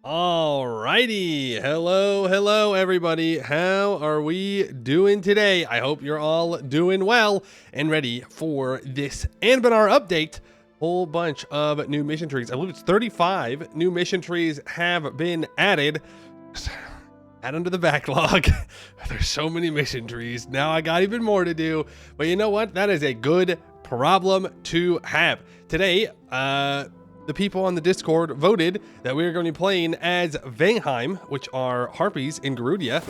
Alrighty, hello everybody. How are we doing today? I hope you're all doing well and ready for this Anbennar update. Whole bunch of new mission trees. I believe it's 35 new mission trees have been added. Add them to the backlog. There's so many mission trees. Now I got even more to do. But you know what? That is a good problem to have. Today, the people on the Discord voted that we are going to be playing as Vangheim, which are harpies in Gerudia,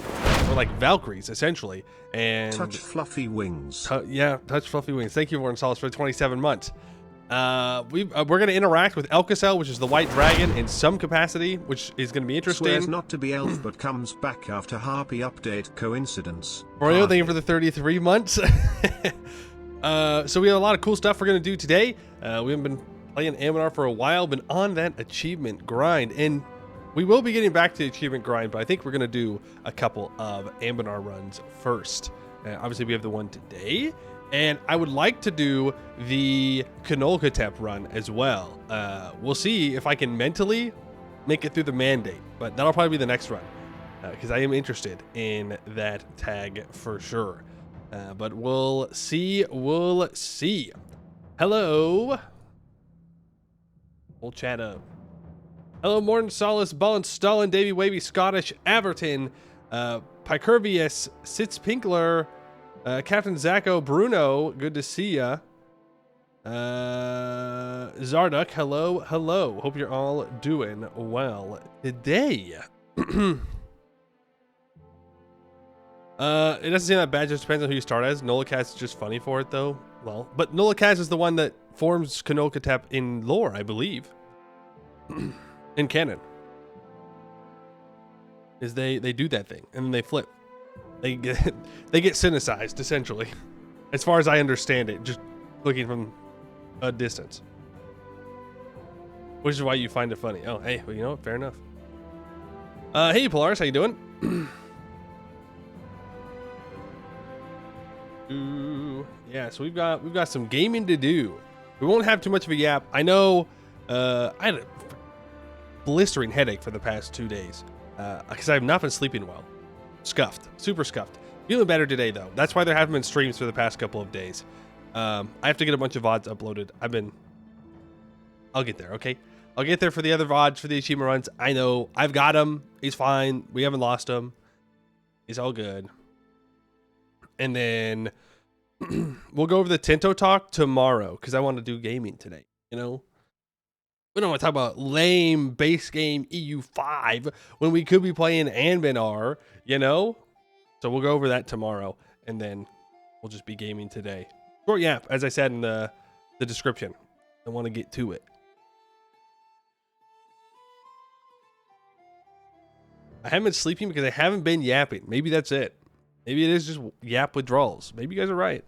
or like Valkyries, essentially. And touch fluffy wings. Touch fluffy wings. Thank you, Warren Solace, for 27 months. We're going to interact with Elkasel, which is the white dragon, in some capacity, which is going to be interesting. Swears not to be elf, but comes back after harpy update. Coincidence. Royo, thank you for the 33 months. So we have a lot of cool stuff we're going to do today. We haven't been playing Anbennar for a while, been on that achievement grind, and we will be getting back to the achievement grind, but I think we're going to do a couple of Anbennar runs first. Obviously, we have the one today, and I would like to do the Kanolkatep run as well. We'll see if I can mentally make it through the mandate, but that'll probably be the next run, because I am interested in that tag for sure. But we'll see. Hello. We'll chat up. Hello, Morton, Solace, Bullen, Stalin, Davy, Wavy, Scottish, Averton, Pycurvius, Sitz Pinkler, Captain Zacco, Bruno, good to see ya. Zarduk, hello. Hope you're all doing well today. It doesn't seem that bad, just depends on who you start as. Nolakaz is just funny for it, though. Well, but Nolakaz is the one that forms Kanolkatep in lore, I believe. In canon. Is they do that thing, and then they flip. They get cynicized, essentially. As far as I understand it, just looking from a distance. Which is why you find it funny. Oh, hey, well, you know what? Fair enough. Hey, Polaris, how you doing? Yeah, so we've got some gaming to do. We won't have too much of a yap. I know I had a blistering headache for the past 2 days because I have not been sleeping well. Scuffed, super scuffed. Feeling better today though. That's why there haven't been streams for the past couple of days. I have to get a bunch of VODs uploaded. I'll get there, okay? I'll get there for the other VODs for the achievement runs. I know I've got him. He's fine. We haven't lost him. He's all good. And then we'll go over the Tinto talk tomorrow because I want to do gaming today. You know, we don't want to talk about lame base game EU5 when we could be playing Anbennar, you know? So we'll go over that tomorrow, and then we'll just be gaming today. Short yap, as I said in the description. I want to get to it. I haven't been sleeping because I haven't been yapping. Maybe that's it. Maybe it is just yap withdrawals. Maybe you guys are right.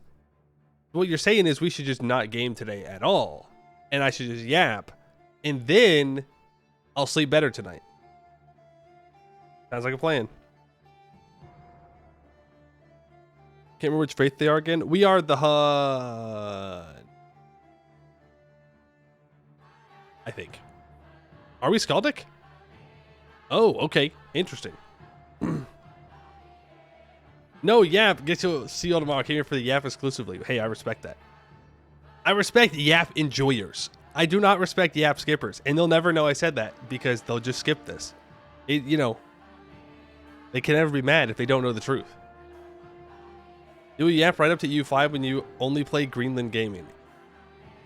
What you're saying is we should just not game today at all. And I should just yap. And then I'll sleep better tonight. Sounds like a plan. Can't remember which faith they are again. We are the HUD. I think. Are we Skaldic? Oh, okay. Interesting. No, Yap, get to see you all tomorrow. I came here for the Yap exclusively. Hey, I respect that. I respect Yap enjoyers. I do not respect Yap skippers. And they'll never know I said that because they'll just skip this. You know, they can never be mad if they don't know the truth. Do a Yap right up to EU5 when you only play Greenland Gaming.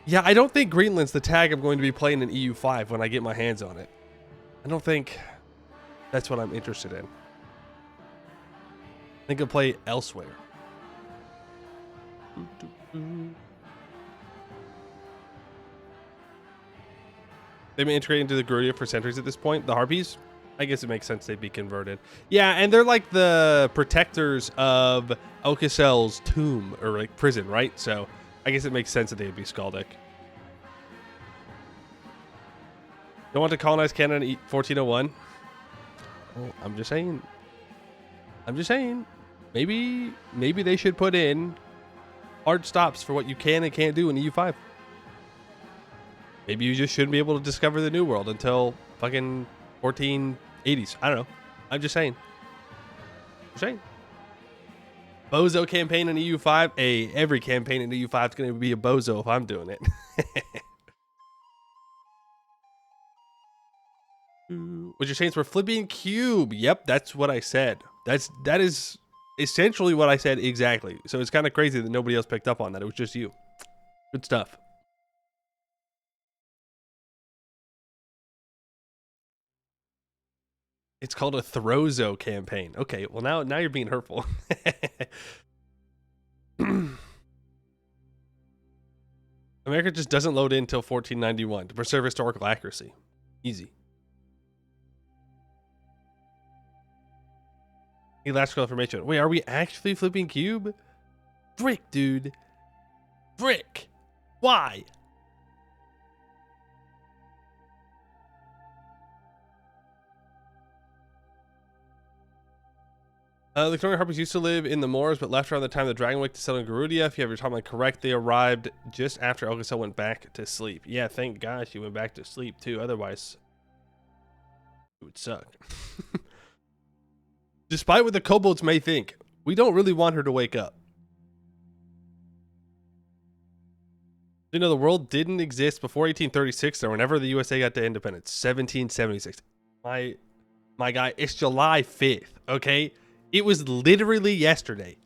Yeah, I don't think Greenland's the tag I'm going to be playing in EU5 when I get my hands on it. I don't think that's what I'm interested in. I think I'll play elsewhere. They've been integrated into the Gerudia for centuries at this point. The Harpies, I guess it makes sense they'd be converted. Yeah, and they're like the protectors of Elkasel's tomb, or like prison, right? So I guess it makes sense that they'd be Skaldic. Don't want to colonize Canada in 1401? Well, I'm just saying. Maybe they should put in hard stops for what you can and can't do in EU5. Maybe you just shouldn't be able to discover the New World until fucking 1480s. I don't know. I'm just saying. Bozo campaign in EU5. Hey, every campaign in EU5 is going to be a bozo if I'm doing it. What you're saying is we're flipping cube. Yep, that's what I said. That is essentially what I said exactly. So it's kind of crazy that nobody else picked up on that. It was just you. Good stuff. It's called a Throzo campaign. Okay, well now you're being hurtful. America just doesn't load in until 1491 to preserve historical accuracy. Easy. Elastic information. Wait, are we actually flipping cube? Frick, dude. Frick. Why? The Victorian Harpies used to live in the moors, but left around the time of the Dragon Wake to settle in Gerudia. If you have your timeline correct, they arrived just after Elgasel went back to sleep. Yeah, thank God she went back to sleep, too. Otherwise, it would suck. Despite what the kobolds may think, we don't really want her to wake up. You know, the world didn't exist before 1836, or whenever the USA got to independence. 1776. My guy, it's July 5th, okay? It was literally yesterday.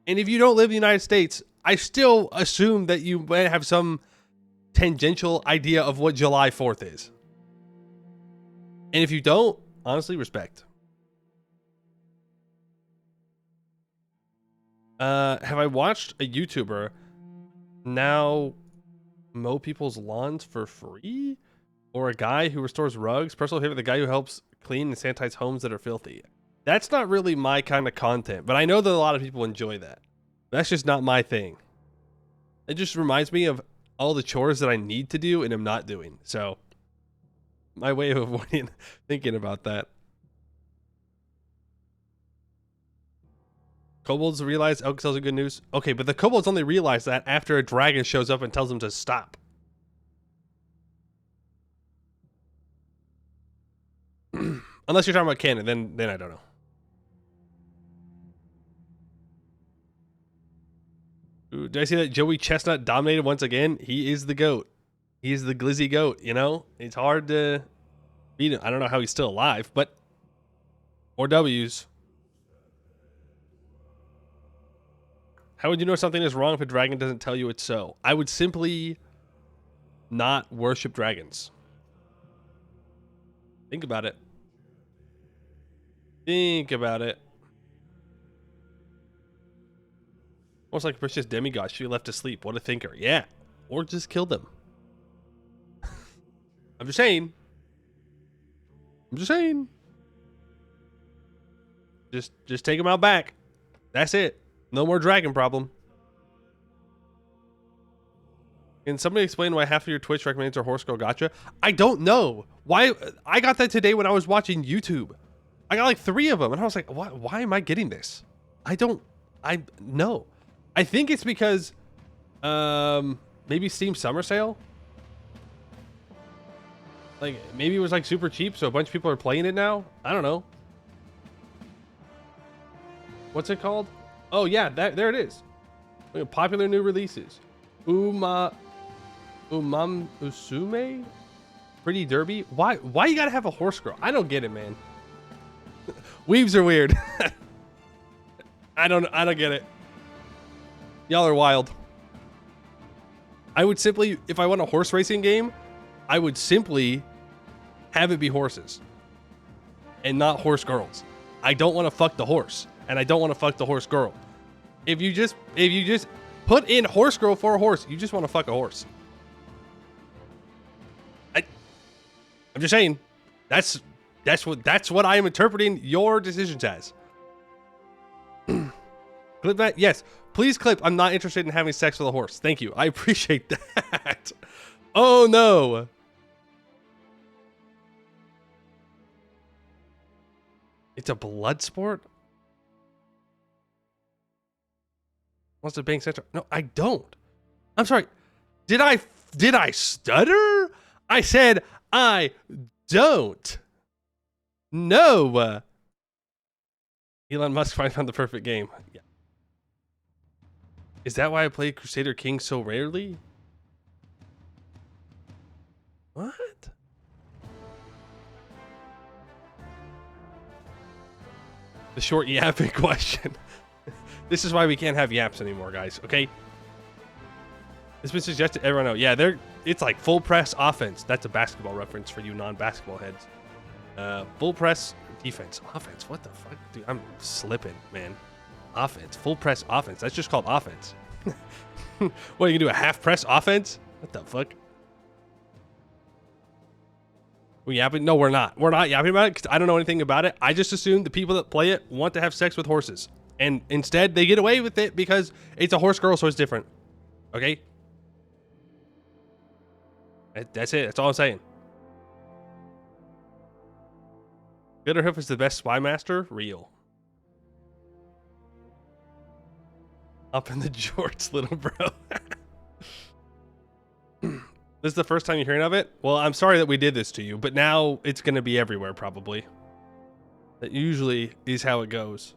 And if you don't live in the United States, I still assume that you might have some tangential idea of what July 4th is. And if you don't, honestly, respect. Have I watched a YouTuber now mow people's lawns for free? Or a guy who restores rugs? Personal favorite, the guy who helps clean and sanitize homes that are filthy. That's not really my kind of content, but I know that a lot of people enjoy that. That's just not my thing. It just reminds me of all the chores that I need to do and am not doing. So, my way of avoiding thinking about that. Kobolds realize Elgasel's good news. Okay, but the kobolds only realize that after a dragon shows up and tells them to stop. Unless you're talking about canon, then I don't know. Ooh, did I see that Joey Chestnut dominated once again? He is the GOAT. He is the glizzy GOAT, you know? It's hard to beat him. I don't know how he's still alive, but more W's. How would you know something is wrong if a dragon doesn't tell you it's so? I would simply not worship dragons. Think about it. Think about it. Almost like a precious demigod. She left asleep. What a thinker. Yeah. Or just kill them. I'm just saying. Just take them out back. That's it. No more dragon problem. Can somebody explain why half of your Twitch recommends are horse girl gotcha? I don't know. Why? I got that today when I was watching YouTube. I got like 3 of them, and I was like, why am I getting this? No. I think it's because, maybe Steam Summer Sale. Like, maybe it was like super cheap, so a bunch of people are playing it now. I don't know. What's it called? Oh yeah, there it is. Look at popular new releases. Usume? Pretty Derby? Why you gotta have a horse girl? I don't get it, man. Weaves are weird. I don't get it. Y'all are wild. I would simply, if I want a horse racing game, I would simply have it be horses and not horse girls. I don't want to fuck the horse, and I don't want to fuck the horse girl. If you just put in horse girl for a horse, you just want to fuck a horse. I'm just saying, that's what I am interpreting your decisions as. Clip that? Yes. Please clip. I'm not interested in having sex with a horse. Thank you. I appreciate that. Oh no. It's a blood sport? What's the bank center? No, I don't. I'm sorry. Did I stutter? I said I don't. No. Elon Musk finally found the perfect game. Yeah. Is that why I play Crusader King so rarely? What? The short yapping question. This is why we can't have yaps anymore, guys. Okay. It's been suggested. Everyone know. Yeah, it's like full press offense. That's a basketball reference for you non-basketball heads. Full press defense. Offense. What the fuck? Dude, I'm slipping, man. Offense. Full press offense. That's just called offense. What, you can do a half press offense? What the fuck? We yapping? No, we're not. We're not yapping about it because I don't know anything about it. I just assume the people that play it want to have sex with horses. And instead, they get away with it because it's a horse girl, so it's different. Okay? That's it. That's all I'm saying. Glitterhoof is the best spy master? Real. Up in the jorts, little bro. This is the first time you're hearing of it? Well, I'm sorry that we did this to you, but now it's going to be everywhere, probably. That usually is how it goes.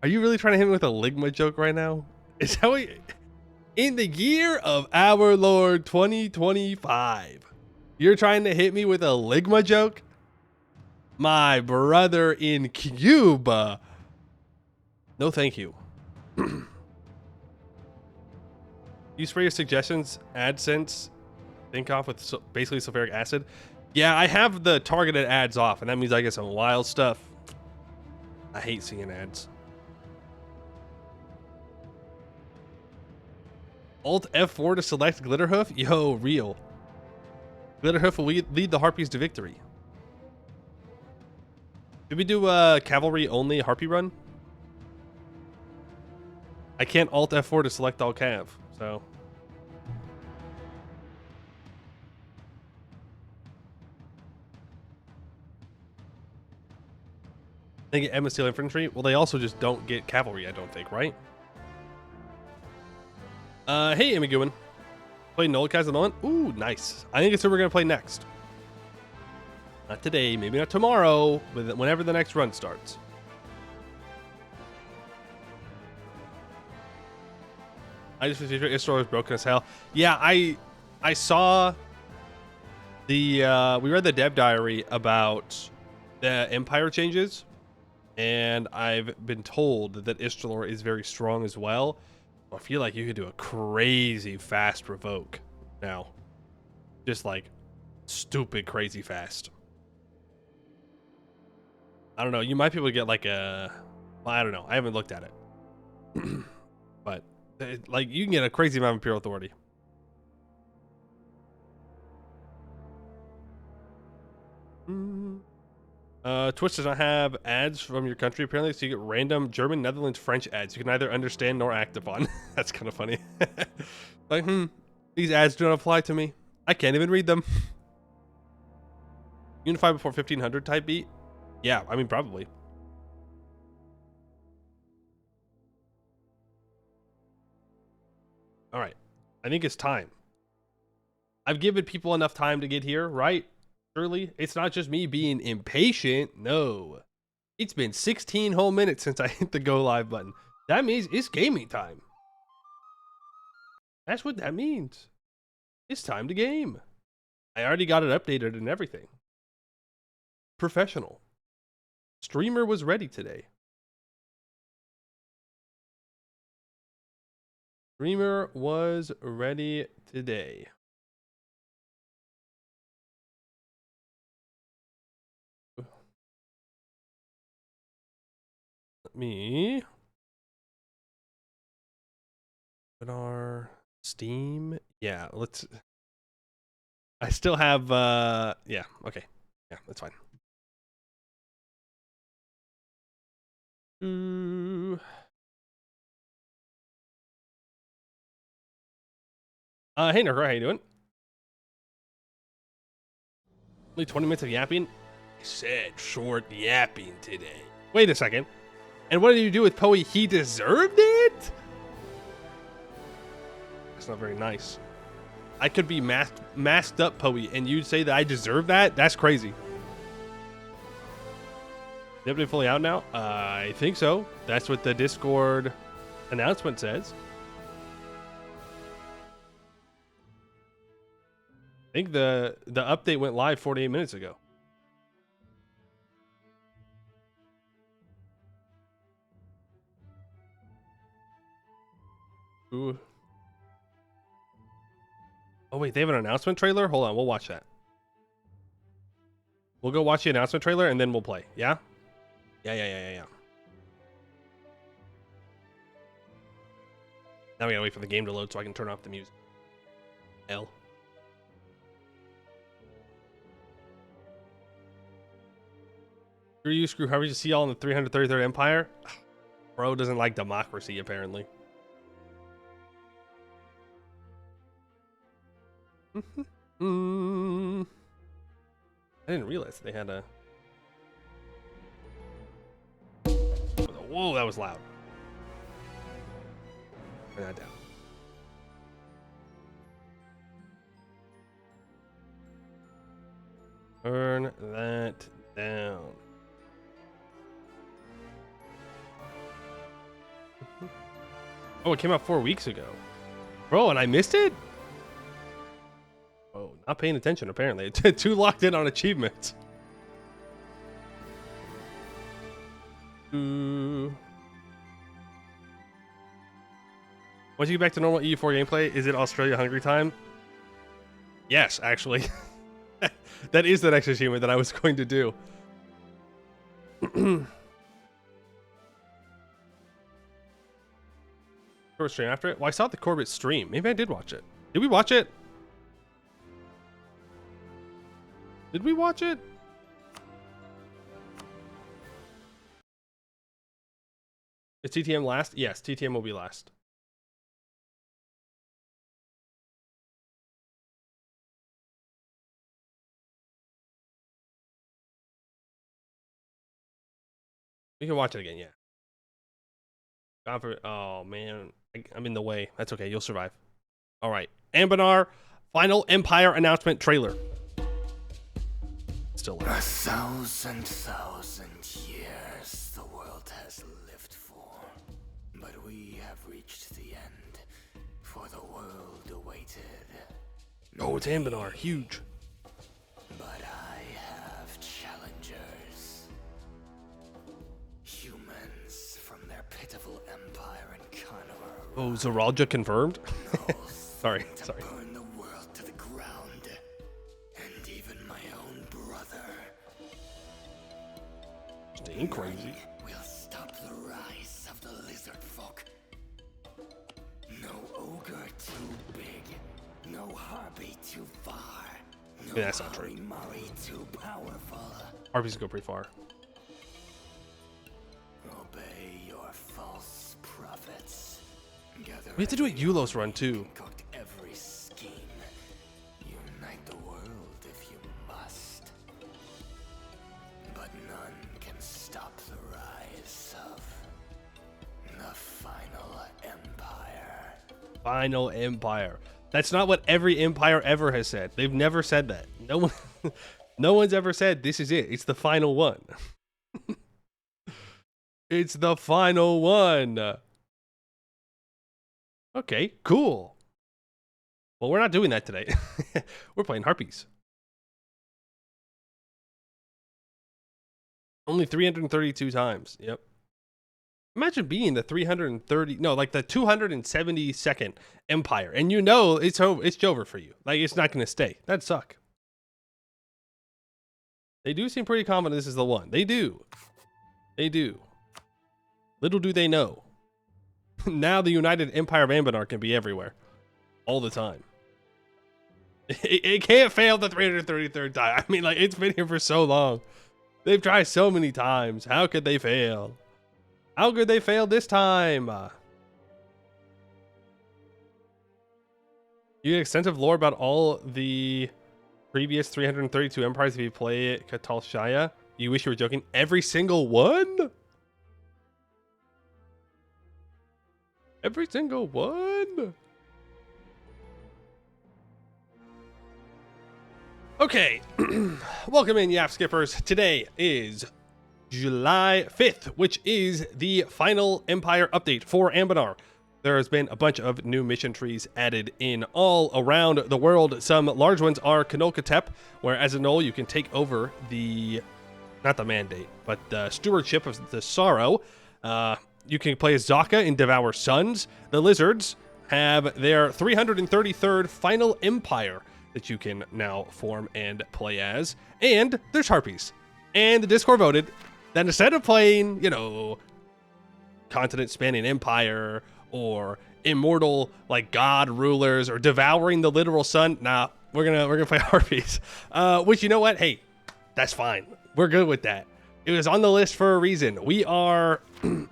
Are you really trying to hit me with a Ligma joke right now? Is how we... In the year of our Lord 2025, you're trying to hit me with a Ligma joke? My brother in Cuba. No, thank you. You spray your suggestions, AdSense, think off with basically sulfuric acid. Yeah, I have the targeted ads off, and that means I get some wild stuff. I hate seeing ads. Alt F4 to select Glitterhoof? Yo, real. Glitterhoof will lead the Harpies to victory. Did we do a cavalry only Harpy run? I can't Alt F4 to select all cav, so. They get Emma Steel Infantry? Well, they also just don't get cavalry, I don't think, right? Hey, Emiguin. Play Nolkaz at the moment? Ooh, nice. I think it's who we're going to play next. Not today, maybe not tomorrow, but whenever the next run starts. I just figured Istor was broken as hell. Yeah, I saw the, we read the dev diary about the Empire changes, and I've been told that Istalor is very strong as well. I feel like you could do a crazy fast provoke now. Just like stupid crazy fast. I don't know. You might be able to get like a... Well, I don't know. I haven't looked at it. But like you can get a crazy amount of Imperial Authority. Twitch does not have ads from your country apparently, so you get random German, Netherlands, French ads you can neither understand nor act upon. That's kind of funny. Like, these ads don't apply to me. I can't even read them. Unify before 1500 type beat? Yeah, I mean, probably. All right. I think it's time. I've given people enough time to get here, right? Surely it's not just me being impatient. No, it's been 16 whole minutes since I hit the go live button. That means it's gaming time. That's what that means. It's time to game. I already got it updated and everything. Professional. Streamer was ready today. Streamer was ready today. Let me put our Steam. Yeah, let's. I still have. Yeah. Okay. Yeah, that's fine. Hey, Nurgle, how you doing? Only 20 minutes of yapping? I said short yapping today. Wait a second. And what did you do with Poe? He deserved it? That's not very nice. I could be masked up Poe, and you'd say that I deserve that? That's crazy. The update fully out now? I think so. That's what the Discord announcement says. I think the update went live 48 minutes ago. Ooh. Oh wait, they have an announcement trailer? Hold on, we'll watch that. We'll go watch the announcement trailer and then we'll play. Yeah? Yeah. Now we gotta wait for the game to load so I can turn off the music. L. Screw you, screw Harvey. You see y'all in the 333rd Empire? Bro doesn't like democracy, apparently. I didn't realize they had a... Whoa, that was loud. Turn that down. Turn that down. Oh, it came out 4 weeks ago. Bro, and I missed it? Oh, not paying attention, apparently. Too locked in on achievements. Once you get back to normal EU4 gameplay, is it Australia hungry time? Yes, actually. That is the next achievement that I was going to do. Corbett stream after it? Well, I saw the Corbett stream. Maybe I did watch it. Did we watch it? Did we watch it? Is TTM last? Yes, TTM will be last. We can watch it again, yeah. Oh, man. I'm in the way. That's okay. You'll survive. All right. Anbennar, final Empire announcement trailer. Still alive. 1,000 years the world has lived for. But we have reached the end, for the world awaited. Oh, it's Anbennar. Huge. But I have challengers. Humans from their pitiful empire in Carnivore. Oh, Zeralja confirmed? Sorry. Burn the world to the ground. And even my own brother. Staying crazy. We'll stop the rise of the lizard folk. No ogre too big. No harpy too far. No Yeah, that's not true. Murray too powerful. Harpies go pretty far. Obey your false prophets. Gather We have to do a Eulos run too. concoct every scheme. Unite the world if you must. But none can stop the rise of the final empire. Final Empire. That's not what every empire ever has said. They've never said that. No one, no one's ever said this is it. It's the final one. It's the final one. Okay, cool. Well, we're not doing that today. We're playing Harpies. Only 332 times. Yep. Imagine being the 272nd empire, and you know it's over for you. Like, it's not going to stay. That'd suck. They do seem pretty confident this is the one. They do. They do. Little do they know. Now the United Empire of Anbennar can be everywhere. All the time. It can't fail the 333rd time. I mean, like, it's been here for so long. They've tried so many times. How could they fail? How could they fail this time? You get extensive lore about all the previous 332 empires if you play Katal Shaya. You wish you were joking. Every single one? Every single one? Okay, welcome in, Yap Skippers. Today is July 5th, which is the final Empire update for Anbennar. There has been a bunch of new mission trees added in all around the world. Some large ones are Kanolkatep, where as a Knoll you can take over the, not the mandate, but the stewardship of the Sorrow. You can play as Zaka in Devour Suns. The Lizards have their 333rd final Empire that you can now form and play as. And there's Harpies. And the Discord voted that instead of playing, you know, continent-spanning Empire or immortal, like, god rulers or devouring the literal sun, nah, we're gonna play Harpies. Which, you know what? Hey, that's fine. We're good with that. It was on the list for a reason. We are,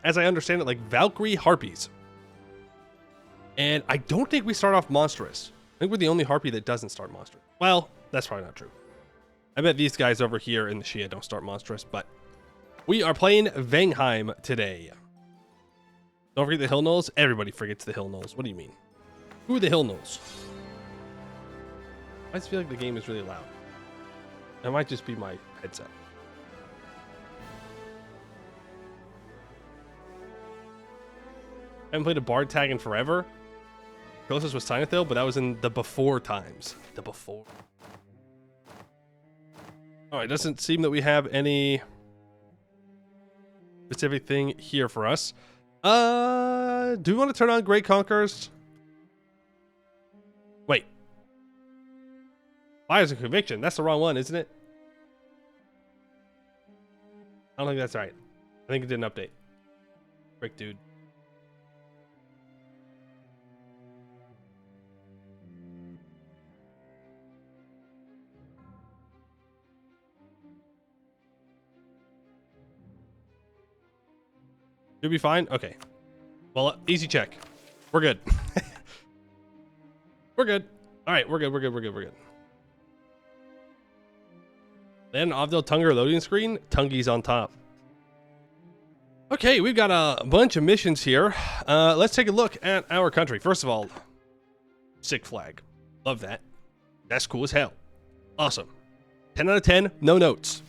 as I understand it, like Valkyrie Harpies. And I don't think we start off monstrous. I think we're the only Harpy that doesn't start monstrous. Well, that's probably not true. I bet these guys over here in the Shia don't start monstrous, but we are playing Vangheim today. Don't forget the Hill Knolls. Everybody forgets the Hill Knolls. What do you mean? Who are the Hill Knolls? I just feel like the game is really loud. That might just be my headset. I haven't played a Bard tag in forever. Closest was Sinethil, but that was in the before times. The before. Alright, doesn't seem that we have any specific thing here for us. Do we want to turn on Great Conquerors? Wait. Fires of Conviction. That's the wrong one, isn't it? I don't think that's right. I think it did an update. Frick, dude. Should be fine? Okay. Well, easy check. We're good. We're good. All right, we're good. Then Avdel Tunger loading screen. Tungi's on top. Okay, we've got a bunch of missions here. Let's take a look at our country. First of all, sick flag. Love that. That's cool as hell. Awesome. 10 out of 10, no notes.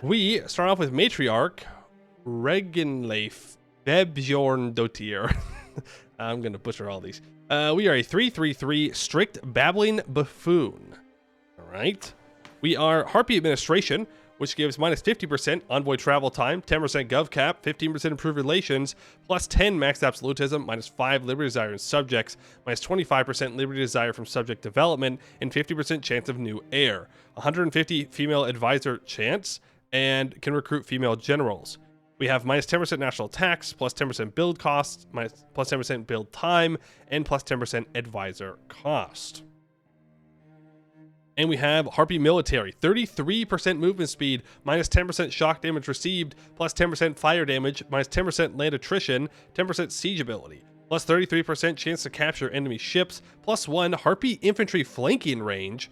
We start off with Matriarch Regenleif Bebjorn Dotier. I'm going to butcher all these. We are a 3/3/3 strict babbling buffoon. All right. We are Harpy Administration, which gives minus 50% envoy travel time, 10% gov cap, 15% improved relations, plus 10 max absolutism, minus 5 liberty desire in subjects, minus 25% liberty desire from subject development, and 50% chance of new heir. 150 female advisor chance, and can recruit female generals. We have minus 10% national tax, plus 10% build costs, plus 10% build time, and plus 10% advisor cost. And we have Harpy Military, 33% movement speed, minus 10% shock damage received, plus 10% fire damage, minus 10% land attrition, 10% siege ability, plus 33% chance to capture enemy ships, plus 1 Harpy infantry flanking range,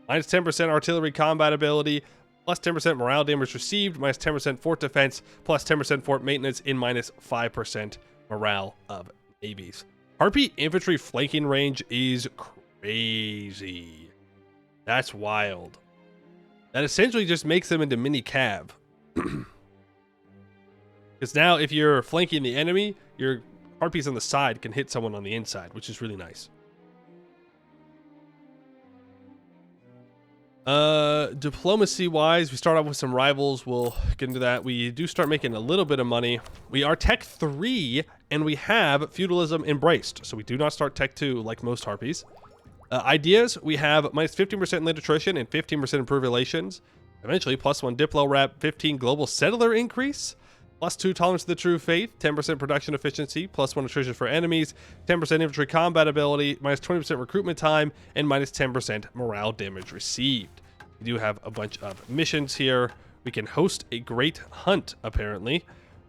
minus 10% artillery combat ability, plus 10% morale damage received, minus 10% fort defense, plus 10% fort maintenance, in minus 5% morale of navies. Harpy infantry flanking range is crazy. That's wild. That essentially just makes them into mini cav. Because now if you're flanking the enemy, your Harpies on the side can hit someone on the inside, which is really nice. Diplomacy wise, we start off with some rivals. We'll get into that. We do start making a little bit of money. We are Tech 3 and we have feudalism embraced. So we do not start Tech 2 like most Harpies. Ideas, we have minus 15% land attrition and 15% improved relations. Eventually, plus 1 Diplo rep, 15 global settler increase, plus 2 tolerance to the true faith, 10% production efficiency, plus 1 attrition for enemies, 10% infantry combat ability, minus 20% recruitment time, and minus 10% morale damage received. We do have a bunch of missions here. We can host a great hunt, apparently,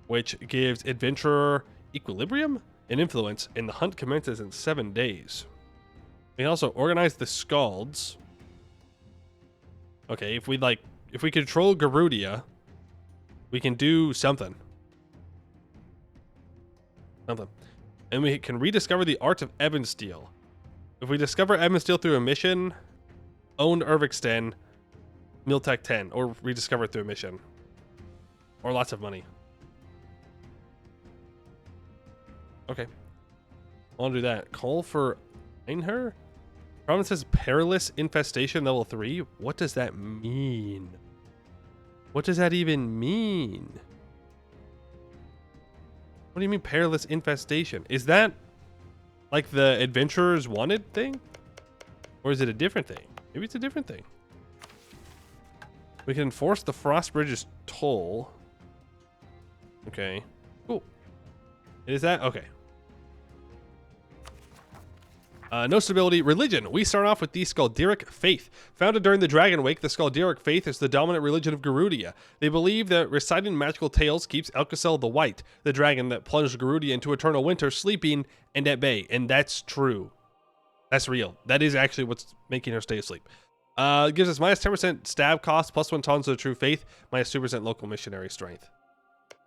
which gives adventurer equilibrium and influence, and the hunt commences in 7 days. We can also organize the Scalds. Okay, if we control Gerudia, we can do something. And we can rediscover the art of Ebon Steel. If we discover Ebon Steel through a mission, owned Urvixten, Miltech 10, or rediscover it through a mission. Or lots of money. Okay. I'll do that. Call for Einher? Province says perilous infestation level 3. What does that mean? What does that even mean? What do you mean perilous infestation? Is that like the adventurers wanted thing? Or is it a different thing? Maybe it's a different thing. We can enforce the Frost Bridge's toll. Okay. Cool. Is that? Okay. No stability. Religion. We start off with the Skaldiric Faith. Founded during the Dragon Wake, the Skaldiric Faith is the dominant religion of Gerudia. They believe that reciting magical tales keeps Alcacel the White, the dragon that plunged Gerudia into eternal winter, sleeping and at bay. And that's true. That's real. That is actually what's making her stay asleep. Gives us minus 10% stab cost, plus 1 tons of the true faith, minus 2% local missionary strength.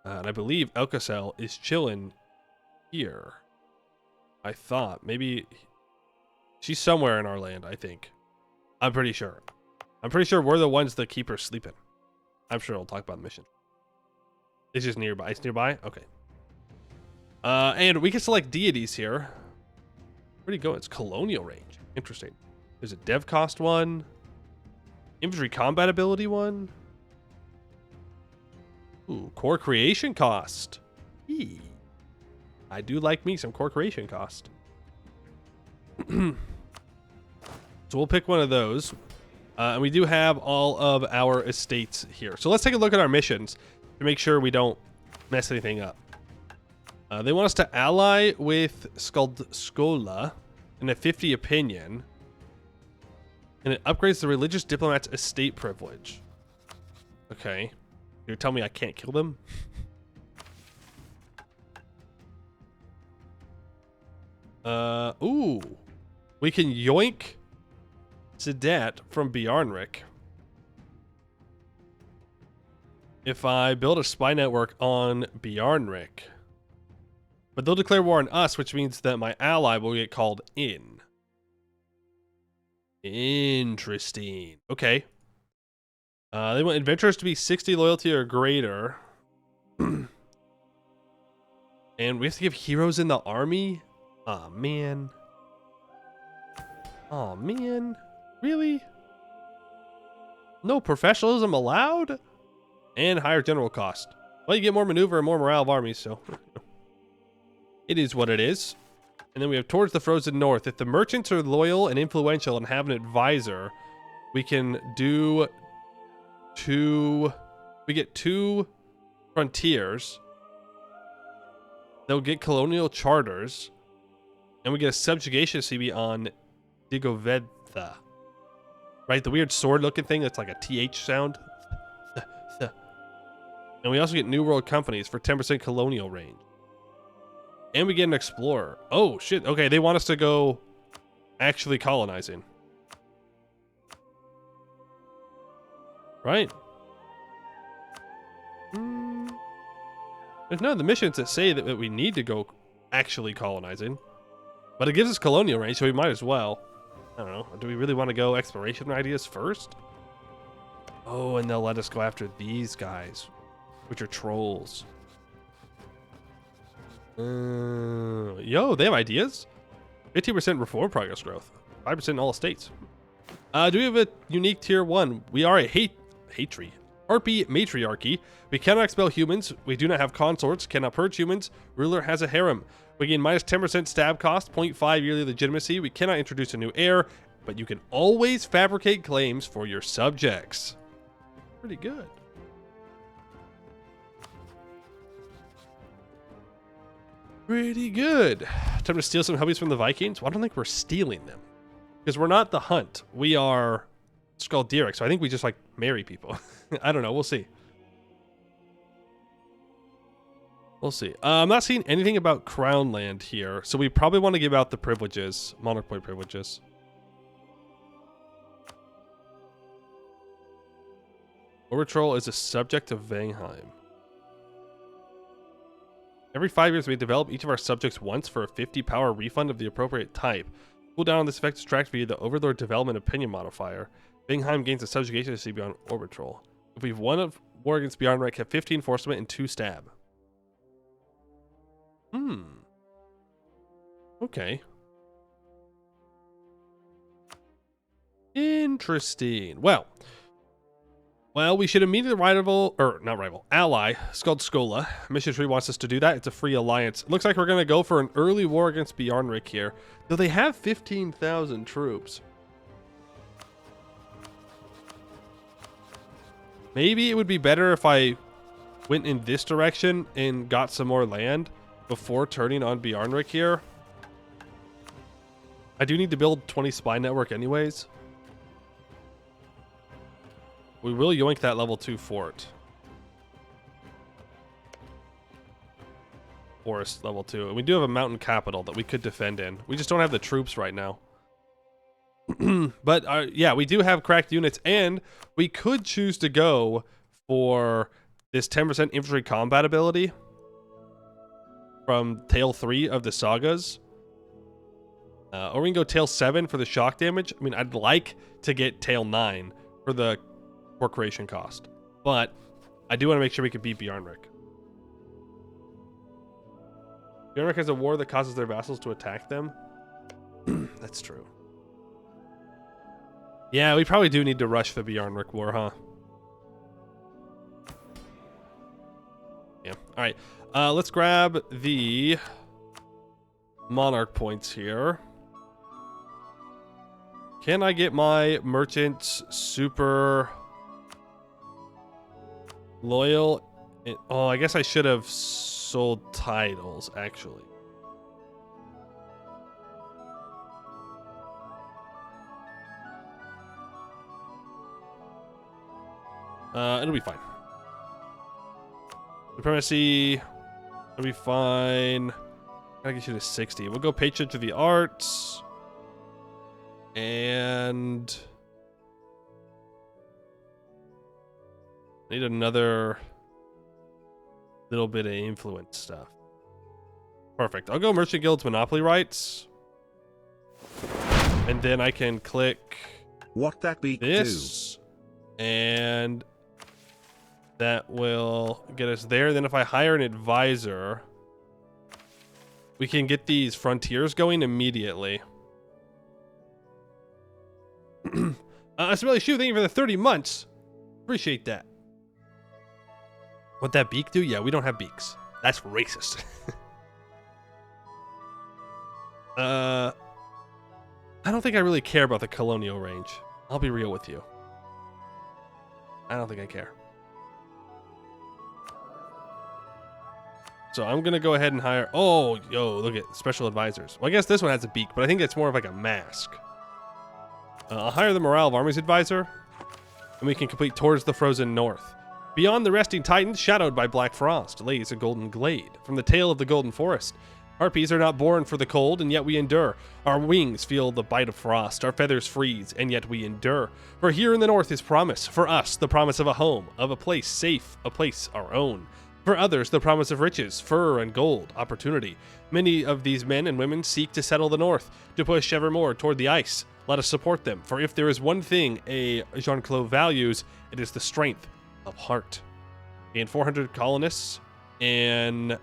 And I believe Alcacel is chilling here. I thought. Maybe she's somewhere in our land, I think. I'm pretty sure. I'm pretty sure we're the ones that keep her sleeping. I'm sure we'll talk about the mission. It's just nearby. It's nearby? Okay. And we can select deities here. Where'd he go? It's colonial range. Interesting. There's a dev cost one. Infantry combat ability one. Ooh, core creation cost. Eee. I do like me some core creation cost. So we'll pick one of those. And we do have all of our estates here. So let's take a look at our missions to make sure we don't mess anything up. They want us to ally with Skola in a 50 opinion. And it upgrades the religious diplomat's estate privilege. Okay. You're telling me I can't kill them? Ooh. We can yoink Sedat from Bjarnrik. If I build a spy network on Bjarnrik. But they'll declare war on us, which means that my ally will get called in. Interesting. Okay. They want adventurers to be 60 loyalty or greater. And we have to give heroes in the army? Aw, man. Aw, man. Really? No professionalism allowed? And higher general cost. Well, you get more maneuver and more morale of armies, so... It is what it is. And then we have towards the frozen north. If the merchants are loyal and influential and have an advisor, we can do we get 2 frontiers. They'll get colonial charters. And we get a subjugation CB on Digovedha. Right? The weird sword looking thing that's like a TH sound. And we also get New World companies for 10% colonial range. And we get an explorer. Oh, shit. Okay, they want us to go actually colonizing. Right. There's none of the missions that say that we need to go actually colonizing. But it gives us colonial range, so we might as well. I don't know. Do we really want to go exploration ideas first? Oh, and they'll let us go after these guys, which are trolls. Yo, they have ideas. 15% reform progress growth. 5% in all estates. Do we have a unique tier 1? We are a Harpy matriarchy. We cannot expel humans. We do not have consorts. Cannot purge humans. Ruler has a harem. We gain minus 10% stab cost. 0.5 yearly legitimacy. We cannot introduce a new heir. But you can always fabricate claims for your subjects. Pretty good. Pretty good. Time to steal some hubbies from the Vikings. Well, I don't think we're stealing them. Because we're not the hunt. We are Skaldiric. So I think we just like marry people. I don't know. We'll see. We'll see. I'm not seeing anything about Crown Land here. So we probably want to give out the privileges. Monarch point privileges. Overtroll is a subject of Vangheim. Every 5 years, we develop each of our subjects once for a 50 power refund of the appropriate type. Cooldown on this effect is tracked via the Overlord Development Opinion modifier. Vangheim gains a subjugation to beyond orbital. If we've won a war against Bjarnrek, have 15 enforcement and 2 stab. Okay. Interesting. Well, we should immediately ally Skald Skola. Mission Tree wants us to do that. It's a free alliance. It looks like we're going to go for an early war against Bjarnrek here. Though they have 15,000 troops. Maybe it would be better if I went in this direction and got some more land before turning on Bjarnrek here. I do need to build 20 spy network anyways. We will yoink that level 2 fort. Forest level 2. And we do have a mountain capital that we could defend in. We just don't have the troops right now. But yeah, we do have cracked units, and we could choose to go for this 10% infantry combat ability from Tail 3 of the sagas. Or we can go Tail 7 for the shock damage. I mean, I'd like to get Tail 9 for the core creation cost, but I do want to make sure we can beat Bjarnrek. Bjarnrek has a war that causes their vassals to attack them. That's true. Yeah, we probably do need to rush the Bjarnrek war, huh? Yeah. All right. Let's grab the monarch points here. Can I get my merchants super loyal? Oh, I guess I should have sold titles, actually. It'll be fine. Supremacy, it'll be fine. I get you to 60. We'll go patron to the arts. And need another little bit of influence stuff. Perfect. I'll go Merchant Guild's Monopoly rights. And then I can click what that beak this. And that will get us there. Then if I hire an advisor, we can get these frontiers going immediately. Really Shu, thank you for the 30 months. Appreciate that. What that beak do? Yeah, we don't have beaks. That's racist. I don't think I really care about the colonial range. I'll be real with you. I don't think I care. So I'm going to go ahead and hire... Oh, yo, look at special advisors. Well, I guess this one has a beak, but I think it's more of like a mask. I'll hire the Morale of Armies advisor, and we can complete Towards the Frozen North. Beyond the resting titans, shadowed by black frost, lays a golden glade. From the tail of the golden forest, harpies are not born for the cold, and yet we endure. Our wings feel the bite of frost, our feathers freeze, and yet we endure. For here in the north is promise, for us the promise of a home, of a place safe, a place our own. For others, the promise of riches, fur and gold, opportunity. Many of these men and women seek to settle the north, to push ever more toward the ice. Let us support them, for if there is one thing a Jean-Claude values, it is the strength of heart. Gain 400 colonists in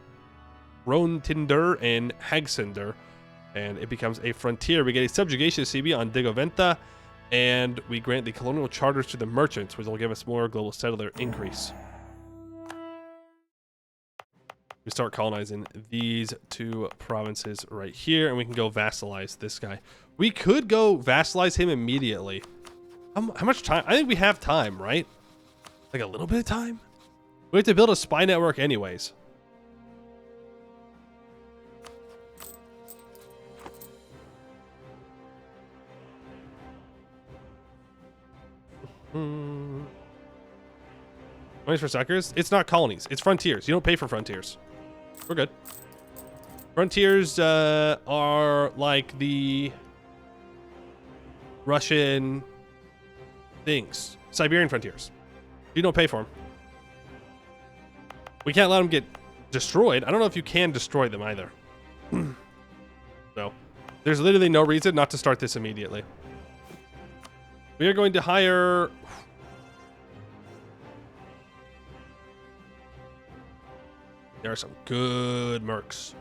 Rontinder and Hagsinder, and it becomes a frontier. We get a subjugation CB on Digoventa, and we grant the colonial charters to the merchants, which will give us more global settler increase. We start colonizing these 2 provinces right here, and we can go vassalize this guy. We could go vassalize him immediately. How much time? I think we have time, right? Like a little bit of time? We have to build a spy network anyways. Money's for suckers? It's not colonies. It's frontiers. You don't pay for frontiers. We're good. Frontiers are like the Russian things. Siberian frontiers. You don't pay for them. We can't let them get destroyed. I don't know if you can destroy them either. So, There's literally no reason not to start this immediately. We are going to hire... There are some good mercs.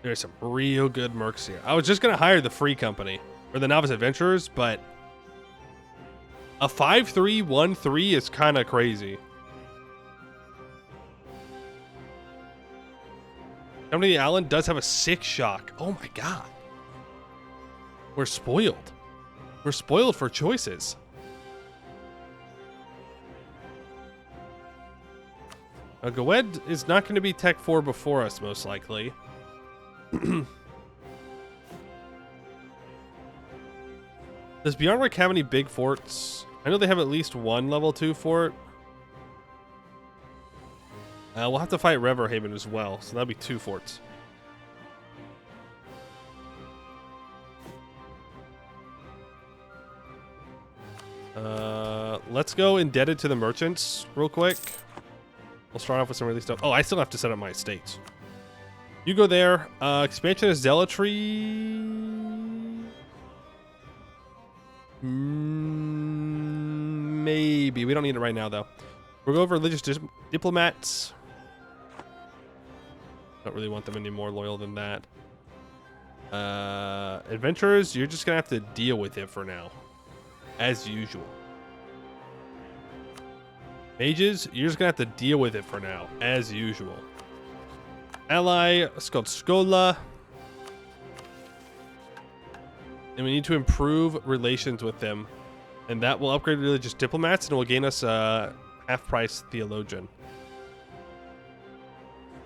There are some real good mercs here. I was just going to hire the free company, or the novice adventurers, but a 5-3-1-3 is kind of crazy. Company Allen does have a 6 shock. Oh my god. We're spoiled. We're spoiled for choices. Goed is not going to be Tech 4 before us, most likely. Does Bjornwick have any big forts? I know they have at least one level 2 fort. We'll have to fight Reverhaven as well, so that'll be 2 forts. Let's go indebted to the merchants real quick. We'll start off with some really stuff. Oh, I still have to set up my estates. You go there. Expansion of Zealotry. Maybe. We don't need it right now, though. We'll go over religious diplomats. Don't really want them any more loyal than that. Adventurers, you're just going to have to deal with it for now. As usual. Mages, you're just going to have to deal with it for now. As usual. Ally, it's called Skola. And we need to improve relations with them. And that will upgrade religious diplomats and will gain us a half-price theologian.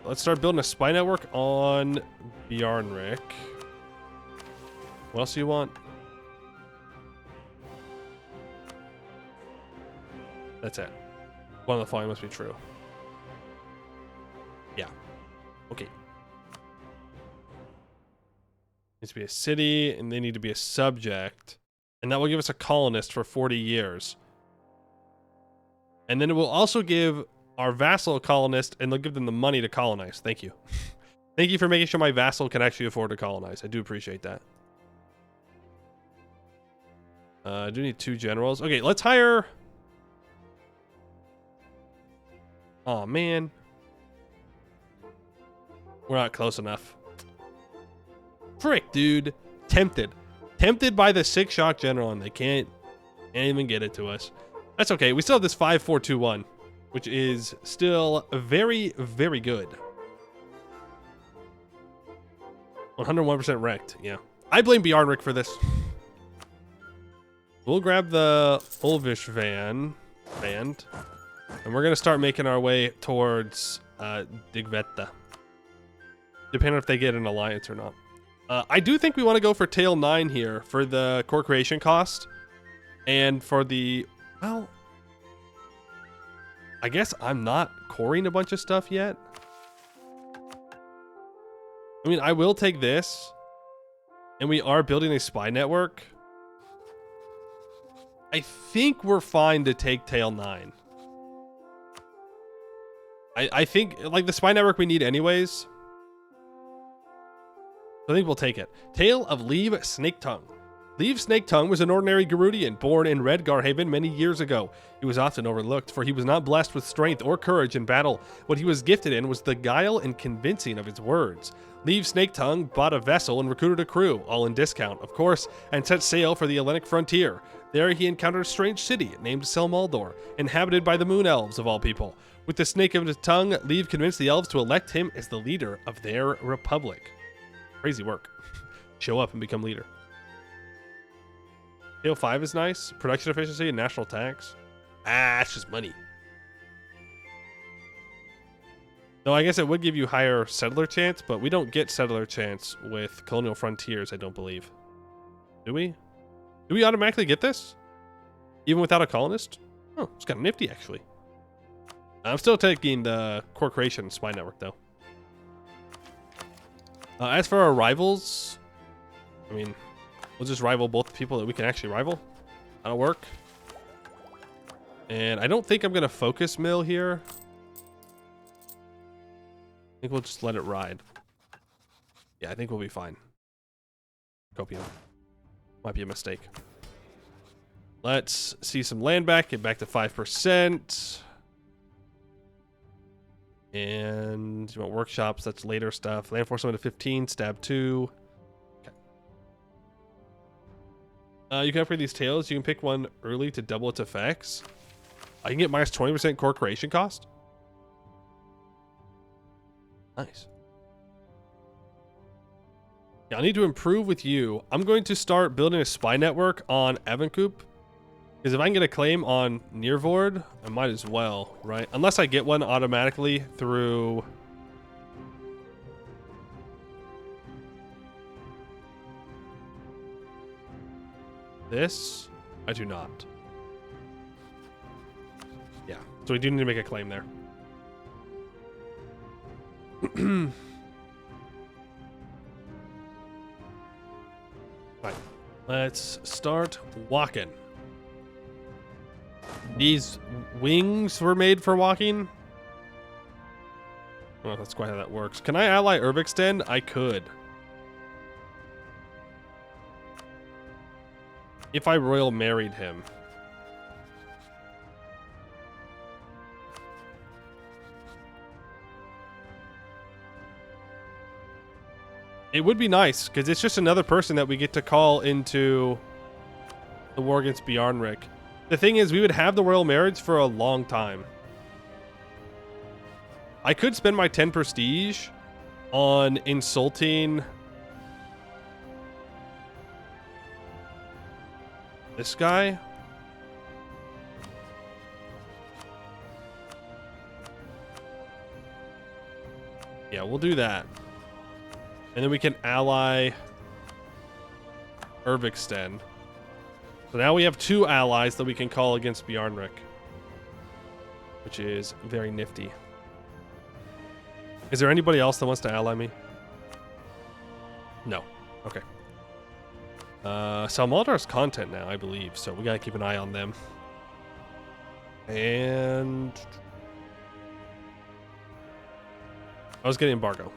Let's start building a spy network on Bjarnrik. What else do you want? That's it. One of the following must be true. Yeah. Okay. Needs to be a city, and they need to be a subject. And that will give us a colonist for 40 years. And then it will also give our vassal a colonist, and they'll give them the money to colonize. Thank you. Thank you for making sure my vassal can actually afford to colonize. I do appreciate that. I do need 2 generals. Okay, let's hire... Oh man. We're not close enough. Frick, dude. Tempted. Tempted by the 6 shock general, and they can't even get it to us. That's okay. We still have this 5-4-2-1, which is still very, very good. 101% wrecked. Yeah. I blame Bjarnrik for this. We'll grab the Ulvish band. And we're going to start making our way towards Digvetta. Depending on if they get an alliance or not. I do think we want to go for Tail 9 here for the core creation cost. And for the... Well... I guess I'm not coring a bunch of stuff yet. I mean, I will take this. And we are building a spy network. I think we're fine to take Tail 9. I think, like, the spy network we need anyways. I think we'll take it. Tale of Leave Snaketongue. Leave Snaketongue was an ordinary Gerudian born in Redgarhaven many years ago. He was often overlooked, for he was not blessed with strength or courage in battle. What he was gifted in was the guile and convincing of his words. Leave Snaketongue bought a vessel and recruited a crew, all in discount, of course, and set sail for the Hellenic frontier. There he encountered a strange city named Selmaldor, inhabited by the Moon Elves of all people. With the snake of his tongue, Leave convinced the elves to elect him as the leader of their republic. Crazy work. Show up and become leader. Tail 5 is nice. Production efficiency and national tax. It's just money. Though I guess it would give you higher settler chance, but we don't get settler chance with colonial frontiers, I don't believe. Do we? Do we automatically get this? Even without a colonist? Oh, it's kind of nifty, actually. I'm still taking the core creation spy network, though. As for our rivals, I mean, we'll just rival both the people that we can actually rival. That'll work. And I don't think I'm going to focus mill here. I think we'll just let it ride. Yeah, I think we'll be fine. Copium. Might be a mistake. Let's see some land back. Get back to 5%. And you want workshops? That's later stuff. Land force 1 to 15. Stab 2. Okay. You can upgrade these tails. You can pick one early to double its effects. I can get minus 20% core creation cost. Nice. Yeah, I need to improve with you. I'm going to start building a spy network on Evancoop. Because if I can get a claim on Nearvord, I might as well, right? Unless I get one automatically through... this. I do not. Yeah, so we do need to make a claim there. Right, let's start walking. These wings were made for walking. Oh, that's quite how that works. Can I ally Urbextend? I could. If I royal married him. It would be nice, because it's just another person that we get to call into the war against Bjarnrik. The thing is, we would have the royal marriage for a long time. I could spend my 10 prestige on insulting this guy. Yeah, we'll do that. And then we can ally Urbextend. So now we have 2 allies that we can call against Bjarnrik, which is very nifty. Is there anybody else that wants to ally me? No. Okay. Salmaldar's content now, I believe, so we gotta keep an eye on them. And I was getting embargo.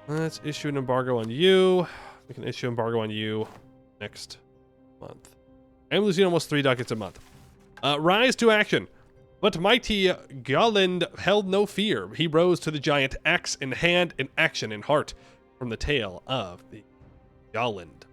Let's issue an embargo on you. We can issue embargo on you next month. I'm losing almost 3 ducats a month. Rise to action. But mighty Galland held no fear. He rose to the giant, axe in hand and action in heart, from the tale of the Galland.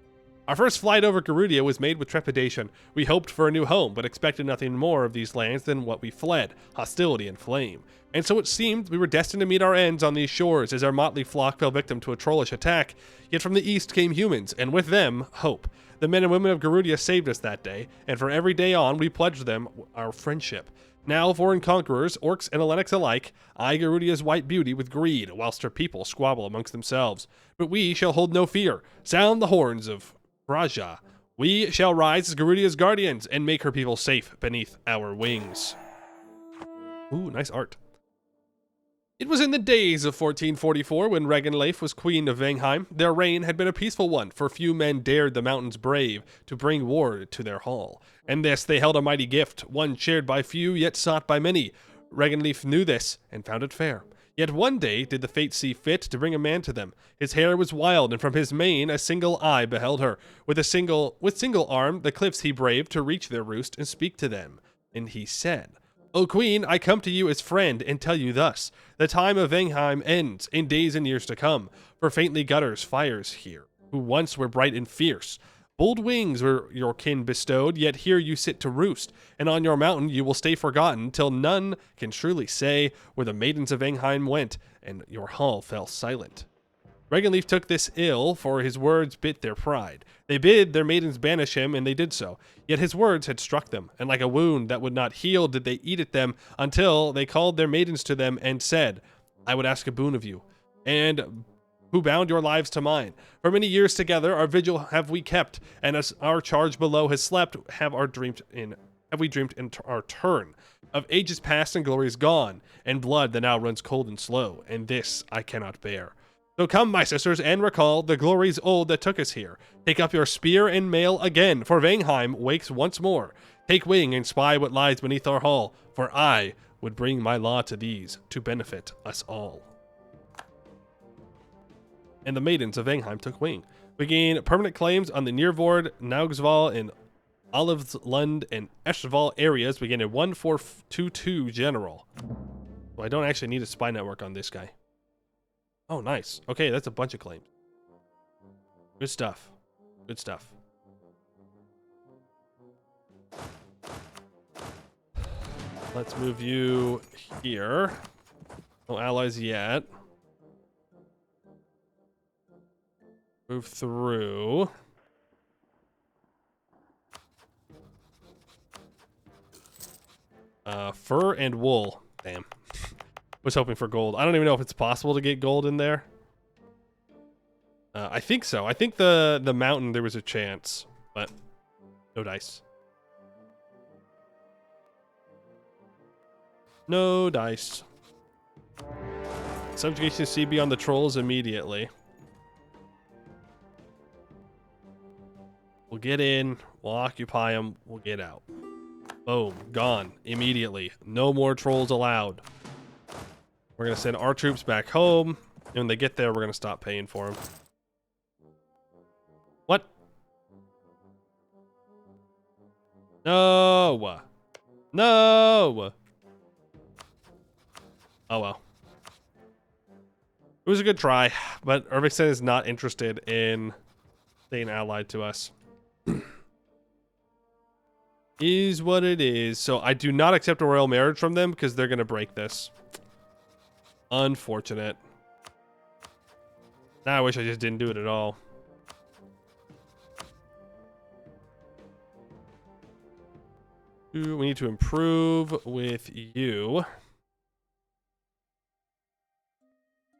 Our first flight over Gerudia was made with trepidation. We hoped for a new home, but expected nothing more of these lands than what we fled, hostility and flame. And so it seemed we were destined to meet our ends on these shores as our motley flock fell victim to a trollish attack. Yet from the east came humans, and with them, hope. The men and women of Gerudia saved us that day, and for every day on we pledged them our friendship. Now foreign conquerors, orcs and Hellenics alike, eye Gerudia's white beauty with greed, whilst her people squabble amongst themselves. But we shall hold no fear. Sound the horns of Raja. We shall rise as Gerudia's guardians and make her people safe beneath our wings. Ooh, nice art. It was in the days of 1444 when Reganleif was queen of Vangheim. Their reign had been a peaceful one, for few men dared the mountains brave to bring war to their hall. And this they held a mighty gift, one shared by few yet sought by many. Reganleif knew this and found it fair. Yet one day did the fates see fit to bring a man to them. His hair was wild, and from his mane a single eye beheld her. With single arm the cliffs he braved to reach their roost and speak to them. And he said, O Queen, I come to you as friend and tell you thus. The time of Vangheim ends in days and years to come, for faintly gutters fires here, who once were bright and fierce. Bold wings were your kin bestowed, yet here you sit to roost, and on your mountain you will stay forgotten, till none can truly say where the maidens of Vangheim went, and your hall fell silent. Reganleif took this ill, for his words bit their pride. They bid their maidens banish him, and they did so. Yet his words had struck them, and like a wound that would not heal did they eat at them, until they called their maidens to them and said, I would ask a boon of you, and who bound your lives to mine. For many years together our vigil have we kept, and as our charge below has slept, have we dreamed in our turn. Of ages past and glories gone, and blood that now runs cold and slow, and this I cannot bear. So come, my sisters, and recall the glories old that took us here. Take up your spear and mail again, for Vangheim wakes once more. Take wing and spy what lies beneath our hall, for I would bring my law to these to benefit us all. and the maidens of Vangheim took wing. We gain permanent claims on the Nearvord, Naugsval, and Olivslund and Eschval areas. We gain a 1422 general. So I don't actually need a spy network on this guy. Oh, nice. Okay, that's a bunch of claims. Good stuff. Good stuff. Let's move you here. No allies yet. Move through. Fur and wool. Damn. Was hoping for gold. I don't even know if it's possible to get gold in there. I think so. I think the mountain there was a chance, but no dice. No dice. Subjugation CB on the trolls immediately. We'll get in. We'll occupy them. We'll get out. Boom. Gone. Immediately. No more trolls allowed. We're going to send our troops back home. And when they get there, we're going to stop paying for them. What? No. No. Oh, well. It was a good try, but Urvixen is not interested in staying allied to us. Is what it is. So I do not accept a royal marriage from them because they're going to break this. Unfortunate. Now I wish I just didn't do it at all. We need to improve with you.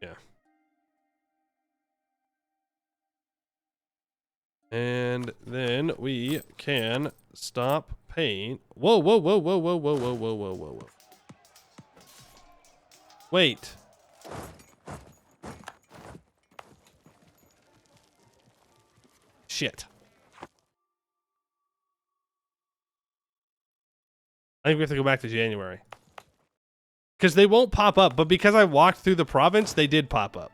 Yeah. And then we can stop paying. Whoa, whoa, whoa, whoa, whoa, whoa, whoa, whoa, whoa, whoa, whoa. Wait. Shit. I think we have to go back to January. Because they won't pop up, but because I walked through the province, they did pop up.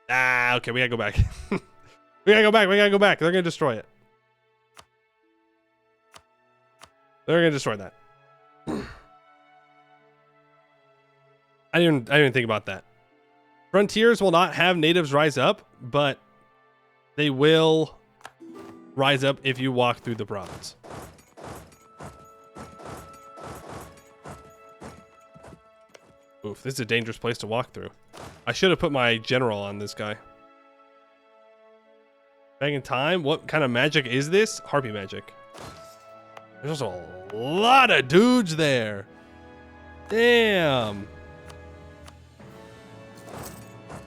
Ah, okay, we gotta go back. We gotta go back, we gotta go back. They're gonna destroy it. They're gonna destroy that. I didn't even think about that. Frontiers will not have natives rise up, but they will rise up if you walk through the province. Oof, this is a dangerous place to walk through. I should have put my general on this guy. Back in time? What kind of magic is this? Harpy magic. There's also a lot of dudes there. Damn.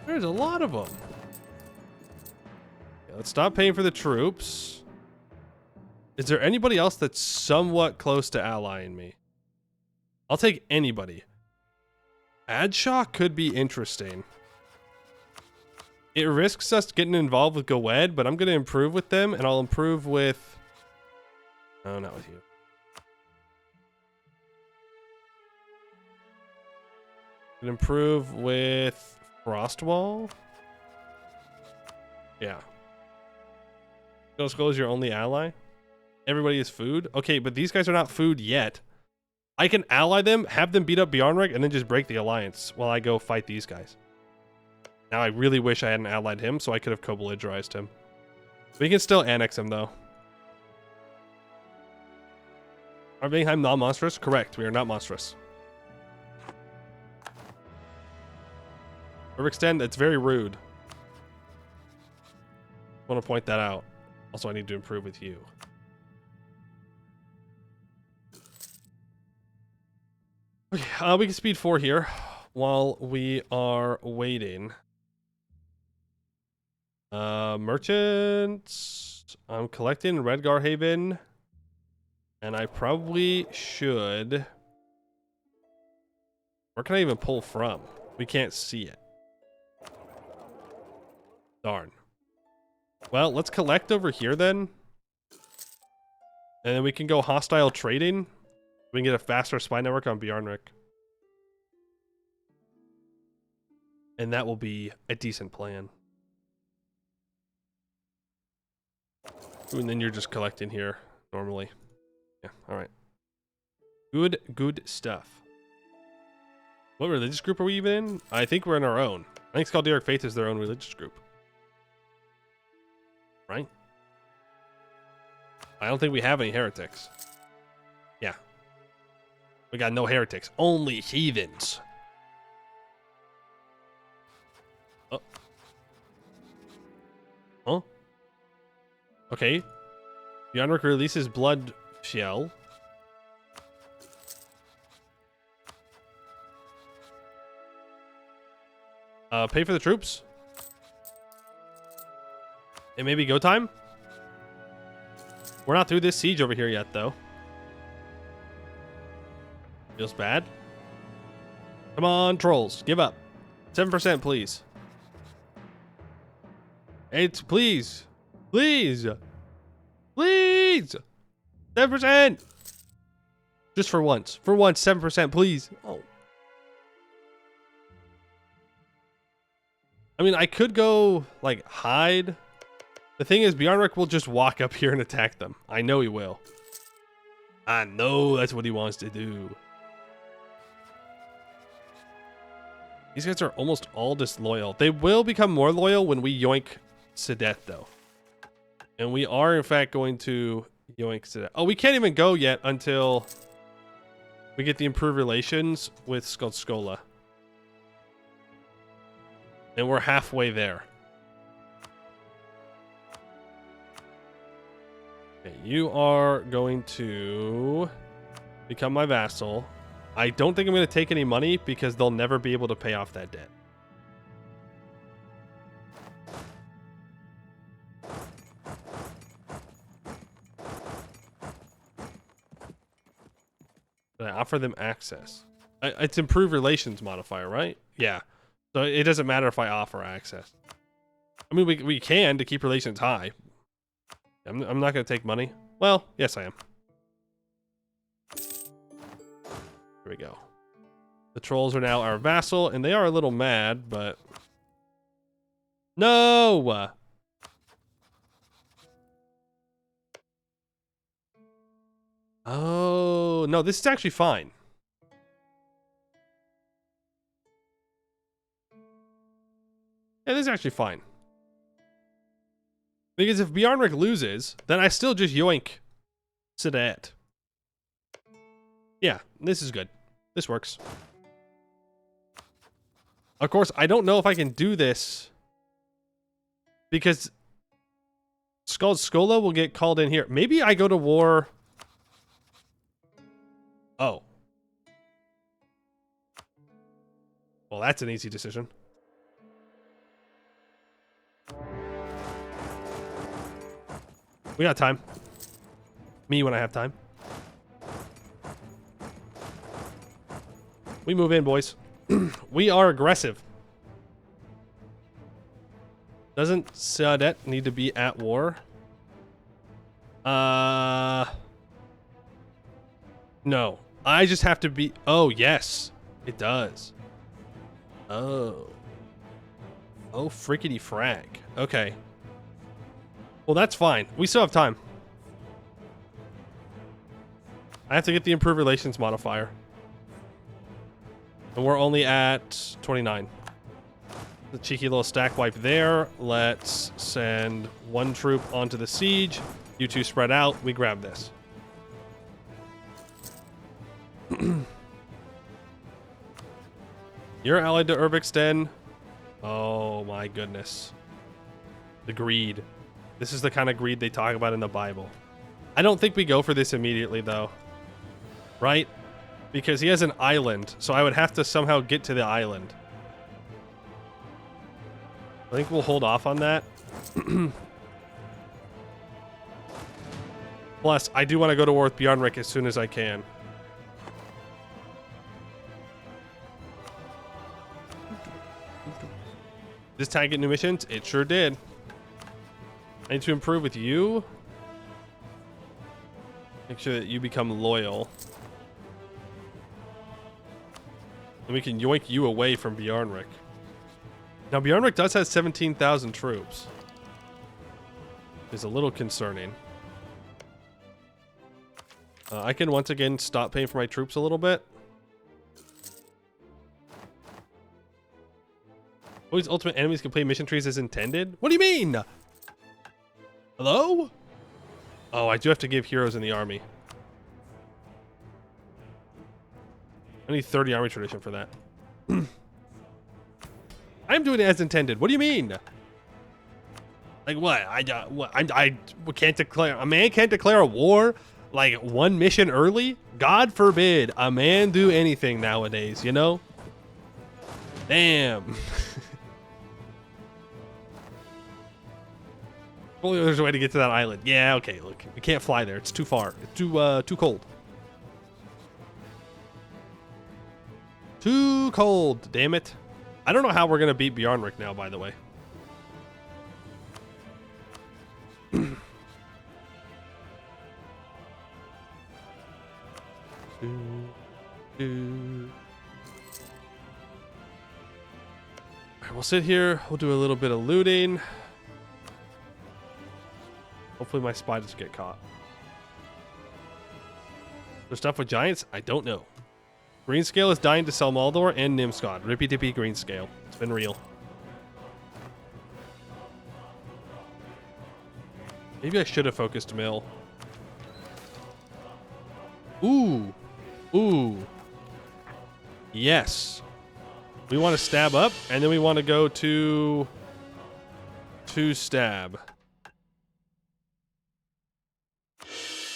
There's a lot of them. Okay, let's stop paying for the troops. Is there anybody else that's somewhat close to allying me? I'll take anybody. Adshaw could be interesting. It risks us getting involved with Goed, but I'm going to improve with them, and I'll improve with... Oh, not with you. Can improve with Frostwall. Yeah. Ghost Skull is your only ally. Everybody is food. Okay, but these guys are not food yet. I can ally them, have them beat up Bjarnrek, and then just break the alliance while I go fight these guys. Now I really wish I hadn't allied him, so I could have co-belligerized him. We can still annex him, though. Are Vangheim non-monstrous? Correct, we are not monstrous. Overextend, that's very rude. I want to point that out. Also, I need to improve with you. Okay, we can speed 4 here while we are waiting. Merchants. I'm collecting in Redgar Haven. And I probably should... Where can I even pull from? We can't see it. Darn. Well, let's collect over here then. And then we can go hostile trading. We can get a faster spy network on Bjarnrek. And that will be a decent plan. Ooh, and then you're just collecting here normally. Yeah, all right. Good stuff. What religious group are we even in? I think we're in our own. I think Skalderic Faith is their own religious group. Right? I don't think we have any heretics. Yeah. We got no heretics. Only heathens. Oh. Huh? Okay. Bjornrik releases blood shell. Pay for the troops. It may be go time. We're not through this siege over here yet, though. Feels bad. Come on, trolls. Give up. 7%, please. 8, please. Please. Please. 7%. Just for once. For once, 7%, please. Oh. I mean, I could go, like, hide. The thing is, Bjornrik will just walk up here and attack them. I know he will. I know that's what he wants to do. These guys are almost all disloyal. They will become more loyal when we yoink Sedet, though. And we are, in fact, going to yoink Sedet. Oh, we can't even go yet until we get the improved relations with Skola. And we're halfway there. Okay, you are going to become my vassal. I don't think I'm going to take any money because they'll never be able to pay off that debt. Did I offer them access? It's improved relations modifier, right? Yeah. So it doesn't matter if I offer access. I mean, we can to keep relations high. I'm not going to take money. Well, yes, I am. Here we go. The trolls are now our vassal, and they are a little mad, but... No! Oh, no, this is actually fine. Yeah, this is actually fine. Because if Bjornrik loses, then I still just yoink Sedet. Yeah, this is good. This works. Of course, I don't know if I can do this because Skola will get called in here. Maybe I go to war. Oh. Well, that's an easy decision. We got time. Me when I have time. We move in, boys. We are aggressive. Doesn't Sedet need to be at war? No. I just have to be... Oh, yes. It does. Oh. Oh, frickety frag. Okay. Well, that's fine. We still have time. I have to get the improved relations modifier. And we're only at 29. The cheeky little stack wipe there. Let's send one troop onto the siege. You two spread out. We grab this. You're allied to Urbexten. Oh my goodness. The greed. This is the kind of greed they talk about in the Bible. I don't think we go for this immediately, though. Right? Because he has an island, so I would have to somehow get to the island. I think we'll hold off on that. Plus, I do want to go to war with Bjornrik as soon as I can. This tag get new missions? It sure did. I need to improve with you. Make sure that you become loyal. And we can yoink you away from Bjornrik. Now, Bjornrik does have 17,000 troops. is a little concerning. I can once again stop paying for my troops a little bit. Always ultimate enemies can play mission trees as intended? What do you mean? Hello? Oh, I do have to give heroes in the army. I need 30 army tradition for that. I'm doing it as intended. What do you mean? Like what? I can't declare, a man can't declare a war like one mission early? God forbid a man do anything nowadays, you know? Damn. Only there's a way to get to that island. Yeah, okay, look. We can't fly there. It's too far. It's too cold. Too cold, damn it. I don't know how we're gonna beat Bjarnrik now, by the way. Alright, we'll sit here. We'll do a little bit of looting. Hopefully my spy doesn't get caught. There's stuff with giants? I don't know. Greenscale is dying to sell Maldor and Nimscott. Rippy dippy Greenscale. It's been real. Maybe I should have focused Mill. Ooh. Ooh. Yes. We want to stab up, and then we want to go to stab.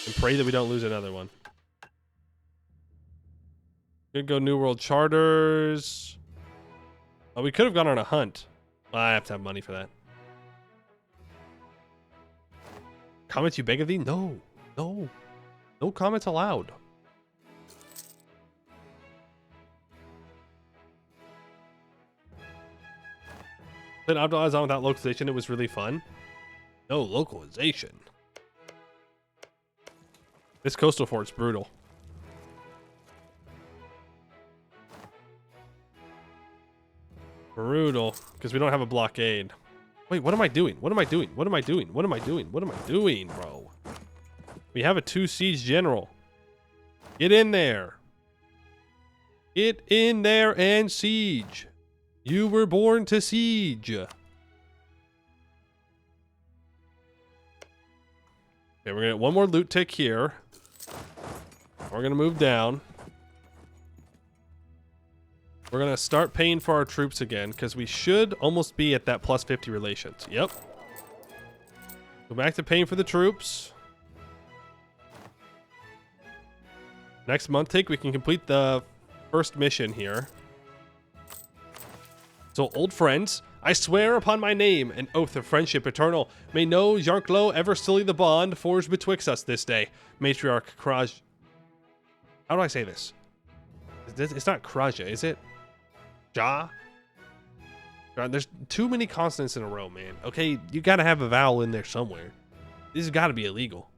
And pray that we don't lose another one. Could go New World Charters. Oh, we could have gone on a hunt. Well, I have to have money for that. Comments you beg of thee? No. No. No comments allowed. Then Abdullah is on without localization. It was really fun. No localization. This coastal fort's brutal. Brutal, because we don't have a blockade. Wait, what am I doing? What am I doing? What am I doing? What am I doing? What am I doing, bro? We have a 2 siege general. Get in there. Get in there and siege. You were born to siege. Okay, we're gonna get one more loot tick here. We're gonna move down. We're gonna start paying for our troops again, because we should almost be at that plus 50 relations. Yep. Go back to paying for the troops. Next month take, we can complete the first mission here. So, old friends, I swear upon my name, an oath of friendship eternal, may no Jarklo ever sully the bond forged betwixt us this day. Matriarch Kraj. How do I say this? It's not Kraja, is it? Ja? God, there's too many consonants in a row, man. Okay, you gotta have a vowel in there somewhere. This has gotta be illegal.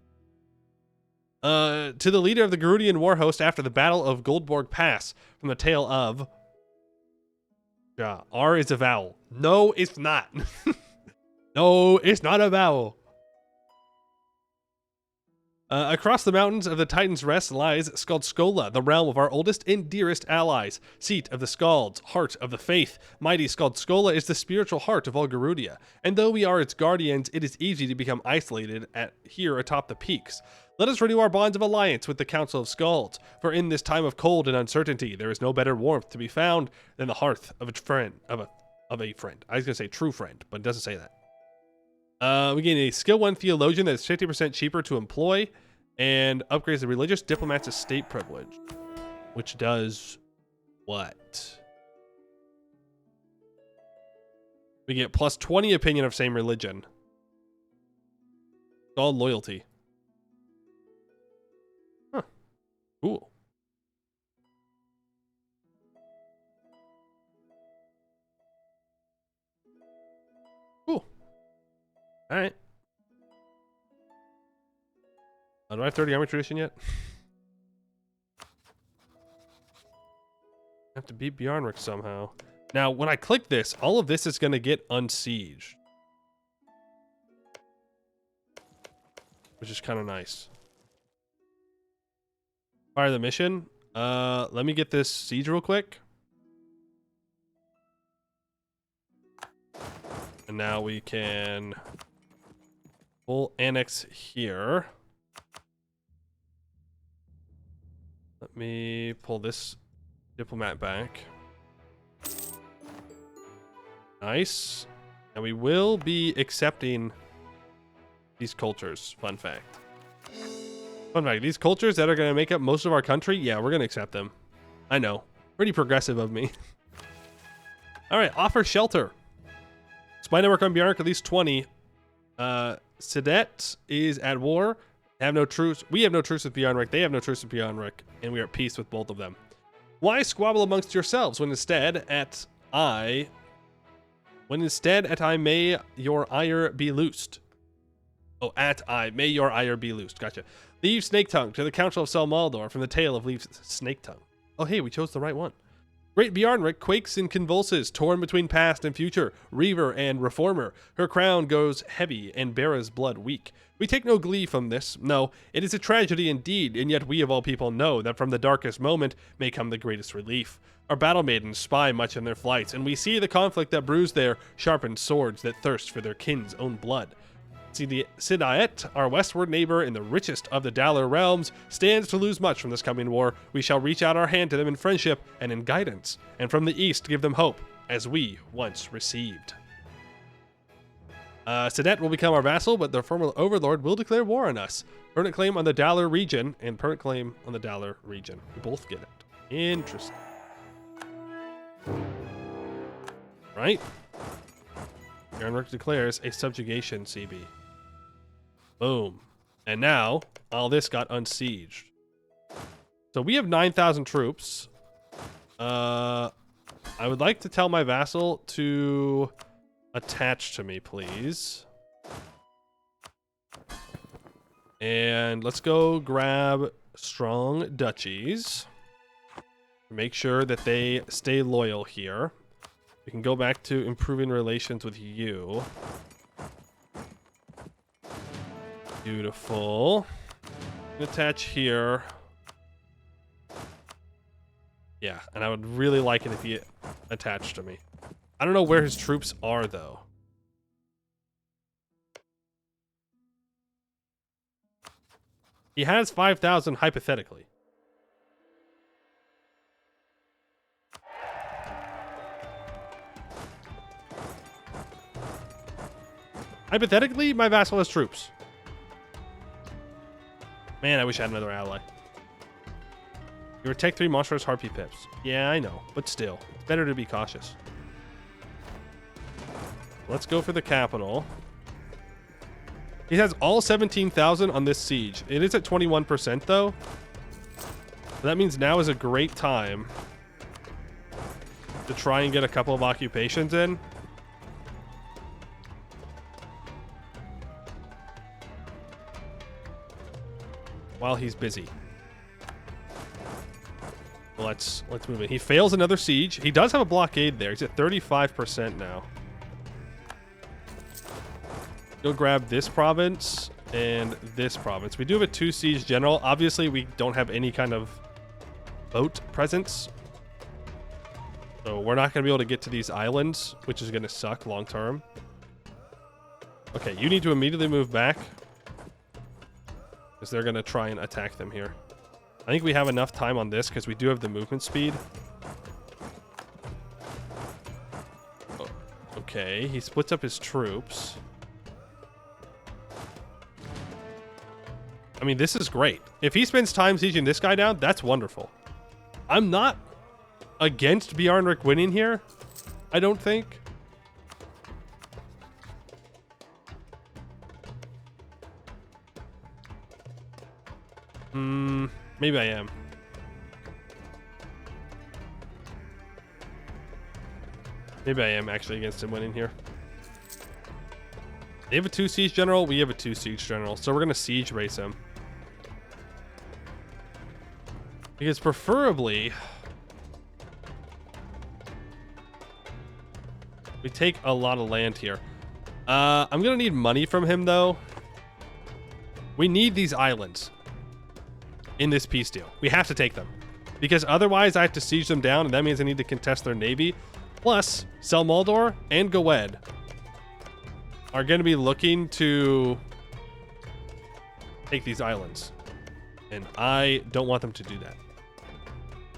To the leader of the Gerudian war host after the Battle of Goldborg Pass, from the tale of... Ja. R is a vowel. No, it's not. No, it's not a vowel. Across the mountains of the Titan's Rest lies Skaldskola, the realm of our oldest and dearest allies, seat of the Skalds, heart of the faith. Mighty Skaldskola is the spiritual heart of all Gerudia, and though we are its guardians, it is easy to become isolated here atop the peaks. Let us renew our bonds of alliance with the Council of Skalds, for in this time of cold and uncertainty, there is no better warmth to be found than the hearth of a friend, of a friend. I was gonna say true friend, but it doesn't say that. We gain a skill 1 theologian that is 50% cheaper to employ, and upgrades the religious diplomat's estate privilege, which does what? We get plus 20 opinion of same religion. It's all loyalty. Huh. Cool. Cool. All right. Do I have 30 army tradition yet? I have to beat Bjarnrik somehow. Now, when I click this, all of this is going to get unsieged. which is kind of nice. Fire the mission. Let me get this siege real quick. And now we can full annex here. Let me pull this diplomat back. Nice. And we will be accepting these cultures. Fun fact. Fun fact, these cultures that are going to make up most of our country, yeah, we're going to accept them. I know. Pretty progressive of me. All right, offer shelter. Spy network on Bjark, at least 20. Sedet is at war. Have no truce. We have no truce with Bjarnrik. They have no truce with Bjarnrik. And we are at peace with both of them. Why squabble amongst yourselves when instead at I may your ire be loosed. Oh, at I may your ire be loosed. Gotcha. Leave Snake Tongue to the Council of Sel Maldor from the tale of Leave Snake Tongue. Oh, hey, we chose the right one. Great Bjarnrik quakes and convulses, torn between past and future, Reaver and Reformer. Her crown goes heavy and Bera's blood weak. We take no glee from this. No, it is a tragedy indeed, and yet we of all people know that from the darkest moment may come the greatest relief. Our battle maidens spy much in their flights, and we see the conflict that brews there, sharpened swords that thirst for their kin's own blood. Sidaet, our westward neighbor in the richest of the Dalar realms, stands to lose much from this coming war. We shall reach out our hand to them in friendship and in guidance, and from the east give them hope, as we once received. Sidaet will become our vassal, but the former overlord will declare war on us. Permanent claim on the Dalar region, and permanent claim on the Dalar region. We both get it. Interesting. Right? Bjarnrik declares a subjugation CB. Boom. And now, all this got unsieged. So we have 9,000 troops. I would like to tell my vassal to attach to me, please. And let's go grab strong duchies. Make sure that they stay loyal here. We can go back to improving relations with you. Beautiful. Attach here. Yeah, and I would really like it if he attached to me. I don't know where his troops are, though. He has 5,000 hypothetically. Hypothetically, my vassal has troops. Man, I wish I had another ally. You protect 3 monstrous harpy pips. Yeah, I know, but still, it's better to be cautious. Let's go for the capital. He has all 17,000 on this siege. It is at 21% though. So that means now is a great time to try and get a couple of occupations in. While he's busy. Let's move in. He fails another siege. He does have a blockade there. He's at 35% now. Go grab this province and this province. We do have a 2 siege general. Obviously, we don't have any kind of boat presence. So we're not going to be able to get to these islands, which is going to suck long term. Okay, you need to immediately move back. Because they're going to try and attack them here. I think we have enough time on this because we do have the movement speed. Oh, okay, he splits up his troops. I mean, this is great. If he spends time sieging this guy down, that's wonderful. I'm not against Bjarnrik winning here, I don't think. Maybe I am. Maybe I am actually against him winning here. They have a 2 siege general. We have a 2 siege general. So we're going to siege race him. Because preferably, we take a lot of land here. I'm going to need money from him though. We need these islands in this peace deal. We have to take them. Because otherwise I have to siege them down, and that means I need to contest their navy. Plus, Sel Moldor and Goed are going to be looking to take these islands. And I don't want them to do that.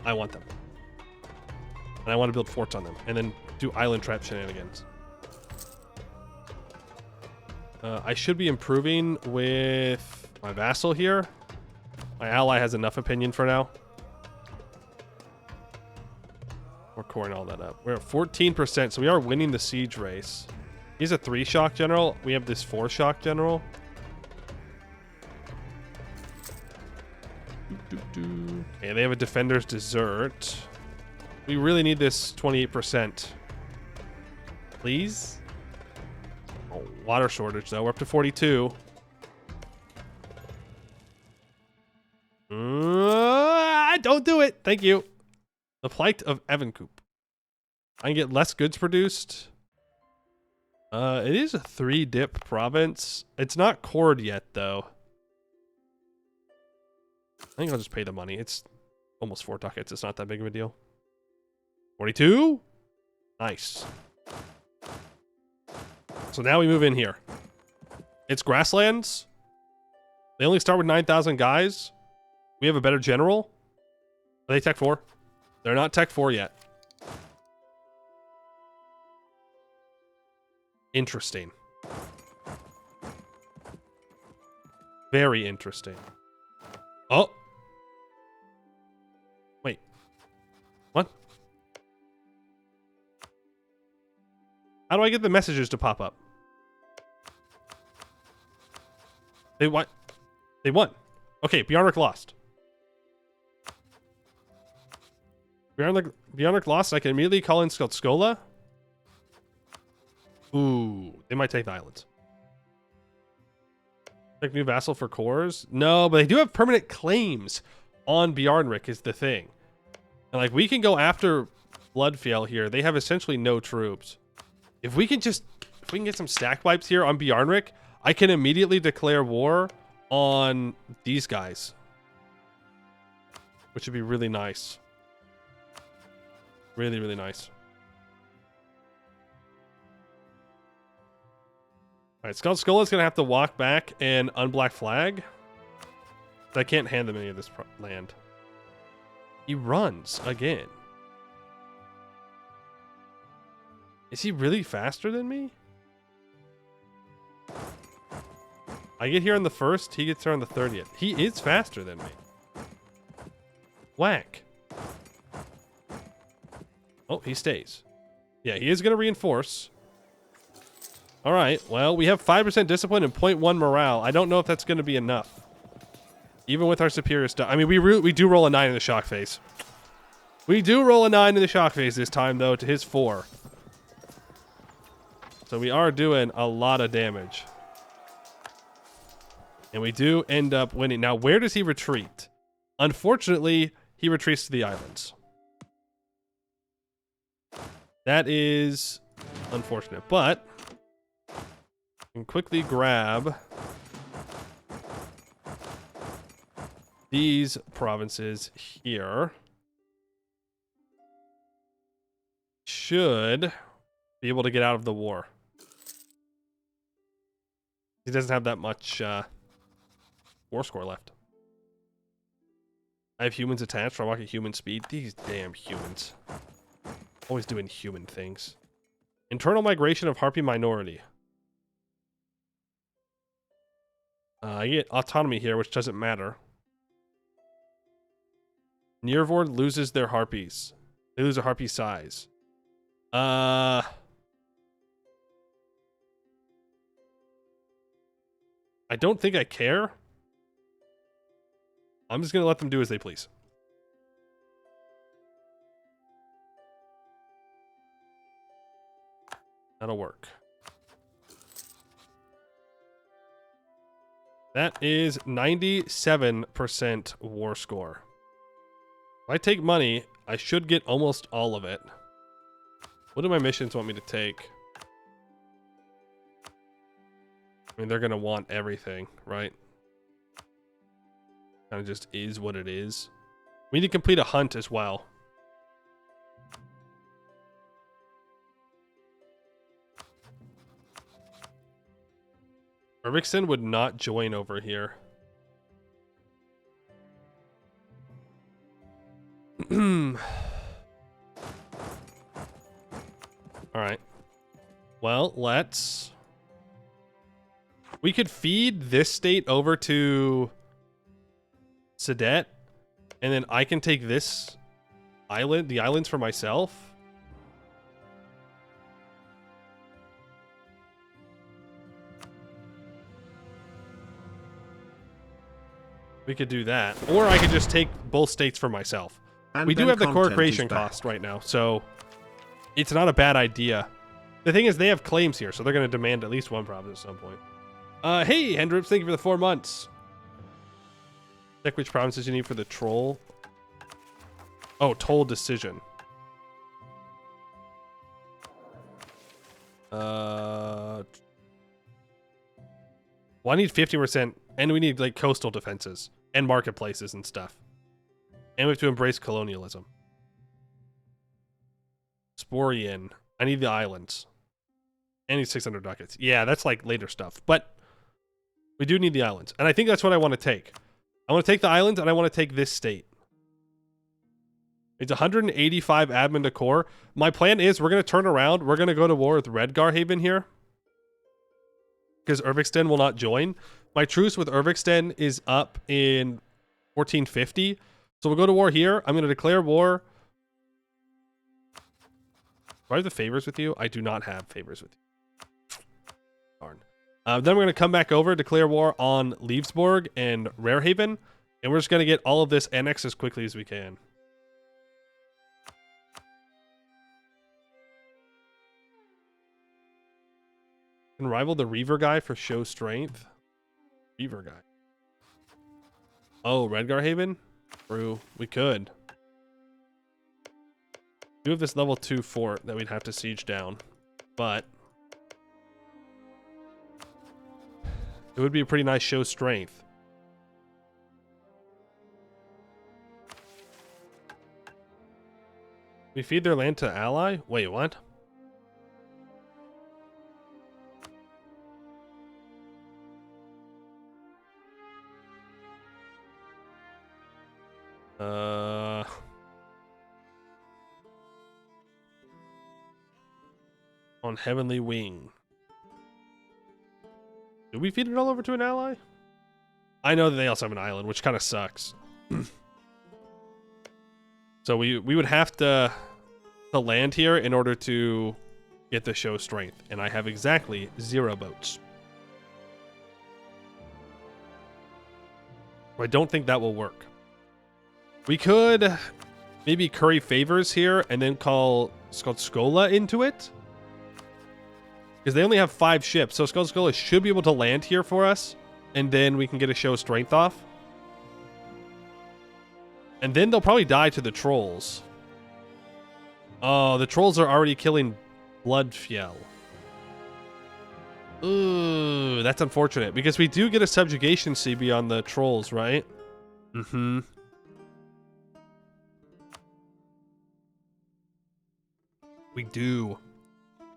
I want them. And I want to build forts on them. And then do island trap shenanigans. I should be improving with my vassal here. My ally has enough opinion for now. We're coring all that up. We're at 14%, so we are winning the siege race. He's a 3 shock general. We have this 4 shock general. Okay, they have a defender's desert. We really need this 28%. Please? Oh, water shortage, though. We're up to 42. Don't do it. Thank you. The plight of Evancoop. I can get less goods produced. It is a 3-dip province. It's not cored yet, though. I think I'll just pay the money. It's almost 4 ducats. It's not that big of a deal. 42? Nice. So now we move in here. It's grasslands. They only start with 9,000 guys. We have a better general. Are they Tech 4? They're not Tech 4 yet. Interesting. Very interesting. Oh. Wait. What? How do I get the messages to pop up? They won. They won. Okay, Bjarnrik lost. Bjarnrik lost. I can immediately call in Skola. Ooh, they might take the islands. Take new vassal for cores? No, but they do have permanent claims on Bjarnrik is the thing. And like we can go after Bloodfjell here. They have essentially no troops. If we can get some stack wipes here on Bjarnrik, I can immediately declare war on these guys. Which would be really nice. Really, really nice. Alright, Skola's gonna have to walk back and unblack flag. I can't hand them any of this land. He runs again. Is he really faster than me? I get here on the 1st, he gets here on the 30th. He is faster than me. Whack. Oh, he stays. Yeah, he is going to reinforce. All right, well, we have 5% discipline and 0.1 morale. I don't know if that's going to be enough. Even with our superior stuff. I mean, we do roll a 9 in the shock phase. We do roll a 9 in the shock phase this time, though, to his 4. So we are doing a lot of damage. And we do end up winning. Now, where does he retreat? Unfortunately, he retreats to the islands. That is unfortunate, but I can quickly grab these provinces here. Should be able to get out of the war. He doesn't have that much war score left. I have humans attached. I walk at human speed. These damn humans. Always doing human things. Internal migration of Harpy minority. I get autonomy here, which doesn't matter. Nirvord loses their harpies. They lose a harpy size. I don't think I care. I'm just going to let them do as they please. That'll work. That is 97% war score. If I take money, I should get almost all of it. What do my missions want me to take? I mean, they're going to want everything, right? Kind of just is what it is. We need to complete a hunt as well. Irvixton would not join over here. Alright. Well, let's... We could feed this state over to Sadet, and then I can take this island, the islands for myself. We could do that. Or I could just take both states for myself. We do have the core creation cost right now, so it's not a bad idea. The thing is, they have claims here, so they're going to demand at least one province at some point. Hey, Hendrips, thank you for the 4 months. Check which provinces you need for the troll. Oh, toll decision. Well, I need 50%, and we need, like, coastal defenses and marketplaces and stuff. And we have to embrace colonialism. Sporian. I need the islands. I need 600 ducats. Yeah, that's like later stuff. But we do need the islands. And I think that's what I want to take. I want to take the islands and I want to take this state. It's 185 admin decor. My plan is we're going to turn around. We're going to go to war with Redgarhaven here. Because Irvixton will not join. My truce with Irvixton is up in 1450. So we'll go to war here. I'm going to declare war. Do I have the favors with you? I do not have favors with you. Darn. Then we're going to come back over, declare war on Leavesborg and Rarehaven. And we're just going to get all of this annexed as quickly as we can. Can rival the Reaver guy for show strength. Reaver guy. Oh, Redgarhaven? True. We could. We have this level 2 fort that we'd have to siege down. But it would be a pretty nice show strength. We feed their land to ally? Wait, what? On Heavenly Wing. Did we feed it all over to an ally? I know that they also have an island, which kind of sucks. So we would have to land here in order to get the show strength. And I have exactly 0 boats. I don't think that will work. We could maybe curry favors here and then call Skola into it. Because they only have 5 ships, so Skola should be able to land here for us. And then we can get a show strength off. And then they'll probably die to the trolls. Oh, the trolls are already killing Bloodfjell. Ooh, that's unfortunate. Because we do get a subjugation CB on the trolls, right? Mm-hmm. We do.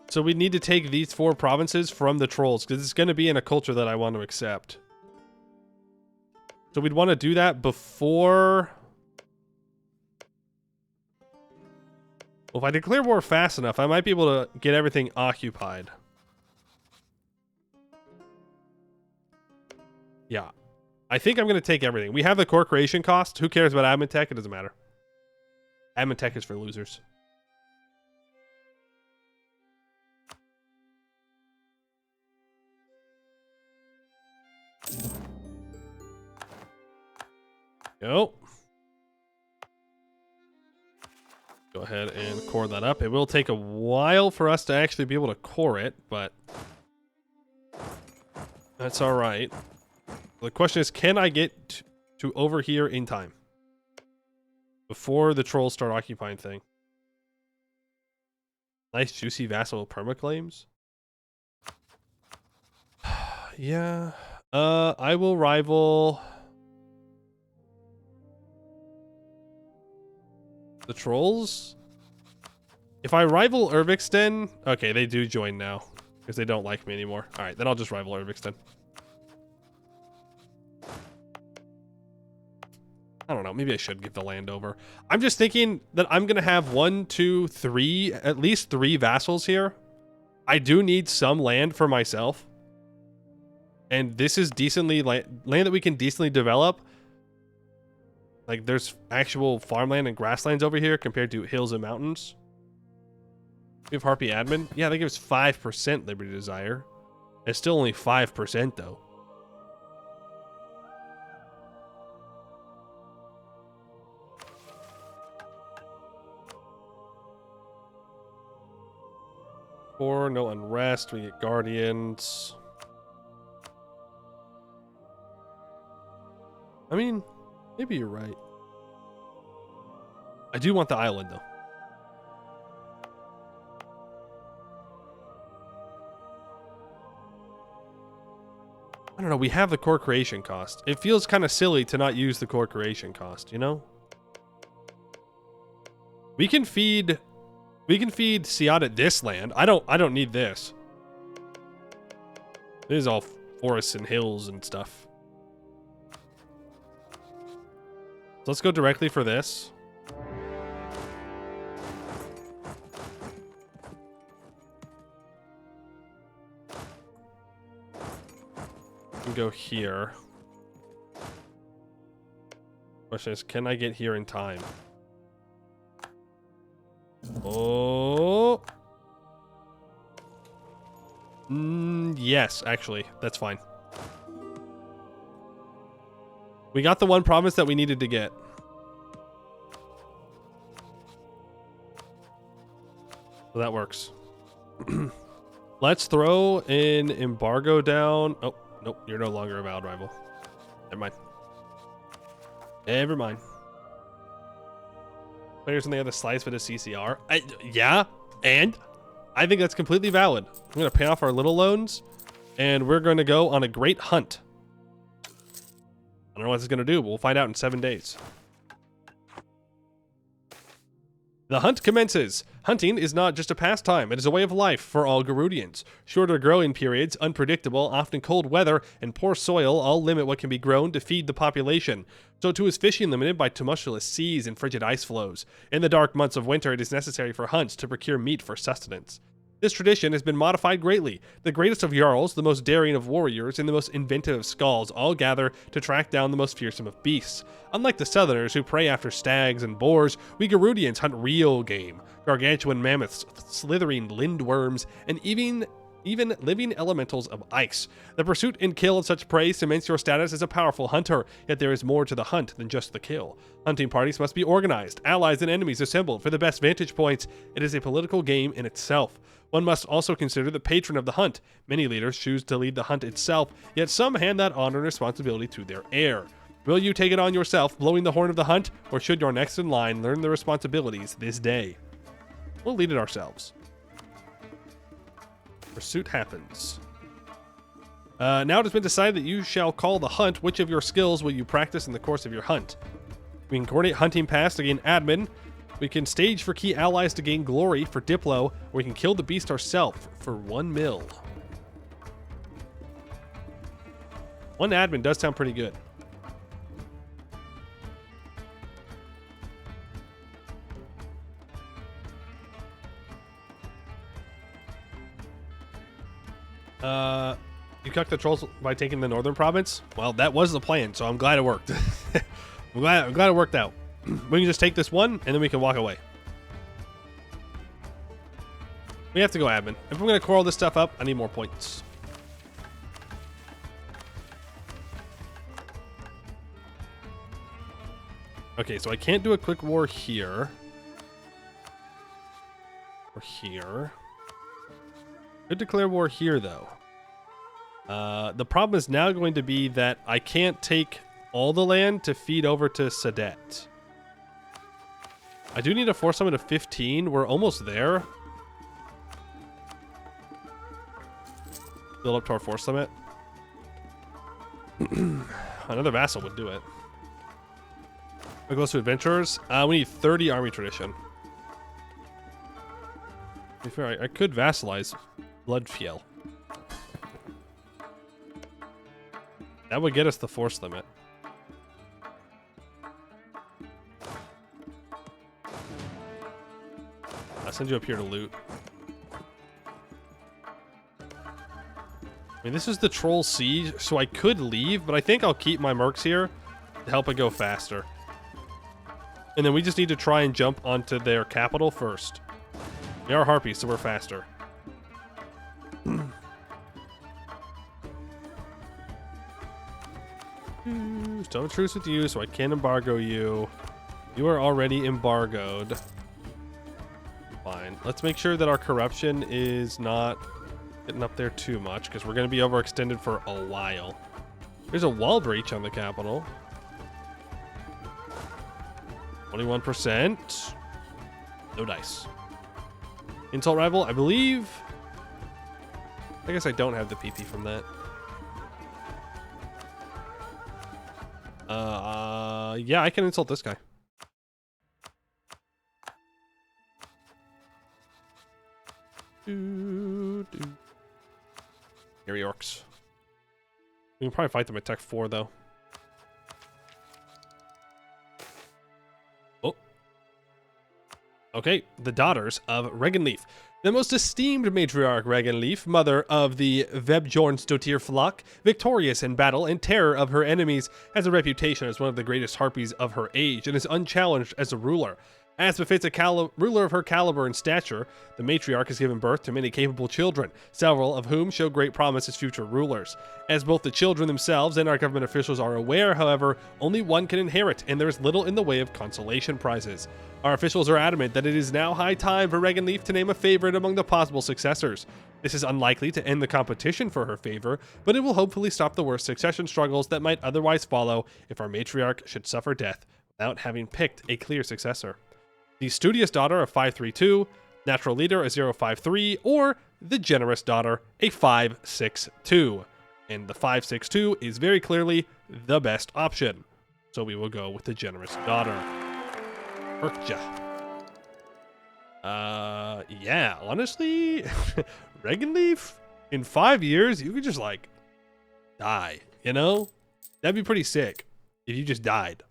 So we need to take these 4 provinces from the trolls, because it's going to be in a culture that I want to accept. So we'd want to do that before... Well, if I declare war fast enough, I might be able to get everything occupied. Yeah. I think I'm going to take everything. We have the core creation cost. Who cares about admin tech? It doesn't matter. Admin tech is for losers. Go. Go ahead and core that up. It will take a while for us to actually be able to core it, but that's all right. The question is, can I get to over here in time before the trolls start occupying thing? Nice juicy vassal permaclaims. Yeah. I will rival. The trolls? If I rival Urvixten... Okay, they do join now. Because they don't like me anymore. Alright, then I'll just rival Urvixten. I don't know. Maybe I should give the land over. I'm just thinking that I'm going to have 1, 2, 3, at least 3 vassals here. I do need some land for myself. And this is decently land that we can decently develop. Like, there's actual farmland and grasslands over here compared to hills and mountains. We have Harpy Admin. Yeah, that gives 5% Liberty Desire. It's still only 5%, though. No unrest. We get guardians. I mean, maybe you're right. I do want the island, though. I don't know. We have the core creation cost. It feels kind of silly to not use the core creation cost, you know? We can feed Siada this land. I don't need this. This is all forests and hills and stuff. So let's go directly for this. And go here. Question is, can I get here in time? Oh. Yes, actually. That's fine. We got the one province that we needed to get. So that works. Let's throw an embargo down. Oh, nope. You're no longer a valid rival. Never mind. Never mind. Players on the other slice for the CCR. Yeah, and I think that's completely valid. I'm going to pay off our little loans, and we're going to go on a great hunt. I don't know what it's going to do, but we'll find out in 7 days. The hunt commences. Hunting is not just a pastime, it is a way of life for all Gerudians. Shorter growing periods, unpredictable, often cold weather, and poor soil all limit what can be grown to feed the population. So too is fishing limited by tumultuous seas and frigid ice flows. In the dark months of winter, it is necessary for hunts to procure meat for sustenance. This tradition has been modified greatly. The greatest of Jarls, the most daring of warriors, and the most inventive of skalds all gather to track down the most fearsome of beasts. Unlike the Southerners who prey after stags and boars, we Gerudians hunt real game. Gargantuan mammoths, slithering lindworms, and even living elementals of ice. The pursuit and kill of such prey cements your status as a powerful hunter, yet there is more to the hunt than just the kill. Hunting parties must be organized, allies and enemies assembled for the best vantage points. It is a political game in itself. One must also consider the patron of the hunt. Many leaders choose to lead the hunt itself, yet some hand that honor and responsibility to their heir. Will you take it on yourself, blowing the horn of the hunt, or should your next in line learn the responsibilities this day? We'll lead it ourselves. Pursuit happens. Now it has been decided that you shall call the hunt. Which of your skills will you practice in the course of your hunt? We can coordinate hunting pass to gain admin. We can stage for key allies to gain glory for Diplo, or we can kill the beast ourselves for 1 mil. 1 admin does sound pretty good. You cucked the trolls by taking the northern province? Well, that was the plan, so I'm glad it worked. I'm glad it worked out. We can just take this one, and then we can walk away. We have to go admin. If I'm going to core all this stuff up, I need more points. Okay, so I can't do a quick war here. Or here. Could declare war here, though. The problem is now going to be that I can't take all the land to feed over to Sadet. I do need to force someone to 15. We're almost there. Build up to our force limit. Another vassal would do it. We're close to adventurers. We need 30 army tradition. To be fair, I could vassalize Bloodfiel. That would get us the force limit. I'll send you up here to loot. I mean, this is the Troll Siege, so I could leave, but I think I'll keep my mercs here to help it go faster. And then we just need to try and jump onto their capital first. We are harpies, so we're faster. Stone truce with you, so I can embargo you. You are already embargoed. Fine. Let's make sure that our corruption is not getting up there too much, because we're going to be overextended for a while. There's a wall breach on the capital. 21%. No dice. Insult rival, I believe. I guess I don't have the PP from that. Yeah, I can insult this guy. Here he orcs. We can probably fight them at Tech 4, though. Oh. Okay, the daughters of Regenleaf. The most esteemed matriarch Regenleaf, mother of the Vebjornstotir flock, victorious in battle and terror of her enemies, has a reputation as one of the greatest harpies of her age and is unchallenged as a ruler. As befits a ruler of her caliber and stature, the matriarch has given birth to many capable children, several of whom show great promise as future rulers. As both the children themselves and our government officials are aware, however, only one can inherit, and there is little in the way of consolation prizes. Our officials are adamant that it is now high time for Regenleaf to name a favorite among the possible successors. This is unlikely to end the competition for her favor, but it will hopefully stop the worst succession struggles that might otherwise follow if our matriarch should suffer death without having picked a clear successor. The studious daughter, a 532, natural leader, a 053, or the generous daughter, a 562. And the 562 is very clearly the best option. So we will go with the generous daughter. Urkja. Yeah, honestly, Regenleaf, in 5 years, you could just, like, die, you know? That'd be pretty sick if you just died.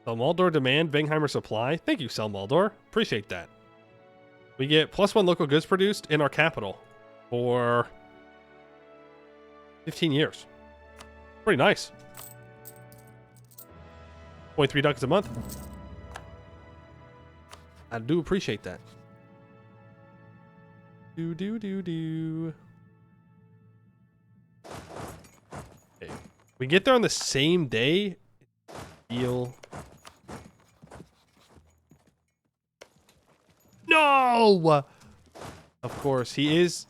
Selmaldor demand, Vangheimer supply. Thank you, Selmaldor. Appreciate that. We get +1 local goods produced in our capital for 15 years. Pretty nice. 0.3 ducats a month. I do appreciate that. Do. Okay. We get there on the same day. Deal. No! Of course, he is.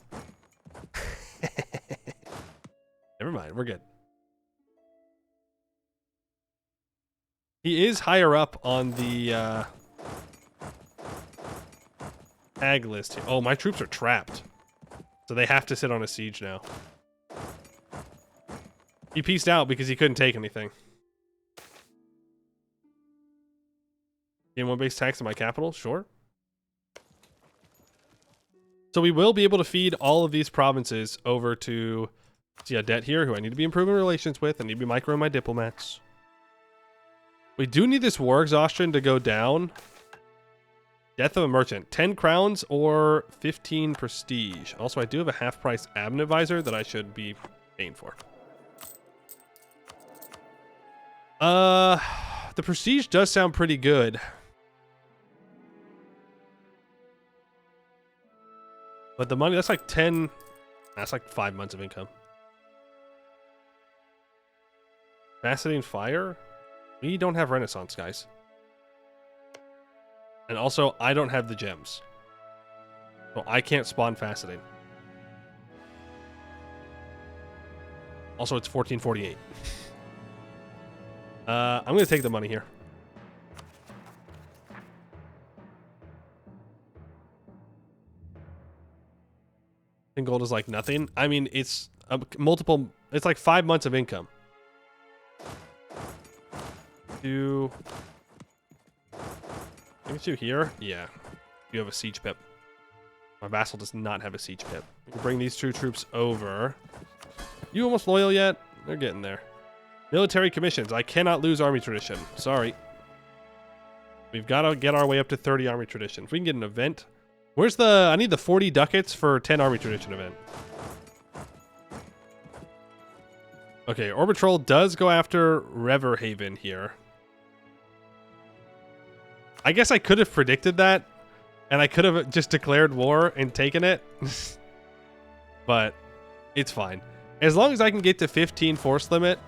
Never mind, we're good. He is higher up on the ag list here. Oh, my troops are trapped. So they have to sit on a siege now. He pieced out because he couldn't take anything. Gain 1 base tax in my capital? Sure. So we will be able to feed all of these provinces over to debt here, who I need to be improving relations with. I need to be microing my diplomats. We do need this war exhaustion to go down. Death of a merchant. 10 crowns or 15 prestige. Also, I do have a half-price admin advisor that I should be paying for. The prestige does sound pretty good. But the money, that's like 10... That's like 5 months of income. Fascinating Fire? We don't have Renaissance, guys. And also, I don't have the gems. So I can't spawn Fascinating. Also, it's 1448. I'm going to take the money here. And gold is like nothing. I mean, it's multiple. It's like 5 months of income. you. Can I get you here? Yeah. You have a siege pip. My vassal does not have a siege pip. We can bring these two troops over. You almost loyal yet? They're getting there. Military commissions. I cannot lose army tradition. Sorry. We've got to get our way up to 30 army tradition. If we can get an event. Where's the... I need the 40 ducats for 10 army tradition event. Okay, Orbitrol does go after Reverhaven here. I guess I could have predicted that. And I could have just declared war and taken it. But it's fine. As long as I can get to 15 force limit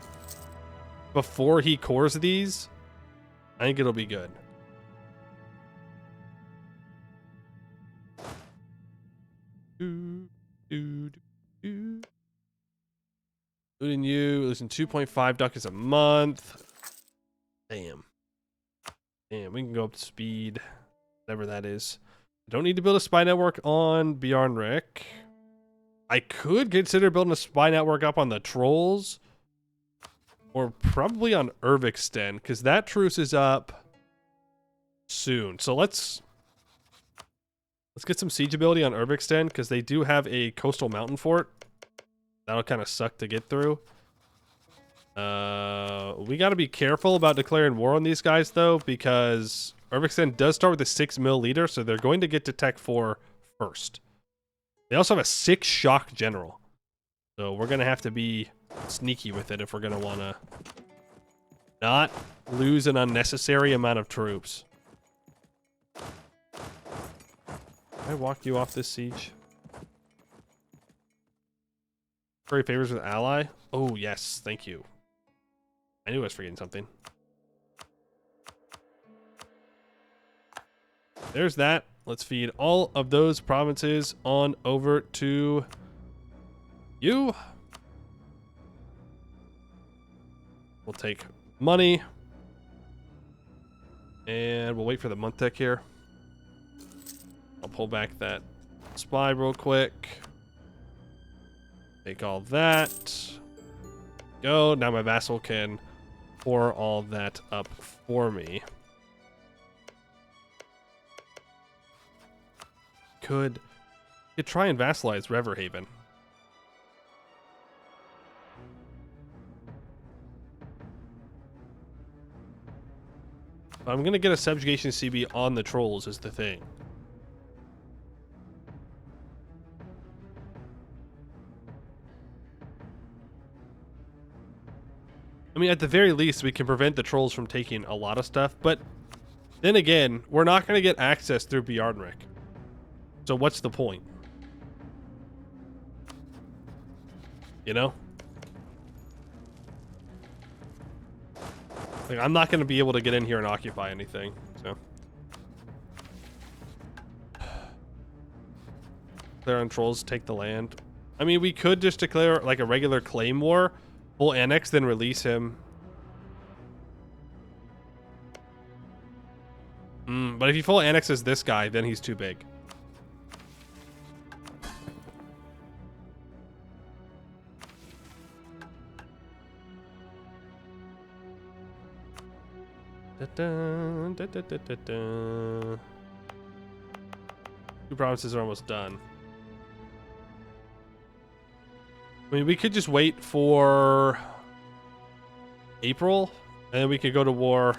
before he cores these, I think it'll be good. Looting you, losing 2.5 ducats a month. Damn. Damn, we can go up to speed. Whatever that is. I don't need to build a spy network on Bjarnrik. I could consider building a spy network up on the trolls. Or probably on Urviksten, because that truce is up soon. So let's get some siege ability on Urviksten, because they do have a coastal mountain fort. That'll kind of suck to get through. We got to be careful about declaring war on these guys, though, because Urviksten does start with a 6 mil leader, so they're going to get to Tech 4 first. They also have a 6 shock general. So we're going to have to be sneaky with it if we're going to want to not lose an unnecessary amount of troops. I walked you off this siege. Very favors with ally. Oh, yes. Thank you. I knew I was forgetting something. There's that. Let's feed all of those provinces on over to you. We'll take money. And we'll wait for the month tech here. I'll pull back that spy real quick. Take all that. Go. Now my vassal can pour all that up for me. Could try and vassalize Reverhaven. I'm gonna get a subjugation CB on the trolls is the thing. I mean, at the very least, we can prevent the trolls from taking a lot of stuff, but then again, we're not going to get access through Bjarnrik. So what's the point? You know? Like, I'm not going to be able to get in here and occupy anything, so. Declare on trolls, take the land. I mean, we could just declare, like, a regular claim war. Full annex, then release him. But if he full annexes this guy, then he's too big. Two provinces are almost done. I mean, we could just wait for April, and then we could go to war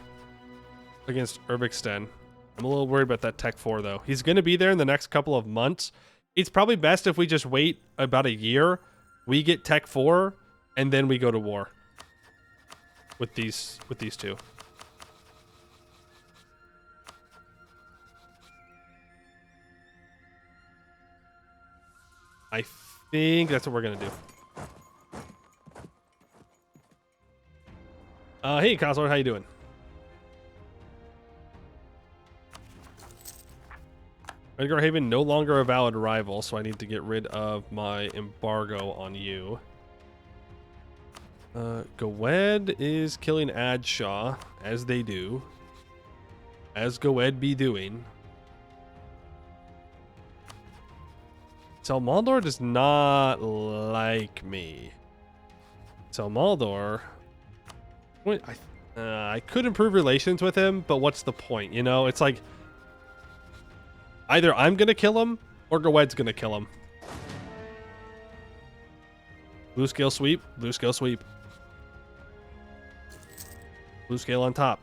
against Urviksten. I'm a little worried about that Tech 4, though. He's going to be there in the next couple of months. It's probably best if we just wait about a year. We get Tech 4, and then we go to war with these two. I think that's what we're going to do. Hey, Counselor, how you doing? Edgar Haven no longer a valid rival, so I need to get rid of my embargo on you. Goed is killing Adshaw, as they do. As Goed be doing. Telmaldor does not like me. Telmaldor... Wait, I could improve relations with him, but what's the point? You know, it's like either I'm gonna kill him or Gowed's gonna kill him. Blue scale sweep, blue scale sweep. Blue scale on top.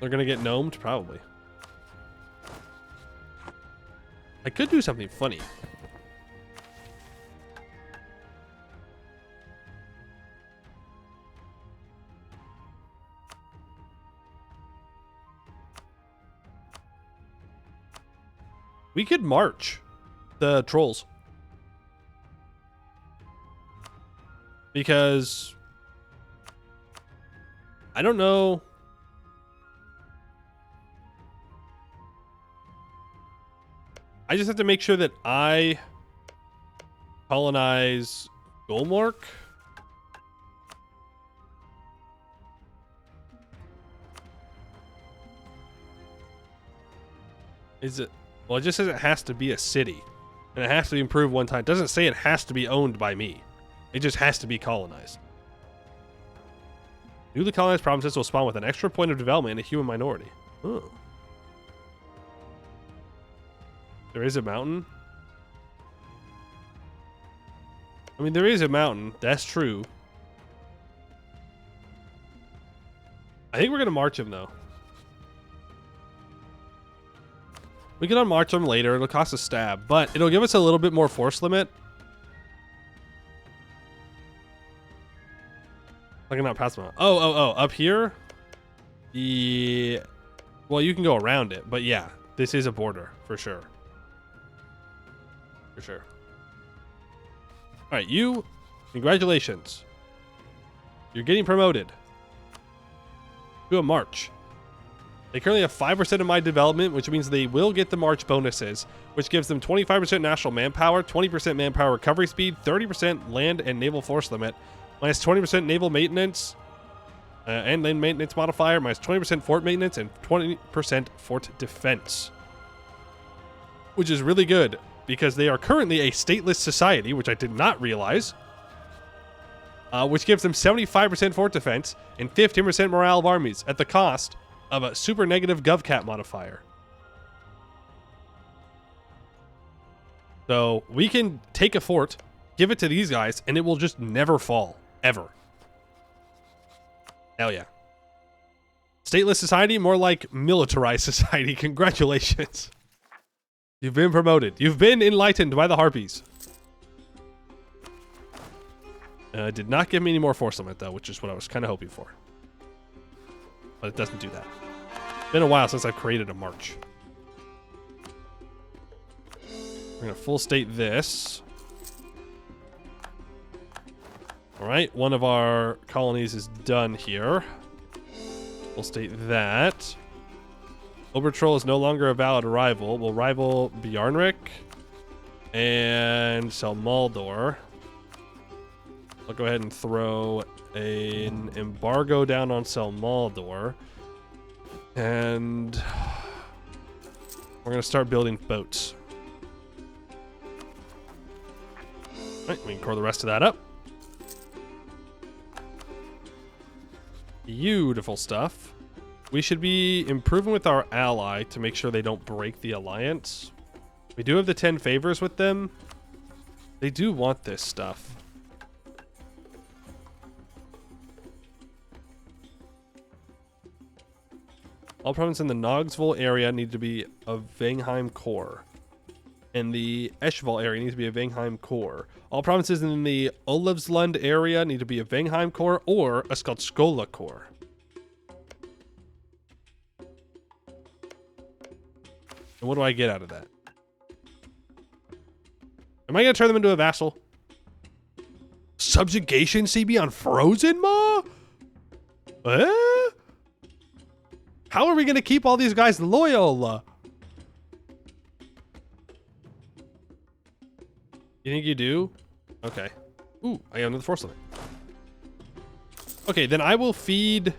They're gonna get gnomed? Probably. I could do something funny. We could march the trolls. Because I don't know. I just have to make sure that I colonize Golmork. Is it? Well, it just says it has to be a city. And it has to be improved one time. It doesn't say it has to be owned by me. It just has to be colonized. Newly colonized provinces will spawn with an extra point of development and a human minority. Oh. There is a mountain? I mean, there is a mountain. That's true. I think we're going to march him, though. We can unmarch him later. It'll cost a stab, but it'll give us a little bit more force limit. I can not pass them out. Oh, up here? Yeah. Well, you can go around it, but yeah, this is a border for sure. For sure. All right, you, congratulations. You're getting promoted to a march. They currently have 5% of my development, which means they will get the march bonuses, which gives them 25% national manpower, 20% manpower recovery speed, 30% land and naval force limit, minus 20% naval maintenance and land maintenance modifier, minus 20% fort maintenance, and 20% fort defense. Which is really good, because they are currently a stateless society, which I did not realize, which gives them 75% fort defense and 15% morale of armies at the cost of a super negative GovCat modifier. So we can take a fort, give it to these guys, and it will just never fall. Ever. Hell yeah. Stateless society, more like militarized society. Congratulations. You've been promoted. You've been enlightened by the Harpies. Did not give me any more force limit, though, which is what I was kind of hoping for. But it doesn't do that. Been a while since I've created a march. We're going to full state this. All right, one of our colonies is done here. We'll state that. Obertroll is no longer a valid rival. We'll rival Bjarnrik and Selmaldor. I'll go ahead and throw an embargo down on Selmaldor. And we're going to start building boats. All right, we can core the rest of that up. Beautiful stuff. We should be improving with our ally to make sure they don't break the alliance. We do have the 10 favors with them. They do want this stuff. All provinces in the Nogsville area need to be a Vangheim core. And the Eschval area needs to be a Vangheim core. All provinces in the Olivslund area need to be a Vangheim core or a Skotskola core. And what do I get out of that? Am I going to turn them into a vassal? Subjugation CB on Frozen Maw? How are we going to keep all these guys loyal? You think you do? Okay. Ooh, I got another force limit. Okay, then I will feed...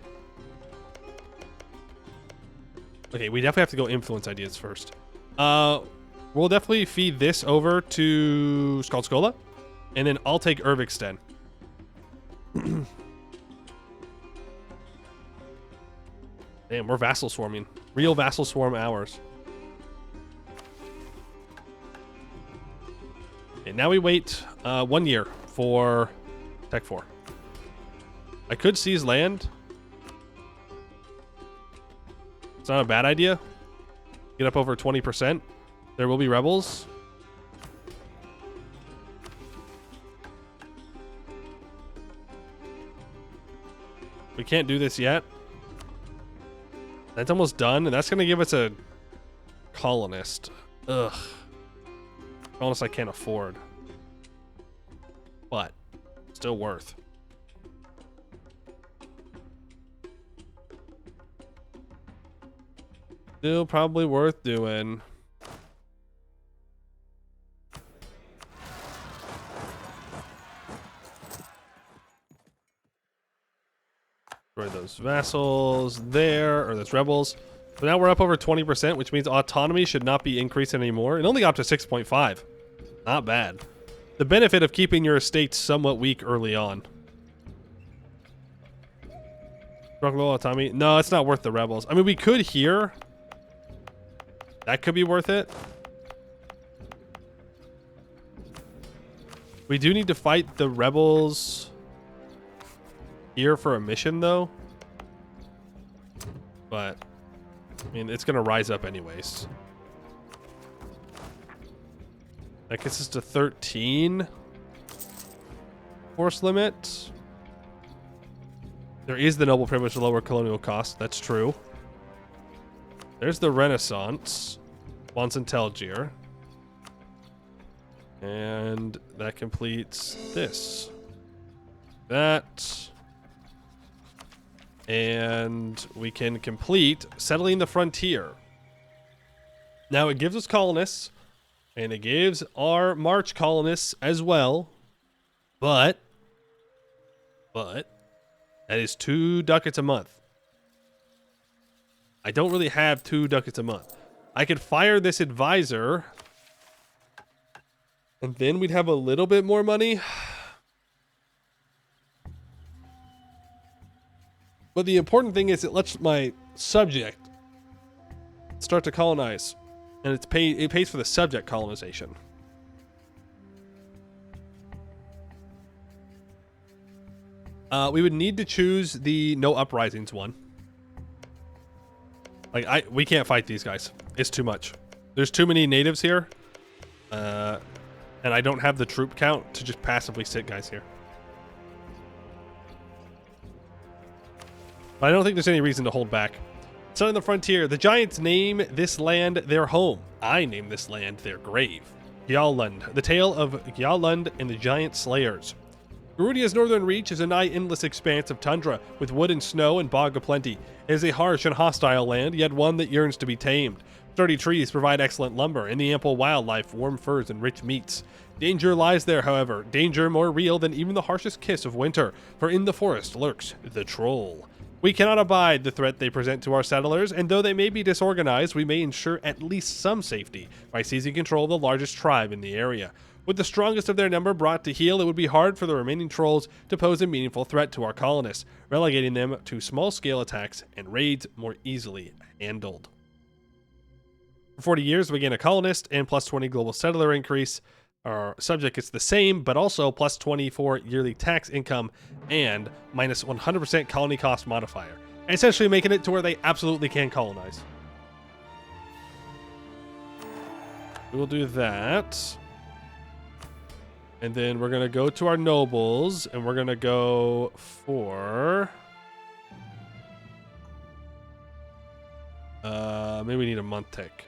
Okay, we definitely have to go influence ideas first. We'll definitely feed this over to Skaldskola, and then I'll take Irviksten. Damn, we're vassal swarming. Real vassal swarm hours. And now we wait 1 year for Tech 4. I could seize land. It's not a bad idea. Get up over 20%. There will be rebels. We can't do this yet. That's almost done, and that's going to give us a colonist. Ugh. Colonist I can't afford. But, still worth. Still probably worth doing. Destroy those vassals there, or those rebels. So now we're up over 20%, which means autonomy should not be increasing anymore. It only got up to 6.5. Not bad. The benefit of keeping your estate somewhat weak early on. Struggle autonomy. No, it's not worth the rebels. I mean, we could here. That could be worth it. We do need to fight the rebels here for a mission, though. But, I mean, it's going to rise up anyways. That gets us to 13. Force limit. There is the noble privilege to lower colonial cost. That's true. There's the Renaissance. Once in Telgier. And that completes this. That. And we can complete settling the frontier. Now it gives us colonists. And it gives our March colonists as well. But that is 2 ducats a month. I don't really have 2 ducats a month. I could fire this advisor. And then we'd have a little bit more money. But the important thing is it lets my subject start to colonize. And it pays for the subject colonization. We would need to choose the no uprisings one. Like, we can't fight these guys. It's too much. There's too many natives here. And I don't have the troop count to just passively sit guys here. But I don't think there's any reason to hold back. Sun on the frontier. The giants name this land their home. I name this land their grave. Gjallund. The tale of Gjallund and the giant slayers. Gerudia's northern reach is a nigh endless expanse of tundra, with wood and snow and bog aplenty. It is a harsh and hostile land, yet one that yearns to be tamed. Sturdy trees provide excellent lumber, and the ample wildlife, warm furs, and rich meats. Danger lies there, however, danger more real than even the harshest kiss of winter, for in the forest lurks the troll. We cannot abide the threat they present to our settlers, and though they may be disorganized, we may ensure at least some safety by seizing control of the largest tribe in the area. With the strongest of their number brought to heel, it would be hard for the remaining trolls to pose a meaningful threat to our colonists, relegating them to small-scale attacks and raids more easily handled. For 40 years, we gain a colonist and plus 20 global settler increase. Our subject is the same, but also plus 24 yearly tax income and minus 100% colony cost modifier, essentially making it to where they absolutely can colonize. We will do that. And then we're going to go to our nobles, and we're going to go for... maybe we need a month tick.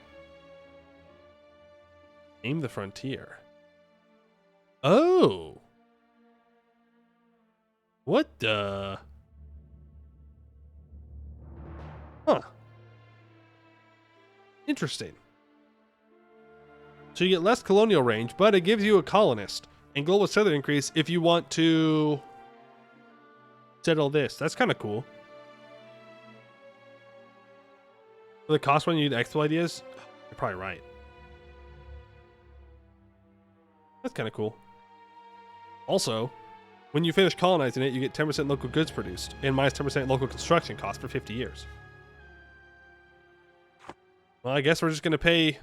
Aim the frontier. Oh! What the... Huh. Interesting. So you get less colonial range, but it gives you a colonist. And global settler increase if you want to settle this. That's kind of cool. For the cost when you need expo ideas, you're probably right. That's kind of cool. Also, when you finish colonizing it, you get 10% local goods produced and minus 10% local construction cost for 50 years. Well, I guess we're just gonna pay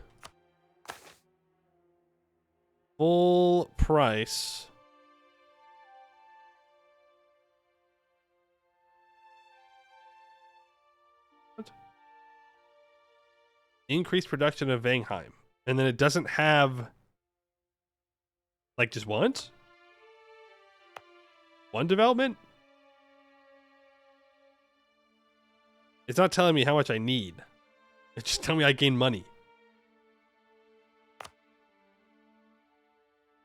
full price. What? Increased production of Vangheim. And then it doesn't have like just once? One development? It's not telling me how much I need. It's just telling me I gain money.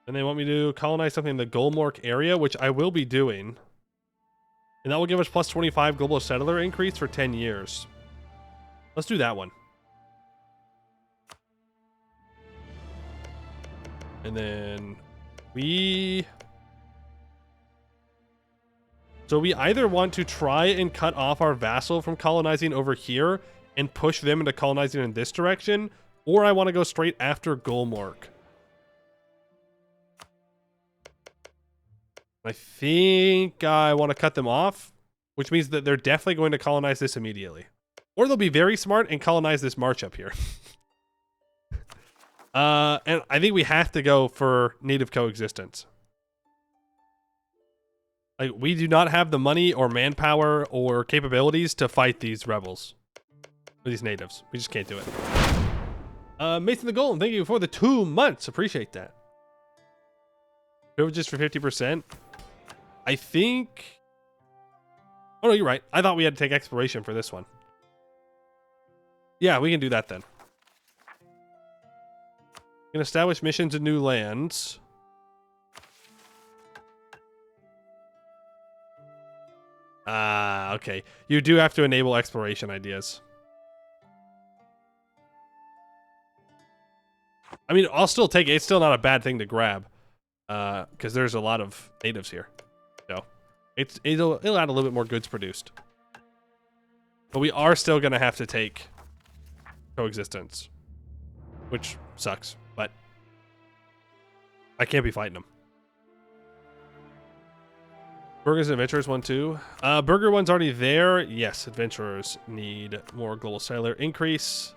And they want me to colonize something in the Golmork area, which I will be doing. And that will give us plus 25 global settler increase for 10 years. Let's do that one. And then we... So we either want to try and cut off our vassal from colonizing over here and push them into colonizing in this direction, or I want to go straight after Golmork. I think I want to cut them off, which means that they're definitely going to colonize this immediately. Or they'll be very smart and colonize this march up here. And I think we have to go for native coexistence. Like, we do not have the money or manpower or capabilities to fight these rebels. Or these natives. We just can't do it. Mason the Golden, thank you for the 2 months. Appreciate that. Privileges for 50%. I think... Oh, no, you're right. I thought we had to take exploration for this one. Yeah, we can do that then. We can establish missions in new lands. Ah, okay. You do have to enable exploration ideas. I mean, I'll still take it. It's still not a bad thing to grab. Because there's a lot of natives here. So, it'll add a little bit more goods produced. But we are still going to have to take coexistence. Which sucks, but I can't be fighting them. Burgers and Adventurers 1, 2. Burger 1's already there. Yes, Adventurers need more global settler increase.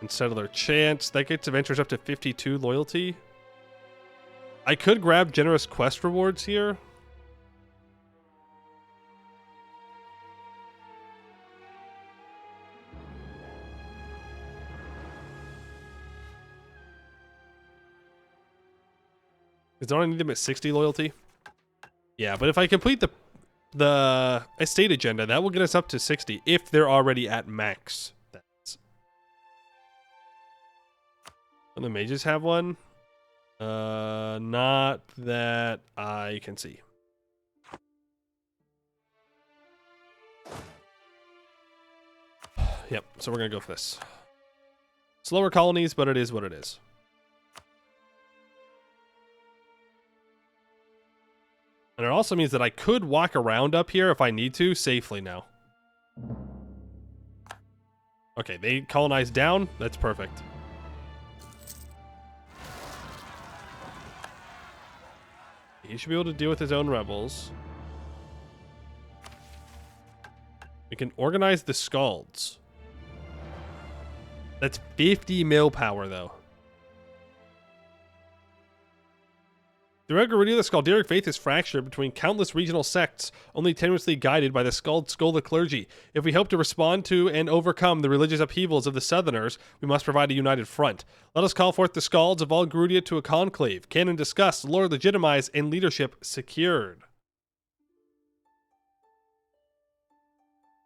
And settler chance. That gets Adventurers up to 52 loyalty. I could grab generous quest rewards here. Because don't I need them at 60 loyalty? Yeah, but if I complete the estate agenda, that will get us up to 60 if they're already at max. And the mages have one? Not that I can see. Yep, so we're gonna go for this. Slower colonies, but it is what it is. And it also means that I could walk around up here if I need to, safely now. Okay, they colonize down. That's perfect. He should be able to deal with his own rebels. We can organize the Scalds. That's 50 mil power, though. Throughout Gerudia, the Scalderic faith is fractured between countless regional sects, only tenuously guided by the Scald clergy. If we hope to respond to and overcome the religious upheavals of the Southerners, we must provide a united front. Let us call forth the Scalds of all Gerudia to a conclave. Canon discussed, lore legitimized, and leadership secured.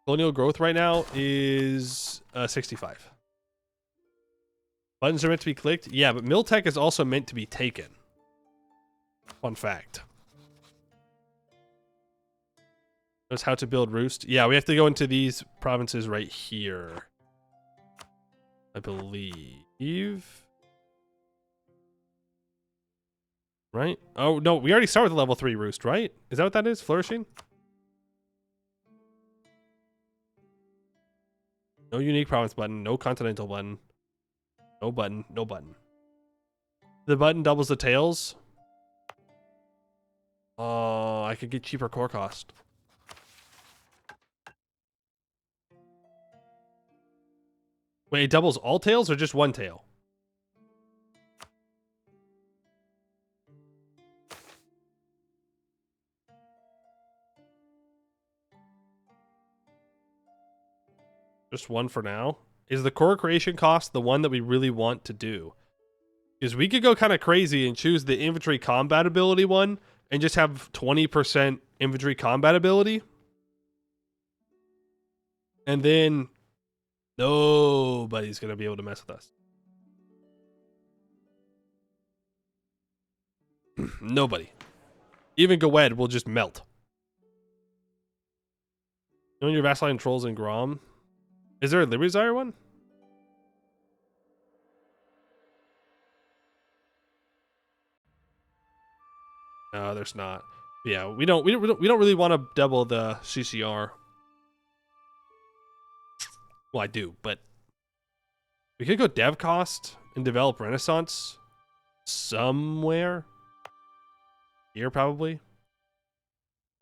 Colonial growth right now is 65. Buttons are meant to be clicked. Yeah, but Miltech is also meant to be taken. Fun fact. Knows how to build roost. Yeah, we have to go into these provinces right here. I believe. Right? Oh, no, we already started with level 3 roost, right? Is that what that is? Flourishing? No unique province button. No continental button. No button. No button. The button doubles the tails. Oh, I could get cheaper core cost. Wait, it doubles all tails or just one tail? Just one for now. Is the core creation cost the one that we really want to do? Because we could go kind of crazy and choose the infantry combat ability one and just have 20% infantry combat ability. And then nobody's going to be able to mess with us. Nobody. Even Gawed will just melt. You know your Vassaline Trolls in Grom? Is there a Liberty one? No, there's not. Yeah, we don't really want to double the CCR. Well, I do, but we could go dev cost and develop Renaissance somewhere here, probably.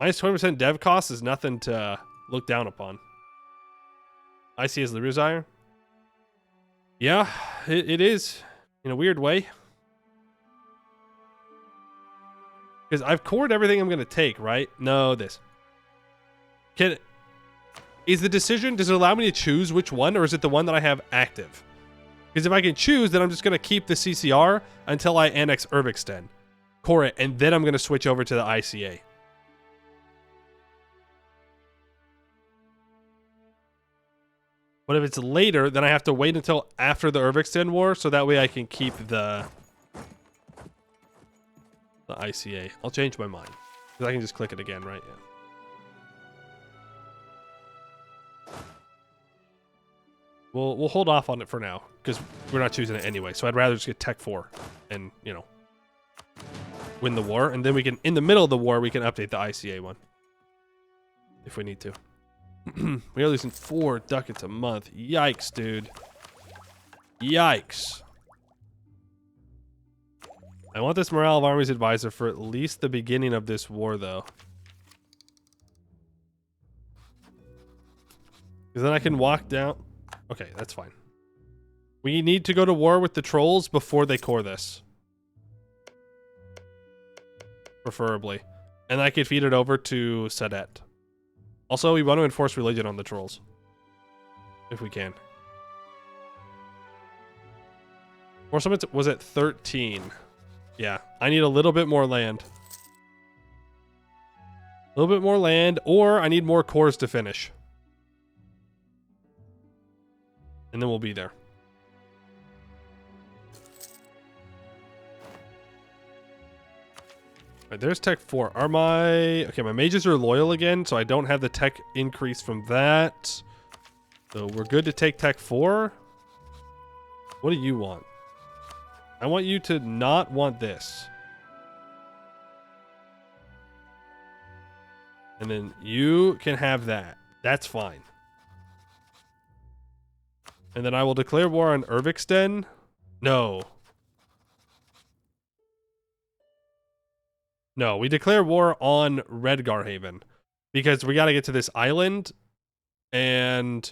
Minus 20% dev cost is nothing to look down upon. I see as the Ruzire. Yeah, it is in a weird way. Because I've cored everything I'm going to take, right? No, this. Is the decision, does it allow me to choose which one, or is it the one that I have active? Because if I can choose, then I'm just going to keep the CCR until I annex Urviksten, core it, and then I'm going to switch over to the ICA. But if it's later, then I have to wait until after the Urviksten War, so that way I can keep the ICA. I'll change my mind. Because I can just click it again, right? Yeah. We'll hold off on it for now, because we're not choosing it anyway. So I'd rather just get Tech 4 and, you know, win the war. And then we can, in the middle of the war, we can update the ICA one. If we need to. We are losing 4 ducats a month. Yikes, dude. Yikes. I want this Morale of Armies advisor for at least the beginning of this war, though. Because then I can walk down. Okay, that's fine. We need to go to war with the trolls before they core this. Preferably. And I could feed it over to Sadet. Also, we want to enforce religion on the trolls. If we can. Or something was at 13. Yeah, I need a little bit more land. A little bit more land, or I need more cores to finish. And then we'll be there. Alright, there's Tech 4. Are my... Okay, my mages are loyal again, so I don't have the tech increase from that. So we're good to take Tech 4. What do you want? I want you to not want this. And then you can have that. That's fine. And then I will declare war on Urviksten. No. No, we declare war on Redgarhaven. Because we got to get to this island. And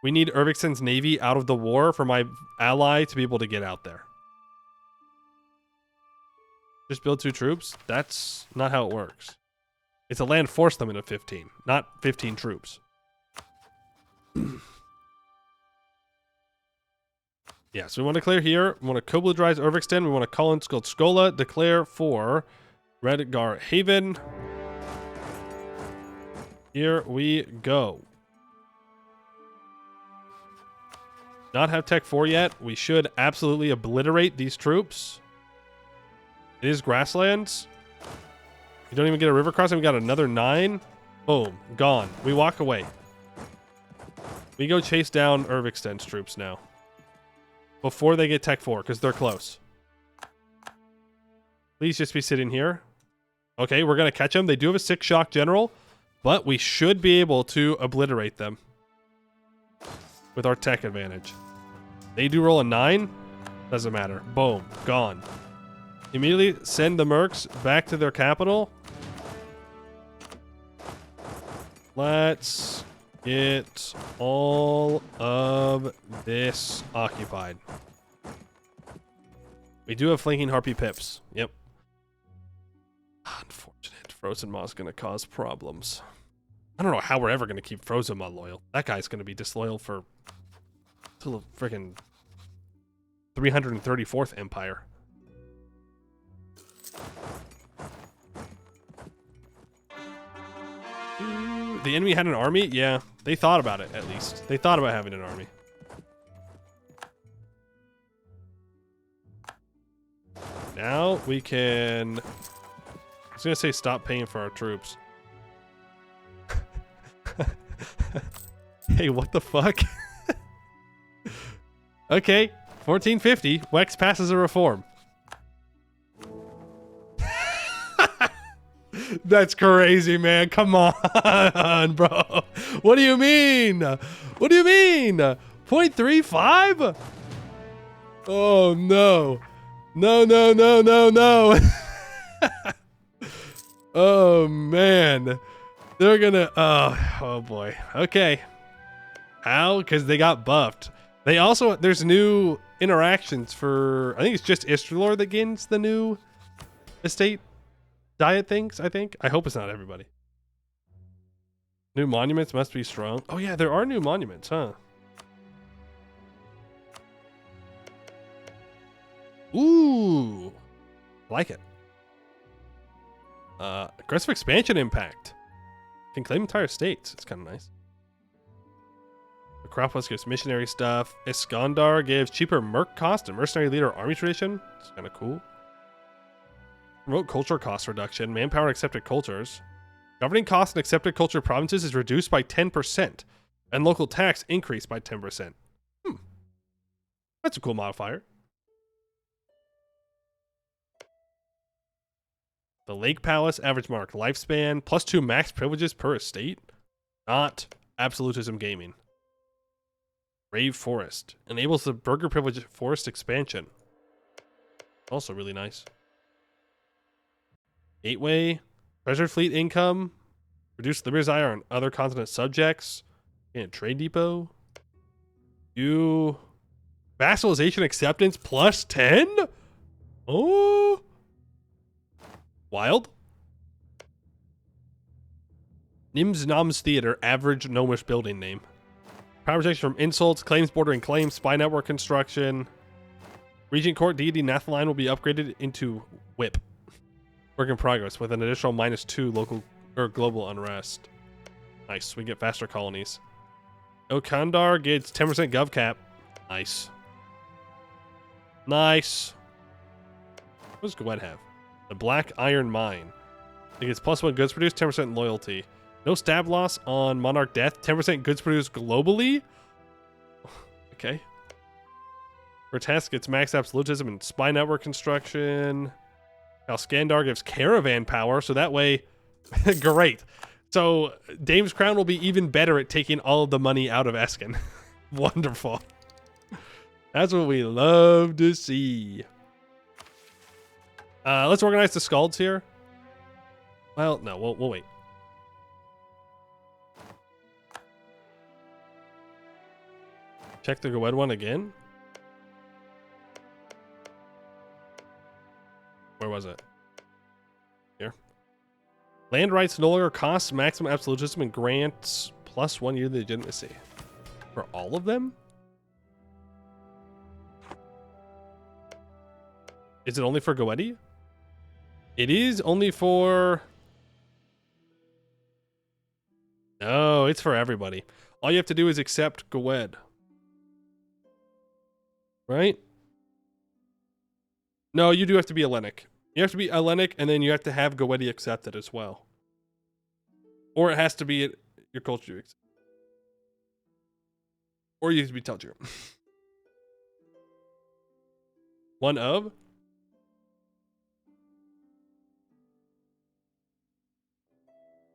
we need Urviksten's navy out of the war for my ally to be able to get out there. Just build 2 troops? That's not how it works. It's a land force limit of 15, not 15 troops. Yeah, so we want to declare here. We want to Kobludrise Urviksten. We want to call in Skola. Declare for Redgarhaven. Here we go. Not have Tech 4 yet. We should absolutely obliterate these troops. It is grasslands. You don't even get a river crossing. We got another 9. Boom. Gone. We walk away. We go chase down Urviksten's troops now. Before they get Tech 4, because they're close. Please just be sitting here. Okay, we're going to catch them. They do have a 6 shock general, but we should be able to obliterate them with our tech advantage. They do roll a 9. Doesn't matter. Boom. Gone. Immediately send the mercs back to their capital. Let's Get all of this occupied. We do have flanking harpy pips. Yep. Unfortunate. Frozen Maw's gonna cause problems. I don't know how we're ever gonna keep Frozen Maw loyal. That guy's gonna be disloyal for till the freaking 334th Empire. The enemy had an army? Yeah, they thought about it, at least. They thought about having an army. Now we can... I was gonna say stop paying for our troops. Hey, what the fuck? Okay, 1450. Wex passes a reform. That's crazy, man. Come on, bro. What do you mean? What do you mean? 0.35? Oh, no. No, no, no, no, no. Oh, man. They're gonna... Oh, boy. Okay. How? Because they got buffed. They also... There's new interactions for... I think it's just Istralor that gains the new estate diet things, I think. I hope it's not everybody. New monuments must be strong. Oh, yeah, there are new monuments, huh? Ooh. I like it. Aggressive expansion impact. Can claim entire states. It's kind of nice. Acropolis gives missionary stuff. Iskandar gives cheaper merc cost and mercenary leader army tradition. It's kind of cool. Promote culture cost reduction. Manpower and accepted cultures. Governing costs and accepted culture provinces is reduced by 10%. And local tax increased by 10%. That's a cool modifier. The Lake Palace, average mark lifespan, +2 max privileges per estate. Not absolutism gaming. Rave Forest. Enables the burger privilege forest expansion. Also really nice. Gateway. Treasure fleet income. Reduce Liberty's ire on other continent subjects. And trade depot. You. Vassalization acceptance +10? Oh. Wild. Nims Noms Theater, average gnomish building name. Power protection from insults, claims bordering claims, spy network construction. Regent Court deity Nathaline will be upgraded into whip. Work in progress with an additional -2 local or global unrest. Nice, we get faster colonies. Okandar gets 10% gov cap. Nice. Nice. What does Gwed have? The Black Iron Mine. It gets +1 goods produced, 10% loyalty. No stab loss on Monarch Death, 10% goods produced globally? Okay. Grotesque gets max absolutism and spy network construction. Skandar gives caravan power, so that way... Great. So, Dame's Crown will be even better at taking all of the money out of Eskin. Wonderful. That's what we love to see. Let's organize the Scalds here. Well, no, we'll wait. Check the Gwed one again. Where was it? Here. Land rights no longer costs maximum absolutism and grants +1 year legitimacy. For all of them? Is it only for Goetti? It is only for... No, it's for everybody. All you have to do is accept Gwed. Right? No, you do have to be Hellenic. You have to be Hellenic, and then you have to have Goetti accepted as well. Or it has to be your culture. Or you have to be Telgir. One of?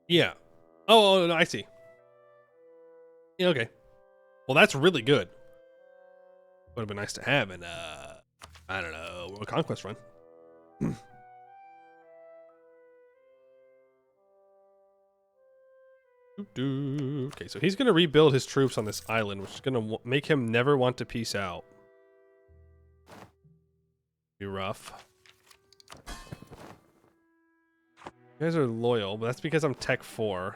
Yeah. Oh, no, I see. Yeah, okay. Well, that's really good. Would have been nice to have in, I don't know, World Conquest run. Okay, so he's going to rebuild his troops on this island, which is going to make him never want to peace out. Be rough. You guys are loyal, but that's because I'm Tech 4.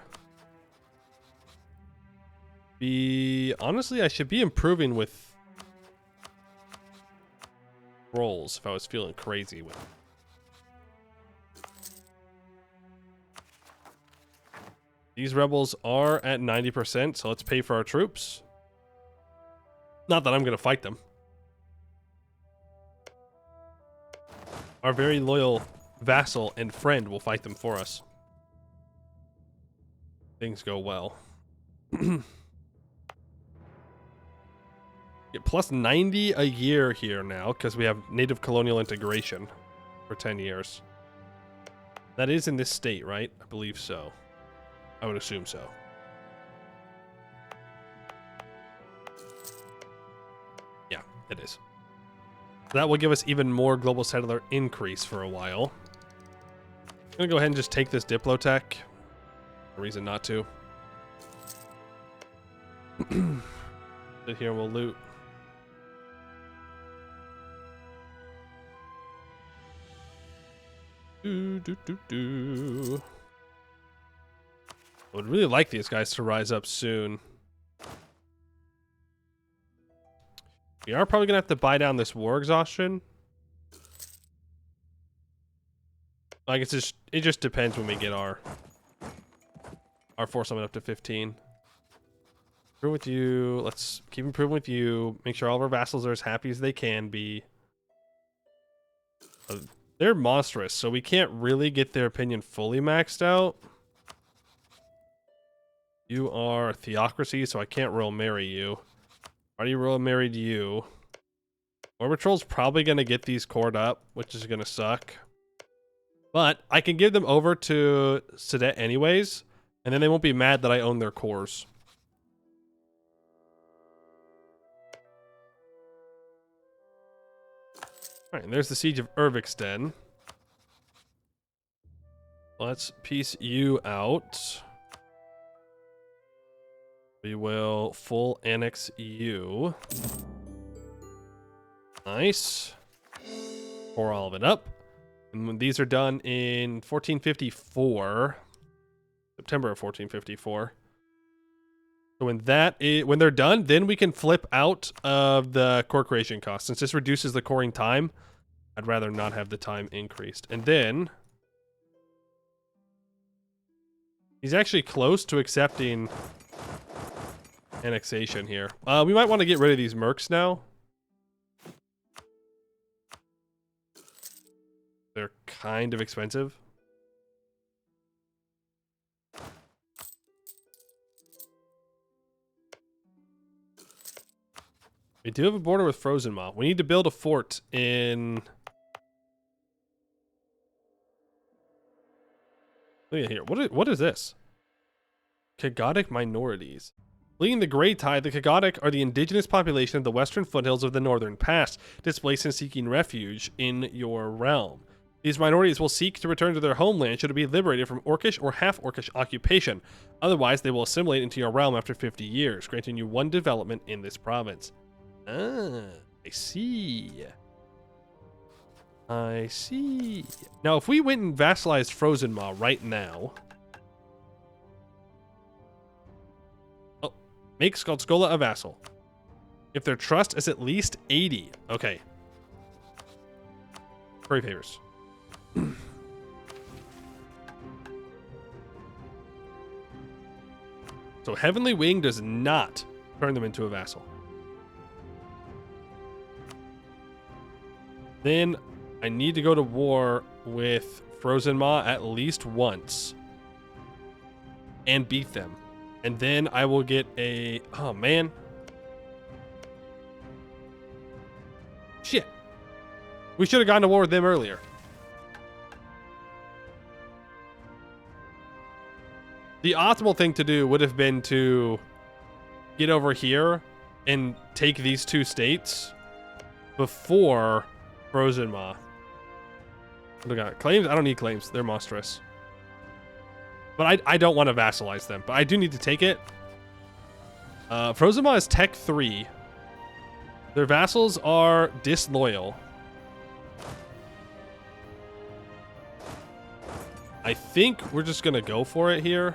Honestly, I should be improving with rolls if I was feeling crazy with it. These rebels are at 90%, so let's pay for our troops. Not that I'm going to fight them. Our very loyal vassal and friend will fight them for us. Things go well. Get plus 90 a year here now because we have native colonial integration for 10 years. That is in this state, right? I believe so. I would assume so. Yeah, it is. That will give us even more global settler increase for a while. I'm gonna go ahead and just take this Diplotech. No reason not to. Sit here and we'll loot. I would really like these guys to rise up soon. We are probably gonna have to buy down this war exhaustion. I guess it just depends when we get our force limit up to 15. Improve with you. Let's keep improving with you. Make sure all of our vassals are as happy as they can be. They're monstrous, so we can't really get their opinion fully maxed out. You are a theocracy, so I can't royal marry you. Already royal married you. Orbitrol's probably going to get these cored up, which is going to suck. But I can give them over to Cadet anyways, and then they won't be mad that I own their cores. Alright, there's the Siege of Irviksten. Let's piece you out. We will full annex you. Nice. Pour all of it up. And when these are done in 1454, September of 1454. So when they're done, then we can flip out of the core creation cost. Since this reduces the coring time, I'd rather not have the time increased. And then he's actually close to accepting annexation here. We might want to get rid of these mercs now. They're kind of expensive. We do have a border with Frozen Maw. We need to build a fort in... Look at here. What is this? Kagodic minorities. Leading the Grey Tide, the Kagodic are the indigenous population of the western foothills of the northern pass, displaced and seeking refuge in your realm. These minorities will seek to return to their homeland should it be liberated from Orcish or half-Orcish occupation. Otherwise, they will assimilate into your realm after 50 years, granting you 1 development in this province. Ah, I see. I see. Now, if we went and vassalized Frozen Maw right now... Oh, make Skola a vassal. If their trust is at least 80. Okay. Curry favors. So Heavenly Wing does not turn them into a vassal. Then I need to go to war with Frozen Maw at least once and beat them. And then I will get a... Oh, man. Shit. We should have gone to war with them earlier. The optimal thing to do would have been to get over here and take these 2 states before Frozen Maw. Look at claims. I don't need claims. They're monstrous. But I don't want to vassalize them. But I do need to take it. Frozema is Tech 3. Their vassals are disloyal. I think we're just going to go for it here.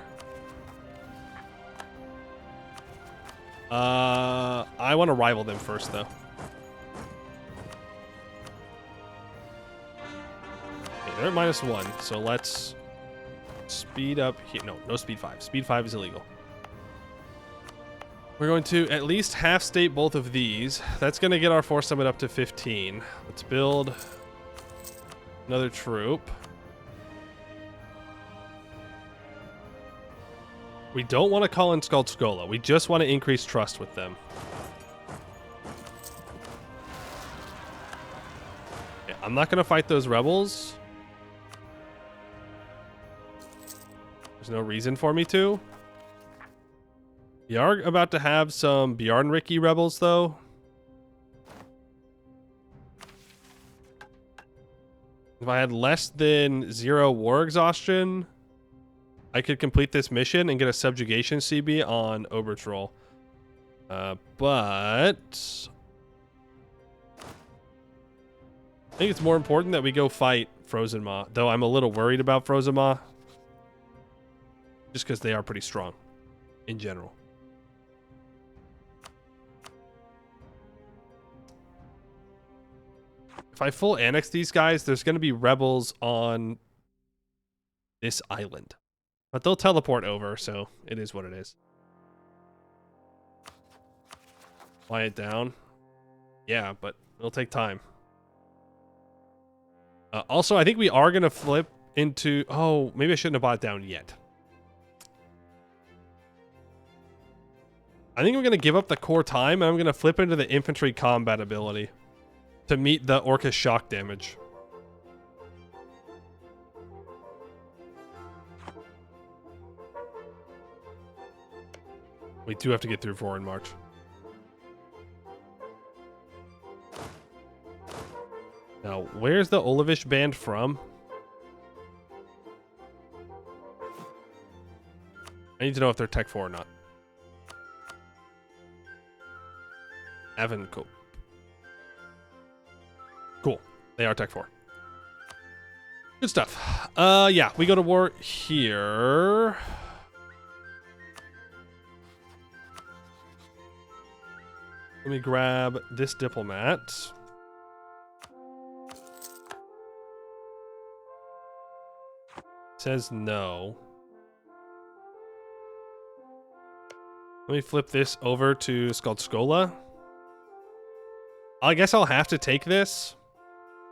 I want to rival them first, though. Okay, they're at -1, so let's speed up here. No, no speed 5. Speed 5 is illegal. We're going to at least half state both of these. That's going to get our force summit up to 15. Let's build another troop. We don't want to call in Skuldskola. We just want to increase trust with them. Okay, I'm not going to fight those rebels. There's no reason for me to. We are about to have some Bjarnriki rebels, though. If I had less than 0 war exhaustion, I could complete this mission and get a subjugation CB on Obertroll. But I think it's more important that we go fight Frozen Maw, though I'm a little worried about Frozen Maw. Just because they are pretty strong in general. If I full annex these guys, there's going to be rebels on this island. But they'll teleport over, so it is what it is. Fly it down. Yeah, but it'll take time. Also, I think we are going to flip into... Oh, maybe I shouldn't have bought it down yet. I think I'm going to give up the core time, and I'm going to flip into the infantry combat ability to meet the Orcus shock damage. We do have to get through Foreign March. Now, where's the Olavish band from? I need to know if they're Tech 4 or not. Evancope. Cool. They are Tech 4. Good stuff. Yeah, we go to war here. Let me grab this diplomat. Says no. Let me flip this over to Skuldskola. I guess I'll have to take this.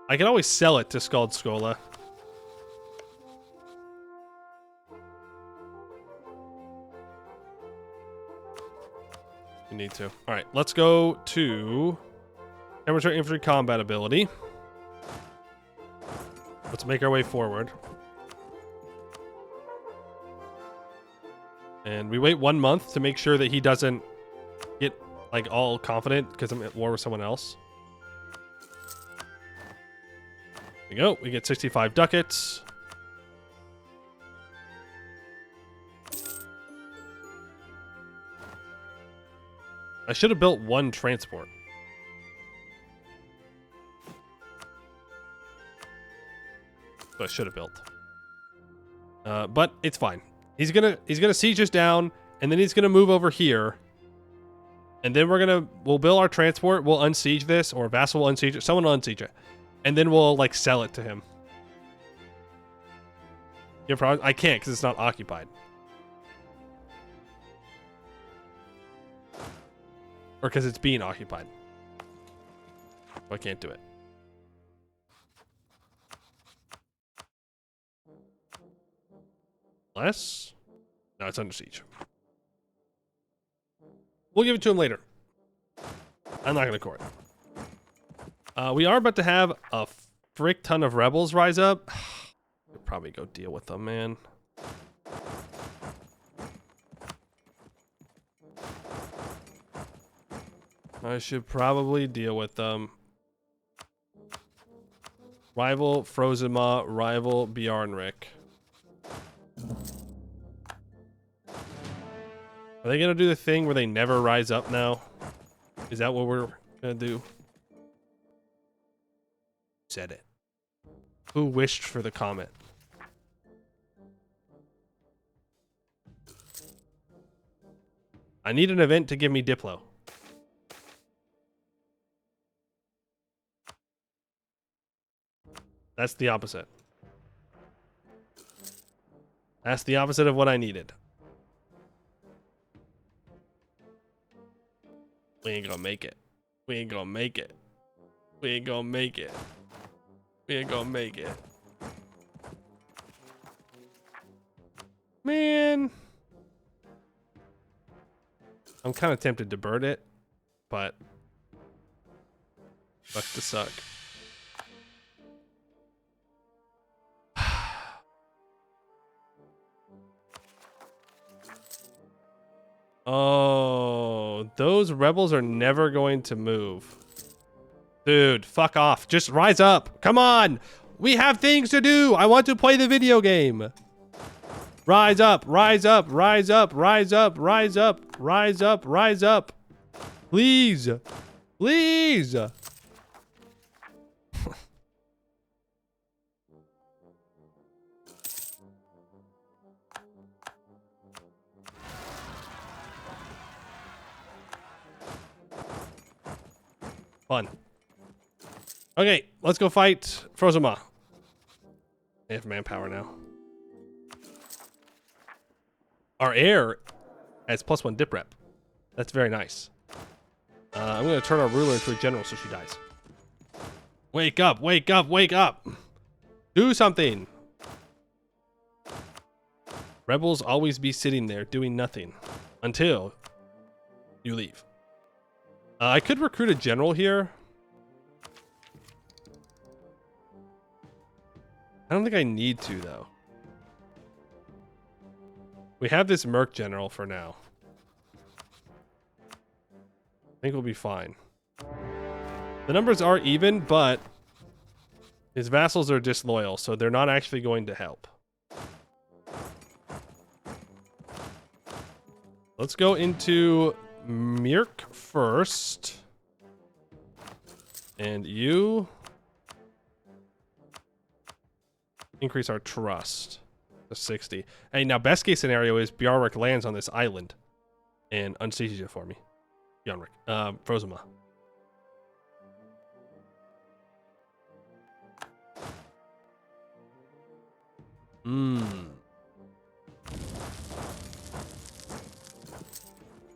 I can always sell it to Skuldskola. We need to. All right, let's go to amateur infantry combat ability. Let's make our way forward. And we wait 1 month to make sure that he doesn't get like all confident because I'm at war with someone else. There we go. We get 65 ducats. I should have built 1 transport. So I should have built. But it's fine. He's gonna siege us down, and then he's gonna move over here. And then we'll build our transport, we'll unsiege this, or Vassal will unsiege it, someone will unsiege it. And then we'll like sell it to him. You have problems? I can't because it's not occupied. Or because it's being occupied. So I can't do it. Less? No, it's under siege. We'll give it to him later. I'm not going to court. We are about to have a frick ton of rebels rise up. We'll probably go deal with them, man. I should probably deal with them. Rival Frozema, rival Bjarnrik. Are they gonna do the thing where they never rise up now? Is that what we're gonna do? Said it. Who wished for the comet? I need an event to give me Diplo. That's the opposite. That's the opposite of what I needed. We ain't gonna make it. We ain't gonna make it. We ain't gonna make it. We ain't gonna make it. Man. I'm kind of tempted to bird it, but sucks to suck. Oh, those rebels are never going to move. Dude, fuck off. Just rise up. Come on. We have things to do. I want to play the video game. Rise up, rise up, rise up, rise up, rise up, rise up, rise up. Please. Please. Fun. Okay, let's go fight Frozema. They have manpower now. Our heir has +1 dip rep. That's very nice. I'm going to turn our ruler into a general so she dies. Wake up, wake up, wake up. Do something. Rebels always be sitting there doing nothing until you leave. I could recruit a general here. I don't think I need to, though. We have this Merc general for now. I think we'll be fine. The numbers are even, but his vassals are disloyal, so they're not actually going to help. Let's go into Mirk first. And you increase our trust to 60. Hey, now best case scenario is Bjarrick lands on this island and unsieges it for me. Bjarrick. Frozema.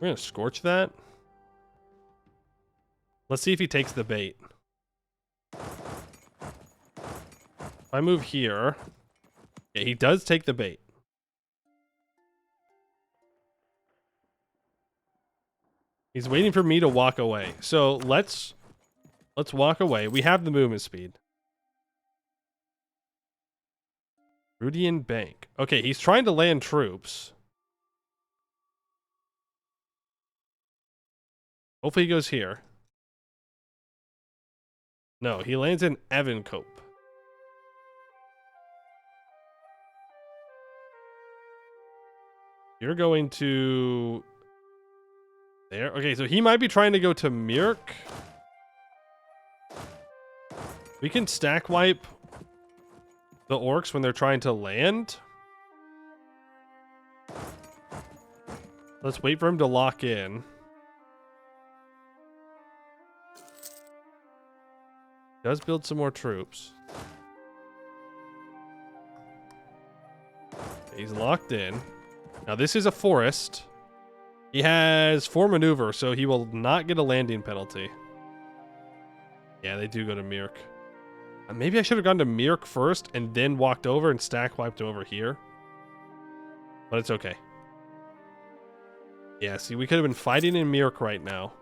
We're gonna scorch that. Let's see if he takes the bait. If I move here, yeah, he does take the bait. He's waiting for me to walk away. So let's walk away. We have the movement speed. Gerudian Bank. Okay, he's trying to land troops. Hopefully he goes here. No, he lands in Evancope. You're going to there. Okay, so he might be trying to go to Mirk. We can stack wipe the orcs when they're trying to land. Let's wait for him to lock in. Does build some more troops. He's locked in. Now this is a forest. He has 4 maneuver, so he will not get a landing penalty. Yeah, they do go to Mirk. Maybe I should have gone to Mirk first and then walked over and stack wiped over here. But it's okay. Yeah, see, we could have been fighting in Mirk right now.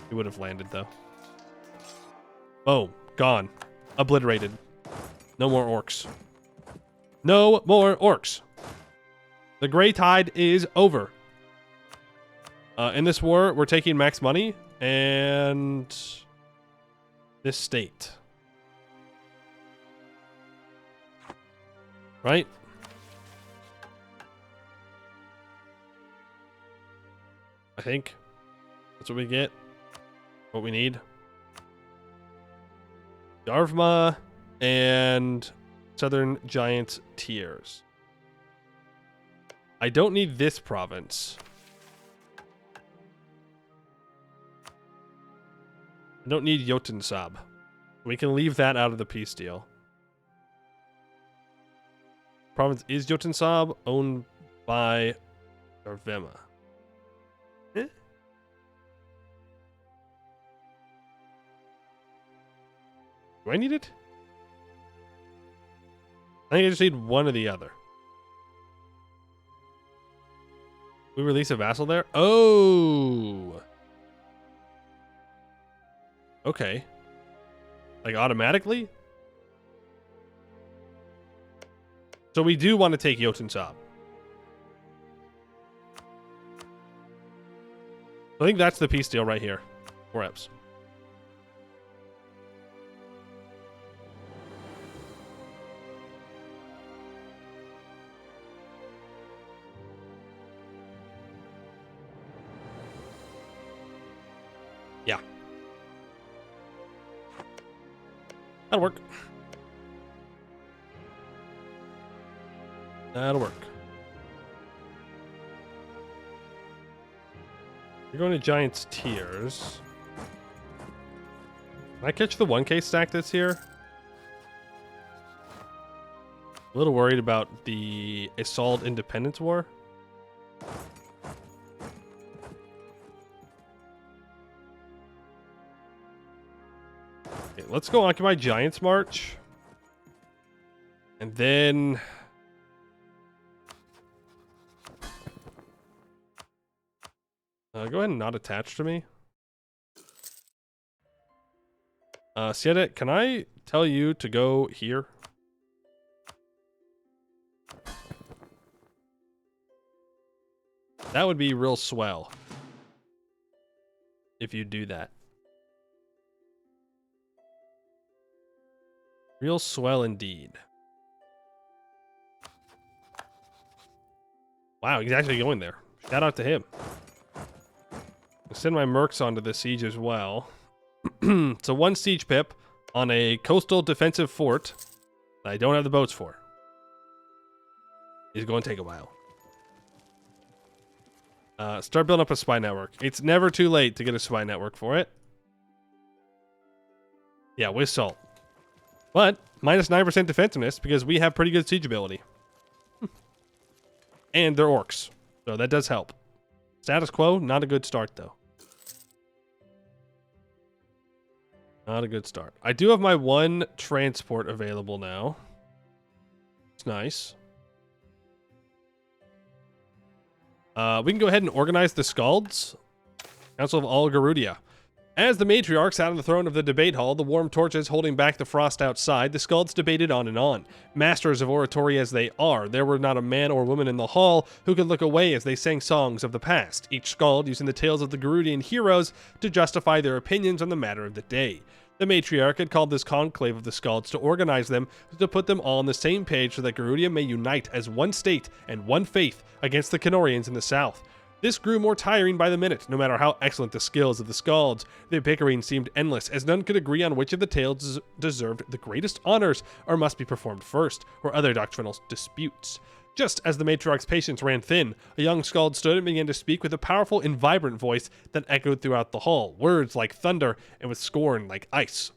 He would have landed, though. Boom. Gone. Obliterated. No more orcs. No more orcs. The Grey Tide is over. In this war, we're taking max money and this state. Right? I think that's what we get. What we need. Darvma and Southern Giants Tears. I don't need this province. I don't need Jotensab. We can leave that out of the peace deal. Province is Jotensab, owned by Darvema. Eh? Do I need it? I think I just need one or the other. We release a vassal there? Oh! Okay. Like automatically? So we do want to take Jotensab. I think that's the peace deal right here. 4 eps. Yeah. That'll work. That'll work. You're going to Giants Tears. Can I catch the 1K stack that's here? A little worried about the Assault Independence War. Okay, let's go occupy Giants March. And then... go ahead and not attach to me. Sieta, can I tell you to go here? That would be real swell. If you do that. Real swell indeed. Wow, he's actually going there. Shout out to him. I'll send my mercs onto the siege as well. So 1 siege pip on a coastal defensive fort that I don't have the boats for. Is going to take a while. Start building up a spy network. It's never too late to get a spy network for it. Yeah, with salt. But minus 9% defensiveness because we have pretty good siege ability. And they're orcs. So that does help. Status quo, not a good start though. Not a good start. I do have my 1 transport available now. It's nice. We can go ahead and organize the Scalds. Council of all Gerudia. As the matriarch sat on the throne of the debate hall, the warm torches holding back the frost outside, the Scalds debated on and on. Masters of oratory as they are, there were not a man or woman in the hall who could look away as they sang songs of the past, each Scald using the tales of the Gerudian heroes to justify their opinions on the matter of the day. The matriarch had called this conclave of the Scalds to organize them, to put them all on the same page so that Gerudia may unite as one state and one faith against the Canorians in the south. This grew more tiring by the minute, no matter how excellent the skills of the Scalds. The bickering seemed endless, as none could agree on which of the tales deserved the greatest honors or must be performed first, or other doctrinal disputes. Just as the matriarch's patience ran thin, a young Scald stood and began to speak with a powerful and vibrant voice that echoed throughout the hall, words like thunder and with scorn like ice.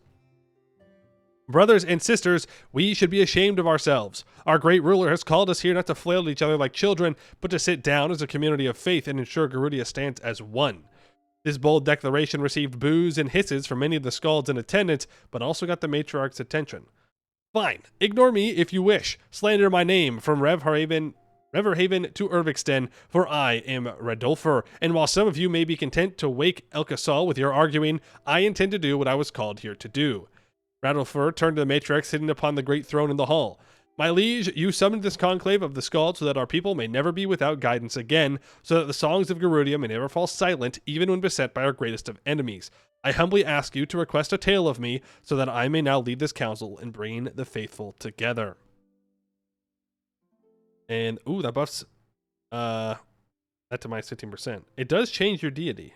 Brothers and sisters, we should be ashamed of ourselves. Our great ruler has called us here not to flail at each other like children, but to sit down as a community of faith and ensure Gerudia stands as one. This bold declaration received boos and hisses from many of the Scalds in attendance, but also got the matriarch's attention. Fine, ignore me if you wish. Slander my name from Reverhaven to Irvixten, for I am Radolfer, and while some of you may be content to wake Elkasal with your arguing, I intend to do what I was called here to do. Radolfer turned to the matriarch sitting upon the great throne in the hall. My liege, you summoned this conclave of the Scalds so that our people may never be without guidance again, so that the songs of Gerudia may never fall silent, even when beset by our greatest of enemies. I humbly ask you to request a tale of me, so that I may now lead this council in bringing the faithful together. And, ooh, that buffs, That to minus 15%. It does change your deity.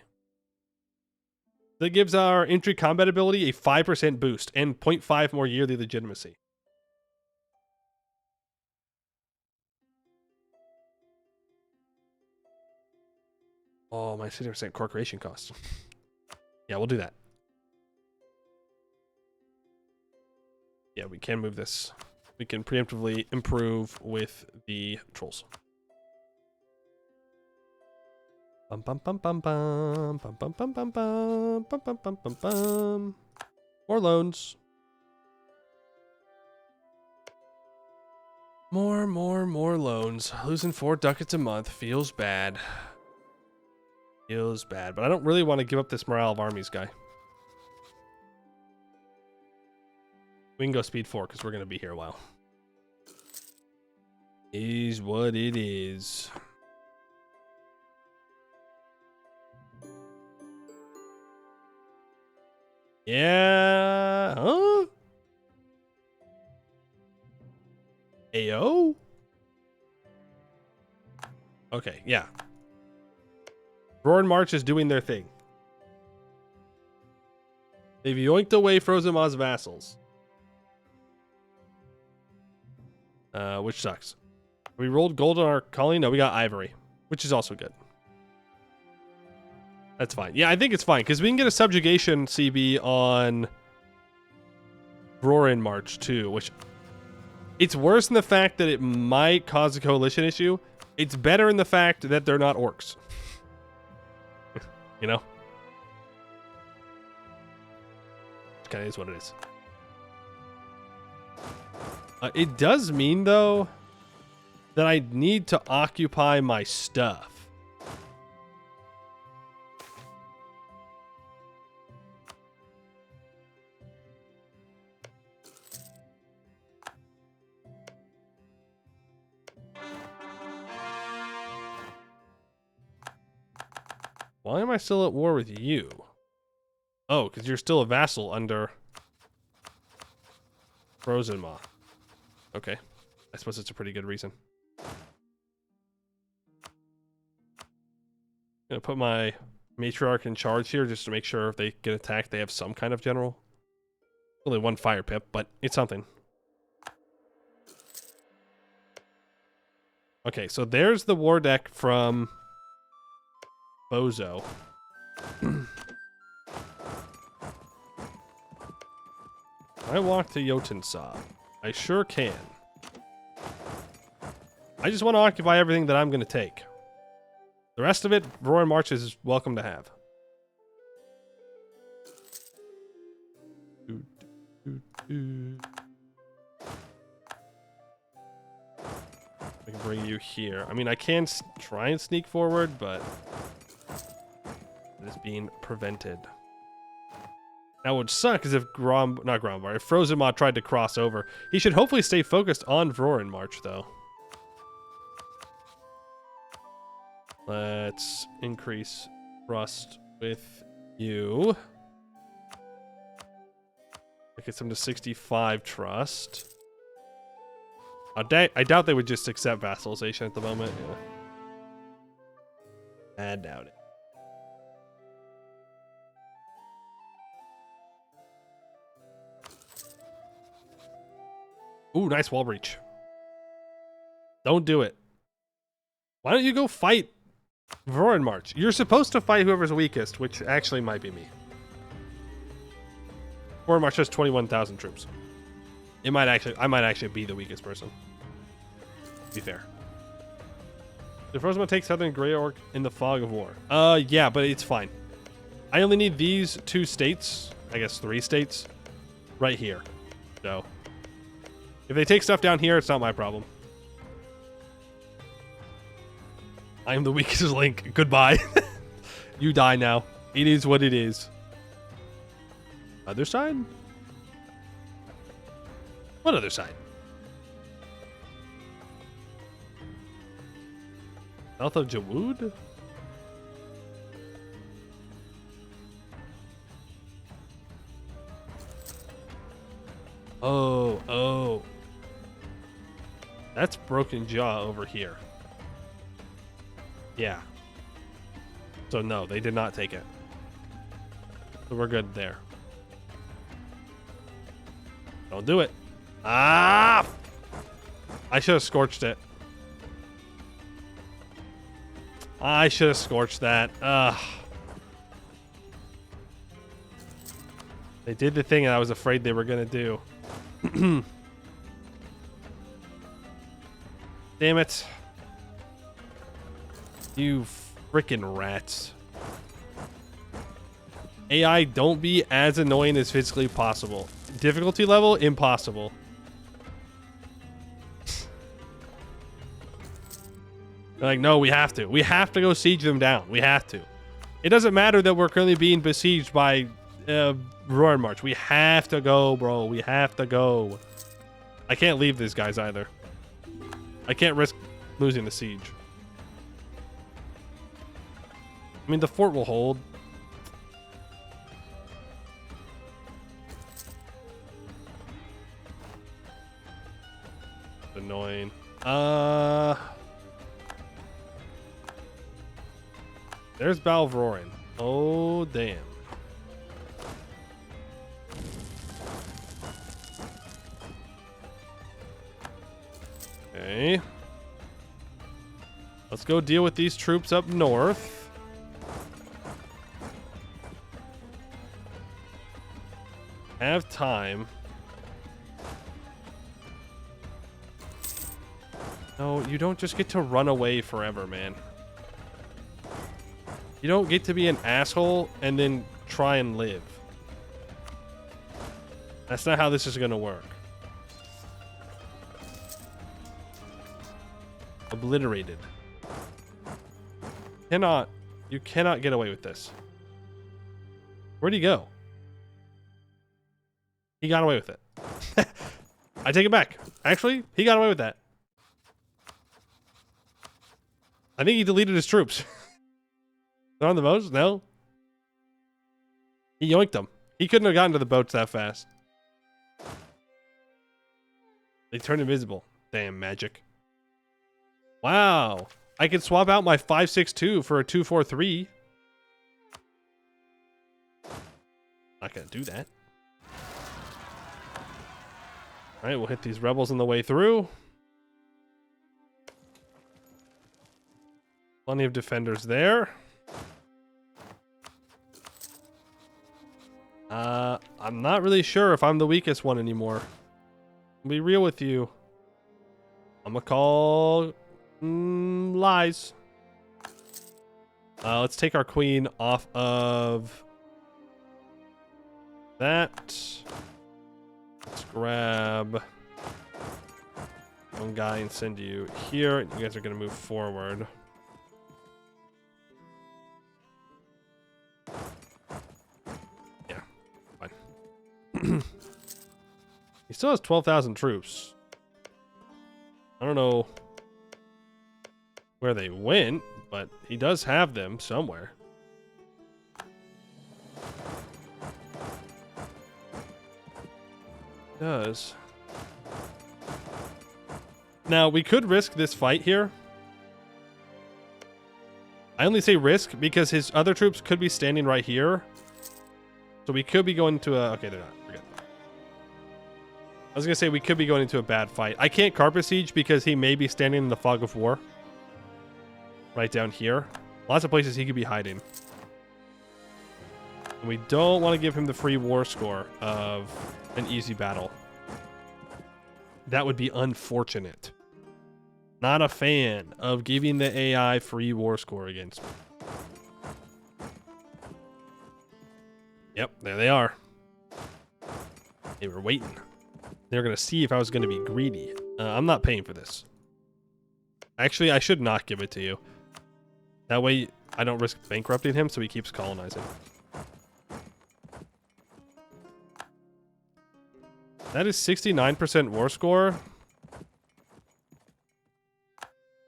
That gives our entry combat ability a 5% boost and 0.5 more yearly legitimacy. Oh, my 60% core creation cost. Yeah, we'll do that. Yeah, we can move this. We can preemptively improve with the trolls. Bum bum bum bum bum bum bum bum bum bum bum bum bum bum bum. More loans. More loans. Losing 4 ducats a month feels bad. Feels bad, but I don't really want to give up this morale of armies guy. We can go speed 4 because we're going to be here a while. Is what it is. Yeah. Huh? AO? Okay, yeah. Roar and March is doing their thing. They've yoinked away Frozen Ma's vassals. Which sucks. We rolled gold on our colony? No, we got ivory, which is also good. That's fine. Yeah, I think it's fine, because we can get a subjugation CB on Roar and March, too, which... It's worse in the fact that it might cause a coalition issue. It's better in the fact that they're not orcs. You know? It kind of is what it is. It does mean, though, that I need to occupy my stuff. Why am I still at war with you? Oh, because you're still a vassal under Frozen Ma. Okay. I suppose it's a pretty good reason. Gonna put my matriarch in charge here just to make sure if they get attacked, they have some kind of general. Only 1 fire pip, but it's something. Okay, so there's the war deck from Bozo. I walk to Jotun-Sa. I sure can. I just want to occupy everything that I'm going to take. The rest of it, Roar and March is welcome to have. I can bring you here. I mean, I can try and sneak forward, but it is being prevented. Now, what would suck is if if Frozen Ma tried to cross over. He should hopefully stay focused on Roar and March, though. Let's increase trust with you. Get them to 65 trust. I doubt they would just accept vassalization at the moment. Yeah. I doubt it. Ooh, nice wall breach. Don't do it. Why don't you go fight Roar and March? You're supposed to fight whoever's weakest, which actually might be me. Roar and March has 21,000 troops. I might actually be the weakest person. To be fair. The Frozen one takes Southern Grey Orc in the fog of war. Yeah, but it's fine. I only need these 2 states, I guess 3 states, right here. So, if they take stuff down here, it's not my problem. I am the weakest link. Goodbye. You die now. It is what it is. Other side? What other side? South of Jawood? Oh. That's Broken Jaw over here. Yeah. So no, they did not take it. So we're good there. Don't do it. Ah! I should have scorched it. I should have scorched that. Ugh. They did the thing I was afraid they were going to do. Damn it. You freaking rats. AI, don't be as annoying as physically possible. Difficulty level, impossible. They're like, no, we have to. We have to go siege them down. We have to. It doesn't matter that we're currently being besieged by Roaring March. We have to go, bro. We have to go. I can't leave these guys either. I can't risk losing the siege. I mean, the fort will hold. Annoying. There's Balvrorin. Oh, damn. Okay. Let's go deal with these troops up north. Have time. No, you don't just get to run away forever, man. You don't get to be an asshole and then try and live. That's not how this is going to work. Obliterated. You cannot get away with this. Where'd he go? He got away with it. I take it back. Actually, he got away with that. I think he deleted his troops. They're on the boats? No. He yoinked them. He couldn't have gotten to the boats that fast. They turned invisible. Damn magic. Wow. I could swap out my 5.62 for a 2.43. Not gonna do that. Alright, we'll hit these rebels on the way through. Plenty of defenders there. I'm not really sure if I'm the weakest one anymore. I'll be real with you. I'm gonna call lies. Let's take our queen off of that. Let's grab one guy and send you here. You guys are gonna move forward. He still has 12,000 troops. I don't know where they went, but he does have them somewhere. He does. Now, we could risk this fight here. I only say risk because his other troops could be standing right here. So we could be going to a... Okay, they're not. Forget that. I was going to say we could be going into a bad fight. I can't carpet siege because he may be standing in the fog of war. Right down here. Lots of places he could be hiding. And we don't want to give him the free war score of an easy battle. That would be unfortunate. Not a fan of giving the AI free war score against me. Yep, there they are. They were waiting. They were going to see if I was going to be greedy. I'm not paying for this. Actually, I should not give it to you. That way, I don't risk bankrupting him, so he keeps colonizing. That is 69% war score. Is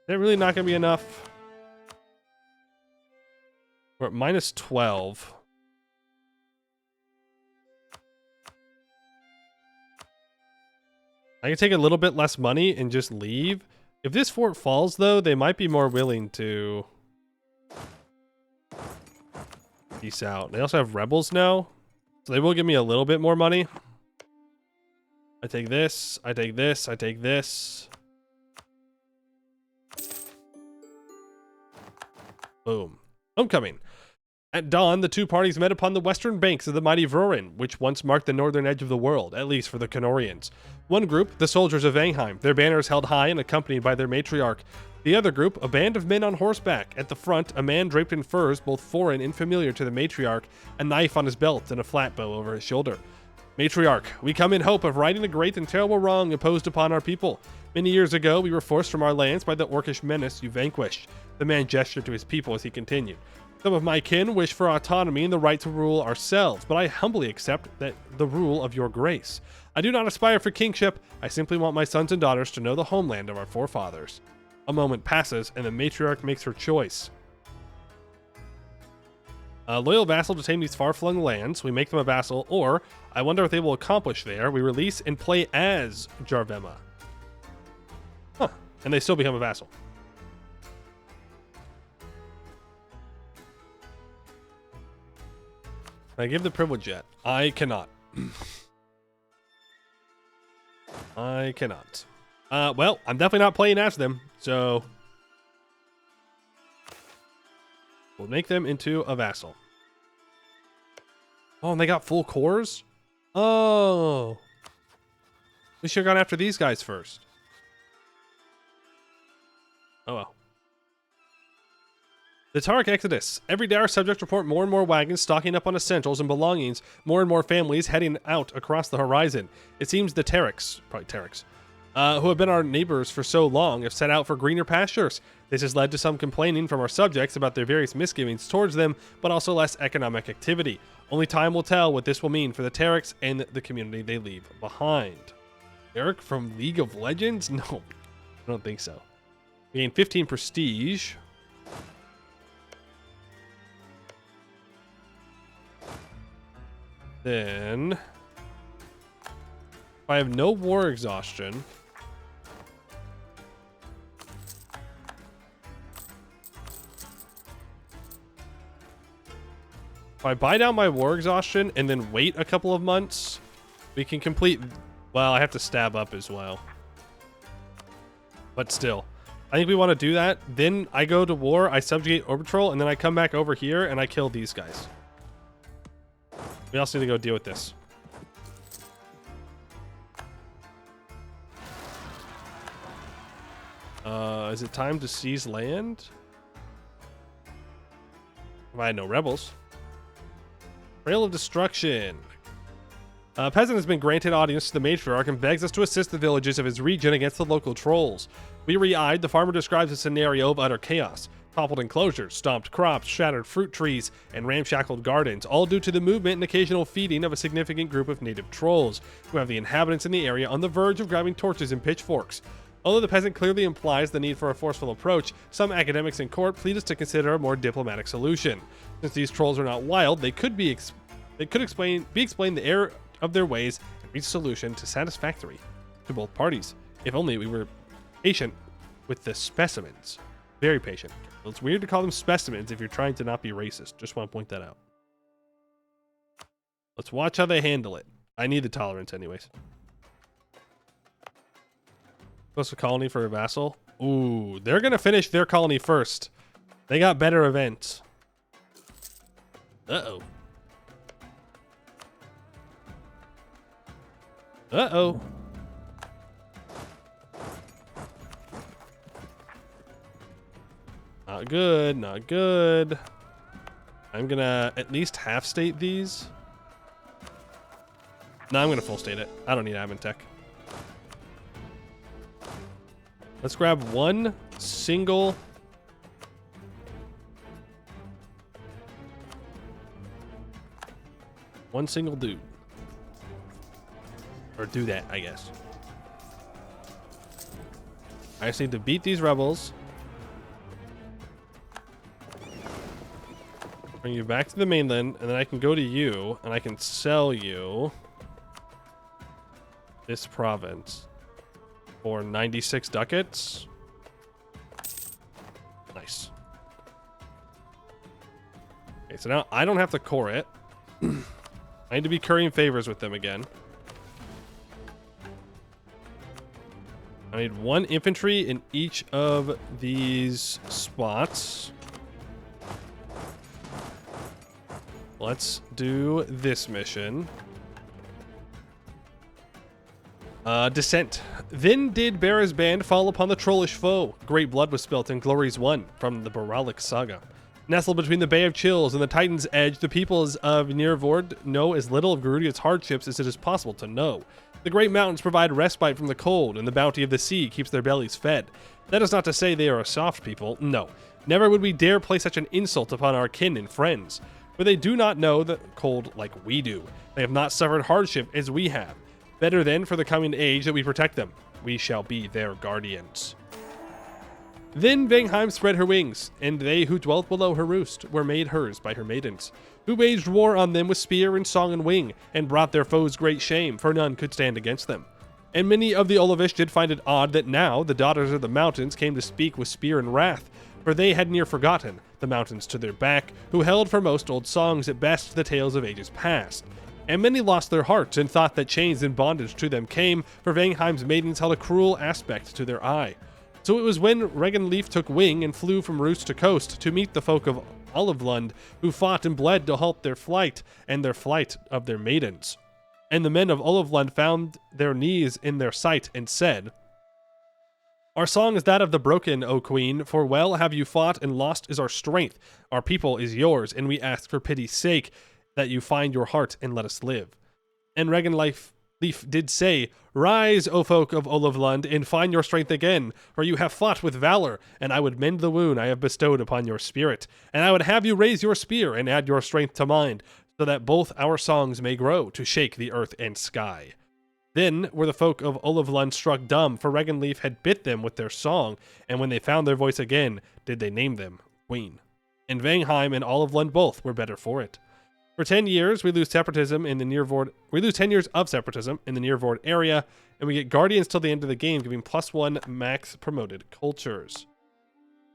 that really not going to be enough? We're at minus 12. I can take a little bit less money and just leave. If this fort falls, though, they might be more willing to Peace out. They also have rebels now, so they will give me a little bit more money. I take this, I take this, I take this. Boom. Homecoming. At dawn, the two parties met upon the western banks of the mighty Vrorin, which once marked the northern edge of the world, at least for the Canorians. One group, the soldiers of Vangheim, their banners held high and accompanied by their matriarch. The other group, a band of men on horseback. At the front, a man draped in furs, both foreign and familiar to the matriarch, a knife on his belt and a flat bow over his shoulder. Matriarch, we come in hope of righting a great and terrible wrong imposed upon our people. Many years ago, we were forced from our lands by the orcish menace you vanquished. The man gestured to his people as he continued. Some of my kin wish for autonomy and the right to rule ourselves, but I humbly accept that the rule of your grace. I do not aspire for kingship. I simply want my sons and daughters to know the homeland of our forefathers. A moment passes, and the matriarch makes her choice. A loyal vassal to tame these far-flung lands. We make them a vassal, or I wonder what they will accomplish there. We release and play as Jarvema. Huh. And they still become a vassal. Can I give the privilege yet? I cannot. I cannot. Well, I'm definitely not playing as them, so we'll make them into a vassal. Oh, and they got full cores? Oh. We should have gone after these guys first. Oh well. The Tarek Exodus. Every day our subjects report more and more wagons stocking up on essentials and belongings, more and more families heading out across the horizon. It seems the Tareks, probably Tareks, who have been our neighbors for so long, have set out for greener pastures. This has led to some complaining from our subjects about their various misgivings towards them, but also less economic activity. Only time will tell what this will mean for the Tareks and the community they leave behind. Eric from League of Legends? No, I don't think so. We gain 15 prestige. Then, if I have no war exhaustion, if I buy down my war exhaustion and then wait a couple of months, we can complete. Well, I have to stab up as well, but still, I think we want to do that. Then I go to war, I subjugate Orbitrol, and then I come back over here and I kill these guys. We also need to go deal with this. Is it time to seize land? I had no rebels. Trail of Destruction. A peasant has been granted audience to the matriarch and begs us to assist the villages of his region against the local trolls. Weary-eyed, the farmer describes a scenario of utter chaos. Toppled enclosures, stomped crops, shattered fruit trees, and ramshackled gardens, all due to the movement and occasional feeding of a significant group of native trolls, who have the inhabitants in the area on the verge of grabbing torches and pitchforks. Although the peasant clearly implies the need for a forceful approach, some academics in court plead us to consider a more diplomatic solution. Since these trolls are not wild, they could be explained the error of their ways and reach a solution to satisfactory to both parties. If only we were patient with the specimens. Very patient. Well, it's weird to call them specimens if you're trying to not be racist. Just want to point that out. Let's watch how they handle it. I need the tolerance anyways. Plus a colony for a vassal. Ooh, they're going to finish their colony first. They got better events. Uh-oh. Uh-oh. Not good, not good. I'm gonna at least half state these. No, I'm gonna full state it. I don't need admin tech. Let's grab one single dude. Or do that, I guess. I just need to beat these rebels. Bring you back to the mainland, and then I can go to you, and I can sell you this province for 96 ducats. Okay, so now I don't have to core it. I need to be currying favors with them again. I need 1 infantry in each of these spots. Let's do this mission. Descent. Then did Bera's band fall upon the trollish foe. Great blood was spilt and glories won from the Boralic saga. Nestled between the Bay of Chills and the Titan's Edge, the peoples of Nirvord know as little of Gerudia's hardships as it is possible to know. The great mountains provide respite from the cold, and the bounty of the sea keeps their bellies fed. That is not to say they are a soft people, no. Never would we dare play such an insult upon our kin and friends. For they do not know the cold like we do. They have not suffered hardship as we have. Better then for the coming age that we protect them. We shall be their guardians. Then Vangheim spread her wings, and they who dwelt below her roost were made hers by her maidens, who waged war on them with spear and song and wing, and brought their foes great shame, for none could stand against them. And many of the Olavish did find it odd that now the daughters of the mountains came to speak with spear and wrath, for they had near forgotten the mountains to their back, who held for most old songs at best the tales of ages past. And many lost their hearts and thought that chains and bondage to them came, for Vangheim's maidens held a cruel aspect to their eye. So it was when Regenleaf took wing and flew from roost to coast to meet the folk of Olivlund, who fought and bled to halt their flight and their flight of their maidens. And the men of Olivlund found their knees in their sight and said, "Our song is that of the broken, O Queen, for well have you fought, and lost is our strength. Our people is yours, and we ask for pity's sake that you find your heart and let us live." And Regenleaf did say, "Rise, O folk of Olivlund, and find your strength again, for you have fought with valor, and I would mend the wound I have bestowed upon your spirit, and I would have you raise your spear and add your strength to mine, so that both our songs may grow to shake the earth and sky." Then were the folk of Olivlund struck dumb, for Regenleaf had bit them with their song, and when they found their voice again, did they name them Queen. And Vangheim and Olivlund both were better for it. For 10 years, we lose separatism in the Nirvord. We lose 10 years of separatism in the Nirvord area, and we get Guardians till the end of the game, giving +1 max promoted cultures.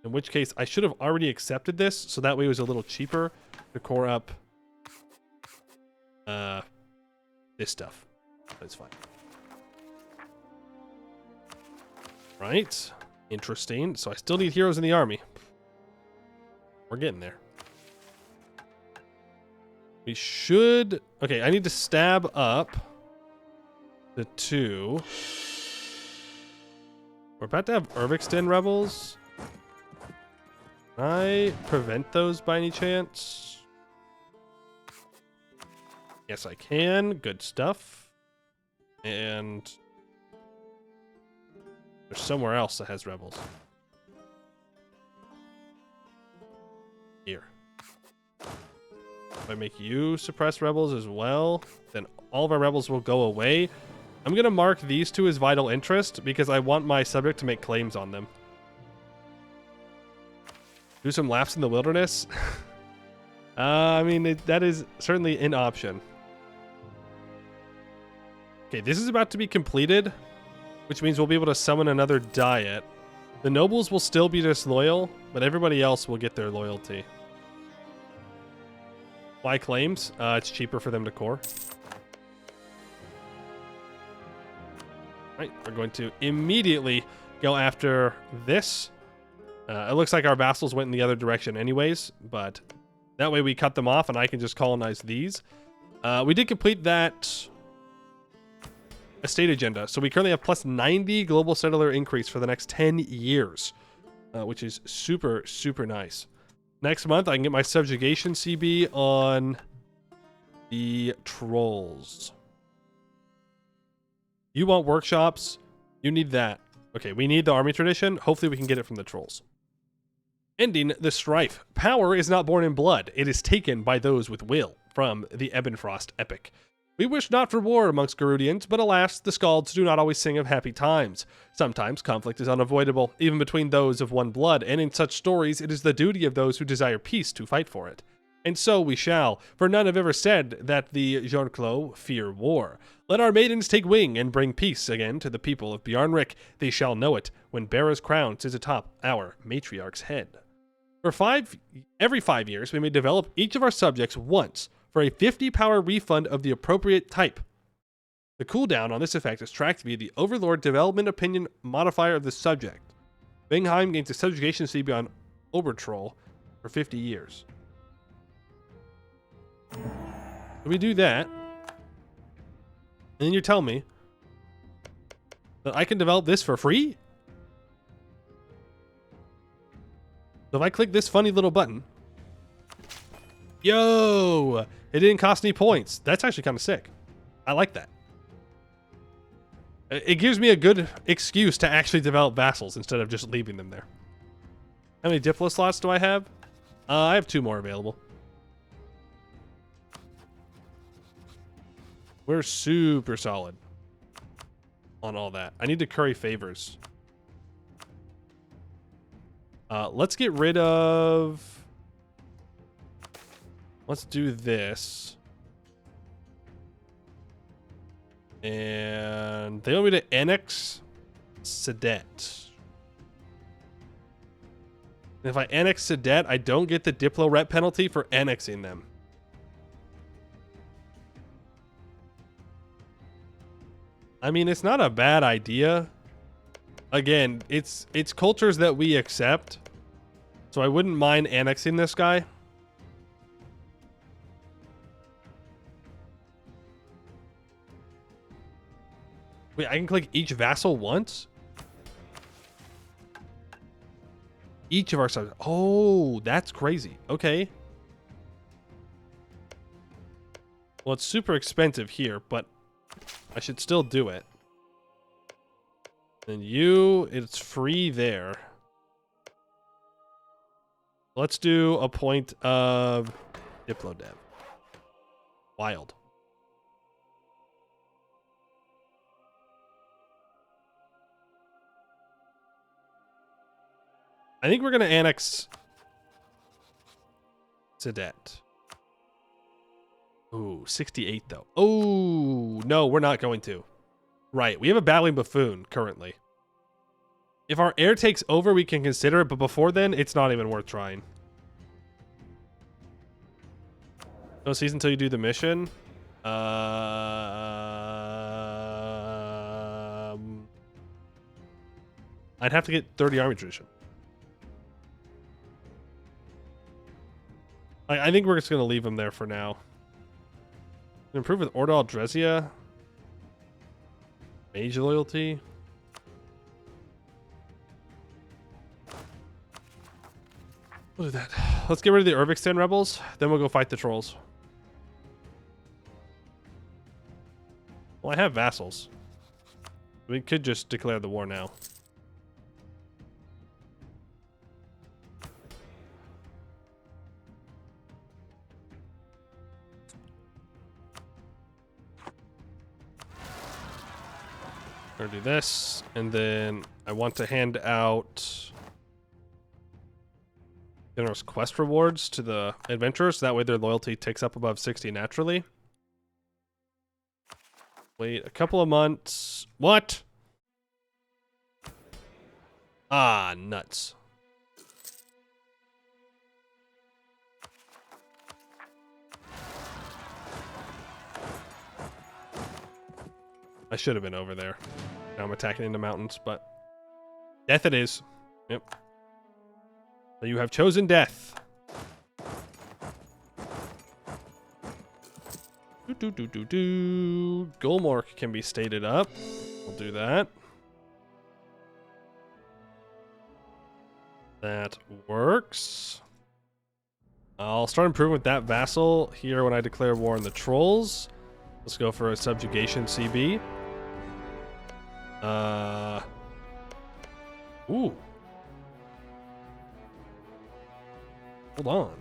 In which case, I should have already accepted this, so that way it was a little cheaper to core up this stuff. That's fine. Right. Interesting. So I still need heroes in the army. We're getting there. We should... Okay, I need to stab up the 2. We're about to have Urvixten rebels. Can I prevent those by any chance? Yes, I can. Good stuff. And there's somewhere else that has rebels. Here. If I make you suppress rebels as well, then all of our rebels will go away. I'm going to mark these 2 as vital interest because I want my subject to make claims on them. Do some laps in the wilderness. I mean, that is certainly an option. Okay, this is about to be completed, which means we'll be able to summon another diet. The nobles will still be disloyal, but everybody else will get their loyalty. Why claims? It's cheaper for them to core. Right, we're going to immediately go after this. It looks like our vassals went in the other direction anyways, but that way we cut them off and I can just colonize these. We did complete that estate agenda, so we currently have +90 global settler increase for the next 10 years, which is super, super nice. Next month, I can get my subjugation CB on the trolls. You want workshops? You need that. Okay, we need the army tradition. Hopefully we can get it from the trolls. Ending the strife. Power is not born in blood. It is taken by those with will. From the Ebbenfrost epic. We wish not for war amongst Gerudians, but alas, the Skalds do not always sing of happy times. Sometimes conflict is unavoidable, even between those of one blood, and in such stories it is the duty of those who desire peace to fight for it. And so we shall, for none have ever said that the Jornklo fear war. Let our maidens take wing and bring peace again to the people of Bjarnrik. They shall know it when Bera's crown sits atop our matriarch's head. Every 5 years, we may develop each of our subjects once for a 50 power refund of the appropriate type. The cooldown on this effect is tracked via the Overlord Development Opinion modifier of the subject. Vangheim gains a subjugation CB on Obertroll for 50 years. So we do that, and then you tell me that I can develop this for free? So if I click this funny little button, yo, it didn't cost any points. That's actually kind of sick. I like that. It gives me a good excuse to actually develop vassals instead of just leaving them there. How many Diplo slots do I have? I have 2 more available. We're super solid on all that. I need to curry favors. Let's get rid of... Let's do this. And they want me to annex Sedet. And if I annex Sedet, I don't get the Diplo rep penalty for annexing them. I mean, it's not a bad idea. Again, it's cultures that we accept. So I wouldn't mind annexing this guy. Wait, I can click each vassal once? Each of our subjects. Oh, that's crazy. Okay. Well, it's super expensive here, but I should still do it. And you, it's free there. Let's do a point of Diplo Dev. Wild. I think we're going to annex Sedet. Ooh, 68 though. Oh, no, we're not going to. Right, we have a battling buffoon currently. If our heir takes over, we can consider it, but before then, it's not even worth trying. No cease until you do the mission. I'd have to get 30 army tradition. I think we're just going to leave him there for now. Improve with Ordal Drezia. Mage loyalty. We'll do that. Let's get rid of the Urvixten rebels. Then we'll go fight the trolls. Well, I have vassals. We could just declare the war now. Or do this, and then I want to hand out generous quest rewards to the adventurers, so that way their loyalty ticks up above 60 naturally. Wait a couple of months. What? Ah, nuts. I should have been over there. Now I'm attacking in the mountains, but death it is. Yep. So you have chosen death. Golmork can be stated up. We'll do that. That works. I'll start improving with that vassal here when I declare war on the trolls. Let's go for a subjugation CB. Ooh. Hold on.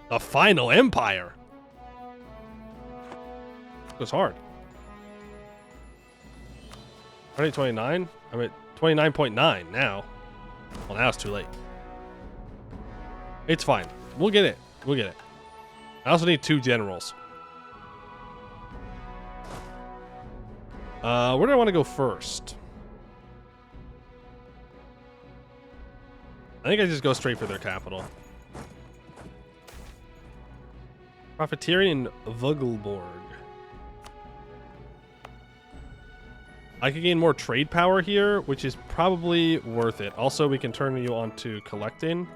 The final empire. It was hard. 2029? I'm at 29.9 now. Well, now it's too late. It's fine. We'll get it. We'll get it. I also need 2 generals. Where do I want to go first? I think I just go straight for their capital. Profiteering Vogelborg. I could gain more trade power here, which is probably worth it. Also, we can turn you on to collecting.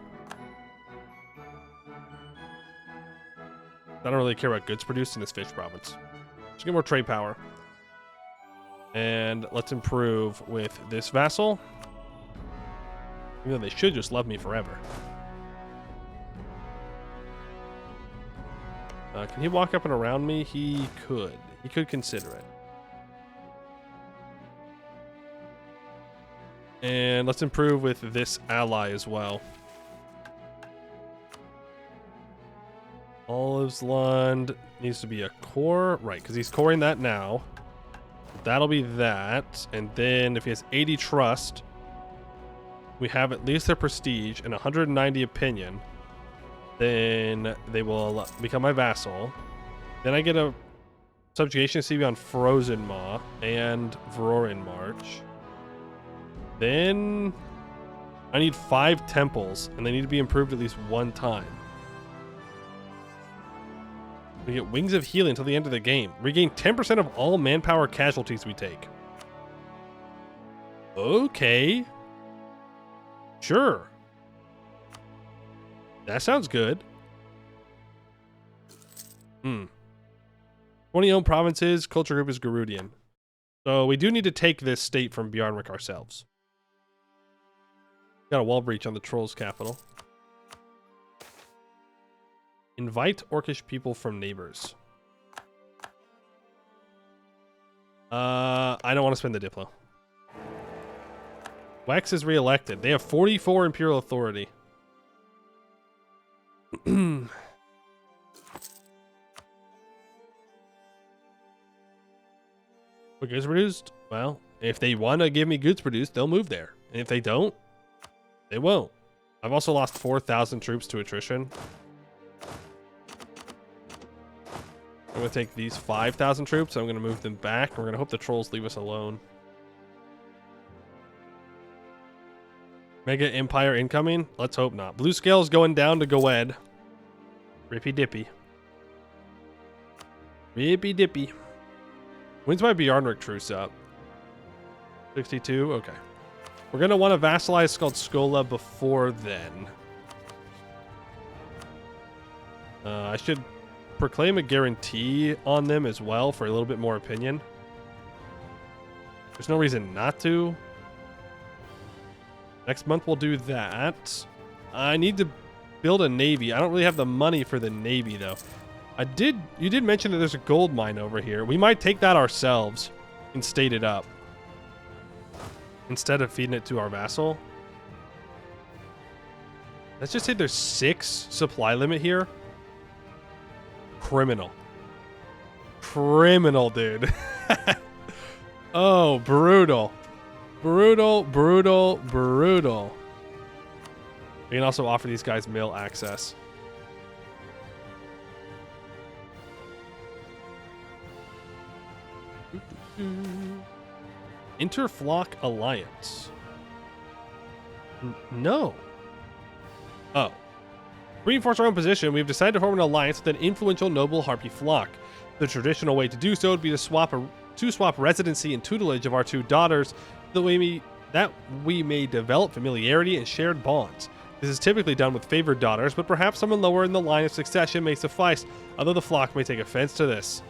I don't really care about goods produced in this fish province. Just get more trade power. And let's improve with this vassal. Even though they should just love me forever. Can he walk up and around me? He could. He could consider it. And let's improve with this ally as well. Olive's Lund needs to be a core. Right, because he's coring that now. That'll be that. And then if he has 80 trust, we have at least their prestige and 190 opinion. Then they will become my vassal. Then I get a subjugation CV on Frozen Maw and Vrorin March. Then I need 5 temples, and they need to be improved at least 1 time. We get Wings of Healing until the end of the game. Regain 10% of all manpower casualties we take. Okay. Sure. That sounds good. 20 owned provinces. Culture group is Gerudian. So we do need to take this state from Bjarnrik ourselves. Got a wall breach on the Trolls' capital. Invite Orcish people from neighbors. I don't want to spend the Diplo. Wex is re-elected. They have 44 imperial authority. What goods produced? Well, if they want to give me goods produced, they'll move there. And if they don't, they won't. I've also lost 4,000 troops to attrition. I'm going to take these 5,000 troops. I'm going to move them back. We're going to hope the trolls leave us alone. Mega Empire incoming? Let's hope not. Blue Scale's going down to Goed. Rippy dippy. Rippy dippy. When's my Bjarnrik truce up? 62? Okay. We're going to want to vassalize Skola before then. I should proclaim a guarantee on them as well for a little bit more opinion. There's no reason not to. Next month we'll do that. I need to build a navy. I don't really have the money for the navy though. You did mention that there's a gold mine over here. We might take that ourselves and state it up instead of feeding it to our vassal. Let's just say there's 6 supply limit here. Criminal. Criminal, dude. Oh, brutal. Brutal, brutal, brutal. We can also offer these guys mill access. Interflock Alliance. No. Oh. Reinforce our own position, we've decided to form an alliance with an influential noble harpy flock. The traditional way to do so would be to swap residency and tutelage of our 2 daughters, that we may develop familiarity and shared bonds. This is typically done with favored daughters, but perhaps someone lower in the line of succession may suffice, although the flock may take offense to this.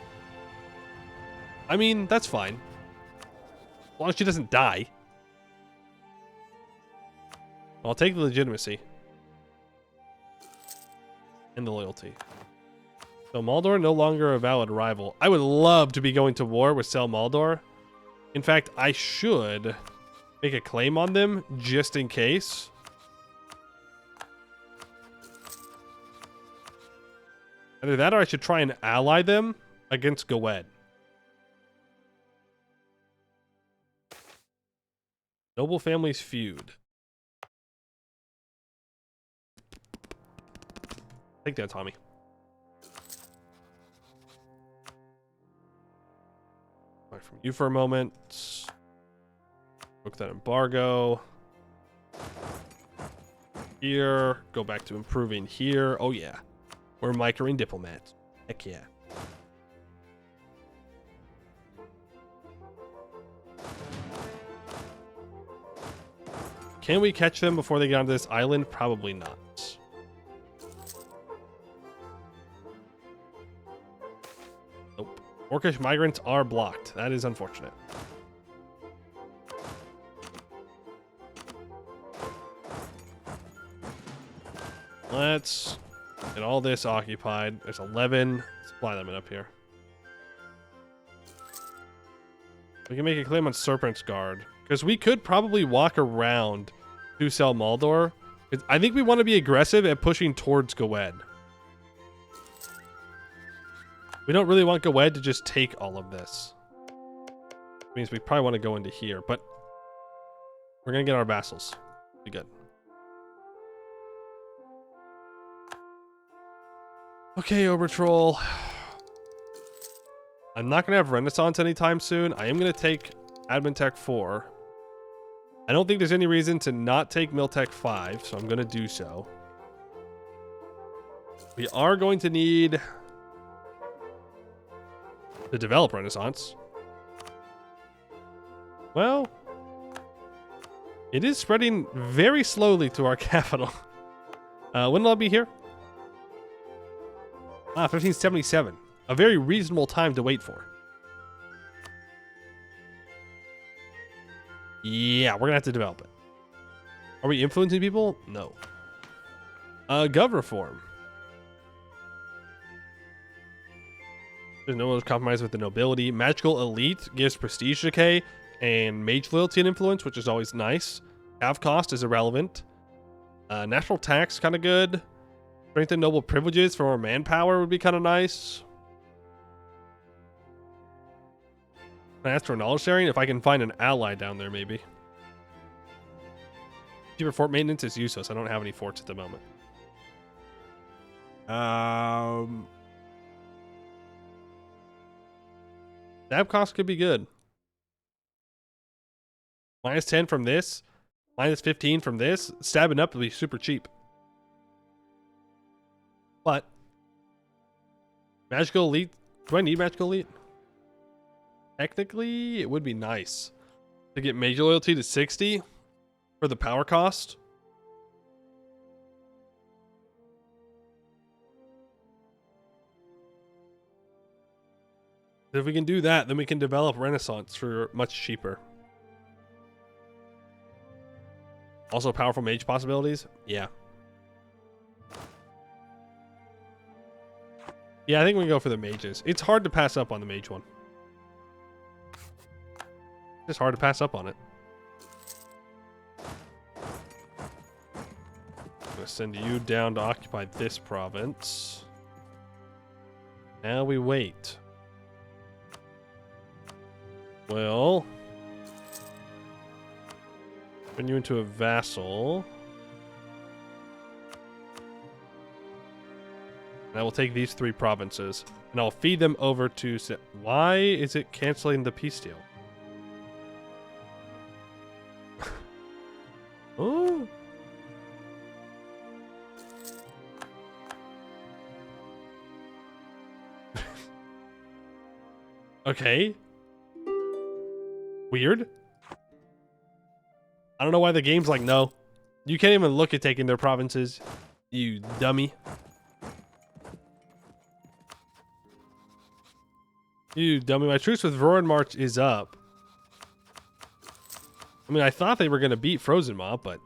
I mean, that's fine. As long as she doesn't die. I'll take the legitimacy. And the loyalty. So Maldor no longer a valid rival. I would love to be going to war with Sel Maldor. In fact, I should make a claim on them just in case. Either that or I should try and ally them against Goed. Noble families feud. Take that, Tommy. Right from you for a moment. Book that embargo. here. Go back to improving here. Oh, yeah. We're microing diplomats. Heck yeah. Can we catch them before they get onto this island? Probably not. Nope. Orcish migrants are blocked. That is unfortunate. Let's get all this occupied. There's 11. Supply them up here. We can make a claim on Serpent's Guard. Because we could probably walk around to sell Maldor. I think we want to be aggressive at pushing towards Goed. We don't really want Goed to just take all of this. Means we probably want to go into here, but we're going to get our vassals. Be good. Okay, Obertroll. I'm not going to have Renaissance anytime soon. I am going to take Admin Tech 4. I don't think there's any reason to not take Miltech 5, so I'm going to do so. We are going to need to develop Renaissance. Well, it is spreading very slowly to our capital. When will I be here? 1377. A very reasonable time to wait for. Yeah, we're gonna have to develop it. Are we influencing people? No. Gov reform. There's no compromise with the nobility. Magical elite gives prestige decay and mage loyalty and influence, which is always nice. Have cost is irrelevant. National tax kind of good. Strength and noble privileges for more manpower would be kind of nice. Can I ask for knowledge sharing? If I can find an ally down there, maybe. Cheaper fort maintenance is useless. I don't have any forts at the moment. Stab cost could be good. Minus 10 from this. Minus 15 from this. Stabbing up will be super cheap. But magical elite. Do I need magical elite? Technically, it would be nice to get major loyalty to 60 for the power cost. If we can do that, then we can develop Renaissance for much cheaper. Also, powerful mage possibilities. Yeah. Yeah, I think we can go for the mages. It's hard to pass up on the mage one. It's hard to pass up on it. I'm going to send you down to occupy this province. Now we wait. Well, turn you into a vassal. And I will take these 3 provinces. And I'll feed them over to... Why is it canceling the peace deal? Oh. Okay. Weird. I don't know why the game's like, no. You can't even look at taking their provinces, you dummy. You dummy. My truce with Roaring March is up. I mean, I thought they were going to beat Frozen Mob, but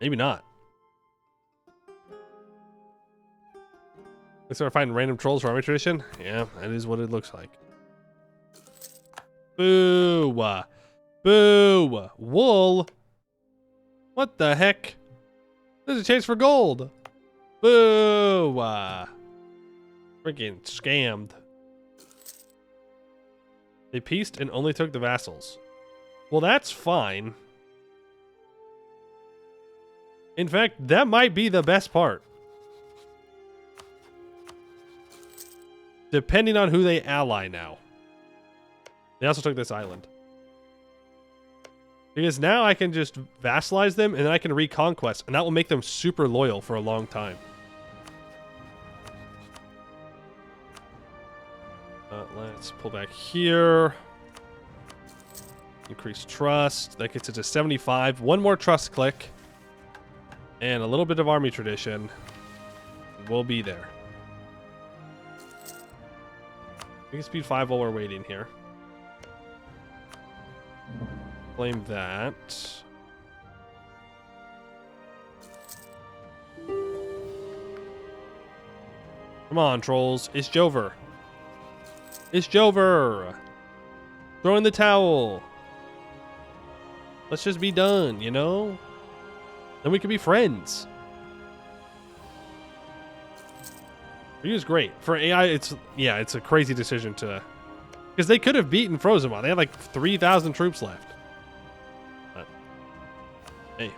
maybe not. They start finding random trolls for Army Tradition? Yeah, that is what it looks like. Boo! Boo! Wool? What the heck? There's a chance for gold! Boo! Freaking scammed. They peaced and only took the vassals. Well, that's fine. In fact, that might be the best part. Depending on who they ally now. They also took this island. Because now I can just vassalize them and then I can reconquest, and that will make them super loyal for a long time. Let's pull back here. Increase trust. That gets it to 75. One more trust click. And a little bit of army tradition. We'll be there. We can speed 5 while we're waiting here. Claim that. Come on, trolls. It's Jover. It's Jover. Throw in the towel. Let's just be done, you know? Then we can be friends. Ryu is great. For AI, it's a crazy decision to... Because they could have beaten Frozemon. They had like 3,000 troops left. But, hey.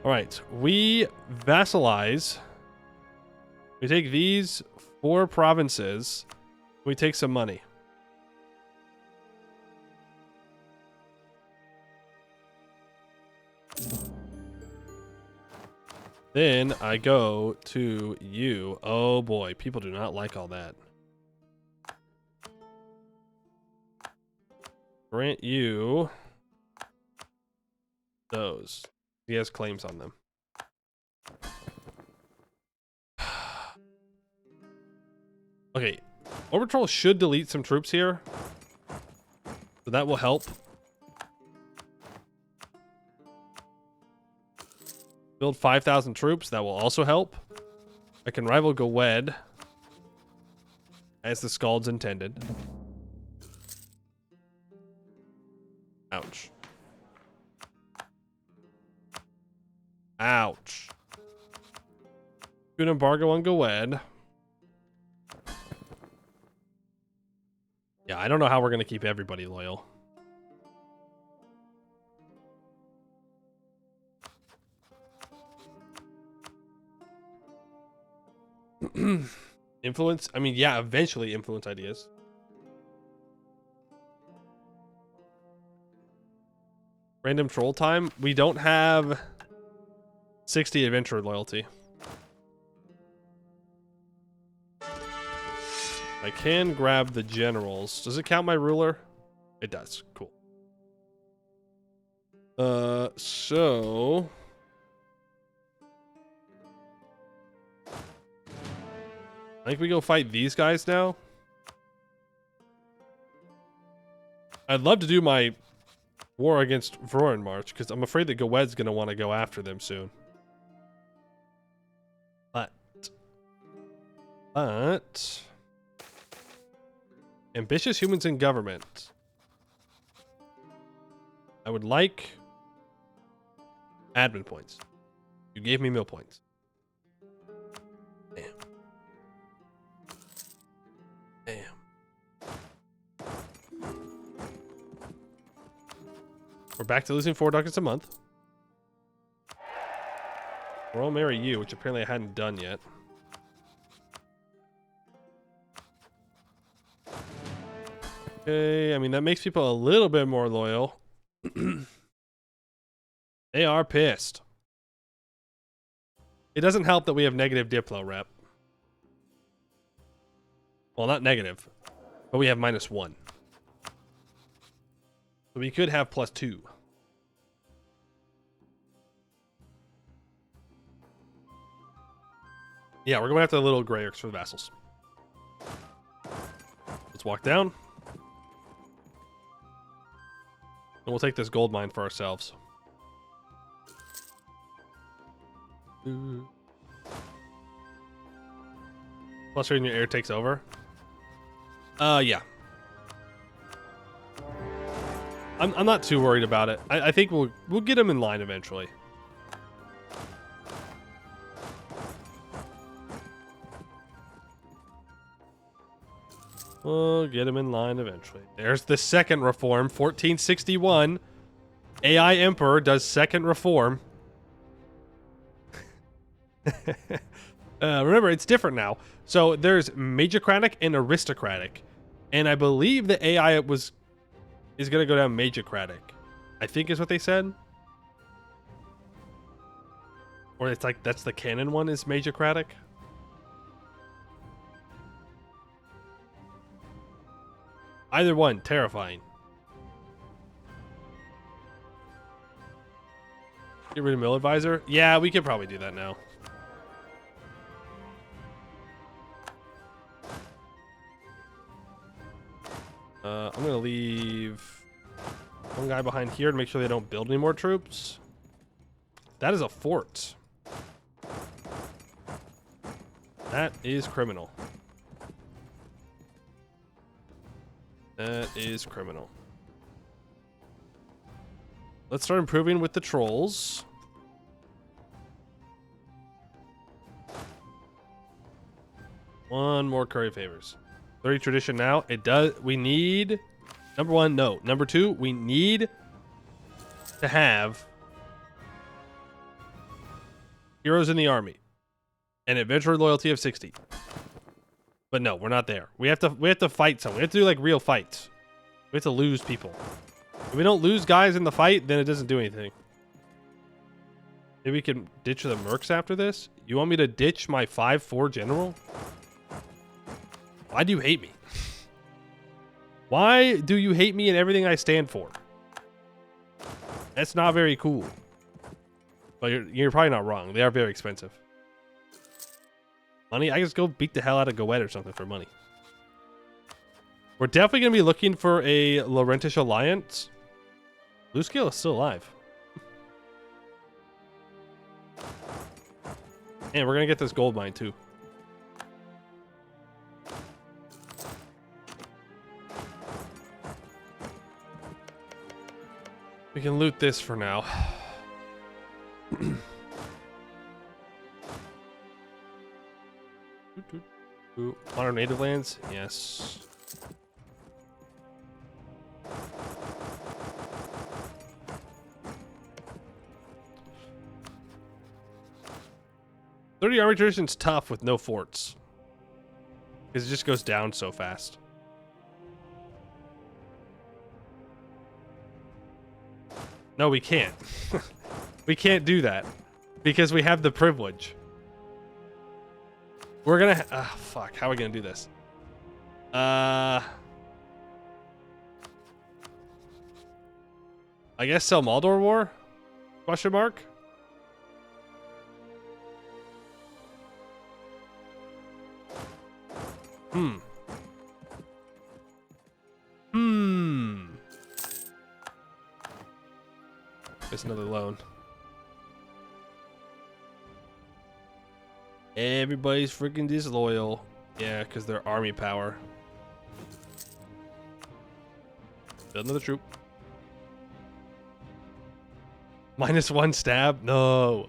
Alright, we vassalize. We take these 4 provinces. We take some money. Then I go to you. Oh boy, people do not like all that. Grant you those. He has claims on them. Okay, Orbitrol should delete some troops here. So that will help. Build 5,000 troops. That will also help. I can rival Gowed. As the Scalds intended. Ouch. Ouch. Good embargo on Gowed. Yeah, I don't know how we're going to keep everybody loyal. Influence? I mean, yeah, eventually influence ideas. Random troll time? We don't have 60 adventurer loyalty. I can grab the generals. Does it count my ruler? It does. Cool. So... I think we go fight these guys now. I'd love to do my war against Vroren March, because I'm afraid that Gowed's going to want to go after them soon. But... Ambitious humans in government. I would like admin points. You gave me mill points. Damn. Damn. We're back to losing 4 ducats a month. Royal marry you, which apparently I hadn't done yet. Okay, I mean, that makes people a little bit more loyal. They are pissed. It doesn't help that we have negative Diplo rep. Well, not negative, but we have -1. So we could have +2. Yeah, we're going after the little Greyerks for the vassals. Let's walk down. And we'll take this gold mine for ourselves. Plus, your air takes over. Yeah. I'm not too worried about it. I think we'll get him in line eventually. We'll get him in line eventually. There's the second reform, 1461. AI Emperor does second reform. Remember, it's different now. So there's Magocratic and Aristocratic. And I believe the AI was is going to go down Magicratic. I think is what they said. Or it's like that's the canon one is Magicratic. Either one, terrifying. Get rid of Mill Advisor? Yeah, we could probably do that now. I'm going to leave one guy behind here to make sure they don't build any more troops. That is a fort. That is criminal. That is criminal. Let's start improving with the trolls. One more curry favors. 30 tradition now. It does. We need. Number one, no. Number two, we need to have heroes in the army and adventurer loyalty of 60. But no, we're not there. We have to fight someone. We have to do like real fights. We have to lose people. If we don't lose guys in the fight, then it doesn't do anything. Maybe we can ditch the mercs after this. You want me to ditch my 5-4 general? Why do you hate me? Why do you hate me and everything I stand for? That's not very cool. But you're probably not wrong. They are very expensive. Money? I just go beat the hell out of Goed or something for money. We're definitely going to be looking for a Laurentish alliance. Blue Scale is still alive. And we're going to get this gold mine too. We can loot this for now. On our native lands? Yes. "30 army tradition's tough with no forts. Because it just goes down so fast. No, we can't. We can't do that. Because we have the privilege. We're gonna... fuck. How are we gonna do this? I guess sell Maldor War? Question mark? There's another loan. Everybody's freaking disloyal. Yeah, because they're army power. Build another troop. -1 stab? No.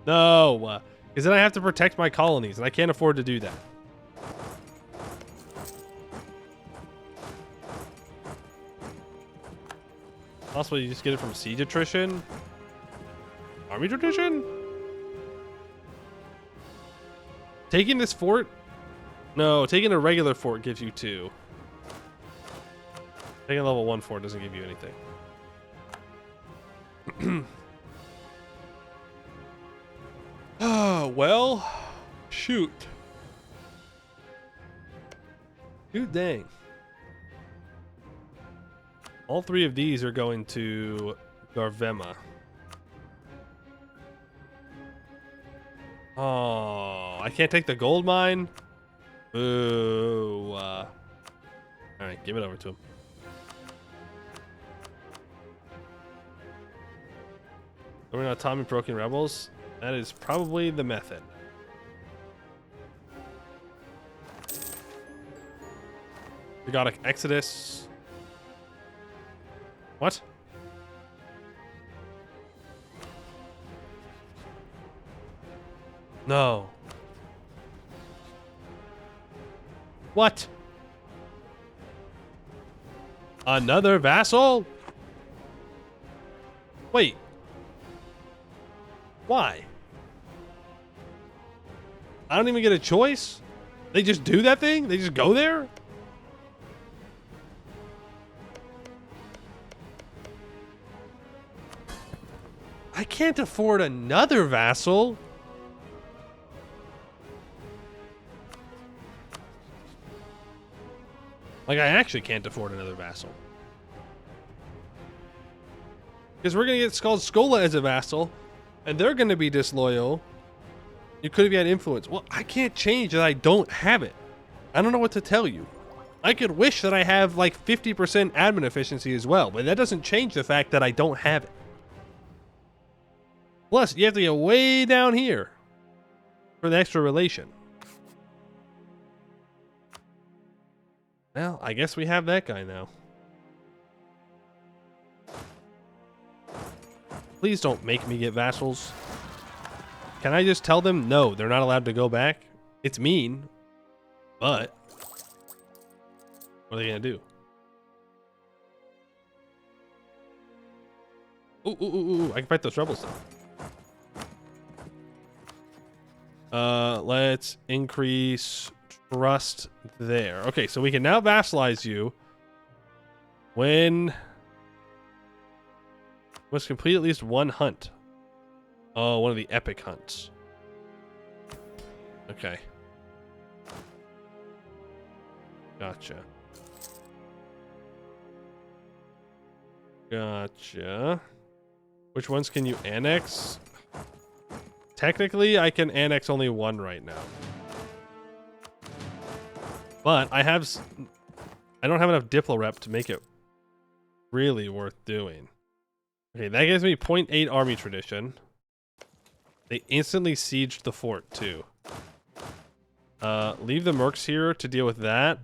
No. Because then I have to protect my colonies, and I can't afford to do that. Possibly you just get it from siege attrition? Army tradition? Taking this fort? No, taking a regular fort gives you 2. Taking a level 1 fort doesn't give you anything. Oh, well, shoot. Shoot, dang. All 3 of these are going to Garvema. Oh, I can't take the gold mine? Boo. Alright, give it over to him. Are we not Tommy Broken Rebels? That is probably the method. Exotic Exodus. What? No. What? Another vassal? Wait. Why? I don't even get a choice? They just do that thing? They just go there? I can't afford another vassal. Like, I actually can't afford another vassal. Because we're going to get called Skola as a vassal, and they're going to be disloyal. You could have had influence. Well, I can't change that I don't have it. I don't know what to tell you. I could wish that I have like 50% admin efficiency as well, but that doesn't change the fact that I don't have it. Plus, you have to get way down here for the extra relation. Well, I guess we have that guy now. Please don't make me get vassals. Can I just tell them, no, they're not allowed to go back? It's mean, but what are they going to do? Ooh, I can fight those rebels though. Let's increase trust there. Okay, so we can now vassalize you when must complete at least one hunt. Oh, one of the epic hunts. Okay. Gotcha. Gotcha. Which ones can you annex? Technically, I can annex only one right now. But I don't have enough Diplo rep to make it really worth doing. Okay, that gives me 0.8 army tradition. They instantly sieged the fort too. Leave the mercs here to deal with that.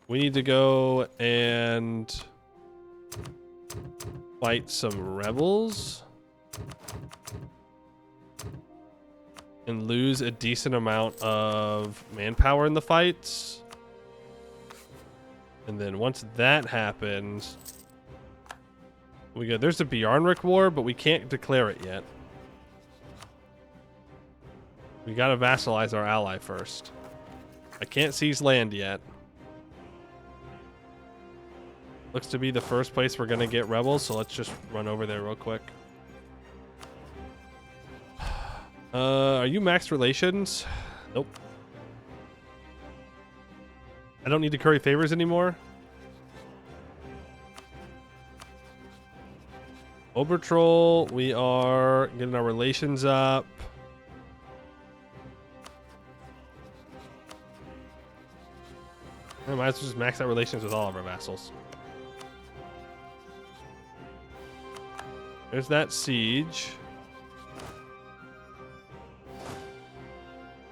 We need to go and fight some rebels and lose a decent amount of manpower in the fights. And then once that happens, we go. There's a Bjarnrik war, but we can't declare it yet. We gotta vassalize our ally first. I can't seize land yet. Looks to be the first place we're gonna get rebels, so let's just run over there real quick. Are you max relations? Nope. I don't need to curry favors anymore. Obertroll, we are getting our relations up. I might as well just max out relations with all of our vassals. There's that siege.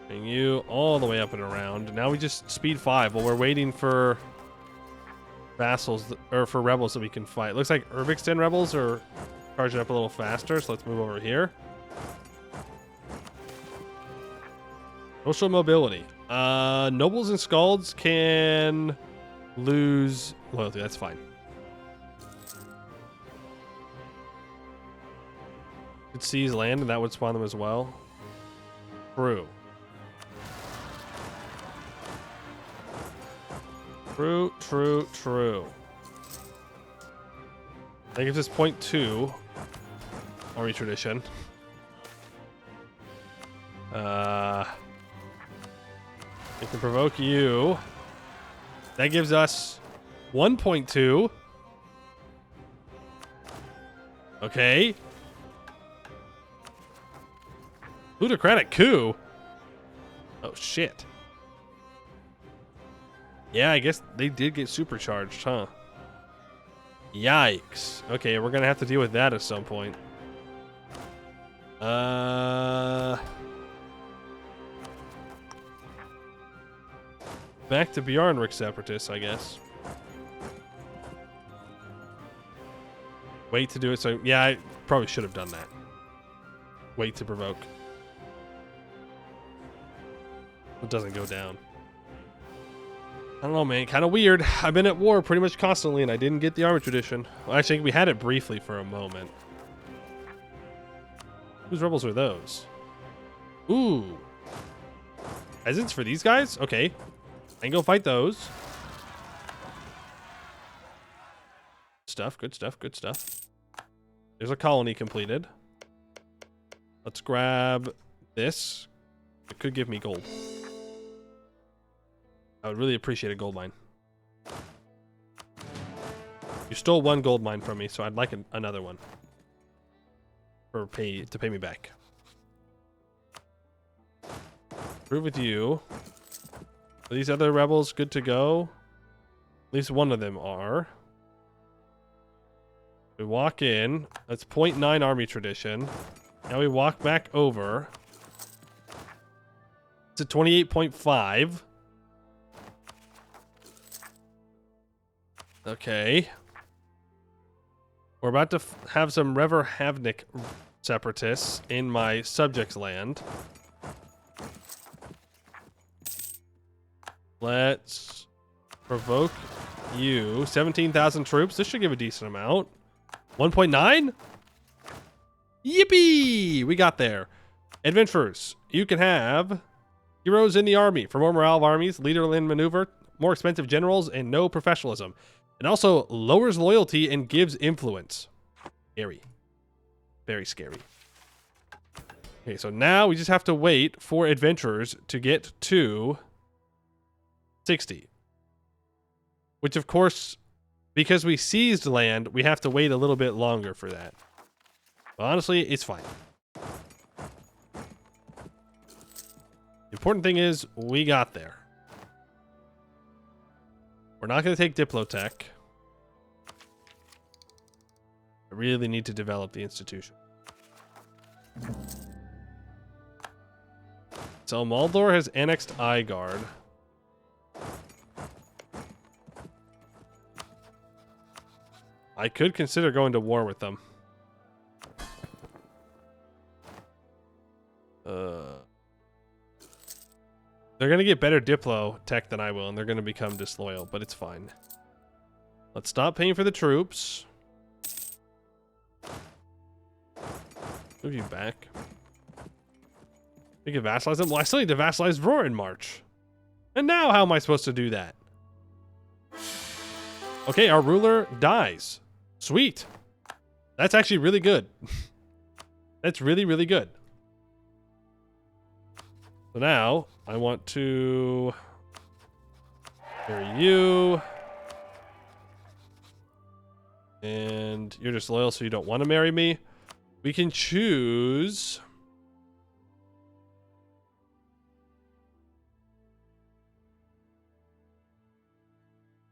Bring you all the way up and around. Now we just speed 5 while we're waiting for vassals or for rebels that we can fight. Looks like Urbexten rebels are charging up a little faster, so let's move over here. Social mobility. Nobles and Scalds can lose loyalty. That's fine. Could seize land, and that would spawn them as well. True. True. That gives us 0.2 army tradition. We can provoke you. That gives us 1.2. Okay. Plutocratic coup. Oh shit. Yeah, I guess they did get supercharged, huh? Yikes. Okay, we're gonna have to deal with that at some point. Back to Bjarnrik Separatists, I guess. Wait to do it, so yeah, I probably should have done that. Wait to provoke. It doesn't go down. I don't know, man. Kind of weird. I've been at war pretty much constantly, and I didn't get the army tradition. Well, actually, we had it briefly for a moment. Whose rebels are those? Ooh. Peasants for these guys? Okay. I can go fight those. Good stuff. There's a colony completed. Let's grab this. It could give me gold. I would really appreciate a gold mine. You stole one gold mine from me, so I'd like another one. To pay me back. Prove with you. Are these other rebels good to go? At least one of them are. We walk in. That's 0.9 army tradition. Now we walk back over. It's at 28.5. Okay. We're about to have some Rever Havnik separatists in my subjects land. Let's provoke you. 17,000 troops. This should give a decent amount. 1.9? Yippee! We got there. Adventurers. You can have heroes in the army for more morale of armies, leader in maneuver, more expensive generals, and no professionalism. It also lowers loyalty and gives influence. Scary. Very scary. Okay, so now we just have to wait for adventurers to get to 60. Which, of course, because we seized land, we have to wait a little bit longer for that. But honestly, it's fine. The important thing is we got there. We're not going to take Diplotech. I really need to develop the institution. So Maldor has annexed Igard. I could consider going to war with them. They're going to get better Diplo tech than I will, and they're going to become disloyal, but it's fine. Let's stop paying for the troops. Move you back. We can vassalize them. Well, I still need to vassalize Vror in March. And now how am I supposed to do that? Okay, our ruler dies. Sweet. That's actually really good. That's really, really good. So now, I want to marry you. And you're just loyal, so you don't want to marry me. We can choose...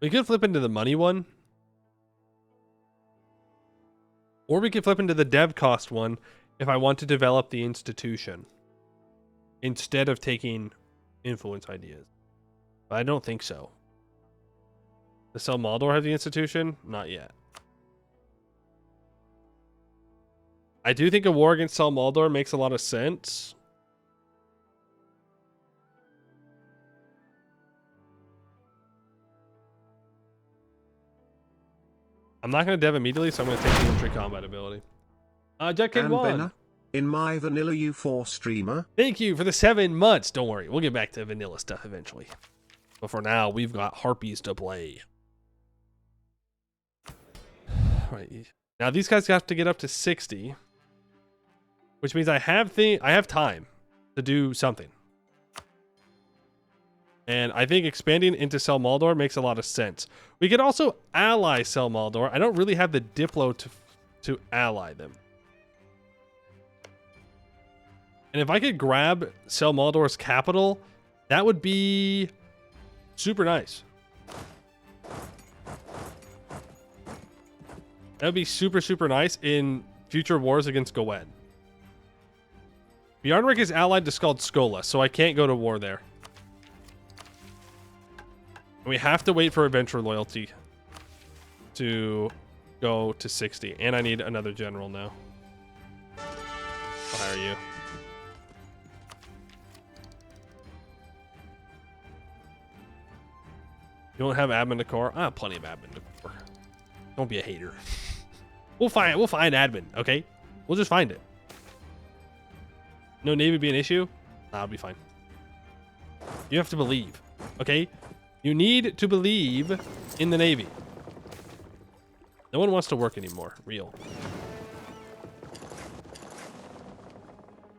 We could flip into the money one. Or we could flip into the dev cost one if I want to develop the institution. Instead of taking influence ideas. But I don't think so. Does Sel Maldor have the institution? Not yet. I do think a war against Sel Maldor makes a lot of sense. I'm not going to dev immediately, so I'm going to take the infantry combat ability. Jetkin 1. In my vanilla U4 streamer. Thank you for the 7 months. Don't worry, we'll get back to vanilla stuff eventually. But for now, we've got harpies to play. Right. Now these guys have to get up to 60, which means I have time to do something. And I think expanding into Sel Maldor makes a lot of sense. We could also ally Sel Maldor. I don't really have the Diplo to ally them. And if I could grab Sel Maldor's capital, that would be super nice. That would be super, super nice in future wars against Goed. Bjarnrik is allied to Skald Skola, so I can't go to war there. We have to wait for adventure loyalty to go to 60. And I need another general now. I'll hire you. You don't have admin decor? I have plenty of admin decor. Don't be a hater. We'll find admin, okay? We'll just find it. No navy be an issue? Nah, I'll be fine. You have to believe, okay? You need to believe in the navy. No one wants to work anymore. Real.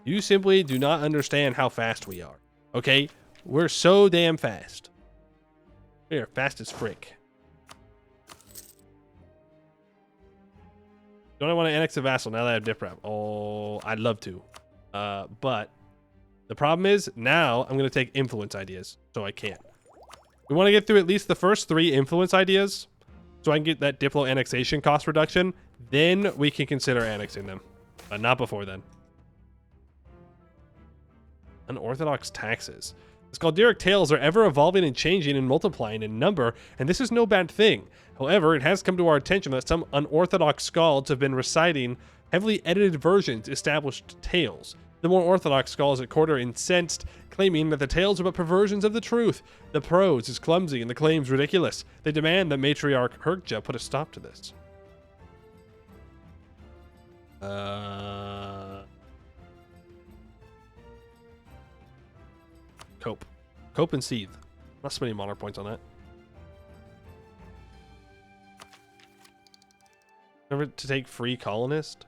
You simply do not understand how fast we are. Okay? We're so damn fast. We are fast as frick. Don't I want to annex a vassal now that I have dip rep? Oh, I'd love to. But the problem is now I'm going to take influence ideas, so I can't. We want to get through at least the first 3 influence ideas so I can get that Diplo annexation cost reduction. Then we can consider annexing them. But not before then. Unorthodox taxes. The Scalderic tales are ever evolving and changing and multiplying in number, and this is no bad thing. However, it has come to our attention that some unorthodox skalds have been reciting heavily edited versions of established tales. The more orthodox skalds at court are incensed, claiming that the tales are but perversions of the truth. The prose is clumsy and the claims ridiculous. They demand that Matriarch Herkja put a stop to this. Cope. Cope and Seethe. Not so many monarch points on that. Remember to take free colonist?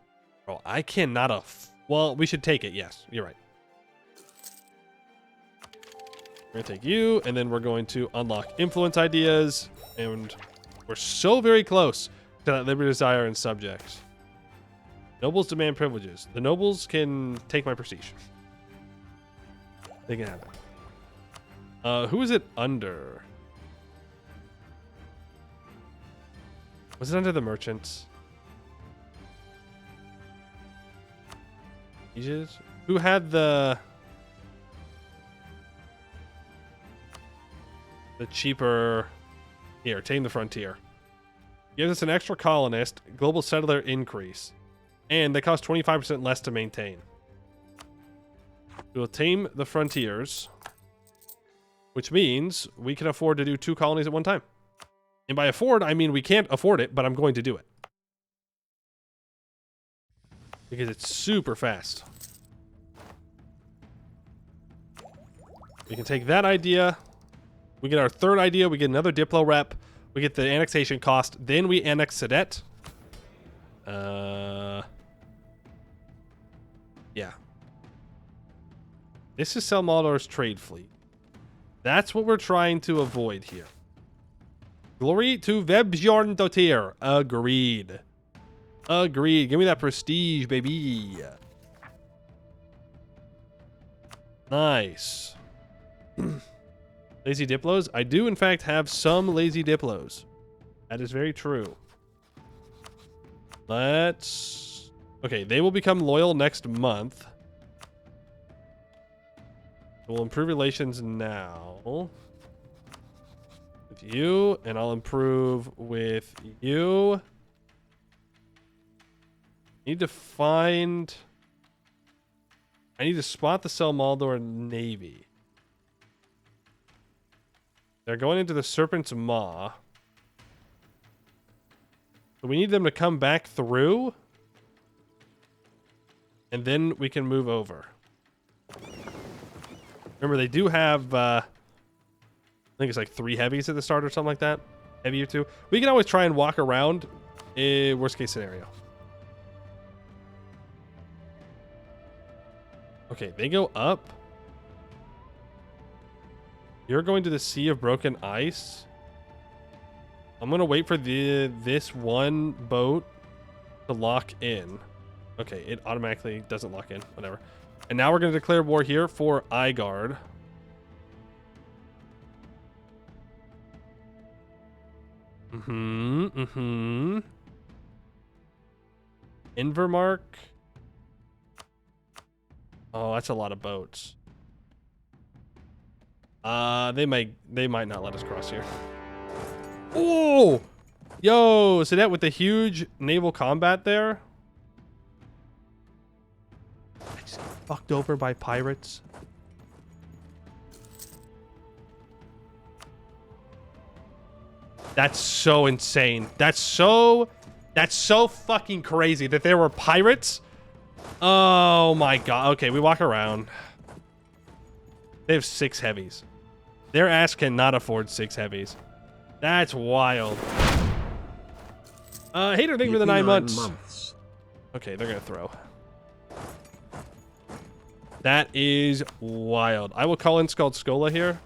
Oh, I cannot well, we should take it, yes. You're right. We're going to take you, and then we're going to unlock influence ideas, and we're so very close to that liberty, desire, and subjects. Nobles demand privileges. The nobles can take my prestige. They can have it. Who is it under? Was it under the merchants? Aegis? Who had the cheaper? Here, Tame the Frontier. Gives us an extra colonist, global settler increase, and they cost 25% less to maintain. We will Tame the Frontiers, which means we can afford to do 2 colonies at one time. And by afford, I mean we can't afford it, but I'm going to do it. Because it's super fast. We can take that idea. We get our 3rd idea. We get another Diplo rep. We get the annexation cost. Then we annex Sadet. Yeah. This is Selmaldor's trade fleet. That's what we're trying to avoid here. Glory to Vebjorn Dotir. Agreed. Agreed. Give me that prestige, baby. Nice. Lazy Diplos? I do, in fact, have some lazy Diplos. That is very true. Let's... Okay, they will become loyal next month. We'll improve relations now. With you, and I'll improve with you. Need to find... I need to spot the Selmaldor Navy. They're going into the Serpent's Maw. So we need them to come back through. And then we can move over. Remember, they do have... I think it's like 3 heavies at the start or something like that. Heavy or 2. We can always try and walk around. Worst case scenario. Okay, they go up. You're going to the Sea of Broken Ice. I'm going to wait for this one boat to lock in. Okay, it automatically doesn't lock in. Whatever. And now we're going to declare war here for Igard. Invermark. Oh, that's a lot of boats. They might not let us cross here. Oh! Yo, so that with the huge naval combat there. I just got fucked over by pirates. That's so insane. That's so fucking crazy that there were pirates. Oh my god. Okay, we walk around. They have 6 heavies. Their ass cannot afford 6 heavies. That's wild. Hater, thank you for the 9 months. Okay, they're gonna throw. That is wild. I will call in Skola here.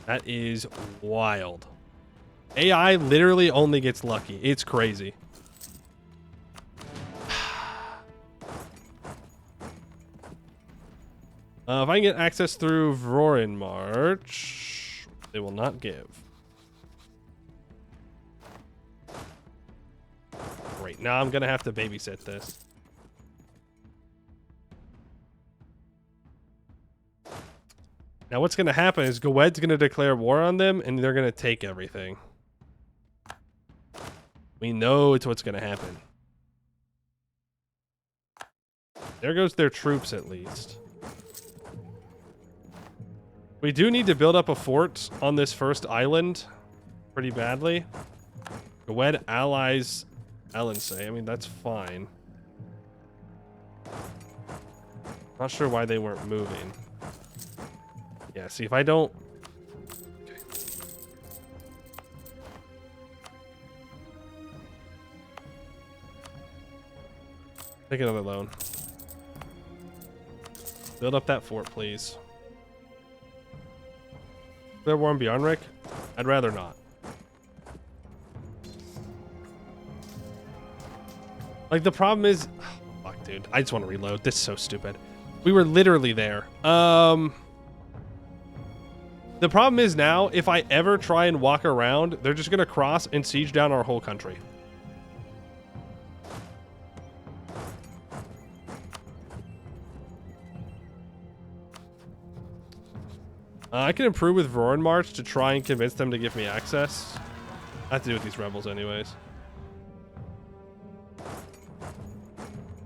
That is wild. AI literally only gets lucky. It's crazy. If I can get access through Vrorin March, they will not give. Great. Now I'm going to have to babysit this. Now what's going to happen is Gwed's going to declare war on them, and they're going to take everything. We know it's what's going to happen. There goes their troops, at least. We do need to build up a fort on this first island pretty badly. Gwed allies Elensay. I mean, that's fine. Not sure why they weren't moving. Yeah, see, if I don't... Okay. Take another loan. Build up that fort, please. There war on Bjarnrik? I'd rather not. Like, the problem is... Oh, fuck, dude. I just want to reload. This is so stupid. We were literally there. The problem is now, if I ever try and walk around, they're just going to cross and siege down our whole country. I can improve with Vrorin March to try and convince them to give me access. I have to do with these rebels anyways.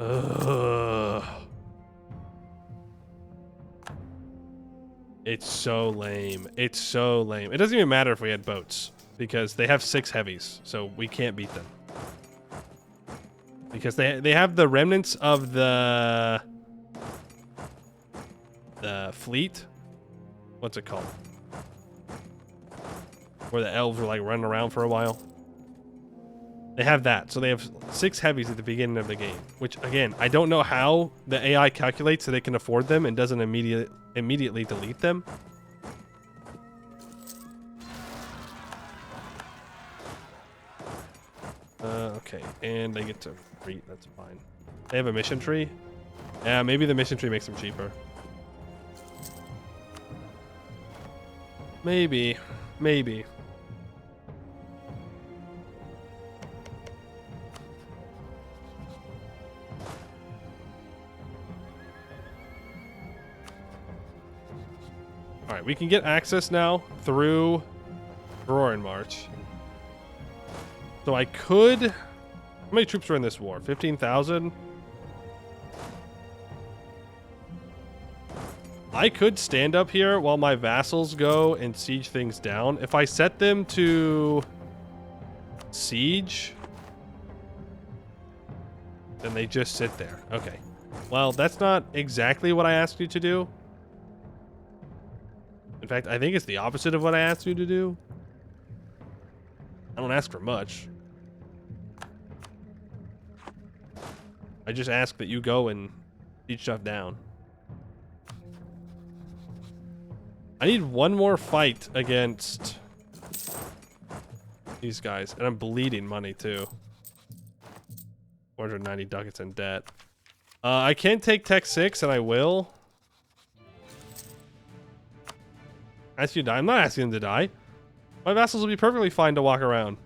Ugh. It's so lame. It's so lame. It doesn't even matter if we had boats, because they have 6 heavies, so we can't beat them. Because they have the remnants of the fleet. What's it called? Where the elves were like running around for a while. They have that, so they have 6 heavies at the beginning of the game. Which, again, I don't know how the AI calculates so they can afford them and doesn't immediately delete them. Okay, and they get to retreat. That's fine. They have a mission tree. Yeah, maybe the mission tree makes them cheaper. Maybe. Maybe. Alright, we can get access now through Vrorin March. So I could... How many troops are in this war? 15,000? I could stand up here while my vassals go and siege things down. If I set them to siege, then they just sit there. Okay. Well, that's not exactly what I asked you to do. In fact, I think it's the opposite of what I asked you to do. I don't ask for much. I just ask that you go and siege stuff down. I need one more fight against these guys. And I'm bleeding money, too. 490 ducats in debt. I can take Tech 6, and I will. Ask you to die. I'm not asking them to die. My vassals will be perfectly fine to walk around.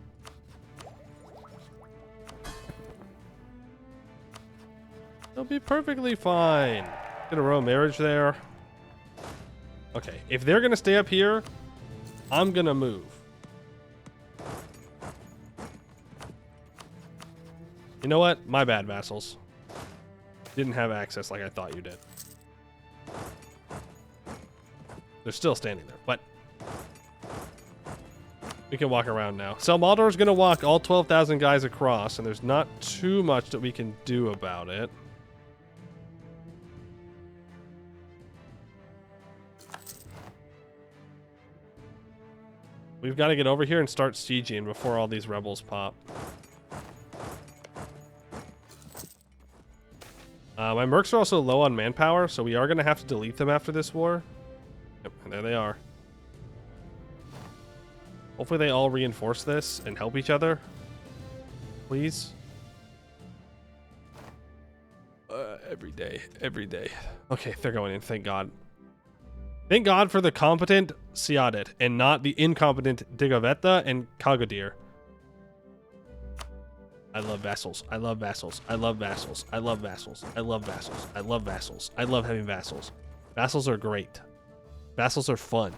They'll be perfectly fine. Get a royal marriage there. Okay, if they're gonna stay up here, I'm gonna move. You know what? My bad, vassals. Didn't have access like I thought you did. They're still standing there, but we can walk around now. So Maldor's gonna walk all 12,000 guys across, and there's not too much that we can do about it. We've got to get over here and start sieging before all these rebels pop. My mercs are also low on manpower, so we are going to have to delete them after this war. Yep, and there they are. Hopefully they all reinforce this and help each other. Please. Every day, every day. Okay, they're going in, thank God. Thank God for the competent Siadet and not the incompetent Digoveta and Kagadir. I love vassals. I love vassals. I love vassals. I love vassals. I love vassals. I love vassals. I love having vassals. Vassals are great. Vassals are fun.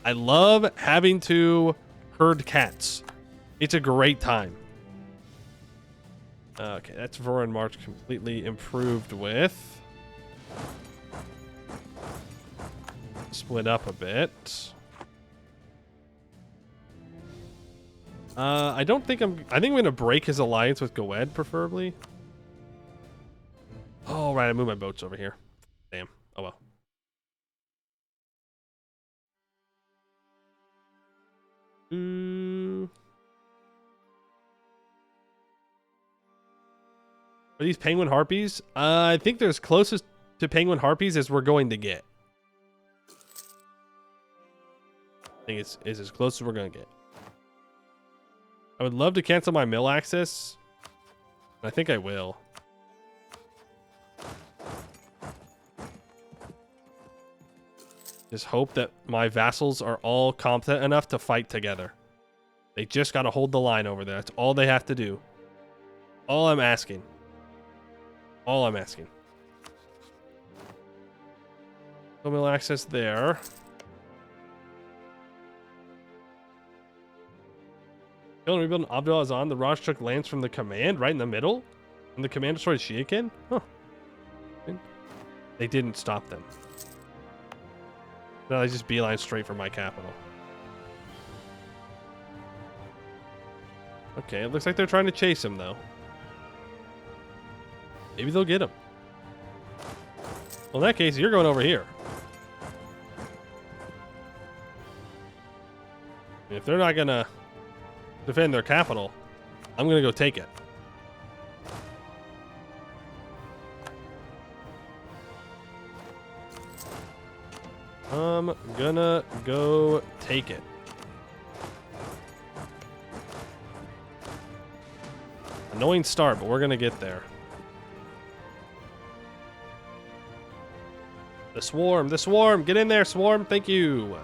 I love having to herd cats. It's a great time. Okay, that's Voron March completely improved with. Split up a bit. I think I'm gonna break his alliance with Goed, preferably. Oh, right, I moved my boats over here. Damn. Oh well. Are these penguin harpies? I think they're as closest to penguin harpies as we're going to get. I think it's as close as we're going to get. I would love to cancel my mill access. I think I will. Just hope that my vassals are all competent enough to fight together. They just got to hold the line over there. That's all they have to do. All I'm asking. All I'm asking. So mill access there. Building and rebuilding Abdul Azan. The Raj took lands from the command right in the middle. And the command destroyed Shiakin? Huh. They didn't stop them. No, they just beeline straight for my capital. Okay, it looks like they're trying to chase him, though. Maybe they'll get him. Well, in that case, you're going over here. If they're not gonna defend their capital, I'm gonna go take it. I'm gonna go take it. Annoying start, but we're gonna get there. The swarm, the swarm, get in there, swarm, thank you.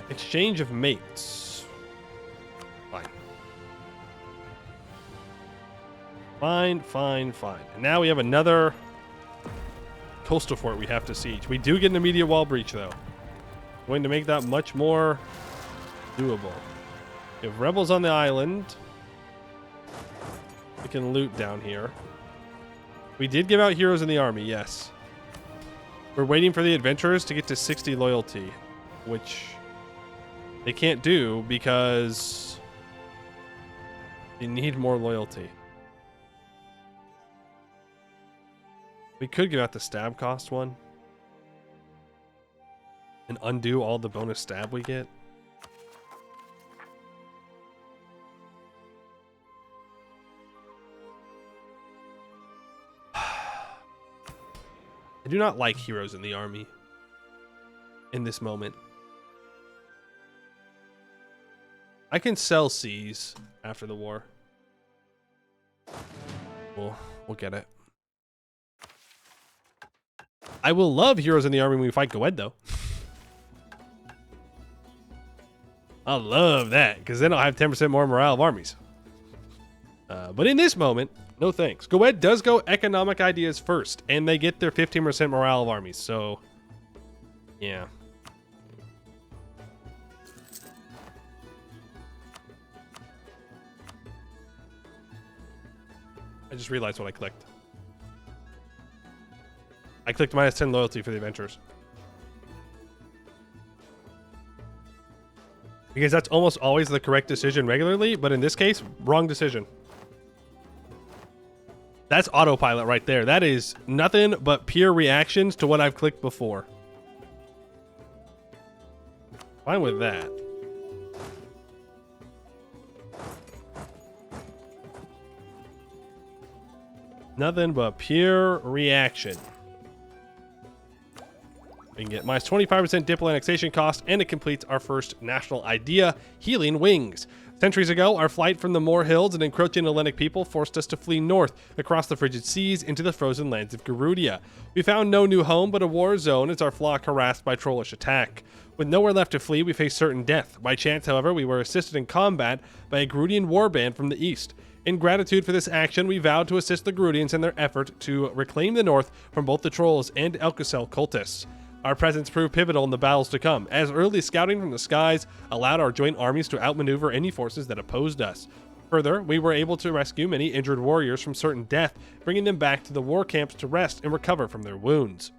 Exchange of mates. Fine. Fine, fine, fine. And now we have another coastal fort we have to siege. We do get an immediate wall breach, though. Going to make that much more doable. We have rebels on the island. We can loot down here. We did give out heroes in the army, yes. We're waiting for the adventurers to get to 60 loyalty, which they can't do because they need more loyalty. We could give out the stab cost one and undo all the bonus stab we get. I do not like heroes in the army in this moment. I can sell C's after the war. We'll get it. I will love heroes in the army when we fight Goed, though. I'll love that, because then I'll have 10% more morale of armies. But in this moment, no thanks. Goed does go economic ideas first, and they get their 15% morale of armies, so yeah. I just realized what I clicked. I clicked minus 10 loyalty for the adventurers. Because that's almost always the correct decision regularly, but in this case, wrong decision. That's autopilot right there. That is nothing but pure reactions to what I've clicked before. Fine with that. Nothing but pure reaction. We can get minus 25% diplo annexation cost, and it completes our first national idea, Healing Wings. Centuries ago, our flight from the Moor Hills and encroaching Hellenic people forced us to flee north, across the frigid seas, into the frozen lands of Gerudia. We found no new home but a war zone as our flock harassed by trollish attack. With nowhere left to flee, we faced certain death. By chance, however, we were assisted in combat by a Gerudian warband from the east. In gratitude for this action, we vowed to assist the Gerudians in their effort to reclaim the north from both the trolls and Elkacel cultists. Our presence proved pivotal in the battles to come, as early scouting from the skies allowed our joint armies to outmaneuver any forces that opposed us. Further, we were able to rescue many injured warriors from certain death, bringing them back to the war camps to rest and recover from their wounds.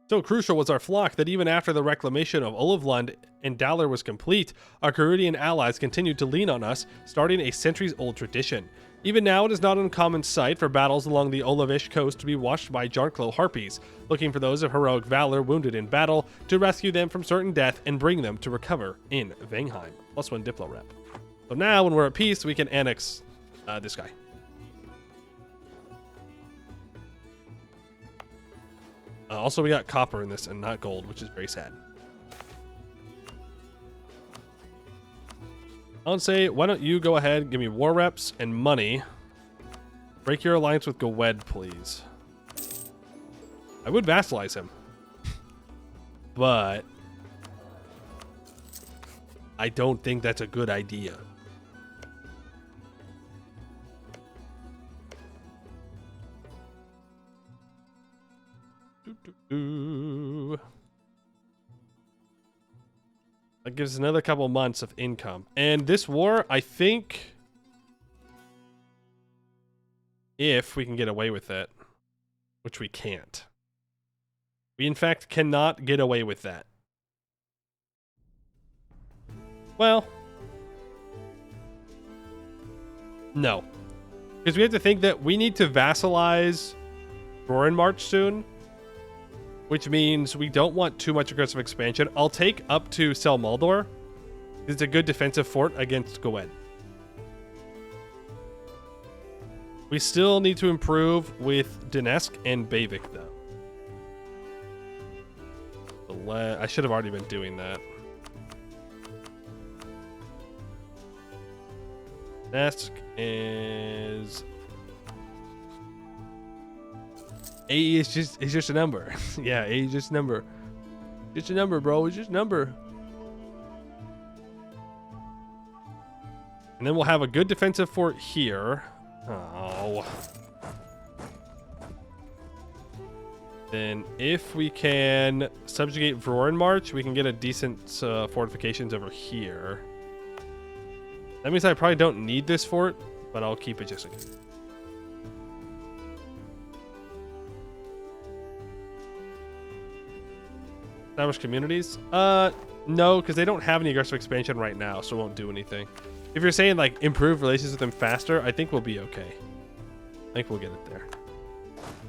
So crucial was our flock that even after the reclamation of Olivlund and Dalar was complete, our Gerudian allies continued to lean on us, starting a centuries-old tradition. Even now, it is not an uncommon sight for battles along the Olivish coast to be watched by Jarnklow harpies, looking for those of heroic valor wounded in battle to rescue them from certain death and bring them to recover in Vangheim. +1 Diplo rep. So now, when we're at peace, we can annex this guy. Also, we got copper in this and not gold, which is very sad. I'll say, why don't you go ahead, give me war reps and money. Break your alliance with Gwed, please. I would vassalize him. But I don't think that's a good idea. That gives us another couple months of income. And this war, I think, if we can get away with it, which we can't. We, in fact, cannot get away with that. Well, no. Because we have to think that we need to vassalize Roaring March soon, which means we don't want too much aggressive expansion. I'll take up to Sel Maldor. It's a good defensive fort against Gwed. We still need to improve with Donetsk and Bavik, though. I should have already been doing that. Donetsk is... AE is just a number. Yeah, AE is just a number. Just a number, bro. It's just a number. And then we'll have a good defensive fort here. Oh. Then if we can subjugate Vroren March, we can get a decent fortifications over here. That means I probably don't need this fort, but I'll keep it just in case. Establish communities? No, because they don't have any aggressive expansion right now, so it won't do anything. If you're saying, like, improve relations with them faster, I think we'll be okay. I think we'll get it there.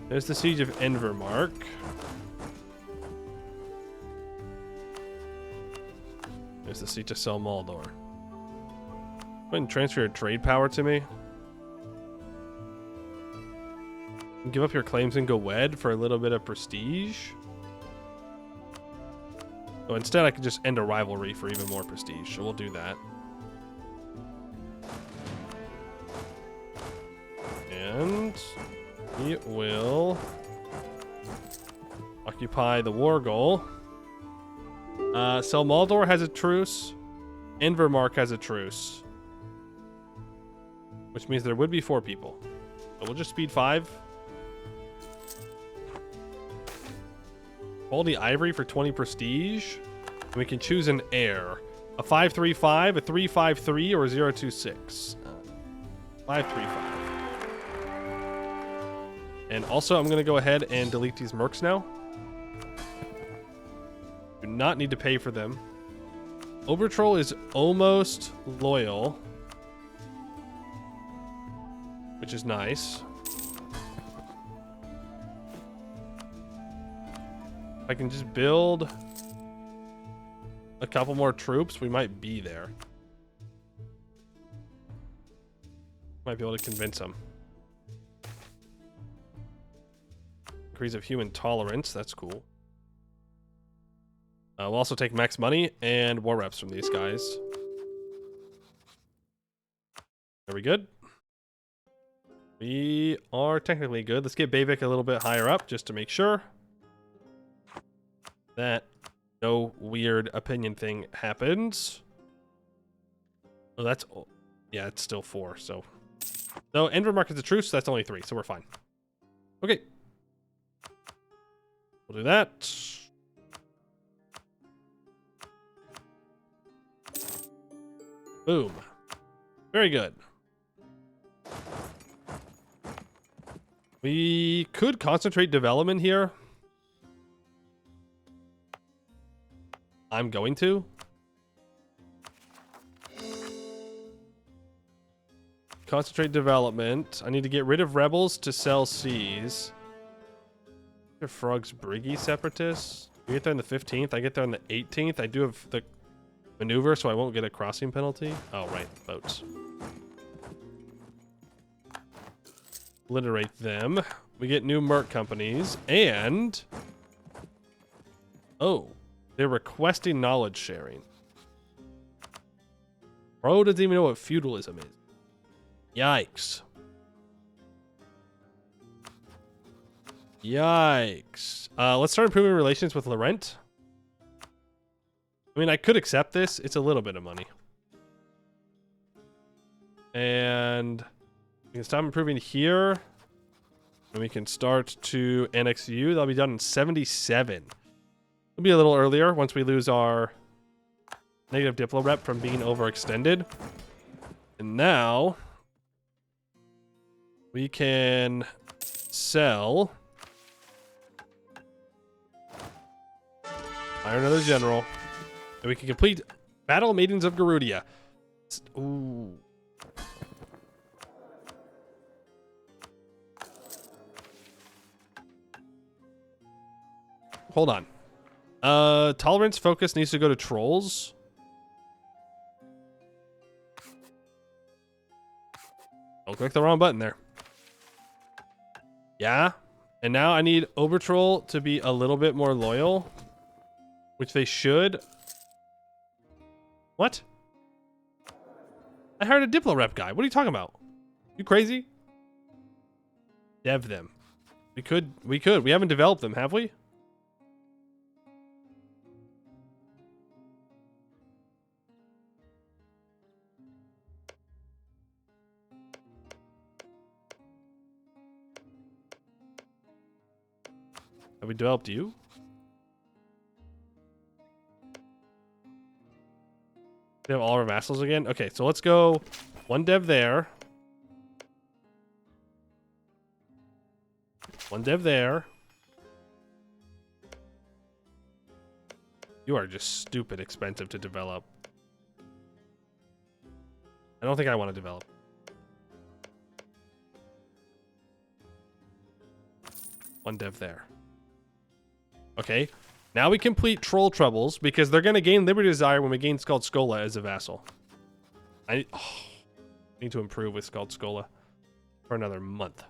There's the Siege of Envermark. There's the Siege of Sel Maldor. Go ahead and transfer your trade power to me. And give up your claims in Gwed for a little bit of prestige. So instead, I could just end a rivalry for even more prestige. So we'll do that. And we will occupy the war goal. Sel Maldor has a truce. Envermark has a truce. Which means there would be 4 people. So we'll just speed 5. Quality Ivory for 20 prestige. And we can choose an heir. A 535, a 353, or a 026. 535. And also, I'm going to go ahead and delete these mercs now. Do not need to pay for them. Obertroll is almost loyal, which is nice. If I can just build a couple more troops, we might be there. Might be able to convince them. degrees of human tolerance. That's cool. We'll also take max money and war reps from these guys. Are we good? We are technically good. Let's get Bayvik a little bit higher up just to make sure that no weird opinion thing happens. Oh, that's... Yeah, it's still 4, so... No, Enver markets a truce, so that's only 3, so we're fine. Okay. We'll do that. Boom. Very good. We could concentrate development here. I'm going to. Concentrate development. I need to get rid of rebels to sell seas. Frog's Briggy separatists. We get there on the 15th. I get there on the 18th. I do have the maneuver, so I won't get a crossing penalty. Oh, right. Boats. Obliterate them. We get new merc companies. And... Oh. They're requesting knowledge sharing. Bro doesn't even know what feudalism is. Yikes. Yikes. Let's start improving relations with Laurent. I mean, I could accept this. It's a little bit of money. And we can stop improving here. And we can start to annex you. That'll be done in 77. It'll be a little earlier once we lose our negative diplo rep from being overextended. And now we can sell. Hire another general. And we can complete Battle Maidens of Gerudia. Ooh. Hold on. Tolerance focus needs to go to trolls. I'll click the wrong button there. Yeah. And now I need Obertroll to be a little bit more loyal. Which they should. What? I hired a Diplo rep guy. What are you talking about? You crazy? Dev them. We could. We haven't developed them, have we? Have we developed you? We have all our vassals again? Okay, so let's go 1 dev there. 1 dev there. You are just stupid expensive to develop. I don't think I want to develop. One dev there. Okay. Now we complete Troll Troubles, because they're going to gain Liberty Desire when we gain Scald Skola as a vassal. I need to improve with Scald Skola for another month.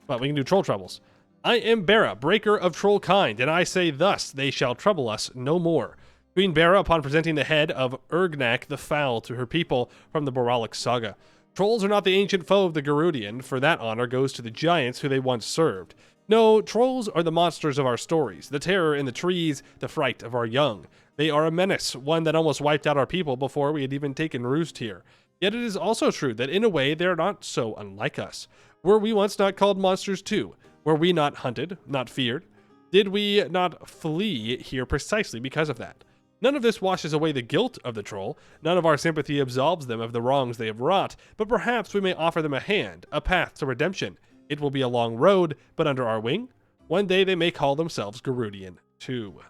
But we can do Troll Troubles. I am Bera, breaker of troll kind, and I say thus, they shall trouble us no more. Queen Bera, upon presenting the head of Urgnak the Foul to her people from the Boralic saga. Trolls are not the ancient foe of the Gerudian, for that honor goes to the giants who they once served. No, trolls are the monsters of our stories, the terror in the trees, the fright of our young. They are a menace, one that almost wiped out our people before we had even taken roost here. Yet it is also true that in a way they are not so unlike us. Were we once not called monsters too? Were we not hunted, not feared? Did we not flee here precisely because of that? None of this washes away the guilt of the troll. None of our sympathy absolves them of the wrongs they have wrought, but perhaps we may offer them a hand, a path to redemption. It will be a long road, but under our wing, one day they may call themselves Gerudian too.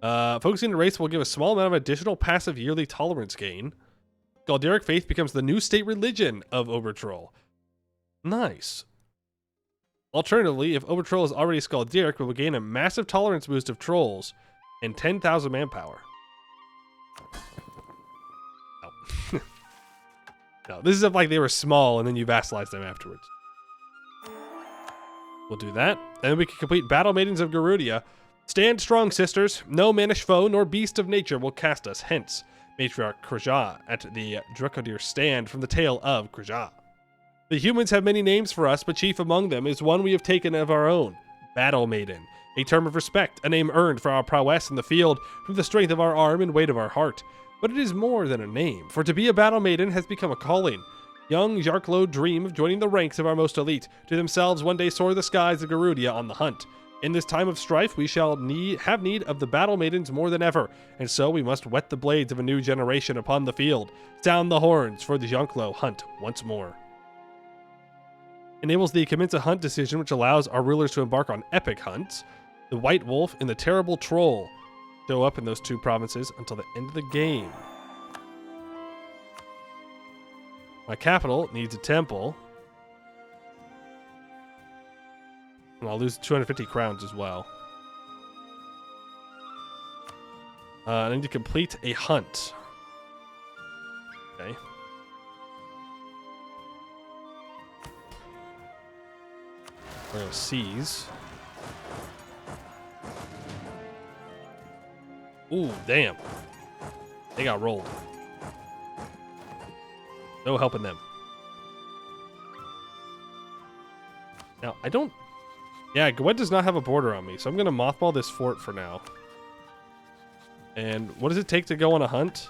Focusing on race will give a small amount of additional passive yearly tolerance gain. Galderic faith becomes the new state religion of Obertroll. Nice. Alternatively, if Obertroll is already Skalderic, we will gain a massive tolerance boost of trolls and 10,000 manpower. Oh. No, this is if like they were small and then you vassalize them afterwards. We'll do that. And then we can complete Battle Maidens of Gerudia. Stand strong, sisters. No mannish foe nor beast of nature will cast us hence. Matriarch Krajah at the Drukodir stand from the tale of Krajah. The humans have many names for us, but chief among them is one we have taken of our own. Battle Maiden. A term of respect, a name earned for our prowess in the field, from the strength of our arm and weight of our heart. But it is more than a name, for to be a Battle Maiden has become a calling. Young Jarklo dream of joining the ranks of our most elite, to themselves one day soar the skies of Gerudia on the hunt. In this time of strife, we shall have need of the Battle Maidens more than ever, and so we must whet the blades of a new generation upon the field. Sound the horns for the Jarklo hunt once more. Enables the commence a hunt decision, which allows our rulers to embark on epic hunts. The White Wolf and the Terrible Troll show up in those two provinces until the end of the game. My capital needs a temple. And I'll lose 250 crowns as well. I need to complete a hunt. Okay. We're going to seize. Ooh, damn. They got rolled. No helping them. Now, I don't... Yeah, Gwent does not have a border on me, so I'm going to mothball this fort for now. And what does it take to go on a hunt?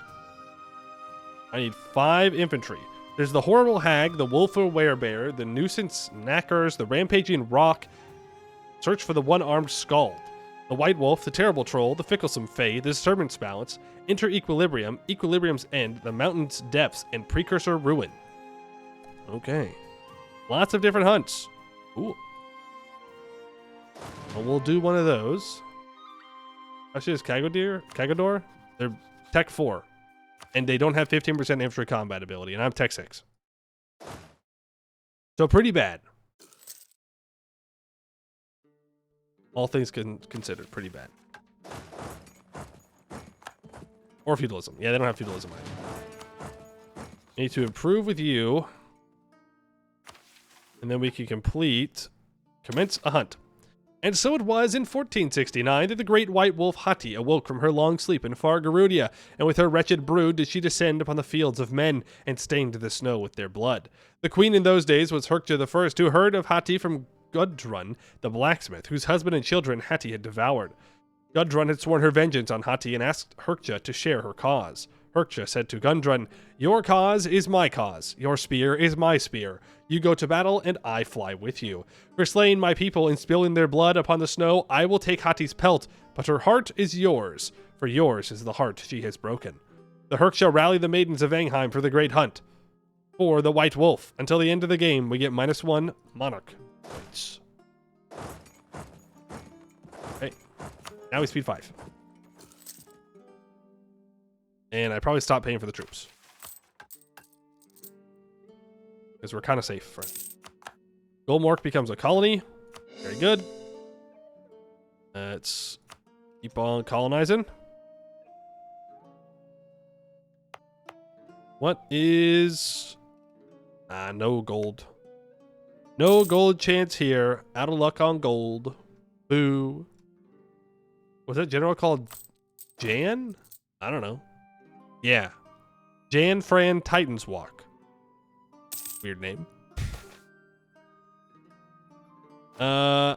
I need 5 infantry. There's the Horrible Hag, the Wolfer Werebear, the Nuisance Knackers, the Rampaging Rock. Search for the One-Armed Skald. The White Wolf, the Terrible Troll, the Ficklesome Fae, the Disturbance Balance, Inter-Equilibrium, Equilibrium's End, the Mountain's Depths, and Precursor Ruin. Okay. Lots of different hunts. Ooh. Well, we'll do one of those. Actually, is Kagador? They're Tech 4. And they don't have 15% infantry combat ability, and I'm Tech 6. So pretty bad. All things considered, pretty bad. Or feudalism. Yeah, they don't have feudalism either. Need to improve with you. And then we can commence a hunt. And so it was in 1469 that the great white wolf Hati awoke from her long sleep in far Gerudia, and with her wretched brood did she descend upon the fields of men, and stained the snow with their blood. The queen in those days was Herkja I, who heard of Hati from Gudrun, the blacksmith, whose husband and children Hati had devoured. Gudrun had sworn her vengeance on Hati and asked Herkja to share her cause. Herkja said to Gudrun, "Your cause is my cause. Your spear is my spear. You go to battle, and I fly with you. For slaying my people and spilling their blood upon the snow, I will take Hati's pelt, but her heart is yours, for yours is the heart she has broken." The Herkja rally the maidens of Vangheim for the great hunt. For the White Wolf. Until the end of the game, we get -1 monarch points. Okay. Now we speed 5. And I probably stopped paying for the troops. Because we're kind of safe. For Golmork becomes a colony. Very good. Let's keep on colonizing. What is... no gold. No gold chance here. Out of luck on gold. Boo. Was that general called Jan? I don't know. Yeah. Jan Fran Titans Walk. Weird name. A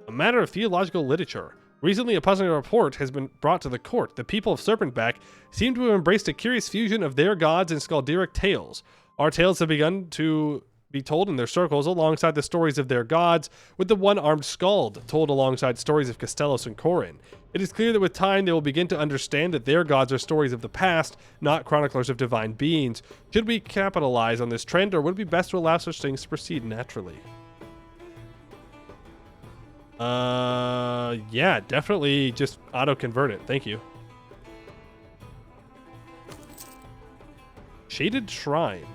matter of theological literature. Recently, a puzzling report has been brought to the court. The people of Serpentback seem to have embraced a curious fusion of their gods and Skaldiric tales. Our tales have begun to be told in their circles alongside the stories of their gods, with the one-armed Skald told alongside stories of Castellos and Corin. It is clear that with time they will begin to understand that their gods are stories of the past, not chroniclers of divine beings. Should we capitalize on this trend, or would it be best to allow such things to proceed naturally? Yeah, definitely just auto-convert it. Thank you. Shaded Shrine.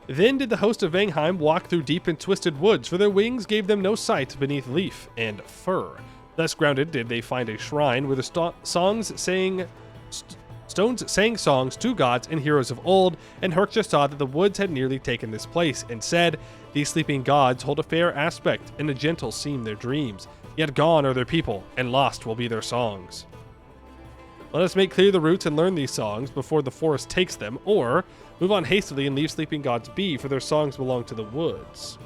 Then did the host of Vangheim walk through deep and twisted woods, for their wings gave them no sight beneath leaf and fur. Thus grounded did they find a shrine where the songs sang stones sang songs to gods and heroes of old, and Herksha saw that the woods had nearly taken this place, and said, "These sleeping gods hold a fair aspect, and a gentle seem their dreams. Yet gone are their people, and lost will be their songs. Let us make clear the routes and learn these songs before the forest takes them, or move on hastily and leave sleeping gods be, for their songs belong to the woods."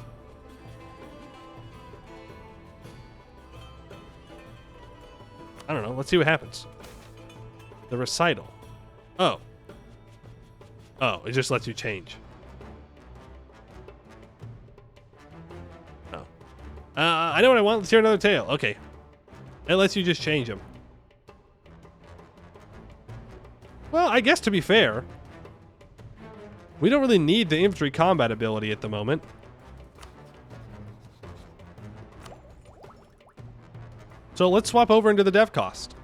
I don't know. Let's see what happens. The recital. Oh. Oh, it just lets you change. Oh. I know what I want. Let's hear another tale. Okay. It lets you just change them. Well, I guess to be fair, we don't really need the infantry combat ability at the moment. So let's swap over into the dev cost,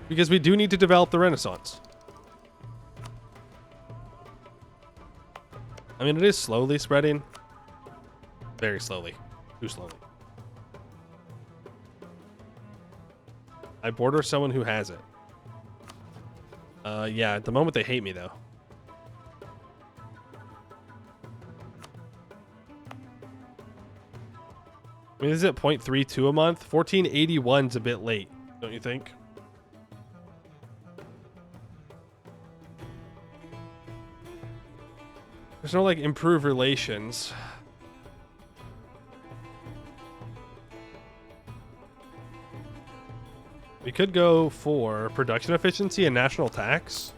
because we do need to develop the Renaissance. I mean, it is slowly spreading. Very slowly. Too slowly. I border someone who has it. Yeah, at the moment they hate me, though. I mean, this is at 0.32 a month. 1481's a bit late, don't you think? There's no, like, improve relations. We could go for production efficiency and national tax.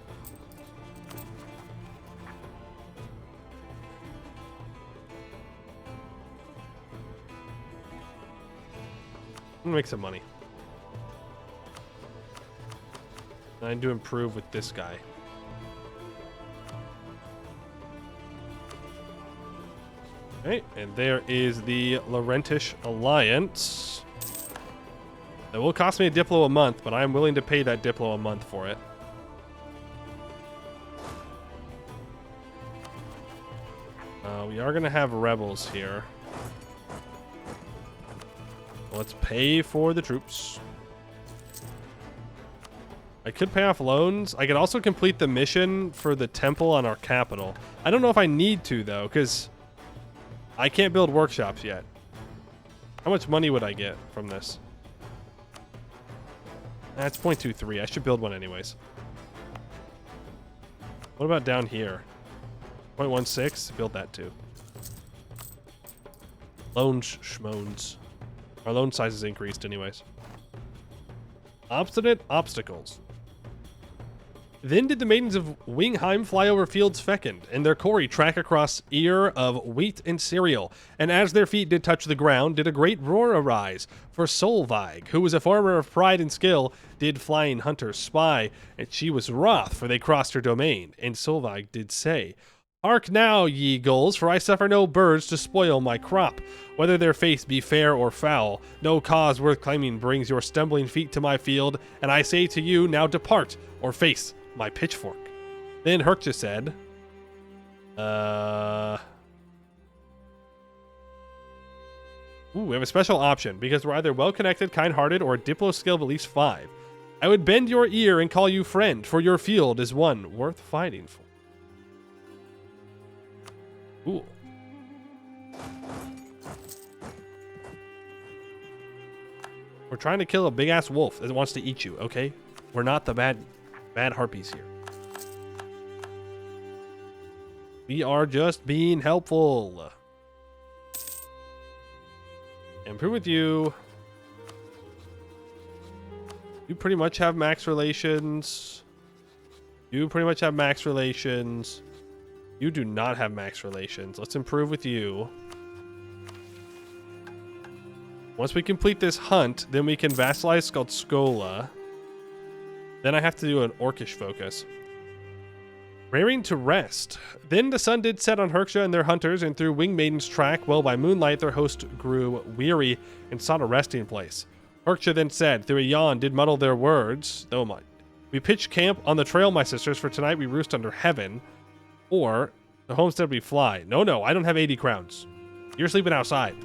Make some money. I need to improve with this guy. Okay, and there is the Laurentish Alliance. It will cost me a Diplo a month, but I'm willing to pay that Diplo a month for it. We are going to have rebels here. Let's pay for the troops. I could pay off loans. I could also complete the mission for the temple on our capital. I don't know if I need to, though, because I can't build workshops yet. How much money would I get from this? That's 0.23. I should build one anyways. What about down here? 0.16? Build that too. Loans schmoans. Our loan size is increased anyways. Obstinate obstacles. Then did the maidens of Vangheim fly over fields fecund, and their quarry track across ear of wheat and cereal. And as their feet did touch the ground, did a great roar arise. For Solveig, who was a farmer of pride and skill, did flying hunters spy, and she was wroth, for they crossed her domain. And Solveig did say, "Hark now, ye gulls, for I suffer no birds to spoil my crop. Whether their face be fair or foul, no cause worth claiming brings your stumbling feet to my field, and I say to you, now depart, or face my pitchfork." Then Herksha said, Ooh, we have a special option, because we're either well-connected, kind-hearted, or a Diplo skill of at least 5. I would bend your ear and call you friend, for your field is one worth fighting for. Ooh. We're trying to kill a big-ass wolf that wants to eat you, okay? We're not the bad harpies here. We are just being helpful. Improve with you. You pretty much have max relations. You pretty much have max relations. You do not have max relations. Let's improve with you. Once we complete this hunt, then we can vassalize Skalskola. Then I have to do an orcish focus. Raring to rest. Then the sun did set on Herksha and their hunters, and through Wing Maiden's track, well by moonlight their host grew weary and sought a resting place. Herksha then said, through a yawn did muddle their words, "Oh my. We pitch camp on the trail, my sisters, for tonight we roost under heaven. Or the homestead we fly." No, I don't have 80 crowns. You're sleeping outside.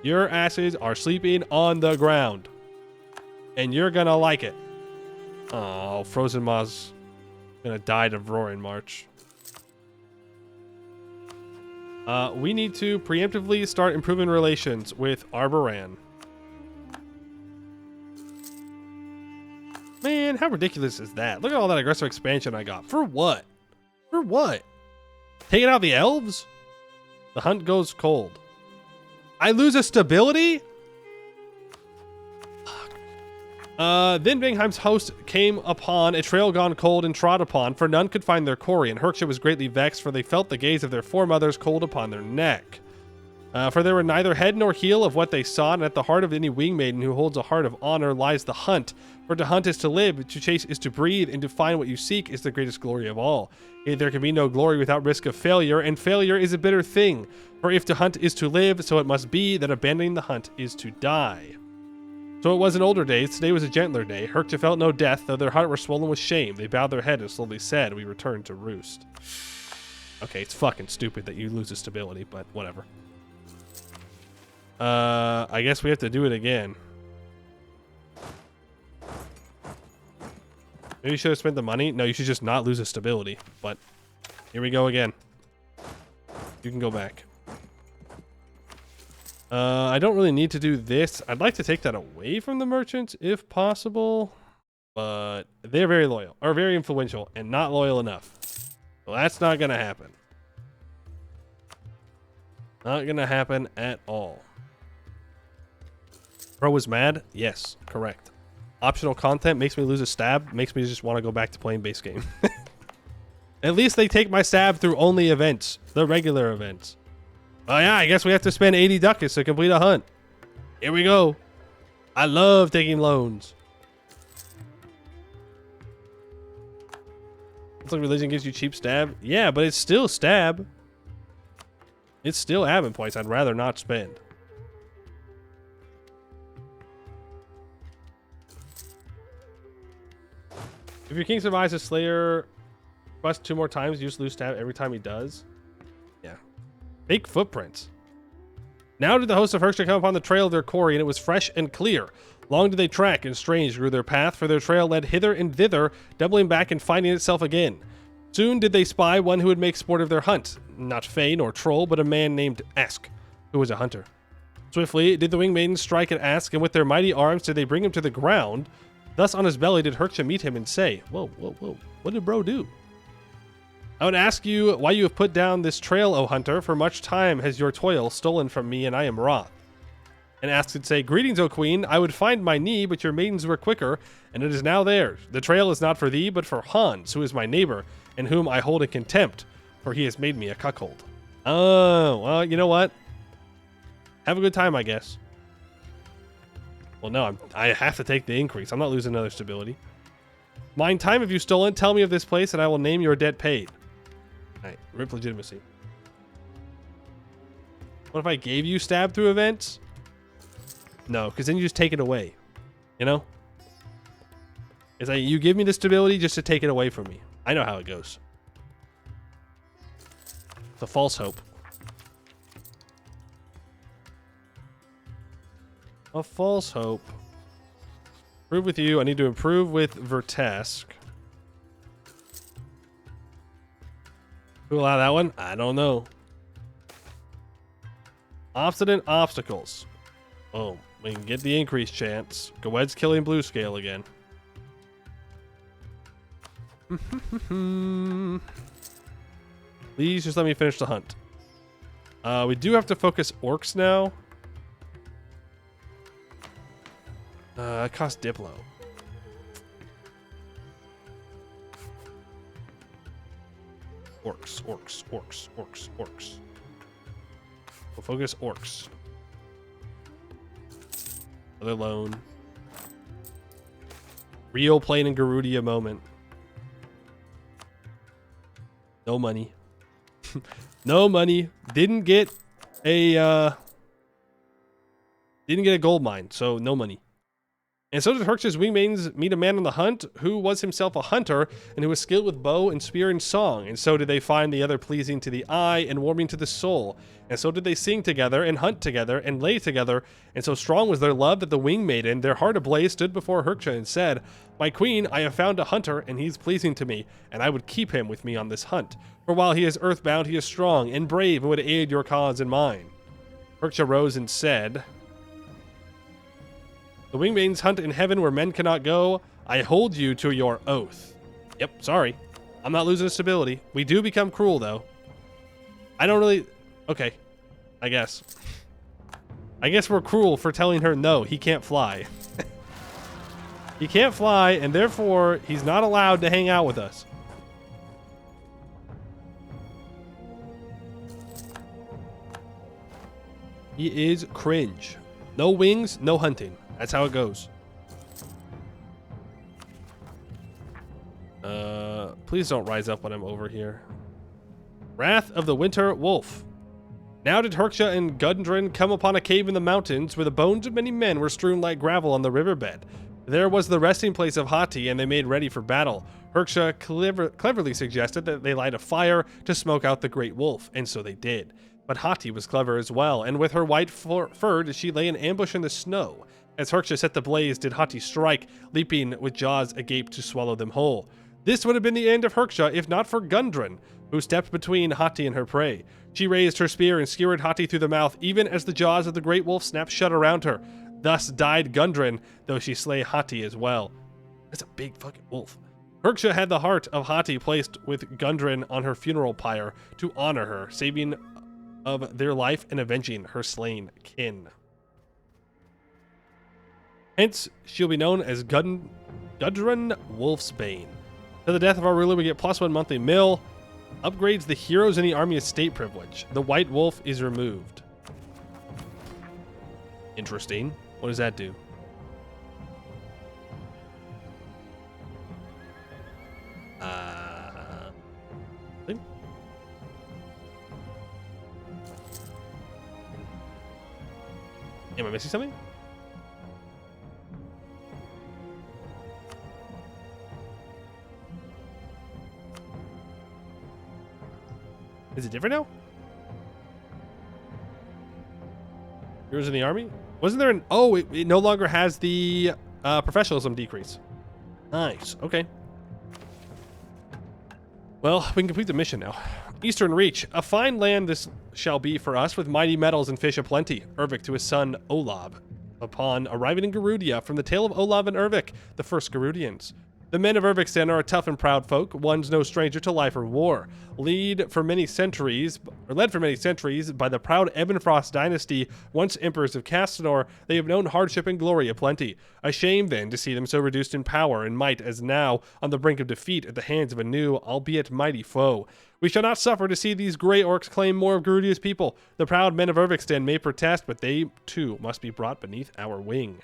Your asses are sleeping on the ground. And you're gonna like it. Oh, Frozen Ma's gonna die to Roar in March. We need to preemptively start improving relations with Arboran. Man, how ridiculous is that? Look at all that aggressive expansion I got. For what? For what? Taking out the elves? The hunt goes cold. I lose a stability? Then Vangheim's host came upon a trail gone cold and trod upon, for none could find their quarry, and Herksha was greatly vexed, for they felt the gaze of their foremothers cold upon their neck. For there were neither head nor heel of what they sought, and at the heart of any wing maiden who holds a heart of honor lies the hunt. For to hunt is to live, to chase is to breathe, and to find what you seek is the greatest glory of all. Yet there can be no glory without risk of failure, and failure is a bitter thing. For if to hunt is to live, so it must be that abandoning the hunt is to die. So it was in older days. Today was a gentler day. Herksha felt no death, though their heart were swollen with shame. They bowed their head and slowly said, "We return to roost." Okay, it's fucking stupid that you lose the stability, but whatever. I guess we have to do it again. Maybe you should have spent the money. No, you should just not lose the stability. But here we go again. You can go back. I don't really need to do this. I'd like to take that away from the merchants if possible. But they're very loyal, or very influential, and not loyal enough. Well, that's not going to happen. Not going to happen at all. Bro was mad? Yes, correct. Optional content makes me lose a stab, makes me just want to go back to playing base game. At least they take my stab through only events, the regular events. Oh yeah, I guess we have to spend 80 ducats to complete a hunt. Here we go. I love taking loans. Looks like religion gives you cheap stab. Yeah, but it's still stab. It's still admin points I'd rather not spend. If your king survives a slayer quest 2 more times, you just lose stab every time he does. Yeah. Fake footprints. Now did the hosts of Herksha come upon the trail of their quarry, and it was fresh and clear. Long did they track, and strange grew their path, for their trail led hither and thither, doubling back and finding itself again. Soon did they spy one who would make sport of their hunt. Not Fey nor Troll, but a man named Ask, who was a hunter. Swiftly did the winged maidens strike at Ask, and with their mighty arms did they bring him to the ground. Thus on his belly did Herksha meet him and say, "Whoa, whoa, whoa, what did bro do? I would ask you why you have put down this trail, O hunter, for much time has your toil stolen from me, and I am wroth." And Ask would say, "Greetings, O queen, I would find my knee, but your maidens were quicker, and it is now theirs. The trail is not for thee, but for Hans, who is my neighbor, and whom I hold in contempt, for he has made me a cuckold." Oh, well, you know what? Have a good time, I guess. Well, no, I have to take the increase. I'm not losing another stability. Mine time have you stolen? Tell me of this place, and I will name your debt paid. All right, rip legitimacy. What if I gave you stab through events? No, because then you just take it away. You know? It's like you give me the stability just to take it away from me. I know how it goes. It's a false hope. A false hope. Improve with you. I need to improve with Vertesk. Who allow that one? I don't know. Obstinate obstacles. Oh, we can get the increased chance. Goed's killing blue scale again. Please just let me finish the hunt. We do have to focus orcs now. It costs Diplo. Orcs, orcs, orcs, orcs, orcs. We'll focus orcs. Another loan. Real plane and Gerudia moment. No money. No money. Didn't get a gold mine, so no money. And so did Herksha's wingmaidens meet a man on the hunt who was himself a hunter and who was skilled with bow and spear and song. And so did they find the other pleasing to the eye and warming to the soul. And so did they sing together and hunt together and lay together. And so strong was their love that the wingmaiden, their heart ablaze, stood before Herksha and said, "My queen, I have found a hunter, and he is pleasing to me, and I would keep him with me on this hunt. For while he is earthbound, he is strong and brave and would aid your cause and mine." Herksha rose and said, "The wingmaidens hunt in heaven where men cannot go. I hold you to your oath." Yep, sorry. I'm not losing stability. We do become cruel, though. I don't really... Okay. I guess. I guess we're cruel for telling her, no, he can't fly. He can't fly, and therefore, he's not allowed to hang out with us. He is cringe. No wings, no hunting. That's how it goes. Please don't rise up when I'm over here. Wrath of the Winter Wolf. Now did Herksha and Gundren come upon a cave in the mountains where the bones of many men were strewn like gravel on the riverbed. There was the resting place of Hati, and they made ready for battle. Herksha cleverly suggested that they light a fire to smoke out the great wolf, and so they did. But Hati was clever as well, and with her white fur did she lay in ambush in the snow. As Herksha set the blaze, did Hati strike, leaping with jaws agape to swallow them whole. This would have been the end of Herksha if not for Gundren, who stepped between Hati and her prey. She raised her spear and skewered Hati through the mouth, even as the jaws of the great wolf snapped shut around her. Thus died Gundren, though she slay Hati as well. That's a big fucking wolf. Herksha had the heart of Hati placed with Gundren on her funeral pyre to honor her, saving of their life and avenging her slain kin. Hence, she'll be known as Gundren Wolfsbane. To the death of our ruler, we get +1 monthly mill. Upgrades the heroes in the army estate privilege. The white wolf is removed. Interesting. What does that do? Am I missing something? Is it different now? Heroes in the army? Wasn't there an... Oh, it no longer has the professionalism decrease. Nice. Okay. Well, we can complete the mission now. Eastern Reach. A fine land this shall be for us, with mighty metals and fish aplenty. Ervik to his son, Olab. Upon arriving in Gerudia, from the tale of Olab and Ervik, the first Gerudians. The men of Erviksten are a tough and proud folk, one's no stranger to life or war. Led for many centuries by the proud Ebenfrost dynasty, once emperors of Castor, they have known hardship and glory aplenty. A shame, then, to see them so reduced in power and might as now, on the brink of defeat at the hands of a new, albeit mighty foe. We shall not suffer to see these grey orcs claim more of Gerudia's people. The proud men of Erviksten may protest, but they, too, must be brought beneath our wing.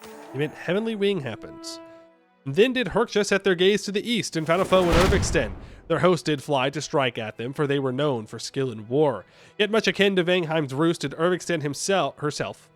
The event Heavenly Wing happens. Then did Herksha set their gaze to the east and found a foe in Erviksten. Their host did fly to strike at them, for they were known for skill in war. Yet much akin to Vangheim's roost did Erviksten herself,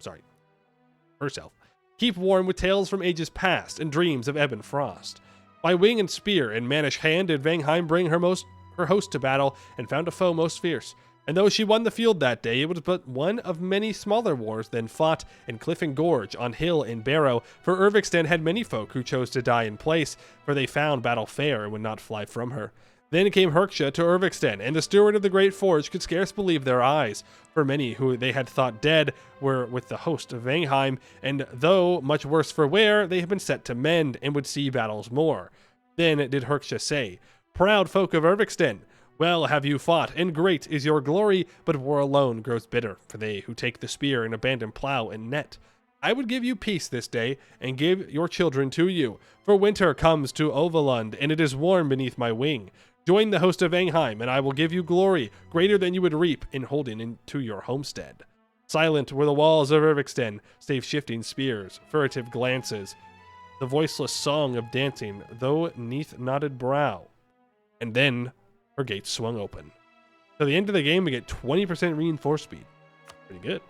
keep warm with tales from ages past and dreams of ebb and frost. By wing and spear and mannish hand did Vangheim bring her host to battle and found a foe most fierce. And though she won the field that day, it was but one of many smaller wars then fought in cliff and gorge, on hill and barrow, for Erviksten had many folk who chose to die in place, for they found battle fair and would not fly from her. Then came Herksha to Erviksten, and the steward of the great forge could scarce believe their eyes, for many who they had thought dead were with the host of Vangheim, and though much worse for wear, they had been set to mend, and would see battles more. Then did Herksha say, "Proud folk of Erviksten, well have you fought, and great is your glory, but war alone grows bitter for they who take the spear and abandon plow and net. I would give you peace this day, and give your children to you, for winter comes to Ovalund, and it is warm beneath my wing. Join the host of Vangheim, and I will give you glory, greater than you would reap in holding into your homestead." Silent were the walls of Erviksten, save shifting spears, furtive glances, the voiceless song of dancing, though neath knotted brow. And then her gates swung open. So the end of the game, we get 20% reinforced speed. Pretty good.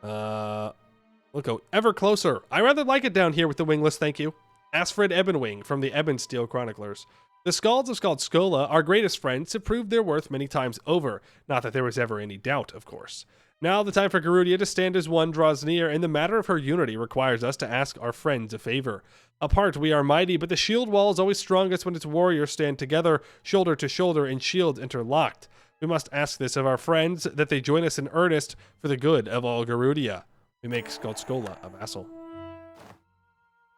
We'll go ever closer. I rather like it down here with the wingless, thank you. Asfred Ebonwing from the Ebonsteel Chroniclers. The Skalds of Skaldskola, our greatest friends, have proved their worth many times over. Not that there was ever any doubt, of course. Now the time for Gerudia to stand as one draws near, and the matter of her unity requires us to ask our friends a favor. Apart we are mighty, but the shield wall is always strongest when its warriors stand together, shoulder to shoulder, and shields interlocked. We must ask this of our friends, that they join us in earnest for the good of all Gerudia. We make Skaldskola a vassal.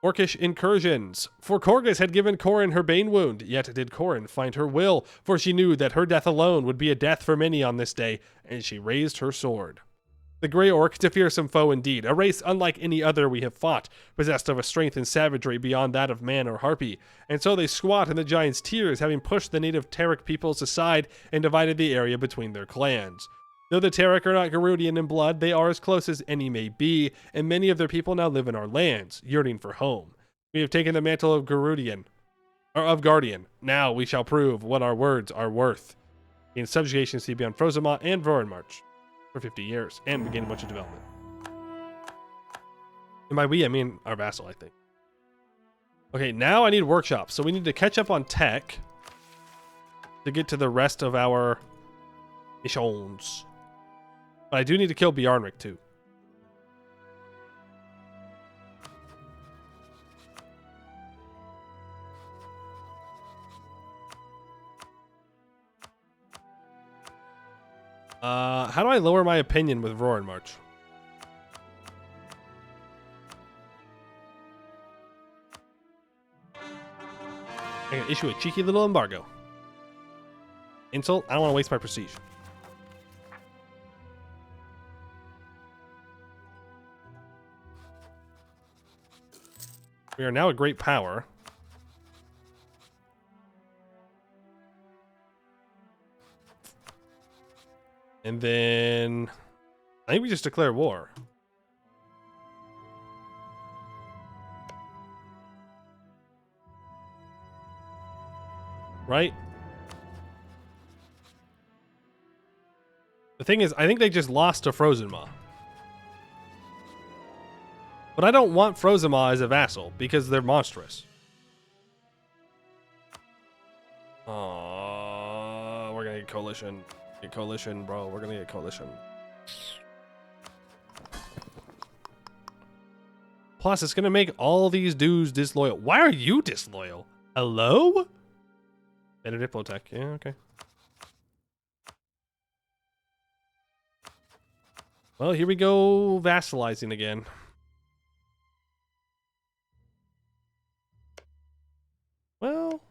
Orcish incursions. For Korgus had given Corin her bane wound, yet did Corin find her will, for she knew that her death alone would be a death for many on this day, and she raised her sword. The Grey Orc, a fearsome foe indeed, a race unlike any other we have fought, possessed of a strength and savagery beyond that of man or harpy, and so they squat in the giant's tears, having pushed the native Terek peoples aside and divided the area between their clans. Though the Terek are not Gerudian in blood, they are as close as any may be, and many of their people now live in our lands, yearning for home. We have taken the mantle of Guardian. Now we shall prove what our words are worth. Gain subjugation to beyond Frozema and Voronmarch for 50 years, and begin a bunch of development. And by we, I mean our vassal, I think. Okay, now I need workshops, so we need to catch up on tech to get to the rest of our missions. But I do need to kill Bjarnrik too. How do I lower my opinion with Voronmarch? I can issue a cheeky little embargo. Insult? I don't want to waste my prestige. We are now a great power. And then I think we just declare war. Right? The thing is, I think they just lost to Frozema. But I don't want Frozema as a vassal because they're monstrous. We're gonna get coalition. Get coalition, bro. We're gonna get coalition. Plus, it's gonna make all these dudes disloyal. Why are you disloyal? Hello? Better Diplotech. Yeah, okay. Well, here we go, vassalizing again. Well,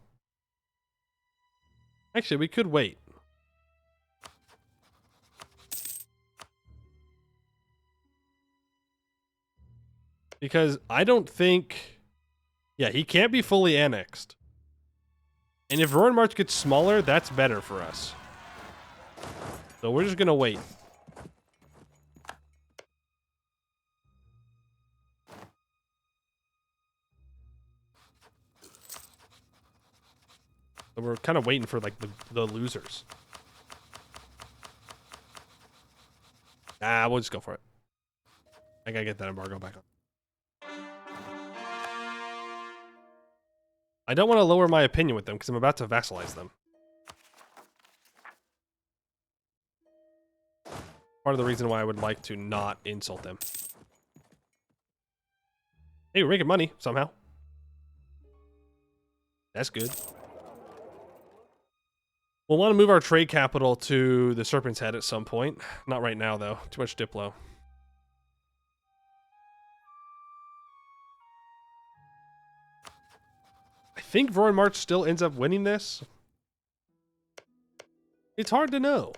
actually, we could wait. Because I don't think... Yeah, he can't be fully annexed. And if Voronmarch gets smaller, that's better for us. So we're just going to wait. So we're kind of waiting for, like, the losers. We'll just go for it. I gotta get that embargo back on. I don't want to lower my opinion with them because I'm about to vassalize them. Part of the reason why I would like to not insult them. Hey, we're making money somehow. That's good. We'll want to move our trade capital to the Serpent's Head at some point. Not right now, though. Too much Diplo. I think Voronmarch still ends up winning this. It's hard to know.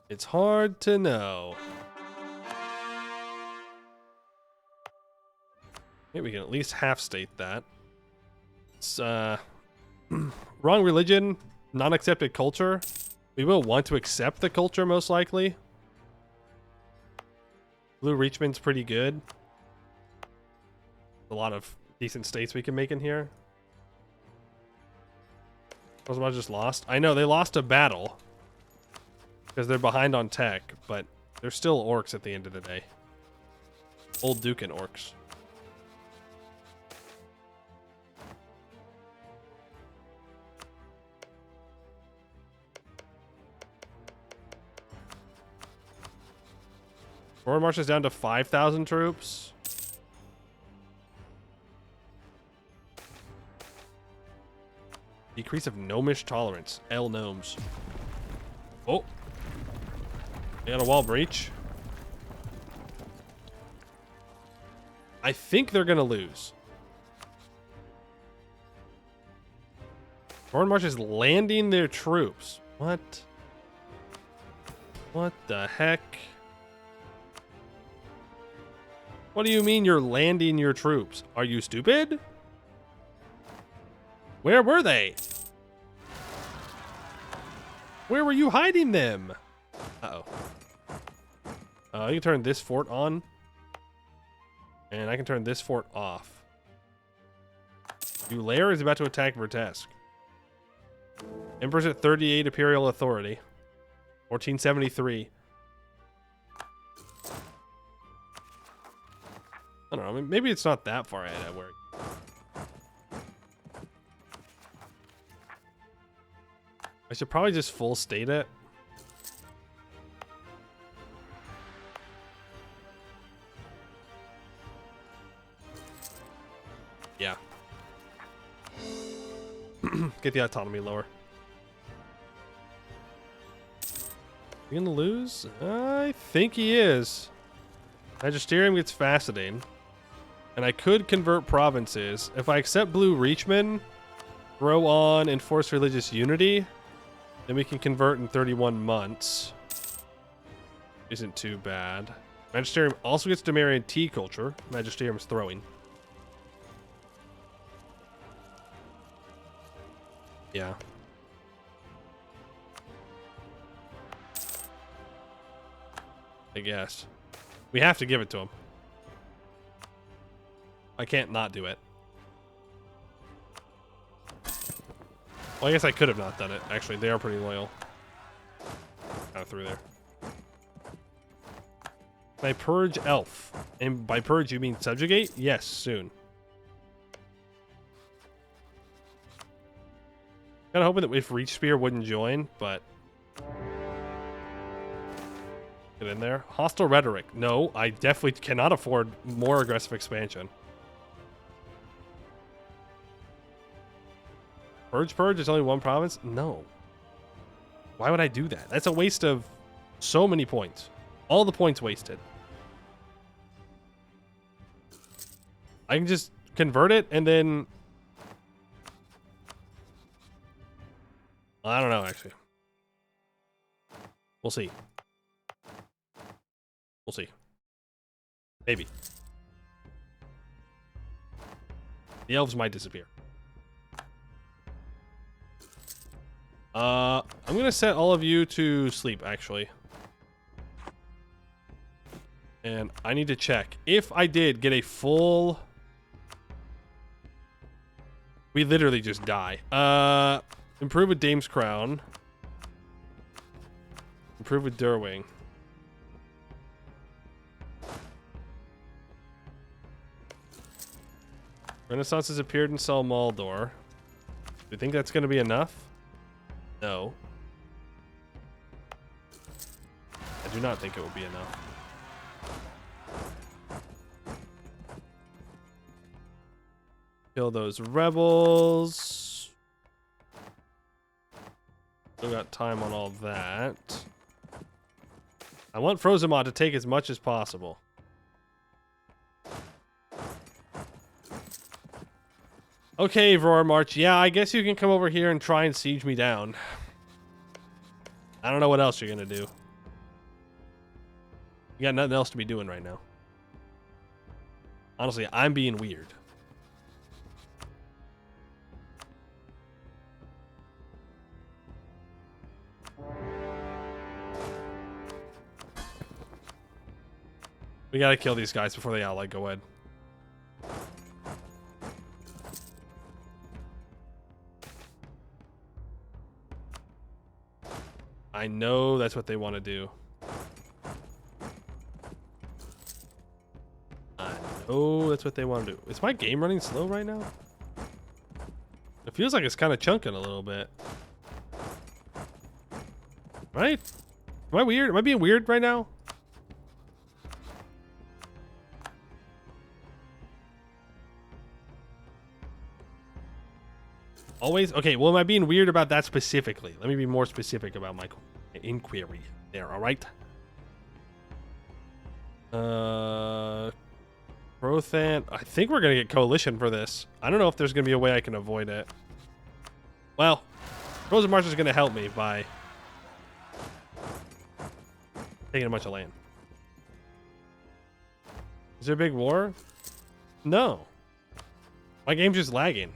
It's hard to know. Maybe we can at least half state that. It's wrong religion, non-accepted culture. We will want to accept the culture most likely. Blue Reachman's pretty good. A lot of decent states we can make in here. Rosemont just lost. I know they lost a battle because they're behind on tech, but they're still orcs at the end of the day. Old Duke and orcs. Forward march is down to 5,000 troops. Decrease of gnomish tolerance. L gnomes. Oh. They got a wall breach. I think they're gonna lose. Forward march is landing their troops. What? What the heck? What do you mean you're landing your troops? Are you stupid? Where were they? Where were you hiding them? Uh-oh. I can turn this fort on. And I can turn this fort off. Ulair is about to attack Vertesk. Emperor's at 38 Imperial Authority. 1473. I don't know. I mean, maybe it's not that far ahead of where. I should probably just full state it. Yeah. Get the autonomy lower. You gonna lose? I think he is. Magisterium gets Fascinating. And I could convert provinces. If I accept Blue Reachman, grow on, enforce religious unity, then we can convert in 31 months. Isn't too bad. Magisterium also gets Demarian tea culture. Magisterium is throwing. Yeah. I guess. We have to give it to him. I can't not do it. Well, I guess I could have not done it. Actually, they are pretty loyal. Kind of through there. Can I purge elf? And by purge, you mean subjugate? Yes, soon. Kind of hoping that if Reach Spear wouldn't join, but... Get in there. Hostile rhetoric. No, I definitely cannot afford more aggressive expansion. Purge is only one province? No. Why would I do that? That's a waste of so many points. All the points wasted. I can just convert it and then... I don't know, actually. We'll see. We'll see. Maybe. The elves might disappear. I'm gonna set all of you to sleep, actually. And I need to check. If I did get a full... We literally just die. Improve with Dame's Crown. Improve with Durwing. Renaissance has appeared in Sal Maldor. Do you think that's going to be enough? No. I do not think it will be enough. Kill those rebels. Still got time on all that. I want Frozemont to take as much as possible. Okay, Roar March. Yeah, I guess you can come over here and try and siege me down. I don't know what else you're gonna do. You got nothing else to be doing right now. Honestly, I'm being weird. We gotta kill these guys before they ally go ahead. I know that's what they want to do. I know that's what they want to do. Is my game running slow right now? It feels like it's kind of chunking a little bit. Right? Am I weird? Am I being weird right now? Always? Okay, well, am I being weird about that specifically? Let me be more specific about my inquiry there, alright? Grothan. I think we're going to get coalition for this. I don't know if there's going to be a way I can avoid it. Well, Rosa March is going to help me by taking a bunch of land. Is there a big war? No. My game's just lagging.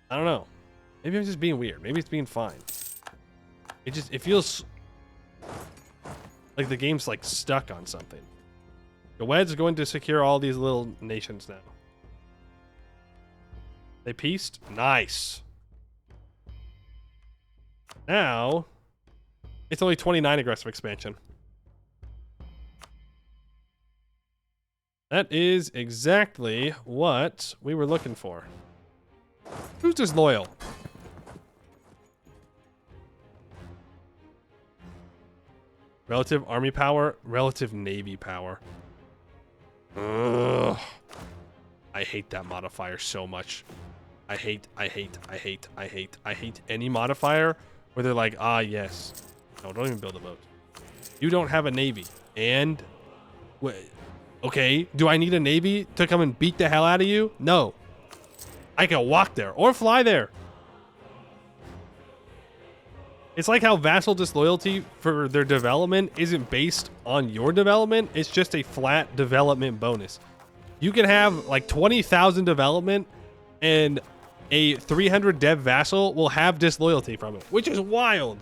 I don't know. Maybe I'm just being weird. Maybe it's being fine. It feels like the game's like stuck on something. The Wed's going to secure all these little nations now. They peaced? Nice. Now, it's only 29 aggressive expansion. That is exactly what we were looking for. Who's disloyal? Relative army power, relative navy power. Ugh. I hate that modifier so much. I hate any modifier where they're like, ah, yes. No, don't even build a boat. You don't have a navy. And, okay, do I need a navy to come and beat the hell out of you? No. I can walk there or fly there. It's like how vassal disloyalty for their development isn't based on your development. It's just a flat development bonus. You can have like 20,000 development and a 300 dev vassal will have disloyalty from it, which is wild.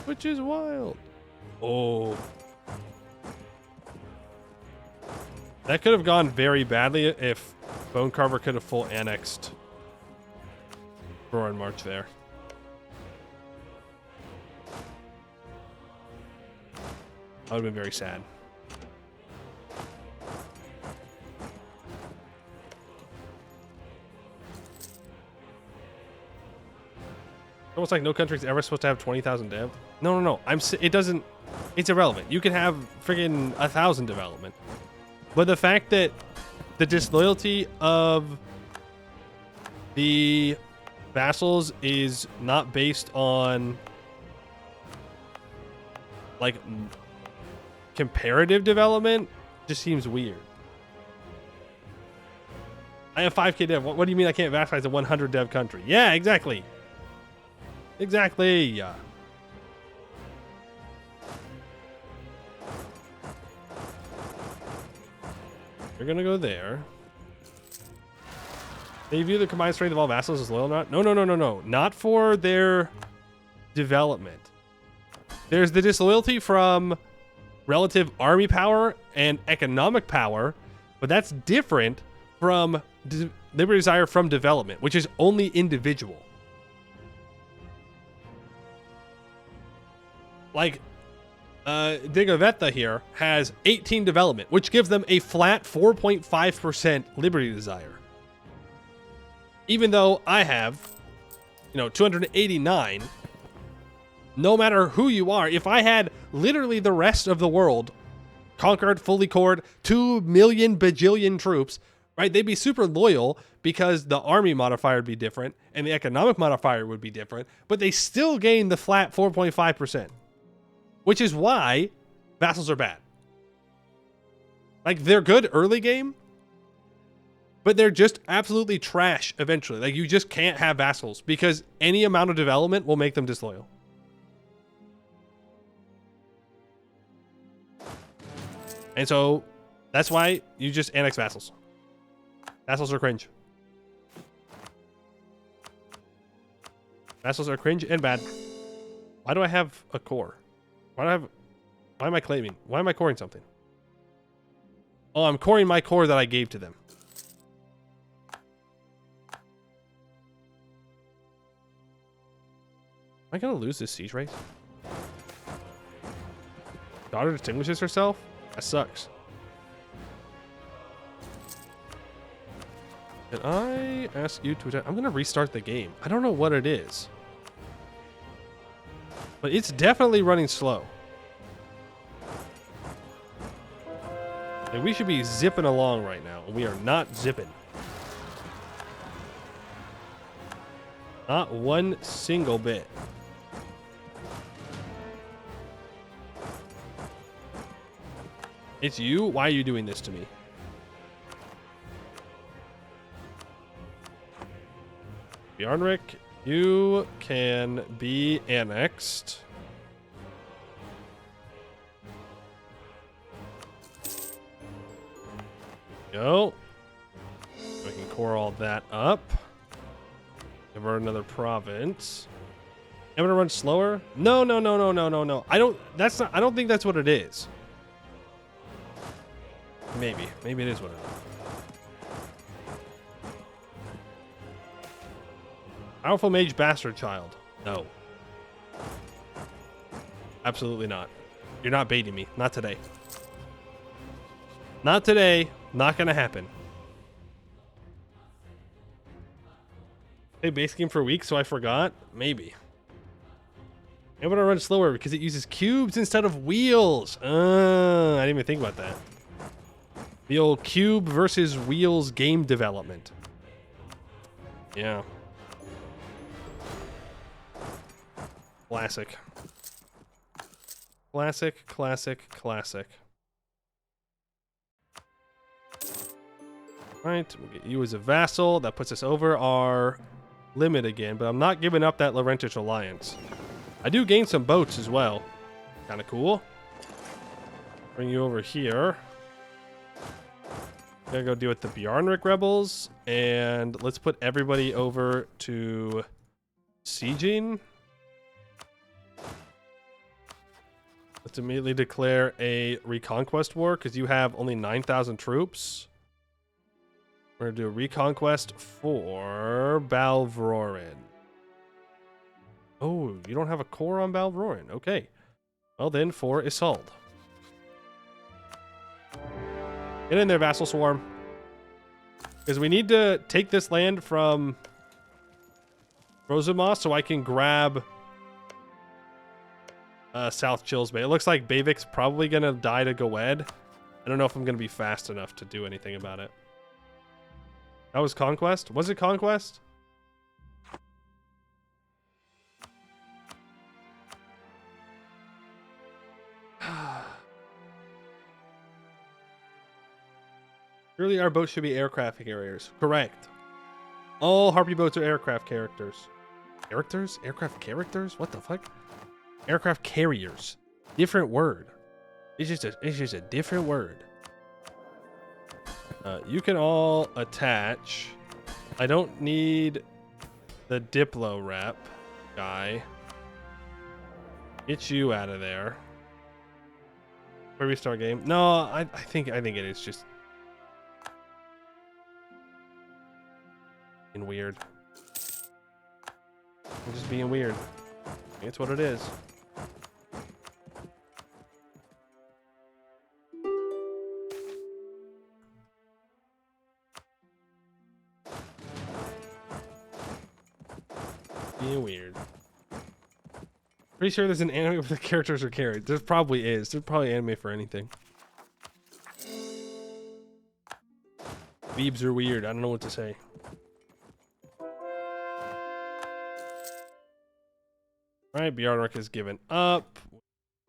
Which is wild. Oh. That could have gone very badly if Bone Carver could have full annexed Roar and March there. I would have been very sad. Almost like no country's ever supposed to have 20,000 dev. No. It doesn't. It's irrelevant. You can have friggin' 1,000 development. But the fact that the disloyalty of the vassals is not based on like comparative development just seems weird. I have 5k dev. What do you mean I can't vassalize a 100 dev country? Yeah, exactly. Exactly. Yeah. You're gonna go there. They view the combined strength of all vassals as loyal or not? No. Not for their development. There's the disloyalty from relative army power and economic power, but that's different from liberty desire from development, which is only individual. Like, Digavetta here has 18 development, which gives them a flat 4.5% liberty desire. Even though I have, 289, no matter who you are, if I had literally the rest of the world conquered, fully cored, 2 million bajillion troops, right, they'd be super loyal because the army modifier would be different and the economic modifier would be different, but they still gain the flat 4.5%, which is why vassals are bad. Like, they're good early game, but they're just absolutely trash eventually. Like, you just can't have vassals because any amount of development will make them disloyal. And so that's why you just annex vassals. Vassals are cringe. Vassals are cringe and bad. Why do I have a core? Why am I claiming? Why am I coring something? Oh, I'm coring my core that I gave to them. I gonna lose this siege race? Daughter distinguishes herself? That sucks. Can I ask you to attack? I'm gonna restart the game. I don't know what it is. But it's definitely running slow. Like, we should be zipping along right now. We are not zipping. Not one single bit. It's you? Why are you doing this to me? Bjarnrik, you can be annexed. Go. We can core all that up. Give her another province. I'm gonna run slower? No. I don't think that's what it is. Maybe it is what it is. Powerful mage bastard child. No. Absolutely not. You're not baiting me. Not today. Not today. Not gonna happen. Hey, base game for a week, so I forgot? Maybe. I'm gonna run slower because it uses cubes instead of wheels. I didn't even think about that. The old cube versus wheels game development. Yeah. Classic. Classic. Right, we'll get you as a vassal. That puts us over our limit again, but I'm not giving up that Laurentish alliance. I do gain some boats as well. Kind of cool. Bring you over here. Gonna go deal with the Bjarnrik rebels, and let's put everybody over to sieging. Let's immediately declare a reconquest war because you have only 9,000 troops. We're gonna do a reconquest for Balvrorin. Oh, you don't have a core on Balvrorin. Okay. Well then, for Isolde. Get in there, Vassal Swarm. Because we need to take this land from Rosamos so I can grab South Chills Bay. It looks like Bavik's probably going to die to Goed. I don't know if I'm going to be fast enough to do anything about it. That was Conquest? Was it Conquest? Surely our boats should be aircraft carriers. Correct. All Harpy boats are aircraft characters. Characters? Aircraft characters? What the fuck? Aircraft carriers. Different word. It's just a different word. You can all attach. I don't need the Diplo rep guy. Get you out of there. Where we start game? No, I think it is just being weird. I'm just being weird. It's what it is. Being weird. Pretty sure there's an anime where the characters are carried. There probably is. There's probably anime for anything. Weebs are weird. I don't know what to say. Alright, Bjarnrik is given up.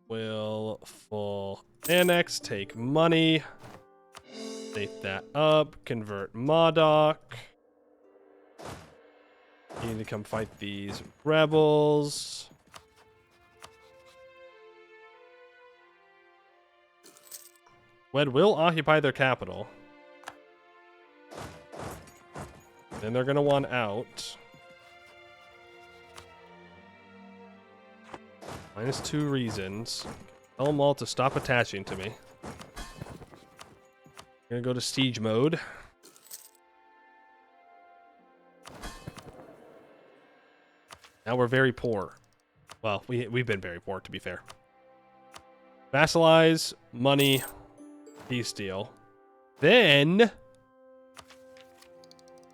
Will full annex, take money. Take that up. Convert Modok. You need to come fight these rebels. Wed will occupy their capital. Then they're going to want out. -2 reasons. Tell them all to stop attaching to me. I'm going to go to siege mode. Now we're very poor. Well, we've been very poor, to be fair. Vassalize, money, peace deal. Then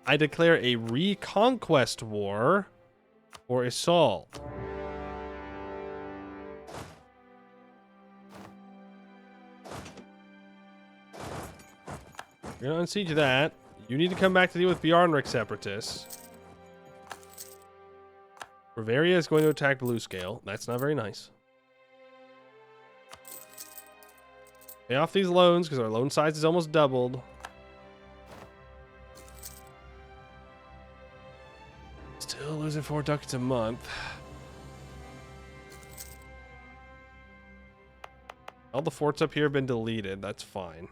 I declare a reconquest war or assault. We're gonna unsiege that. You need to come back to deal with Bjarnrik separatists. Bavaria is going to attack Blue Scale. That's not very nice. Pay off these loans because our loan size is almost doubled. Still losing 4 ducats a month. All the forts up here have been deleted. That's fine.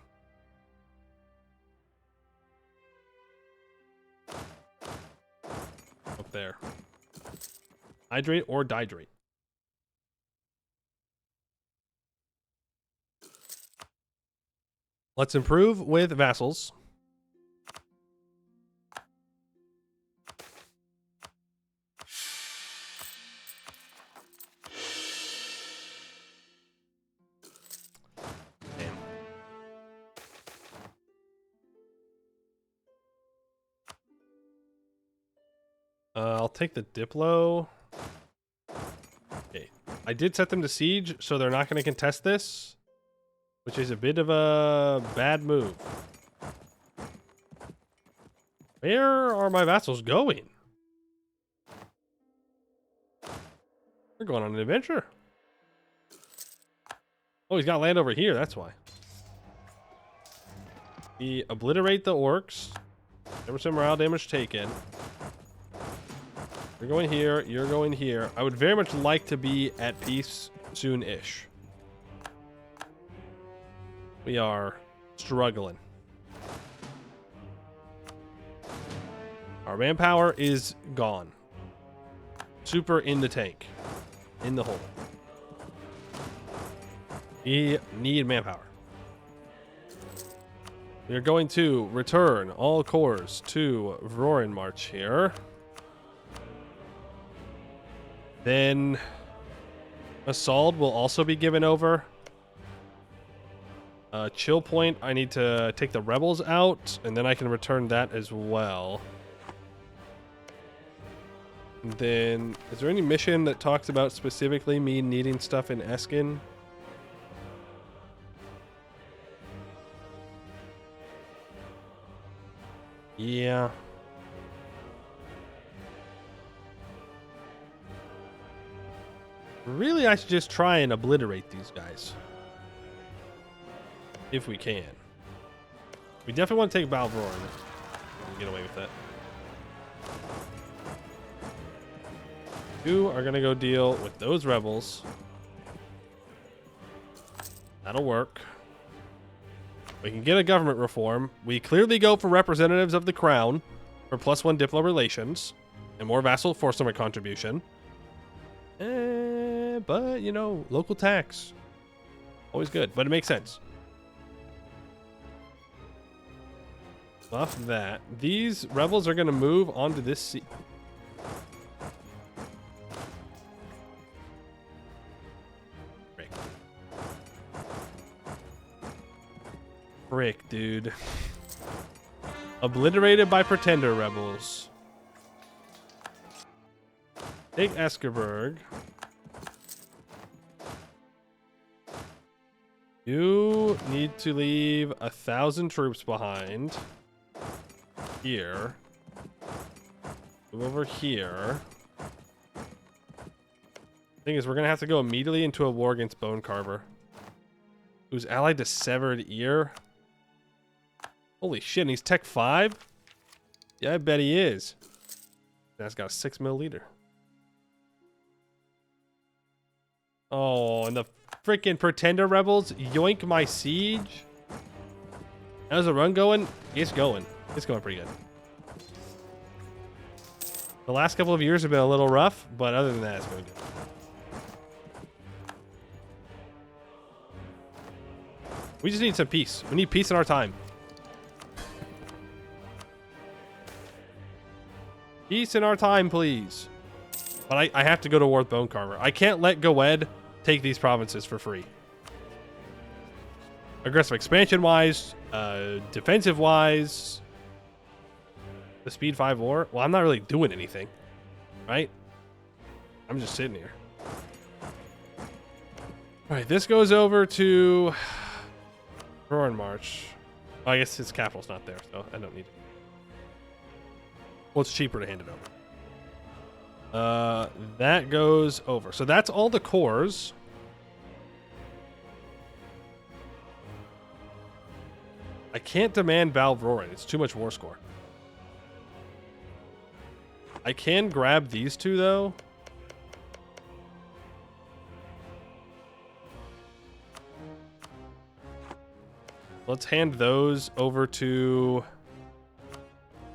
Up there. Hydrate or dihydrate. Let's improve with vassals. I'll take the Diplo. Okay. I did set them to siege, so they're not going to contest this, which is a bit of a bad move. Where are my vassals going? They're going on an adventure. Oh, he's got land over here, that's why. We obliterate the orcs. Never some morale damage taken. You're going here, you're going here. I would very much like to be at peace soon-ish. We are struggling. Our manpower is gone. Super in the tank. In the hole. We need manpower. We are going to return all corps to Vroren March here. Then Assault will also be given over. Chill Point, I need to take the rebels out, and then I can return that as well. And then, is there any mission that talks about specifically me needing stuff in Eskin? Yeah. Really, I should just try and obliterate these guys. If we can. We definitely want to take Balvrorn. Get away with that. You are going to go deal with those rebels. That'll work. We can get a government reform. We clearly go for representatives of the crown for +1 Diplo relations and more vassal force number contribution. But, you know, local tax. Always good, but it makes sense. Buff that. These rebels are going to move onto this sea. Frick. Frick, dude. Obliterated by pretender rebels. Take Eskerberg. You need to leave 1,000 troops behind. Here. Move over here. Thing is, we're going to have to go immediately into a war against Bone Carver. Who's allied to Severed Ear. Holy shit, and he's Tech 5? Yeah, I bet he is. That's got a 6 mil leader. Oh, and the freaking Pretender Rebels yoink my siege. How's the run going? It's going. It's going pretty good. The last couple of years have been a little rough, but other than that, it's going good. We just need some peace. We need peace in our time. Peace in our time, please. But I have to go to war with Bone Carver. I can't let Goed take these provinces for free. Aggressive expansion-wise, defensive-wise, the speed 5 war. Well, I'm not really doing anything, right? I'm just sitting here. All right, this goes over to Roaring March. Oh, I guess his capital's not there, so I don't need it. Well, it's cheaper to hand it over. That goes over. So that's all the cores. I can't demand Valve Roaring. It's too much war score. I can grab these two, though. Let's hand those over to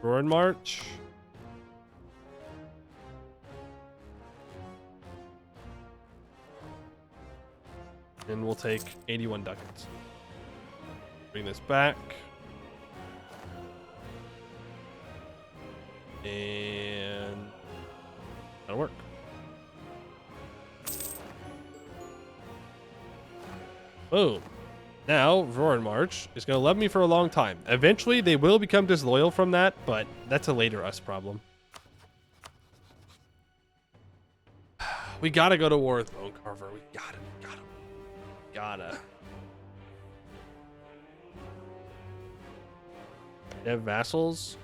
Roaring March. And we'll take 81 ducats. Bring this back. And that'll work. Boom. Now, Roaring March is going to love me for a long time. Eventually, they will become disloyal from that, but that's a later us problem. We gotta go to war with Bone Carver. We gotta. They have vassals.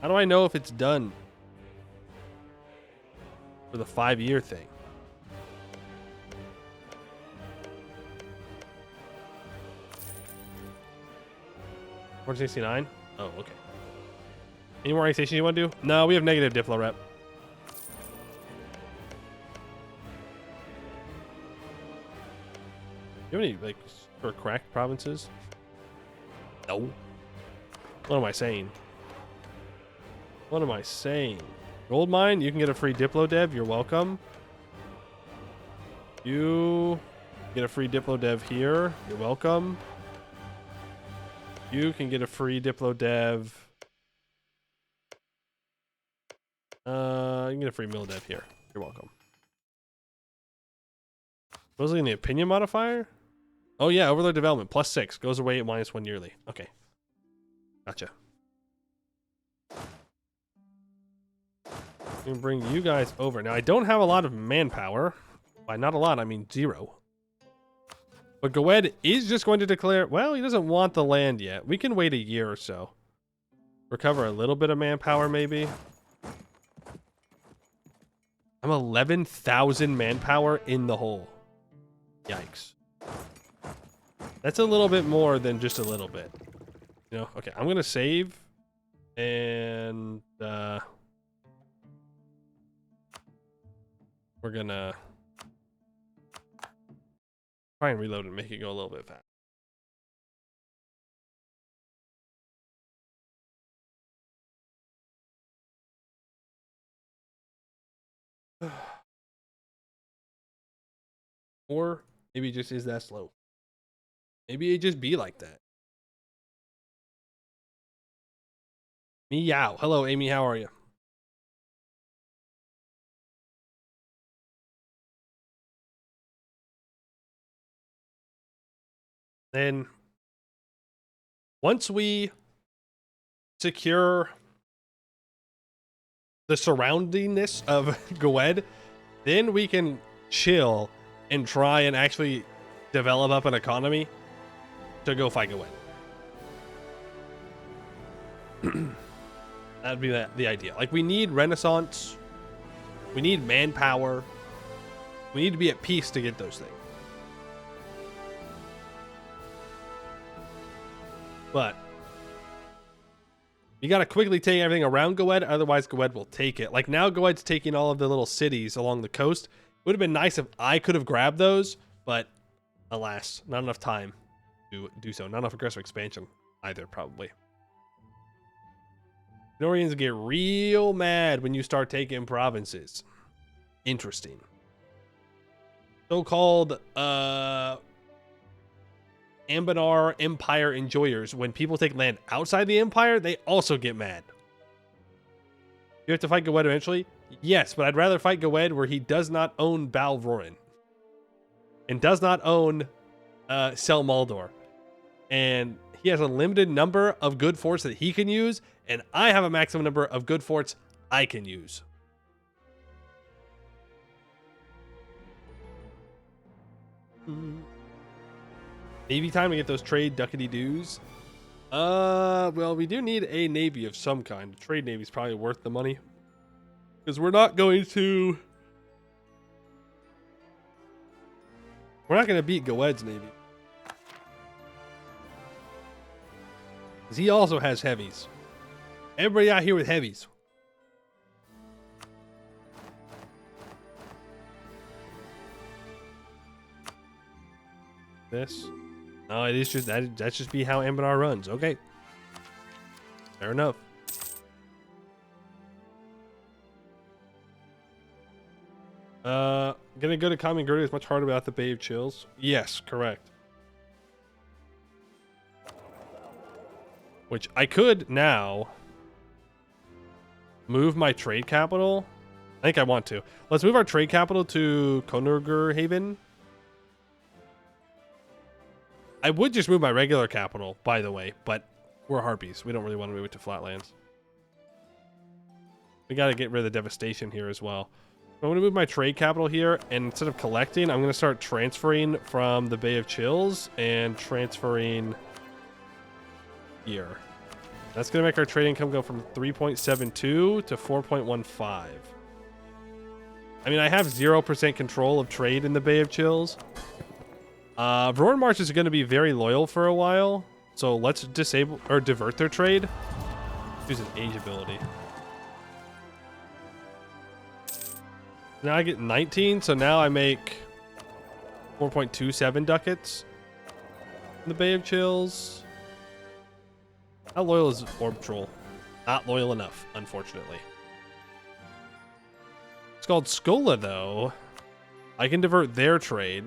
How do I know if it's done for the 5-year thing? $169? Oh, okay. Any more annexation you want to do? No, we have negative Diplo rep. Do you have any, like, super cracked provinces? No. What am I saying? What am I saying? Gold mine, you can get a free Diplo dev. You're welcome. You get a free Diplo dev here. You're welcome. You can get a free Diplo dev. You can get a free mill dev here. You're welcome. Was it in the opinion modifier? Oh yeah, overload development +6 goes away at -1 yearly. Okay, gotcha. I'm gonna bring you guys over. Now I don't have a lot of manpower. By not a lot, I mean 0. But Goed is just going to declare, well, he doesn't want the land yet. We can wait a year or so. Recover a little bit of manpower, maybe. I'm 11,000 manpower in the hole. Yikes. That's a little bit more than just a little bit. You know, okay, I'm going to save. And we're going to try and reload and make it go a little bit fast. Or maybe it just is that slow. Maybe it just be like that. Meow. Hello, Amy. How are you? Then once we secure the surroundingness of Goed, then we can chill and try and actually develop up an economy to go fight Goed. That'd be the idea. Like, we need Renaissance. We need manpower. We need to be at peace to get those things. But you got to quickly take everything around Goed, otherwise Goed will take it. Like, now Goet's taking all of the little cities along the coast. It would have been nice if I could have grabbed those, but alas, not enough time to do so. Not enough aggressive expansion either, probably. Norians get real mad when you start taking provinces. Interesting. So-called Anbennar Empire enjoyers, when people take land outside the Empire, they also get mad. You have to fight Goed eventually? Yes, but I'd rather fight Goed where he does not own Balrorin. And does not own Sel Maldor. And he has a limited number of good forts that he can use, and I have a maximum number of good forts I can use. Navy time to get those trade duckety doos. Well, we do need a navy of some kind. A trade navy is probably worth the money. Because we're not going to beat Goed's navy. Because he also has heavies. Everybody out here with heavies. This. No, it is just that's just be how Anbennar runs. Okay. Fair enough. Gonna go to Common Gerudia is much harder without the Bay of Chills. Yes, correct. Which I could now move my trade capital. I think I want to. Let's move our trade capital to Konurgur Haven. I would just move my regular capital, by the way, but we're harpies. We don't really want to move it to Flatlands. We got to get rid of the devastation here as well. I'm going to move my trade capital here, and instead of collecting, I'm going to start transferring from the Bay of Chills and transferring here. That's going to make our trade income go from 3.72 to 4.15. I mean, I have 0% control of trade in the Bay of Chills. Roaring March is going to be very loyal for a while, so let's disable or divert their trade. Use an age ability. Now I get 19, so now I make 4.27 ducats in the Bay of Chills. How loyal is Orb Troll? Not loyal enough, unfortunately. It's called Skola, though. I can divert their trade.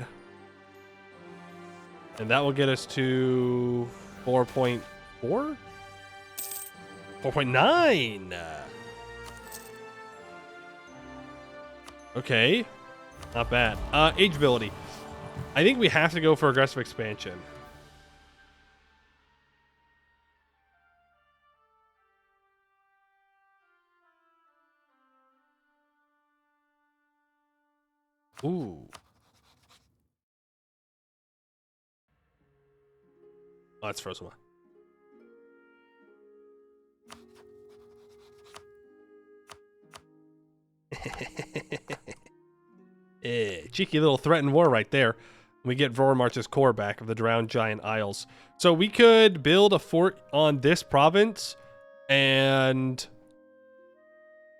And that will get us to 4.4? 4.9! Okay. Not bad. Age ability. I think we have to go for aggressive expansion. Ooh. Oh, that's frozen one. Cheeky little threatened war right there. We get Vormarch's core back of the Drowned Giant Isles. So we could build a fort on this province and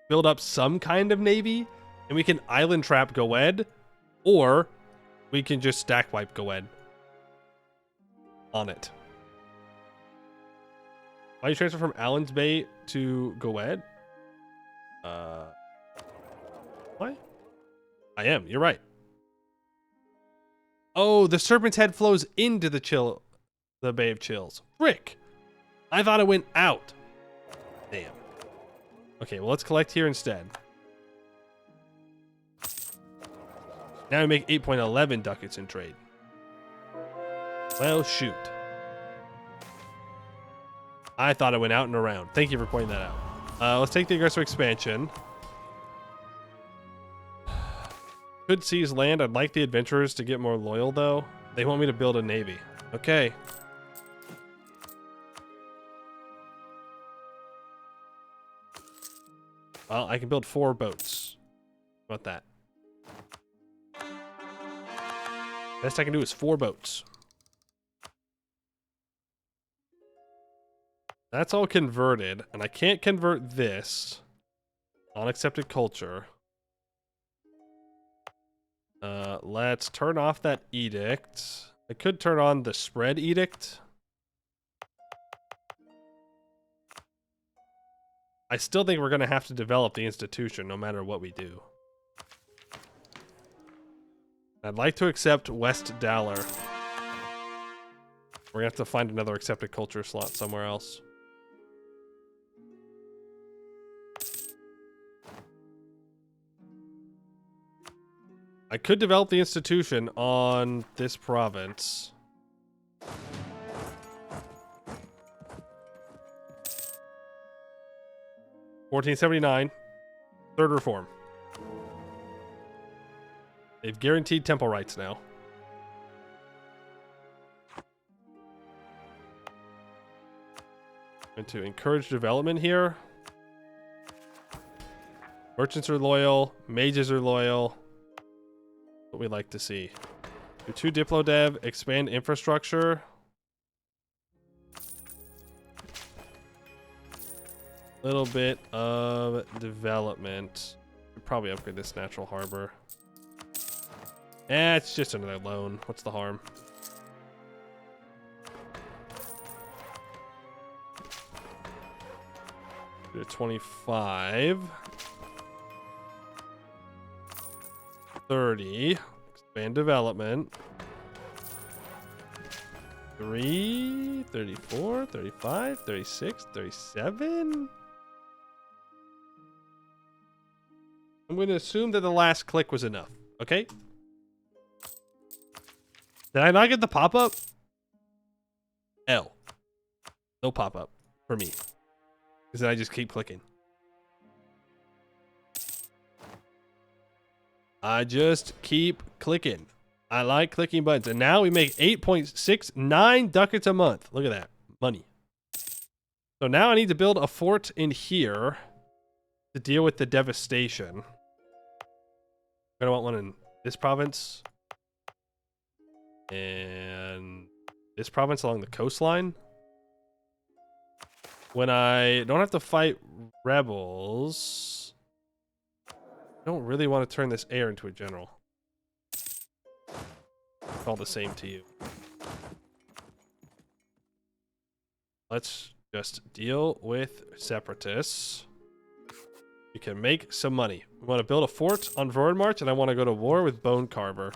build up some kind of navy, and we can island trap Goed, or we can just stack wipe Goed on it. Why you transfer from Allen's Bay to Goed? What? I am. You're right. Oh, the Serpent's Head flows into the Bay of Chills. Frick! I thought it went out. Damn. Okay, well, let's collect here instead. Now we make 8.11 ducats in trade. Well, shoot. I thought it went out and around. Thank you for pointing that out. Let's take the aggressive expansion. Could seize land. I'd like the adventurers to get more loyal, though. They want me to build a navy. Okay. Well, I can build 4 boats. How about that? Best I can do is 4 boats. That's all converted, and I can't convert this. Unaccepted culture. Let's turn off that edict. I could turn on the spread edict. I still think we're going to have to develop the institution no matter what we do. I'd like to accept West Dalar. We're going to have to find another accepted culture slot somewhere else. I could develop the institution on this province. $14.79. Third reform. They've guaranteed temple rights now. And to encourage development here. Merchants are loyal. Mages are loyal. What we like to see. Do 2 Diplo Dev. Expand infrastructure. Little bit of development. Could probably upgrade this natural harbor. It's just another loan. What's the harm? Do 25. 30. Expand development. 3, 34, 35, 36, 37. I'm going to assume that the last click was enough. Okay? Did I not get the pop-up? L. No pop-up for me. Because then I just keep clicking. I just keep clicking. I like clicking buttons. And now we make 8.69 ducats a month. Look at that. Money. So now I need to build a fort in here to deal with the devastation. I don't want one in this province. And this province along the coastline. When I don't have to fight rebels, I don't really want to turn this heir into a general. It's all the same to you. Let's just deal with separatists. We can make some money. We want to build a fort on Vormarch, and I want to go to war with Bone Carver.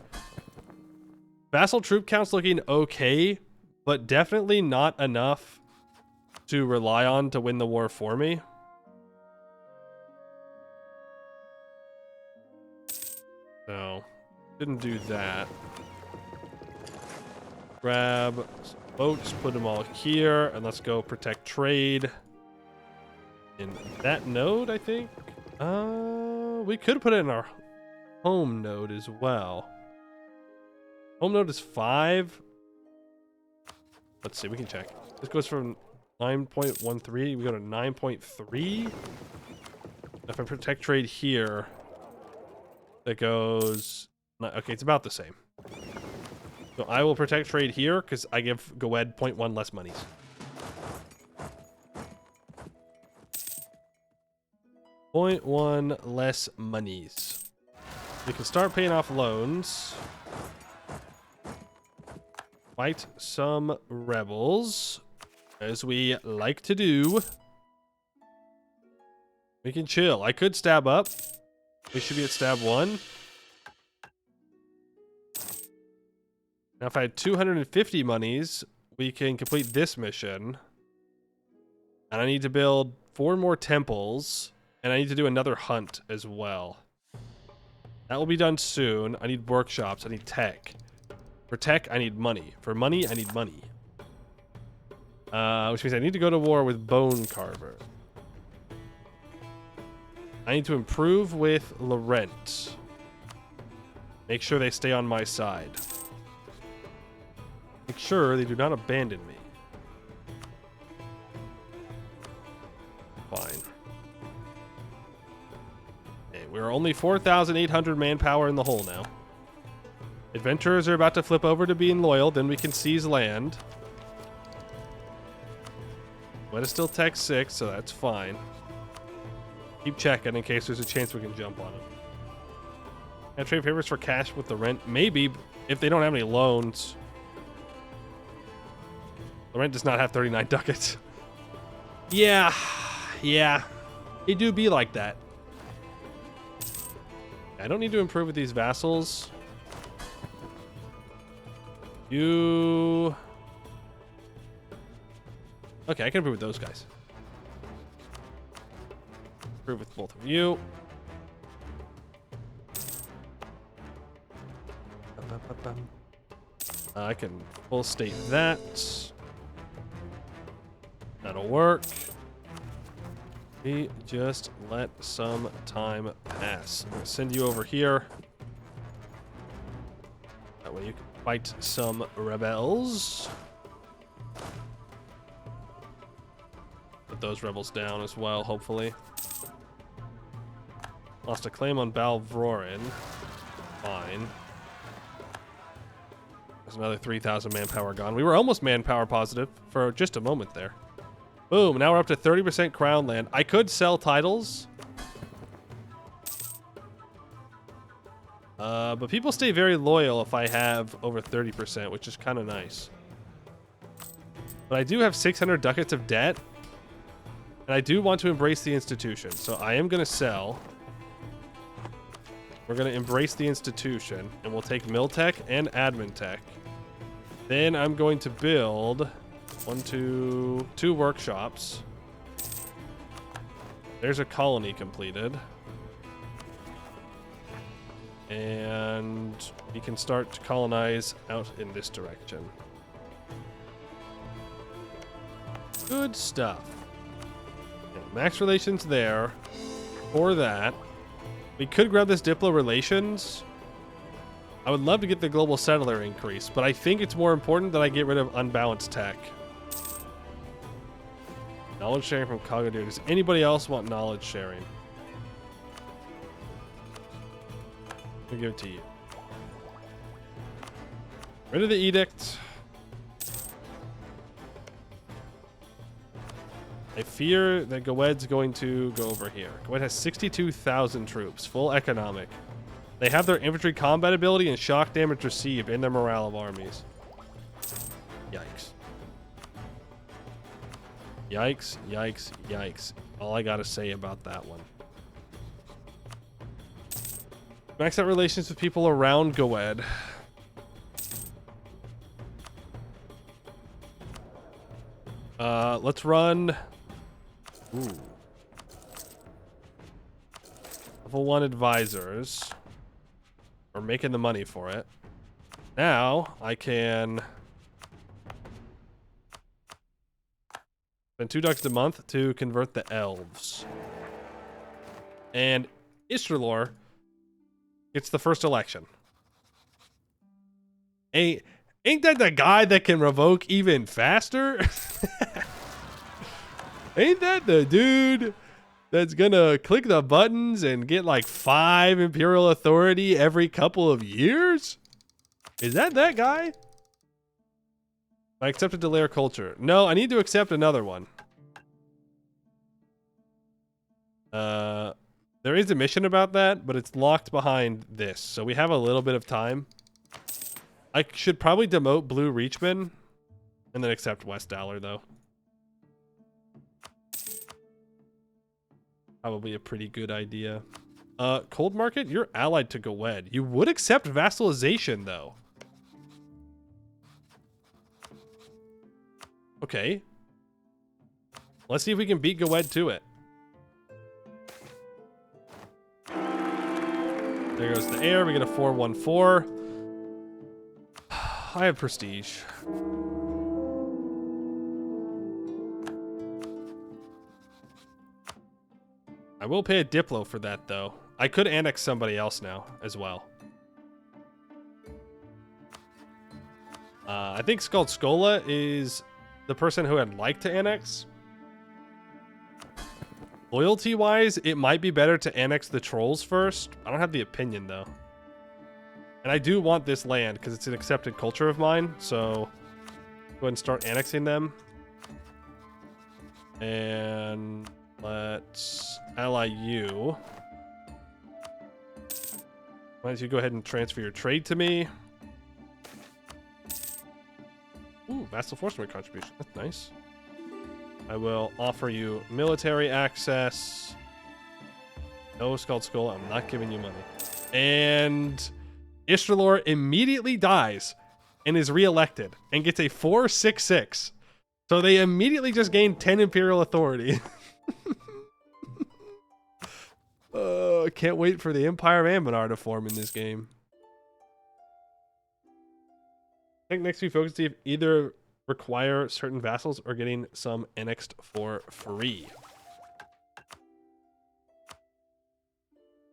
Vassal troop count's looking okay, but definitely not enough to rely on to win the war for me. No, didn't do that. Grab some boats, put them all here, and let's go protect trade in that node, I think. We could put it in our home node as well. Home node is 5. Let's see, we can check. This goes from 9.13, we go to 9.3. If I protect trade here, that goes... Okay, it's about the same. So I will protect trade here, because I give Goed 0.1 less monies. .1 less monies. We can start paying off loans. Fight some rebels, as we like to do. We can chill. I could stab up. We should be at stab 1. Now, if I had 250 monies, we can complete this mission. And I need to build 4 more temples. And I need to do another hunt as well. That will be done soon. I need workshops. I need tech. For tech, I need money. For money, I need money. Which means I need to go to war with Bone Carver. I need to improve with Laurent. Make sure they stay on my side. Make sure they do not abandon me. Fine. Okay, we're only 4,800 manpower in the hole now. Adventurers are about to flip over to being loyal, then we can seize land. But it's still tech 6, so that's fine. Keep checking in case there's a chance we can jump on them. Can I trade favors for cash with the rent? Maybe, if they don't have any loans. The rent does not have 39 ducats. Yeah. It do be like that. I don't need to improve with these vassals. You... Okay, I can improve with those guys. Improve with both of you. I can full state that. That'll work. We just let some time pass. I'm gonna send you over here. That way you can fight some rebels. Put those rebels down as well, hopefully. Lost a claim on Balvrorin. Fine. There's another 3,000 manpower gone. We were almost manpower positive for just a moment there. Boom, now we're up to 30% crown land. I could sell titles. But people stay very loyal if I have over 30%, which is kind of nice. But I do have 600 ducats of debt. And I do want to embrace the institution. So I am going to sell. We're going to embrace the institution. And we'll take Miltech and Admin Tech. Then I'm going to build two workshops. There's a colony completed. And we can start to colonize out in this direction. Good stuff. Okay, max relations there. For that, we could grab this Diplo relations. I would love to get the global settler increase, but I think it's more important that I get rid of unbalanced tech. Knowledge sharing from Cagadir. Does anybody else want knowledge sharing? I'll give it to you. Rid of the edict. I fear that Gowed's going to go over here. Gowed has 62,000 troops, full economic. They have their infantry combat ability and shock damage received in their morale of armies. Yikes. Yikes, yikes, yikes. All I gotta say about that one. Max out relations with people around Gowed. Let's run. Ooh. Level 1 advisors. We're making the money for it. Now I can spend 2 ducats a month to convert the elves. And Ishralor gets the first election. Ain't that the guy that can revoke even faster? Ain't that the dude that's gonna click the buttons and get like 5 imperial authority every couple of years? Is that guy? I accepted Delaire culture. No, I need to accept another one. There is a mission about that, but it's locked behind this, so we have a little bit of time. I should probably demote Blue Reachman and then accept West Daller, though. Probably a pretty good idea. Cold Market, you're allied to Gowed. You would accept vassalization, though. Okay. Let's see if we can beat Gowed to it. There goes the air. We get a 414. I have prestige. I will pay a Diplo for that, though. I could annex somebody else now, as well. I think Skald Skola is the person who I'd like to annex. Loyalty-wise, it might be better to annex the trolls first. I don't have the opinion, though. And I do want this land, because it's an accepted culture of mine, so go ahead and start annexing them. And let's ally you. Why don't you go ahead and transfer your trade to me? Ooh, vassal forcemery contribution. That's nice. I will offer you military access. No Skald Skull, I'm not giving you money. And Ishralor immediately dies and is reelected and gets a 466. So they immediately just gained 10 imperial authority. Can't wait for the Empire of Anbennar to form in this game. think next we focus to either require certain vassals or getting some annexed for free.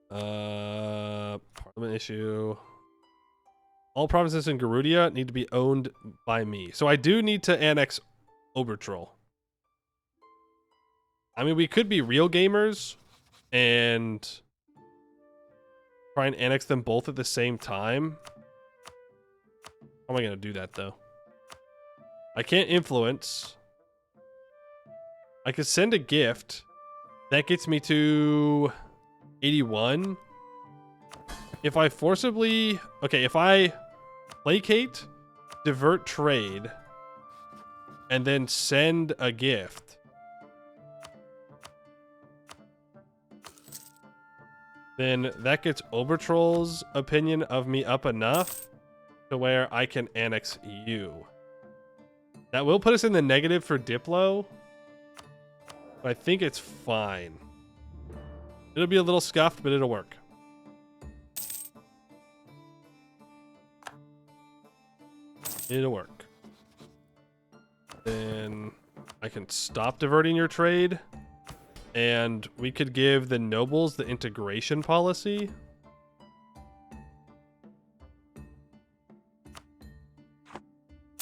Parliament issue. All provinces in Gerudia need to be owned by me. So I do need to annex Obertroll. I mean, we could be real gamers and try and annex them both at the same time. How am I going to do that, though? I can't influence. I could send a gift. That gets me to 81. If I forcibly... Okay, if I placate, divert trade, and then send a gift... then that gets Obertroll's opinion of me up enough to where I can annex you. That will put us in the negative for Diplo, but I think it's fine. It'll be a little scuffed, but it'll work. It'll work. Then I can stop diverting your trade. And we could give the nobles the integration policy.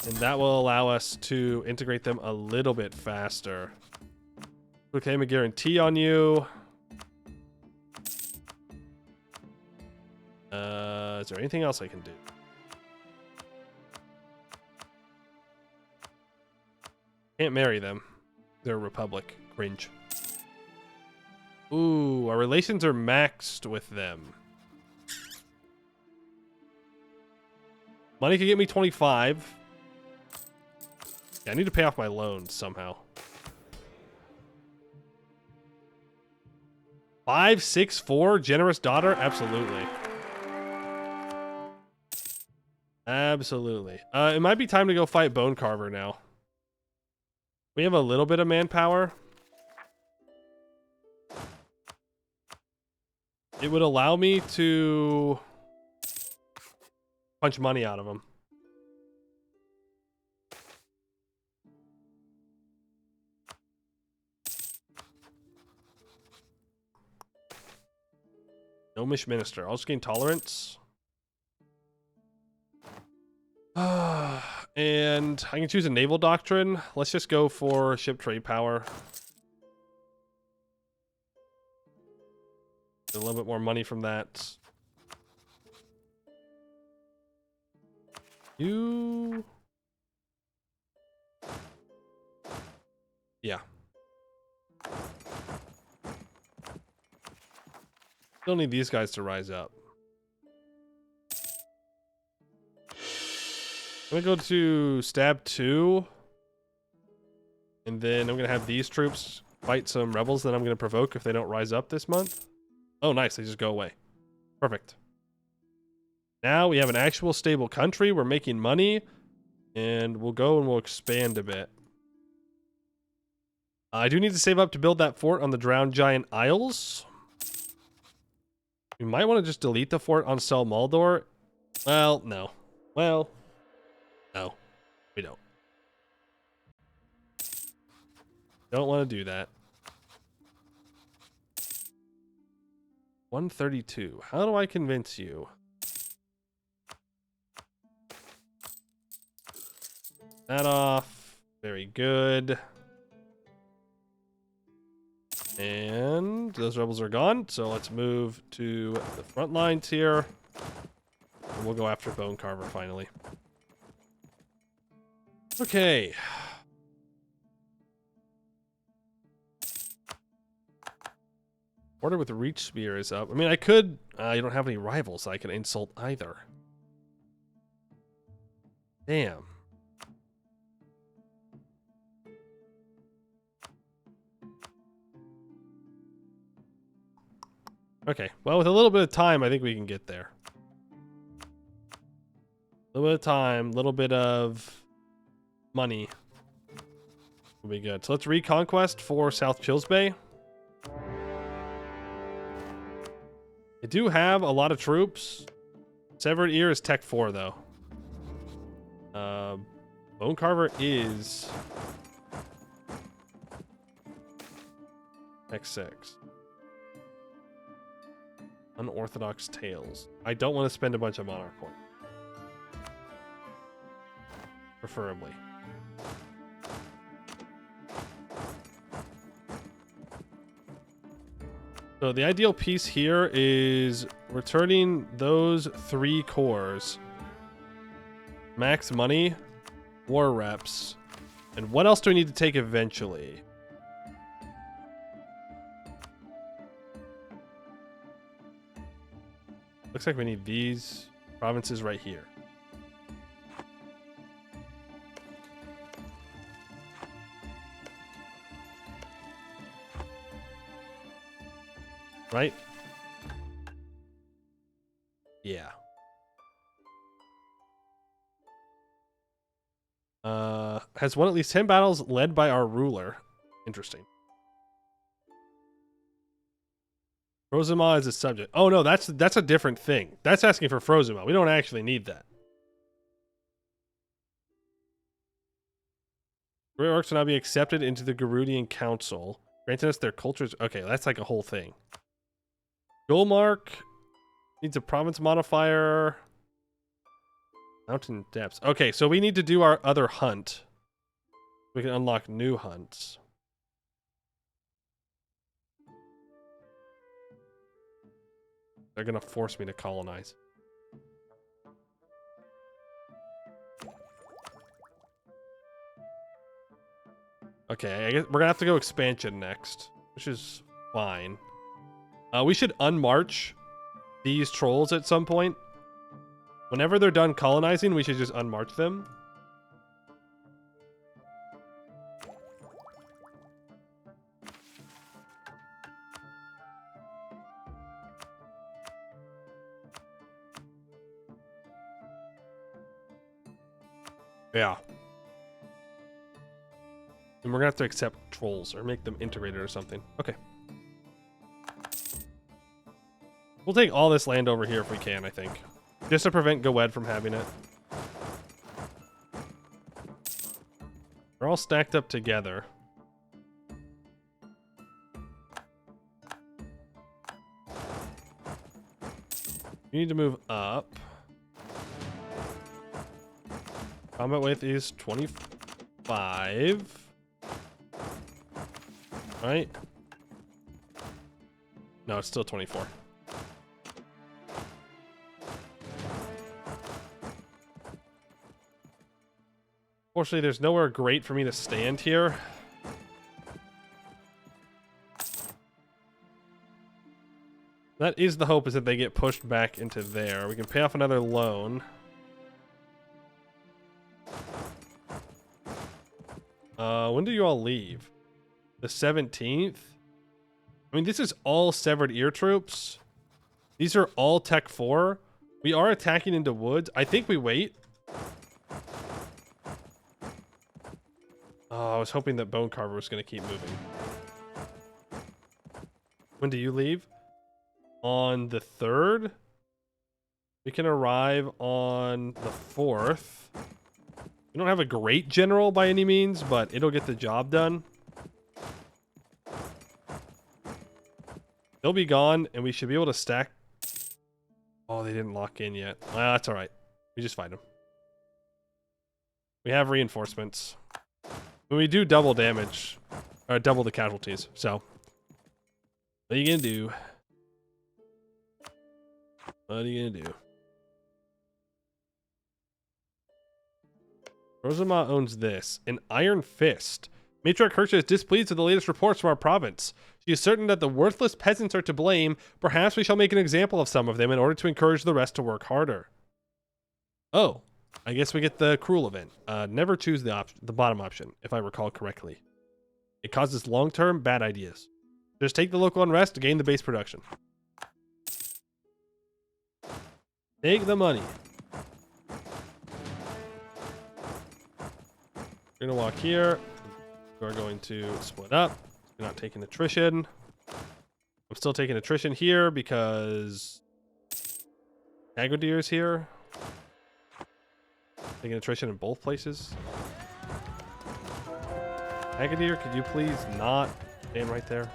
And that will allow us to integrate them a little bit faster. We'll claim a guarantee on you. Is there anything else I can do? Can't marry them. They're a republic. Cringe. Ooh, our relations are maxed with them. Money could get me 25. Yeah, I need to pay off my loans somehow. 5, 6, 4, generous daughter? Absolutely. Absolutely. It might be time to go fight Bone Carver now. We have a little bit of manpower. It would allow me to punch money out of him. Gnomish Minister. I'll just gain tolerance. And I can choose a naval doctrine. Let's just go for ship trade power. Get a little bit more money from that. You... Yeah. Still need these guys to rise up. I'm gonna go to stab 2. And then I'm gonna have these troops fight some rebels that I'm gonna provoke if they don't rise up this month. Oh, nice. They just go away. Perfect. Now we have an actual stable country. We're making money. And we'll go and we'll expand a bit. I do need to save up to build that fort on the Drowned Giant Isles. We might want to just delete the fort on Sel Maldor. Well, no. Well, no. We don't. Don't want to do that. 132. How do I convince you? That off. Very good. And those rebels are gone, so let's move to the front lines here. And we'll go after Bone Carver finally. Okay. Order with Reach Spear is up. I mean, I could... you don't have any rivals, so I can insult either. Damn. Okay, well, with a little bit of time, I think we can get there. A little bit of time, a little bit of money will be good. So let's reconquest for South Chills Bay. I do have a lot of troops. Severed Ear is Tech 4, though. Bone Carver is X6. Unorthodox Tales. I don't want to spend a bunch of Monarch points. Preferably. So the ideal piece here is returning those 3 cores. Max money, war reps, and what else do we need to take eventually? Looks like we need these provinces right here. Right? Yeah. Has won at least 10 battles led by our ruler. Interesting. Frozema is a subject. Oh no, that's a different thing. That's asking for Frozema. We don't actually need that. Great Orcs will now be accepted into the Gerudian Council, granting us their cultures. Okay, that's like a whole thing. Goalmark needs a province modifier. Mountain depths. Okay, so we need to do our other hunt. We can unlock new hunts. They're gonna force me to colonize. Okay, I guess we're gonna have to go expansion next, which is fine. We should unmarch these trolls at some point. Whenever they're done colonizing, we should just unmarch them. Yeah. And we're gonna have to accept trolls or make them integrated or something. Okay. We'll take all this land over here if we can, I think. Just to prevent Goed from having it. They're all stacked up together. You need to move up. Combat weight is 25. Right? No, it's still 24. Fortunately, there's nowhere great for me to stand here. That is the hope, is that they get pushed back into there. We can pay off another loan. When do you all leave? The 17th? I mean, this is all Severed Ear troops. These are all Tech 4. We are attacking into woods. I think we wait. Oh, I was hoping that Bone Carver was going to keep moving. When do you leave? On the 3rd? We can arrive on the 4th. We don't have a great general by any means, but it'll get the job done. They'll be gone, and we should be able to stack. Oh, they didn't lock in yet. Well, that's all right. We just fight them. We have reinforcements. When we do double damage, or double the casualties, so what are you gonna do? What are you gonna do? Rosama owns this. An Iron Fist. Matriarch Hersha is displeased with the latest reports from our province. She is certain that the worthless peasants are to blame. Perhaps we shall make an example of some of them in order to encourage the rest to work harder. Oh, I guess we get the cruel event. Never choose the bottom option, if I recall correctly. It causes long-term bad ideas. Just take the local unrest to gain the base production. Take the money. We're gonna walk here. We're going to split up. We're not taking attrition. I'm still taking attrition here because Agodir is here. Taking attrition in both places. Agadir, could you please not stand right there?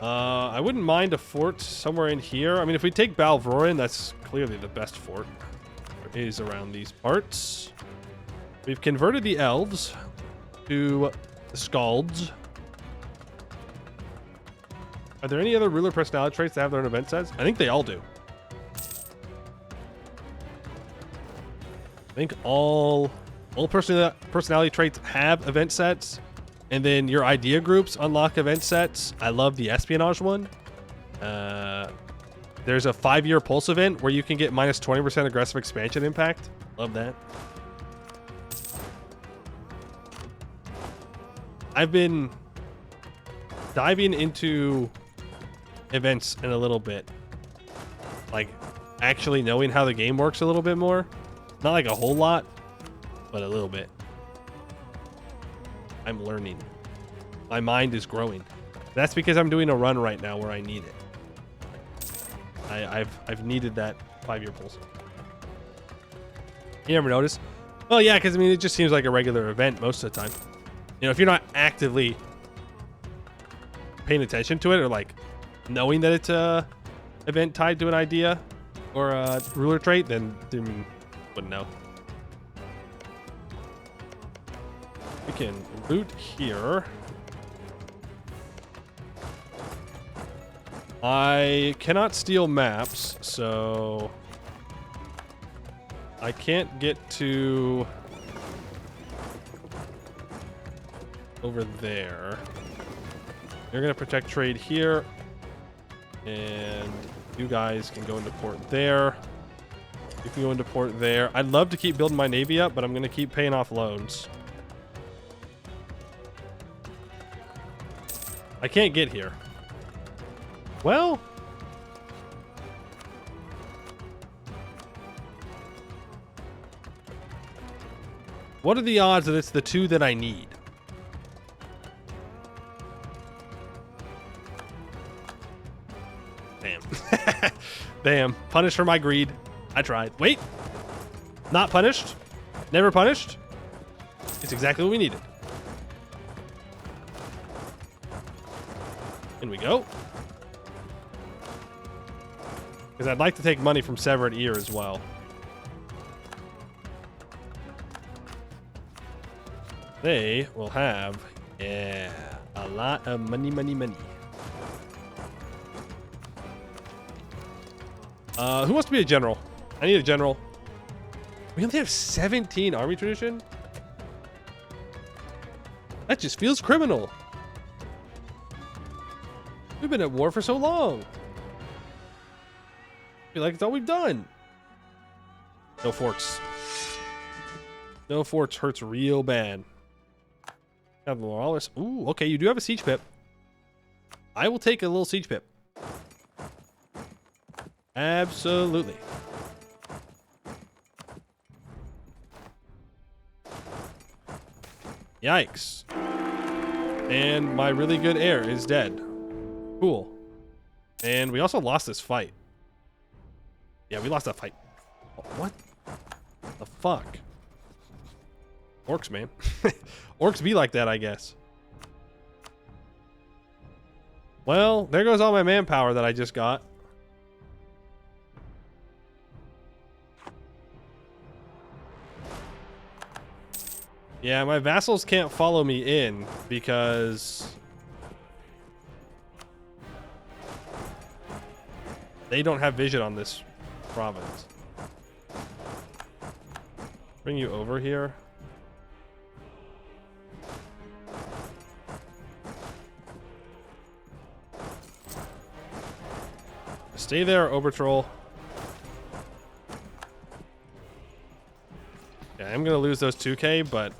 I wouldn't mind a fort somewhere in here. I mean, if we take Balvrorin, that's clearly the best fort there is around these parts. We've converted the elves to the Scalds. Are there any other ruler personality traits that have their own event sets? I think they all do. I think all personality traits have event sets, and then your idea groups unlock event sets. I love the espionage one. There's a 5-year pulse event where you can get minus 20% aggressive expansion impact. Love that. I've been diving into events in a little bit, like actually knowing how the game works a little bit more. Not like a whole lot, but a little bit. I'm learning. My mind is growing. That's because I'm doing a run right now where I need it. I've needed that 5-year pulse. You never notice? Well, yeah, because I mean, it just seems like a regular event most of the time. You know, if you're not actively paying attention to it or like knowing that it's a event tied to an idea or a ruler trait, then wouldn't know. We can loot here. I cannot steal maps, so I can't get to over there. You're gonna protect trade here, and you guys can go into port there. You can go into port there. I'd love to keep building my navy up, but I'm gonna keep paying off loans. I can't get here. Well, what are the odds that it's the two that I need? Damn. Damn. Punished for my greed. I tried. Wait. Not punished. Never punished. It's exactly what we needed. In we go. Because I'd like to take money from Severed Ear as well. They will have, yeah, a lot of money. Who wants to be a general? I need a general. We only have 17 army tradition? That just feels criminal. We've been at war for so long. I feel like it's all we've done. No forts. No forts hurts real bad. Have the Loralis. Ooh, okay, you do have a siege pip. I will take a little siege pip. Absolutely. Yikes. And my really good heir is dead. Cool. And we also lost this fight. Yeah, we lost that fight. What the fuck? Orcs, man. Orcs be like that, I guess. Well, there goes all my manpower that I just got. Yeah, my vassals can't follow me in because they don't have vision on this province. Bring you over here. Stay there, Obertroll. Yeah, I'm gonna lose those 2k, but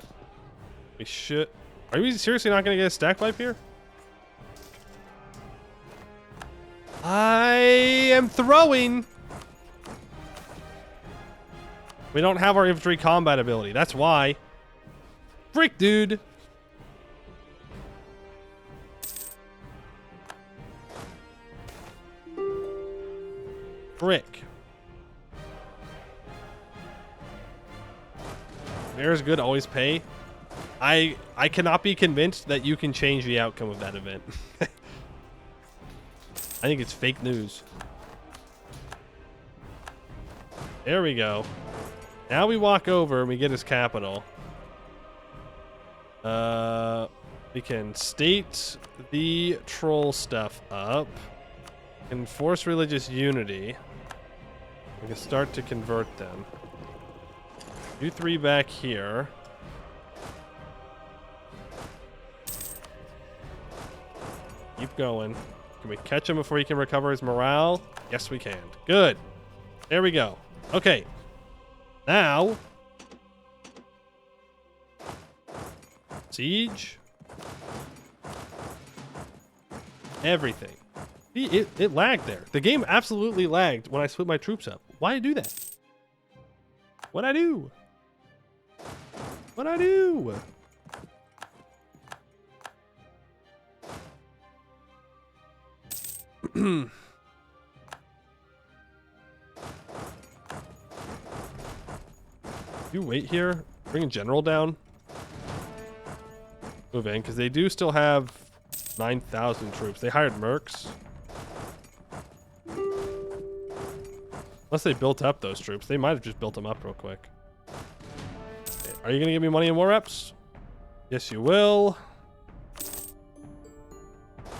we should. Are we seriously not gonna get a stack pipe here? I am throwing. We don't have our infantry combat ability. That's why. Frick, dude. Frick. fair is good, always pay. I cannot be convinced that you can change the outcome of that event. I think it's fake news. There we go. Now we walk over and we get his capital. We can state the troll stuff up. Enforce religious unity. We can start to convert them. You three back here. Keep going. Can we catch him before he can recover his morale? Yes, we can. Good. There we go. Okay. Now. Siege. Everything. See, it lagged there. The game absolutely lagged when I split my troops up. Why did I do that? What'd I do? What'd I do? You wait here. Bring a general down. Move in, because they do still have 9,000 troops. They hired mercs. Unless they built up those troops. They might have just built them up real quick. Okay. Are you going to give me money and war reps? Yes, you will.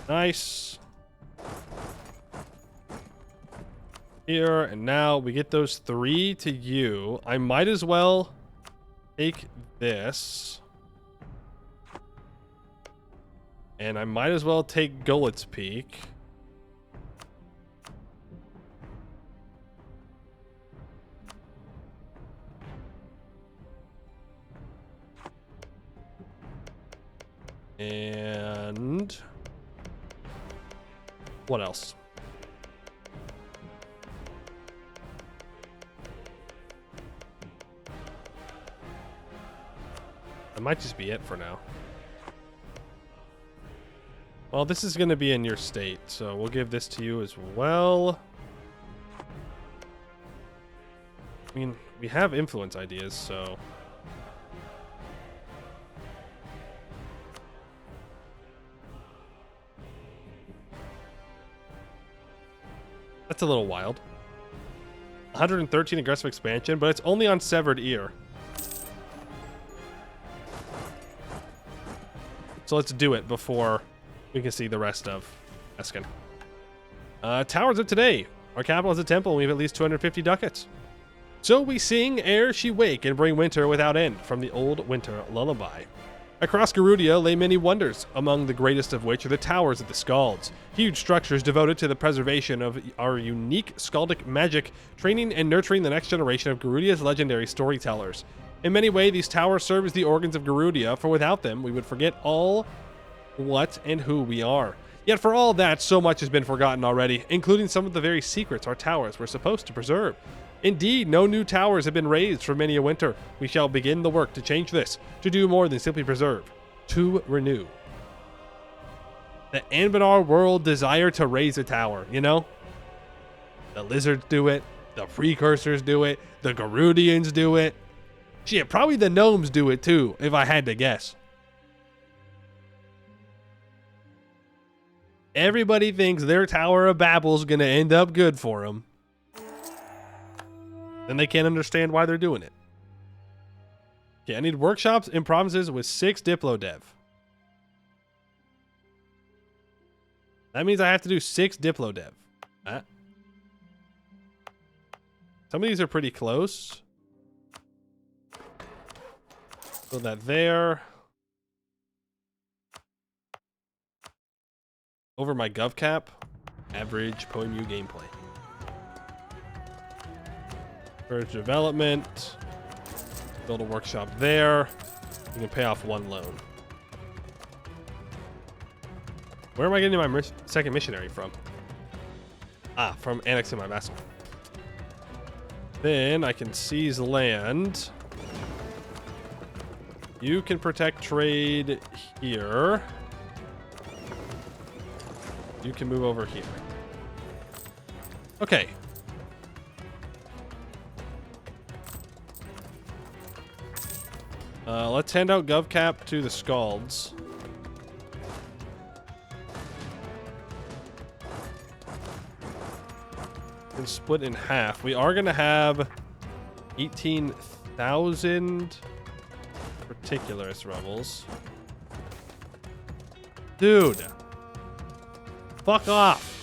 Nice. Here, and now we get those 3 to you. I might as well take this. And I might as well take Gullet's Peak. And what else? That might just be it for now. Well, this is going to be in your state, so we'll give this to you as well. I mean, we have influence ideas, so... That's a little wild. 113 aggressive expansion, but it's only on Severed Ear. So let's do it before we can see the rest of Eskin. Towers of today. Our capital is a temple, and we have at least 250 ducats. So we sing ere she wake and bring winter without end from the old winter lullaby. Across Gerudia lay many wonders, among the greatest of which are the Towers of the Scalds, huge structures devoted to the preservation of our unique skaldic magic, training and nurturing the next generation of Gerudia's legendary storytellers. In many ways, these towers serve as the organs of Gerudia, for without them, we would forget all what and who we are. Yet for all that, so much has been forgotten already, including some of the very secrets our towers were supposed to preserve. Indeed, no new towers have been raised for many a winter. We shall begin the work to change this, to do more than simply preserve, to renew. The Anbennar world desire to raise a tower, you know? The lizards do it, the precursors do it, the Gerudians do it. Shit, probably the gnomes do it too, if I had to guess. Everybody thinks their Tower of Babel's gonna end up good for them. Then they can't understand why they're doing it. Okay, I need workshops in provinces with 6 Diplo Dev. That means I have to do 6 Diplo Dev. Some of these are pretty close. Put that there. Over my gov cap. Average PoEmu gameplay. Urge development. Build a workshop there. You can pay off 1 loan. Where am I getting my second missionary from? Ah, from annexing my vassal. Then I can seize land. You can protect trade here. You can move over here. Okay. Let's hand out GovCap to the Scalds. And split in half. We are going to have 18,000 Particulars rebels. Dude. Fuck off.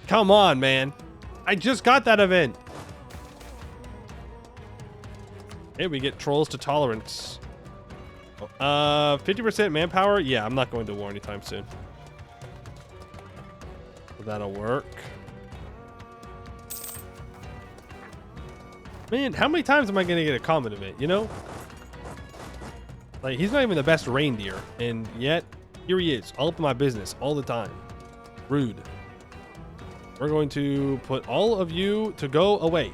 Come on, man. I just got that event. Hey, we get trolls to tolerance. 50% manpower? Yeah, I'm not going to war anytime soon. So that'll work. Man, how many times am I going to get a common event, you know? Like, he's not even the best reindeer, and yet, here he is, all up in my business, all the time. Rude. We're going to put all of you to go away.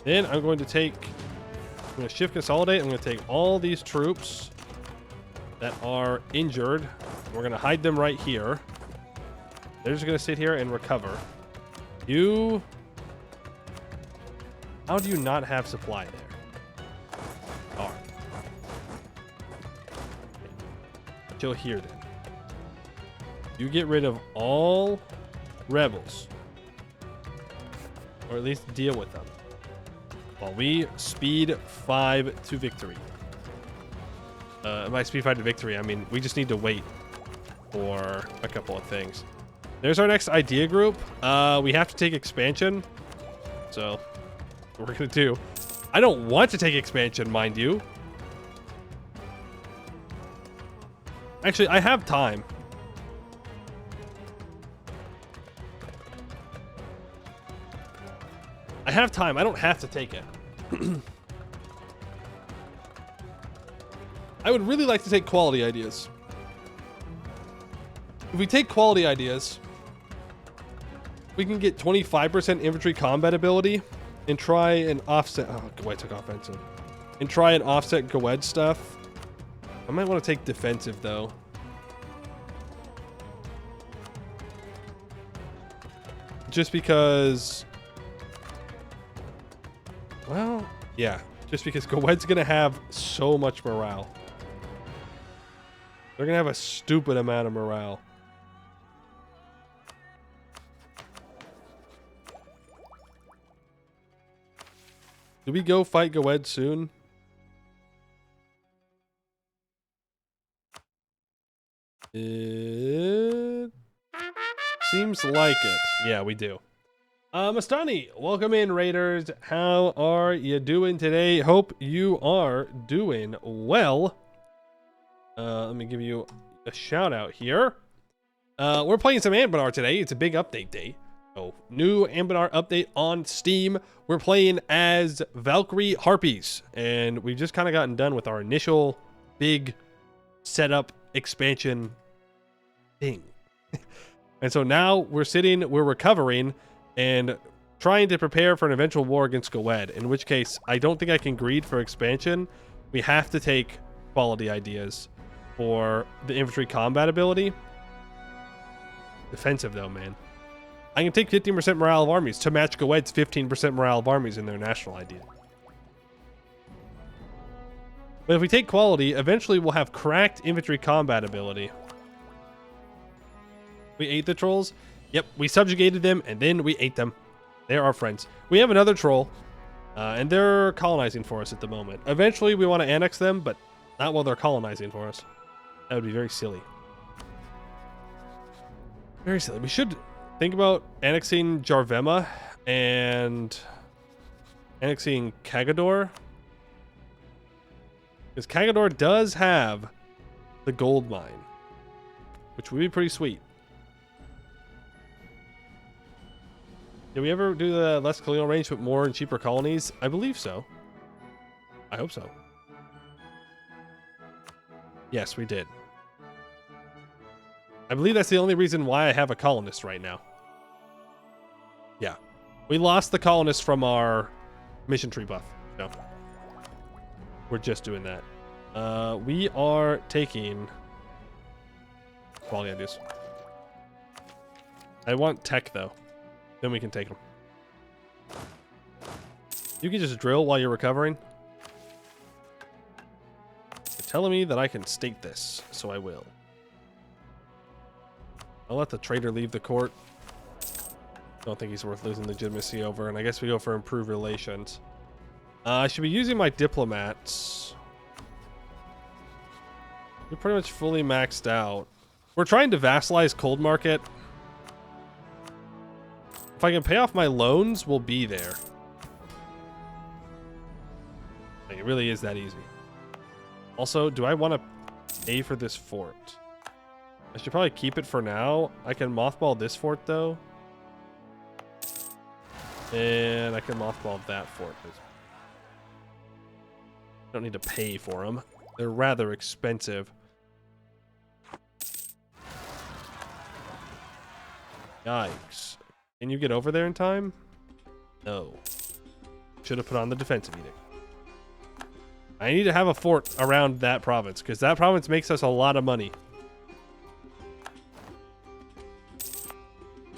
Then I'm going to shift consolidate. I'm going to take all these troops that are injured. We're going to hide them right here. They're just going to sit here and recover. You... How do you not have supply there? All right. Chill here then. You get rid of all rebels. Or at least deal with them. While we speed 5 to victory. By speed 5 to victory, I mean we just need to wait for a couple of things. There's our next idea group. We have to take expansion. So, what we're going to do. I don't want to take expansion, mind you. Actually, I have time. I have time. I don't have to take it. I would really like to take quality ideas. If we take quality ideas, we can get 25% infantry combat ability and try and offset... Oh, Gwed took offensive. And try and offset Gwed stuff. I might want to take defensive, though. Just because... Well, yeah. Just because Gwed's going to have so much morale. They're going to have a stupid amount of morale. Do we go fight Gwed soon? It seems like it. Yeah, we do. Mastani, welcome in, Raiders. How are you doing today? Hope you are doing well. Let me give you a shout out here. We're playing some Anbennar today. It's a big update day. Oh, new Anbennar update on Steam. We're playing as Valkyrie Harpies, and we've just kind of gotten done with our initial big setup expansion thing. And so now we're recovering and trying to prepare for an eventual war against Gwed, in which case I don't think I can greed for expansion. We have to take quality ideas for the infantry combat ability. Defensive though, man. I can take 15% morale of armies to match Gwed's 15% morale of armies in their national idea. But if we take quality, eventually we'll have cracked infantry combat ability. We ate the trolls. Yep, we subjugated them and then we ate them. They're our friends. We have another troll, and they're colonizing for us at the moment. Eventually we want to annex them, but not while they're colonizing for us. That would be very silly. Very silly. We should think about annexing Jarvema and annexing Kagador. Because Kagador does have the gold mine, which would be pretty sweet. Did we ever do the less colonial range but more and cheaper colonies? I believe so. I hope so. Yes, we did. I believe that's the only reason why I have a colonist right now. Yeah. We lost the colonist from our mission tree buff. So we're just doing that. We are taking quality ideas. I want tech though. Then we can take them. You can just drill while you're recovering. telling me that I can state this, so I will. I'll let the traitor leave the court. Don't think he's worth losing legitimacy over, and I guess we go for improved relations. I should be using my diplomats. We're pretty much fully maxed out. We're trying to vassalize Cold Market. If I can pay off my loans, we'll be there. Like, it really is that easy. Also, do I want to pay for this fort? I should probably keep it for now. I can mothball this fort, though. And I can mothball that fort. Don't need to pay for them. They're rather expensive. Yikes. Can you get over there in time? No. Should have put on the defensive edict. I need to have a fort around that province, because that province makes us a lot of money.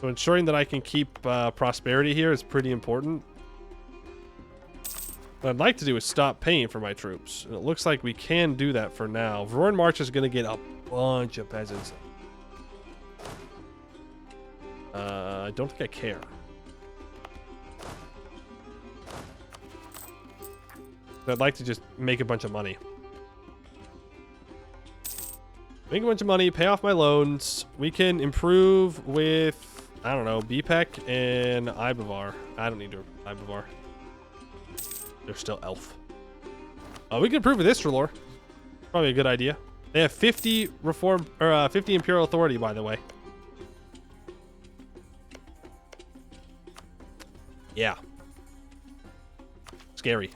So ensuring that I can keep prosperity here is pretty important. What I'd like to do is stop paying for my troops. And it looks like we can do that for now. Vroin March is going to get a bunch of peasants. I don't think I care. I'd like to just make a bunch of money. Make a bunch of money, pay off my loans. We can improve with, I don't know, BPEC and Ibavar. I don't need to Ibavar. They're still elf. We can improve with Istralor. Probably a good idea. They have 50 reform or 50 imperial authority, by the way. Yeah. Scary.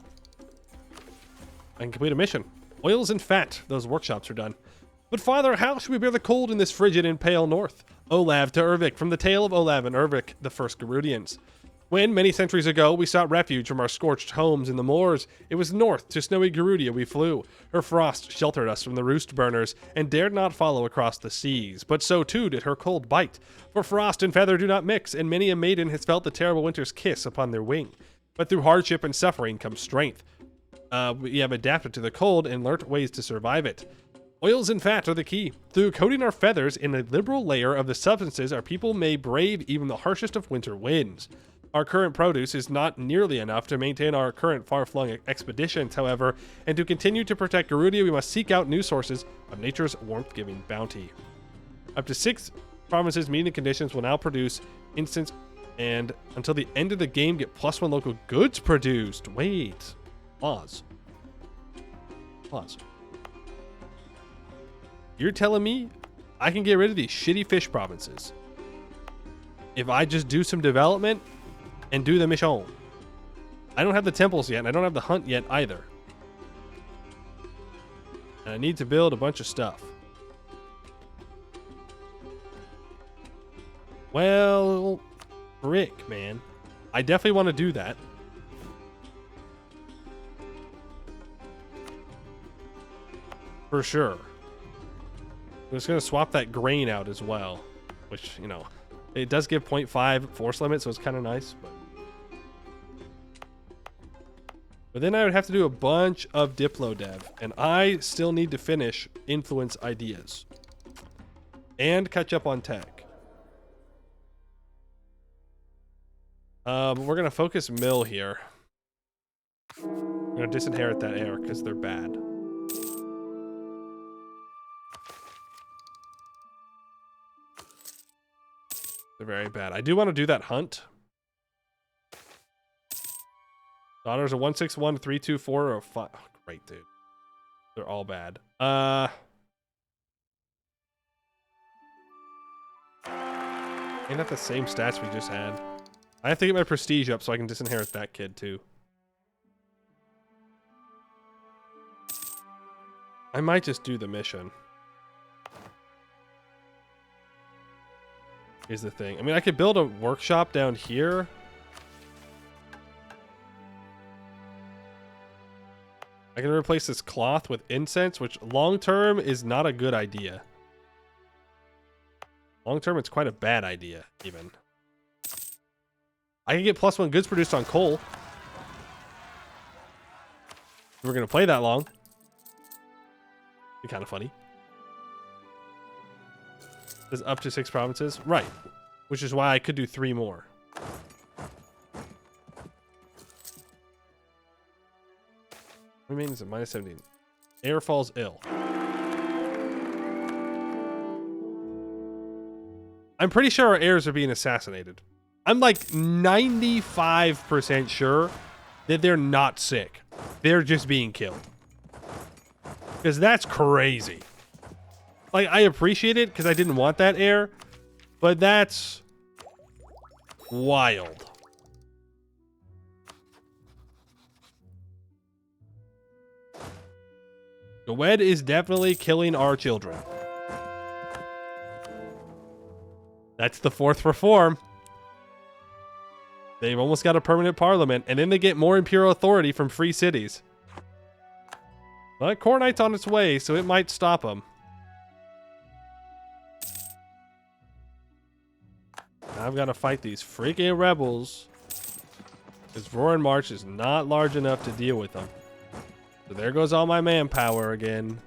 I can complete a mission. Oils and fat. Those workshops are done. But father, how should we bear the cold in this frigid and pale north? Olav to Ervik, from the tale of Olav and Ervik, the first Gerudians. When, many centuries ago, we sought refuge from our scorched homes in the moors, it was north to snowy Gerudia we flew. Her frost sheltered us from the roost burners, and dared not follow across the seas. But so too did her cold bite. For frost and feather do not mix, and many a maiden has felt the terrible winter's kiss upon their wing. But through hardship and suffering comes strength. We have adapted to the cold and learnt ways to survive it. Oils and fat are the key. Through coating our feathers in a liberal layer of the substances, our people may brave even the harshest of winter winds. Our current produce is not nearly enough to maintain our current far-flung expeditions, however, and to continue to protect Gerudia, we must seek out new sources of nature's warmth-giving bounty. Up to 6 provinces meeting the conditions will now produce instants, and until the end of the game, get +1 local goods produced. Wait. Pause. You're telling me I can get rid of these shitty fish provinces if I just do some development and do the mission? I don't have the temples yet, and I don't have the hunt yet either. And I need to build a bunch of stuff. Well, frick, man. I definitely want to do that. For sure. I'm just going to swap that grain out as well, which, you know, it does give 0.5 force limit, so it's kind of nice. But then I would have to do a bunch of Diplo dev, and I still need to finish influence ideas and catch up on tech. We're going to focus mill here. I'm going to disinherit that heir because they're bad. They're very bad. I do want to do that hunt. Daughters a 161, 324, or a 5. Oh, great, dude. They're all bad. Ain't that the same stats we just had? I have to get my prestige up so I can disinherit that kid too. I might just do the mission. Here's the thing. I mean, I could build a workshop down here. I can replace this cloth with incense, which long term is not a good idea. Long term, it's quite a bad idea, even. I can get +1 goods produced on coal. We're going to play that long. Be kind of funny. There's up to 6 provinces. Right. Which is why I could do 3 more. Remains at minus 17. Air falls ill. I'm pretty sure our heirs are being assassinated. I'm like 95% sure that they're not sick. They're just being killed. Because that's crazy. Like, I appreciate it because I didn't want that heir, but that's wild. Gwed is definitely killing our children. That's the 4th reform. They've almost got a permanent parliament, and then they get more imperial authority from free cities. But Cornite's on its way, so it might stop them. I've got to fight these freaking rebels. Because Roaring March is not large enough to deal with them. So there goes all my manpower again.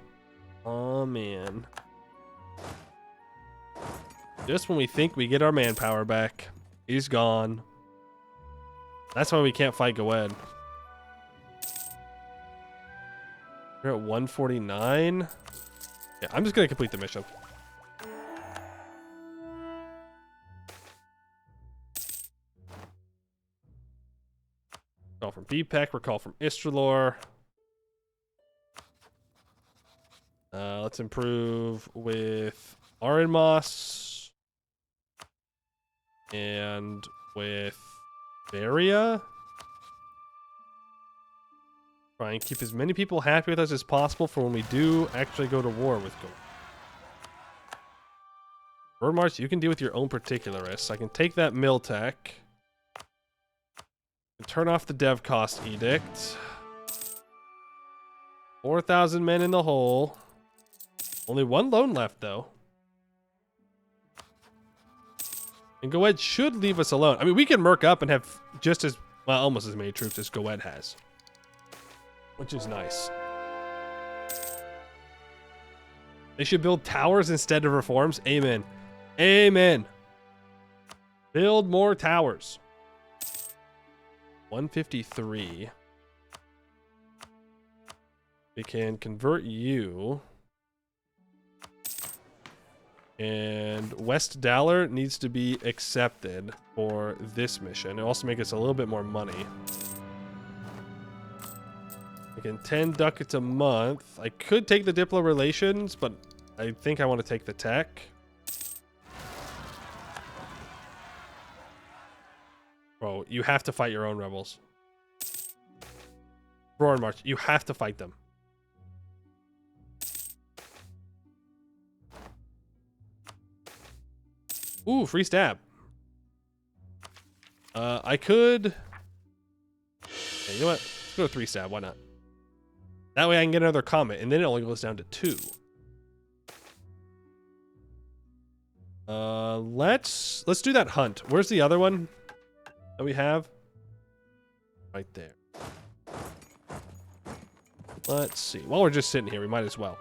Oh, man. Just when we think we get our manpower back, he's gone. That's why we can't fight Gwed. We're at 149. Yeah, I'm just going to complete the mission. Call from BPEC, recall from Istralor. Let's improve with Arenmoss and with Varia. Try and keep as many people happy with us as possible for when we do actually go to war with Gold. Birdmarch, you can deal with your own particularists. I can take that mill tech. Turn off the dev cost edict. 4,000 men in the hole. Only 1 loan left, though. And Gwed should leave us alone. I mean, we can merc up and have just as, well, almost as many troops as Gwed has. Which is nice. They should build towers instead of reforms. Amen. Amen. Build more towers. 153. We can convert you. And West Daller needs to be accepted for this mission. It'll also make us a little bit more money. We can 10 ducats a month. I could take the Diplo relations, but I think I want to take the tech. Bro, you have to fight your own rebels. Roaring March, you have to fight them. Ooh, free stab. I could... Yeah, you know what? Let's go 3 stab, why not? That way I can get another comment, and then it only goes down to 2. Let's do that hunt. Where's the other one that we have? Right there. Let's see. While we're just sitting here, we might as well.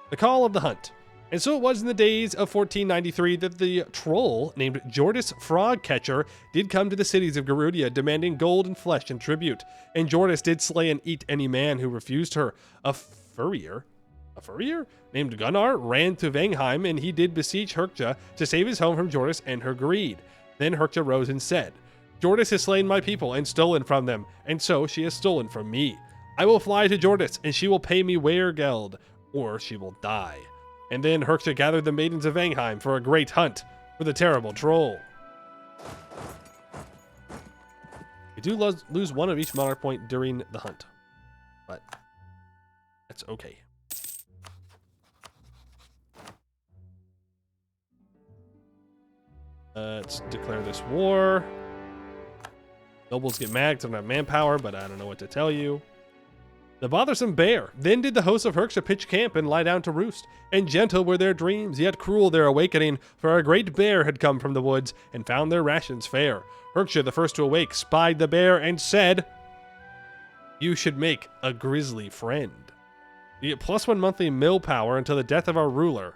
The call of the hunt. And so it was in the days of 1493 that the troll named Jordis Frogcatcher did come to the cities of Gerudia demanding gold and flesh and tribute. And Jordis did slay and eat any man who refused her. A furrier named Gunnar ran to Vangheim, and he did beseech Herkja to save his home from Jordis and her greed. Then Herkja rose and said, Jordis has slain my people and stolen from them, and so she has stolen from me. I will fly to Jordis, and she will pay me weregeld, or she will die. And then Herkja gathered the maidens of Vangheim for a great hunt with a terrible troll. We do lose 1 of each monarch point during the hunt, but that's okay. Let's declare this war. Nobles get mad because I don't have manpower, but I don't know what to tell you. The bothersome bear. Then did the hosts of Herkja pitch camp and lie down to roost. And gentle were their dreams, yet cruel their awakening, for a great bear had come from the woods and found their rations fair. Herkja, the first to awake, spied the bear and said, You should make a grisly friend. You get +1 monthly mill power until the death of our ruler.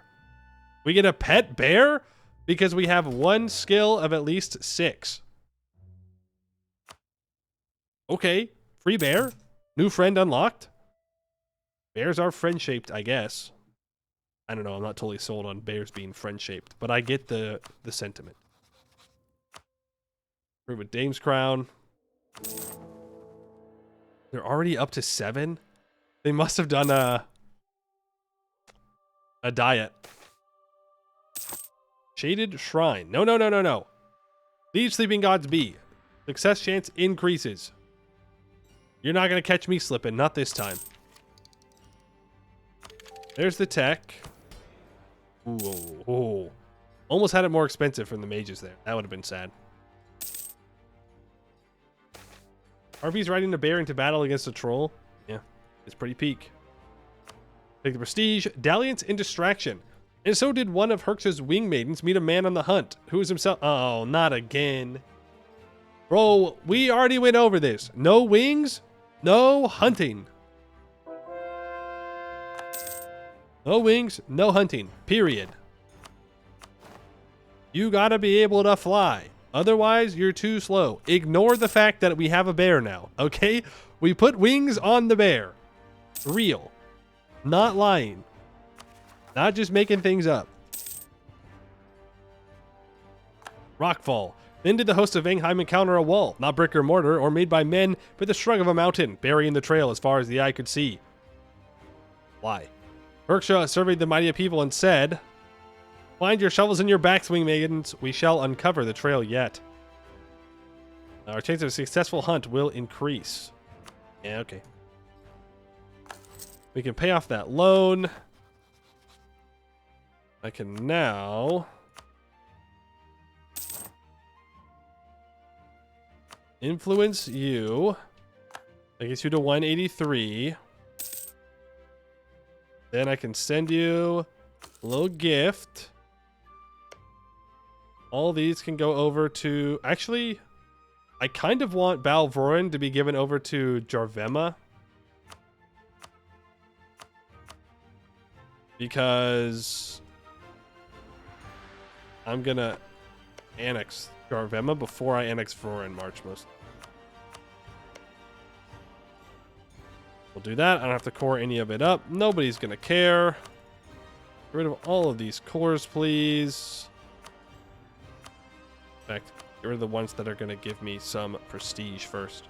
We get a pet bear because we have one skill of at least 6. Okay, free bear. New friend unlocked. Bears are friend-shaped, I guess. I don't know, I'm not totally sold on bears being friend-shaped, but I get the sentiment. Prove a Dame's Crown. They're already up to 7? They must have done a diet. Shaded Shrine. No, no, no, no, no. Leave Sleeping Gods be. Success chance increases. You're not going to catch me slipping. Not this time. There's the tech. Ooh, ooh. Almost had it more expensive from the mages there. That would have been sad. RV's riding a bear into battle against a troll. Yeah, it's pretty peak. Take the prestige, dalliance, and distraction. And so did one of Herxa's wing maidens meet a man on the hunt, who is himself. Oh, not again. Bro, we already went over this. No wings, no hunting. No wings, no hunting. Period. You gotta be able to fly. Otherwise, you're too slow. Ignore the fact that we have a bear now, okay? We put wings on the bear. Real. Not lying. Not just making things up. Rockfall. Then did the host of Vangheim encounter a wall, not brick or mortar, or made by men, but the shrug of a mountain, burying the trail as far as the eye could see. Why? Herxa surveyed the mighty people and said, "Find your shovels in your backs, wing maidens. We shall uncover the trail yet. Our chance of a successful hunt will increase." Yeah, okay. We can pay off that loan. I can now influence you. I guess you to 183. Then I can send you a little gift. All these can go over to... Actually, I kind of want Balvorin to be given over to Jarvema. Because I'm going to annex Jarvema before I annex Vorin March most. We'll do that. I don't have to core any of it up. Nobody's going to care. Get rid of all of these cores, please. In fact, get rid of the ones that are going to give me some prestige first.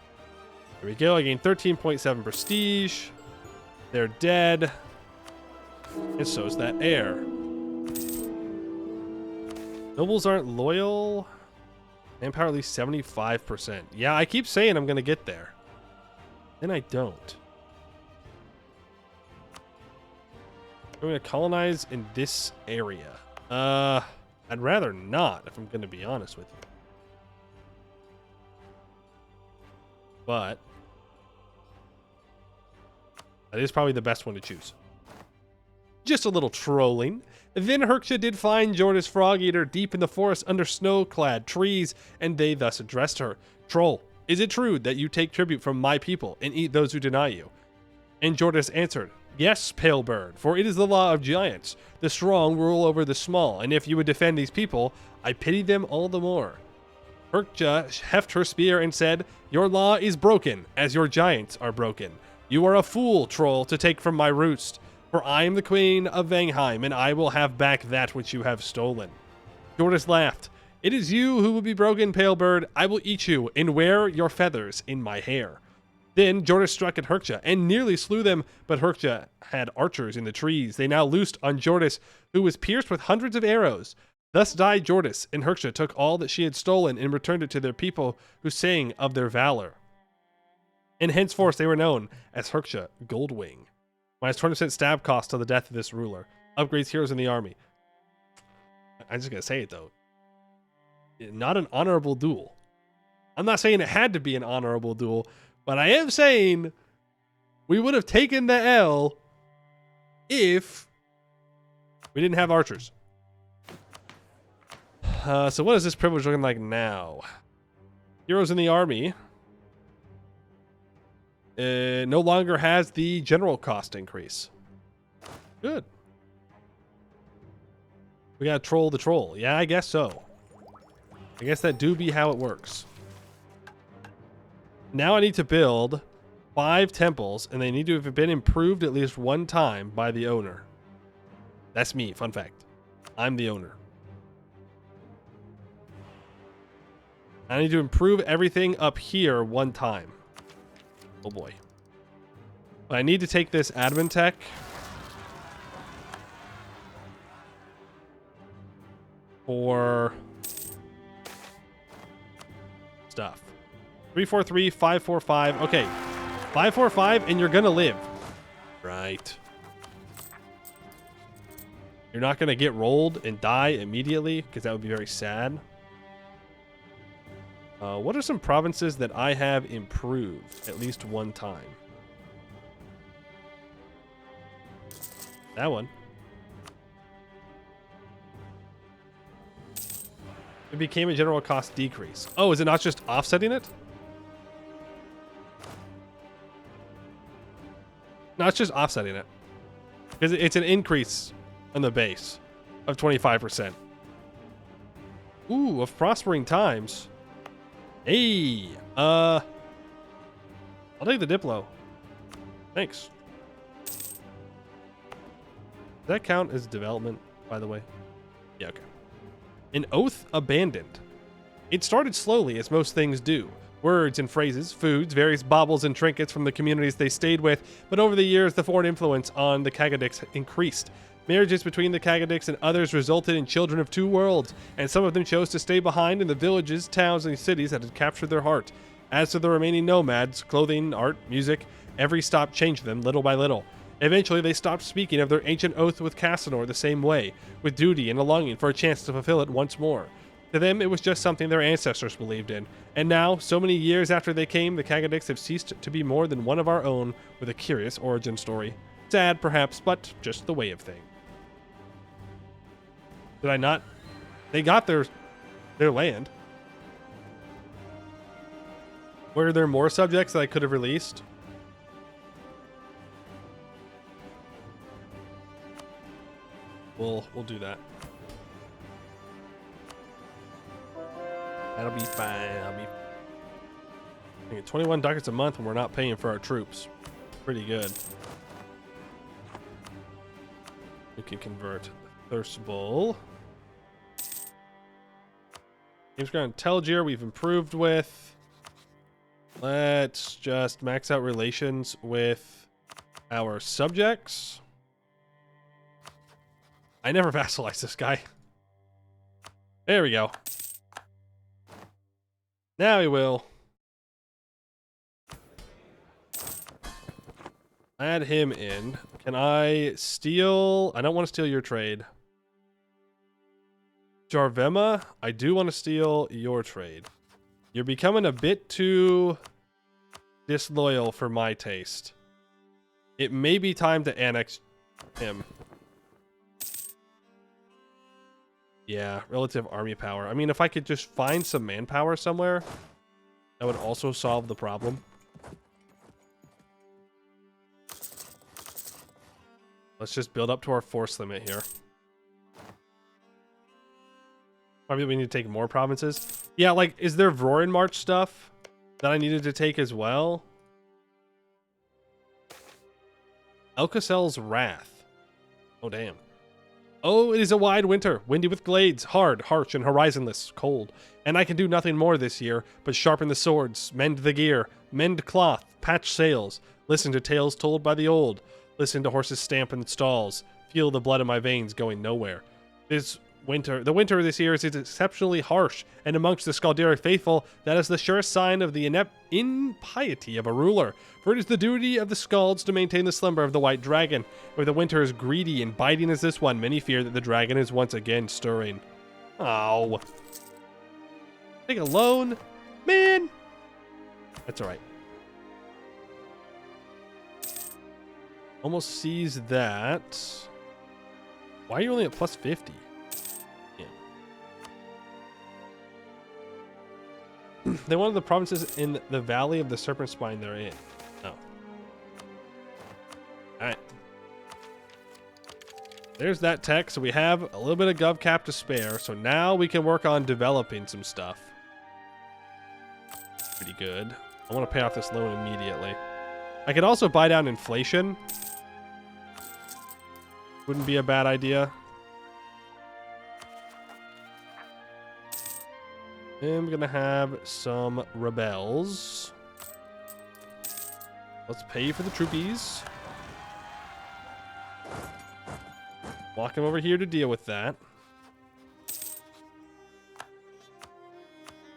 Here we go. I gained 13.7 prestige. They're dead. And so is that heir. Nobles aren't loyal. Manpower at least 75%. Yeah, I keep saying I'm going to get there. Then I don't. I'm going to colonize in this area. I'd rather not, if I'm going to be honest with you. But that is probably the best one to choose. Just a little trolling. Then Herxa did find Jordas Frog-Eater deep in the forest under snow-clad trees, and they thus addressed her. "Troll, is it true that you take tribute from my people and eat those who deny you?" And Jordas answered, "Yes, Pale Bird, for it is the law of giants. The strong rule over the small, and if you would defend these people, I pity them all the more." Herxa heft her spear and said, "Your law is broken, as your giants are broken. You are a fool, troll, to take from my roost. For I am the queen of Vangheim, and I will have back that which you have stolen." Jordas laughed. "It is you who will be broken, Pale Bird. I will eat you and wear your feathers in my hair." Then Jordas struck at Herxa and nearly slew them, but Herxa had archers in the trees. They now loosed on Jordas, who was pierced with hundreds of arrows. Thus died Jordas, and Herxa took all that she had stolen and returned it to their people, who sang of their valor. And henceforth they were known as Herxa Goldwing. Minus 20% stab cost till the death of this ruler. Upgrades heroes in the army. I'm just going to say it, though. Not an honorable duel. I'm not saying it had to be an honorable duel, but I am saying we would have taken the L if we didn't have archers. So what is this privilege looking like now? Heroes in the army. No longer has the general cost increase. Good. We gotta troll the troll. Yeah, I guess so. I guess that do be how it works. Now I need to build 5 temples, and they need to have been improved at least one time by the owner. That's me, fun fact. I'm the owner. I need to improve everything up here one time. Oh boy. But I need to take this admin tech. For stuff. 343 545. Okay. 545 and you're gonna live. Right. You're not gonna get rolled and die immediately, because that would be very sad. What are some provinces that I have improved at least one time? That one. It became a general cost decrease. Oh, is it not just offsetting it? No, it's just offsetting it. Because it's an increase on the base of 25%. Ooh, of prospering times. Hey, I'll take the Diplo. Thanks. Does that count as development, by the way? Yeah, okay. An oath abandoned. It started slowly, as most things do. Words and phrases, foods, various baubles and trinkets from the communities they stayed with, but over the years, the foreign influence on the Kagadiks increased. Marriages between the Kagadiks and others resulted in children of two worlds, and some of them chose to stay behind in the villages, towns, and cities that had captured their heart. As for the remaining nomads, clothing, art, music, every stop changed them little by little. Eventually, they stopped speaking of their ancient oath with Casanor the same way, with duty and a longing for a chance to fulfill it once more. To them, it was just something their ancestors believed in. And now, so many years after they came, the Kagadiks have ceased to be more than one of our own, with a curious origin story. Sad, perhaps, but just the way of things. Did I not? They got their land. Were there more subjects that I could have released? We'll do that. That'll be fine. I'll be 21 ducats a month when we're not paying for our troops. Pretty good. We can convert Thirst Bowl. Games Ground Telgier we've improved with. Let's just max out relations with our subjects. I never vassalize this guy. There we go. Now he will. Add him in. Can I steal? I don't want to steal your trade. Jarvema, I do want to steal your trade. You're becoming a bit too disloyal for my taste. It may be time to annex him. Yeah, relative army power. I mean, if I could just find some manpower somewhere, that would also solve the problem. Let's just build up to our force limit here. Probably we need to take more provinces. Yeah, like, is there Vrorin March stuff that I needed to take as well? Elcasel's Wrath. Oh, damn. Oh, it is a wide winter, windy with glades, hard, harsh, and horizonless, cold. And I can do nothing more this year but sharpen the swords, mend the gear, mend cloth, patch sails, listen to tales told by the old, listen to horses stamp in stalls, feel the blood in my veins going nowhere. The winter this year is exceptionally harsh, and amongst the Scalderic faithful, that is the surest sign of the impiety of a ruler. For it is the duty of the Scalds to maintain the slumber of the White Dragon. Where the winter is greedy and biting as this one, many fear that the dragon is once again stirring. Oh. Take a loan? Man! That's alright. Almost sees that. Why are you only at plus 50? They wanted the provinces in the Valley of the Serpent Spine they're in. Oh. Alright. There's that tech, so we have a little bit of gov cap to spare. So now we can work on developing some stuff. Pretty good. I want to pay off this loan immediately. I could also buy down inflation. Wouldn't be a bad idea. I'm gonna have some rebels. Let's pay for the troopies. Walk him over here to deal with that.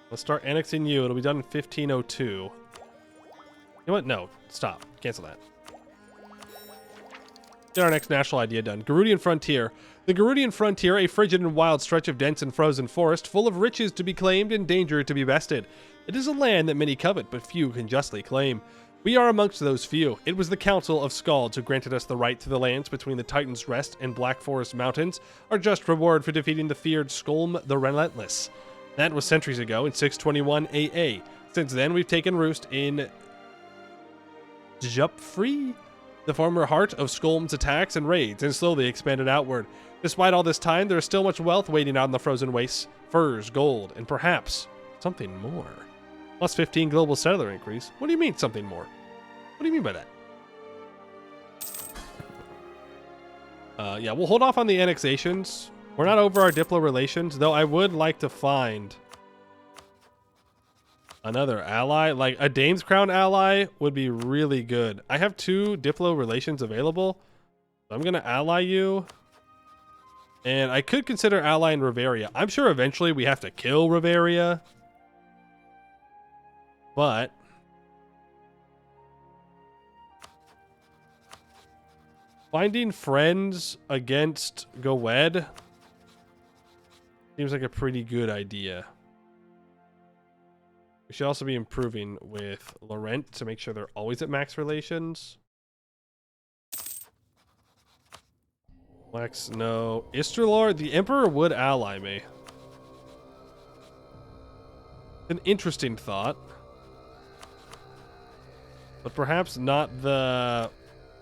Let's start annexing you. It'll be done in 1502. You know what? No. Stop. Cancel that. Get our next national idea done. Gerudian Frontier. The Gerudian Frontier, a frigid and wild stretch of dense and frozen forest, full of riches to be claimed and danger to be bested. It is a land that many covet, but few can justly claim. We are amongst those few. It was the Council of Skalds who granted us the right to the lands between the Titan's Rest and Black Forest Mountains, our just reward for defeating the feared Skolm the Relentless. That was centuries ago in 621 AA. Since then, we've taken roost in Jupfree, the former heart of Skolm's attacks and raids, and slowly expanded outward. Despite all this time, there is still much wealth waiting out in the frozen wastes. Furs, gold, and perhaps something more. Plus 15 global settler increase. What do you mean something more? What do you mean by that? Yeah, we'll hold off on the annexations. We're not over our Diplo relations, though I would like to find another ally. Like a Dane's Crown ally would be really good. I have 2 Diplo relations available. So I'm going to ally you. And I could consider allying Riveria. I'm sure eventually we have to kill Riveria. But finding friends against Goed seems like a pretty good idea. We should also be improving with Laurent to make sure they're always at max relations. Lex, no. Istralor, the Emperor would ally me. An interesting thought. But perhaps not the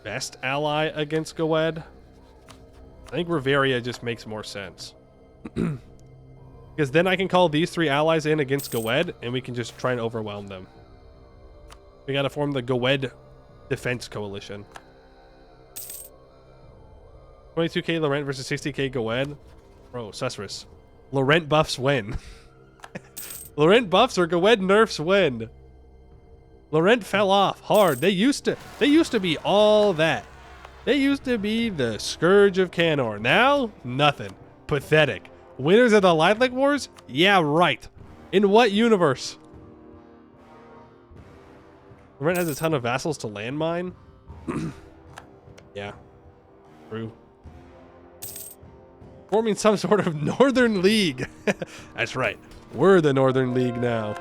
best ally against Goed. I think Riveria just makes more sense. Because then I can call these 3 allies in against Goed, and we can just try and overwhelm them. We gotta form the Goed Defense Coalition. 22k Laurent versus 60k Goed. Bro, Sussurus. Laurent buffs win. Laurent buffs or Goed nerfs win. Laurent fell off hard. They used to be all that. They used to be the scourge of Canor. Now, nothing. Pathetic. Winners of the Lifelink Wars? Yeah, right. In what universe? Laurent has a ton of vassals to landmine. Yeah. True. Forming some sort of Northern League. That's right. We're the Northern League now.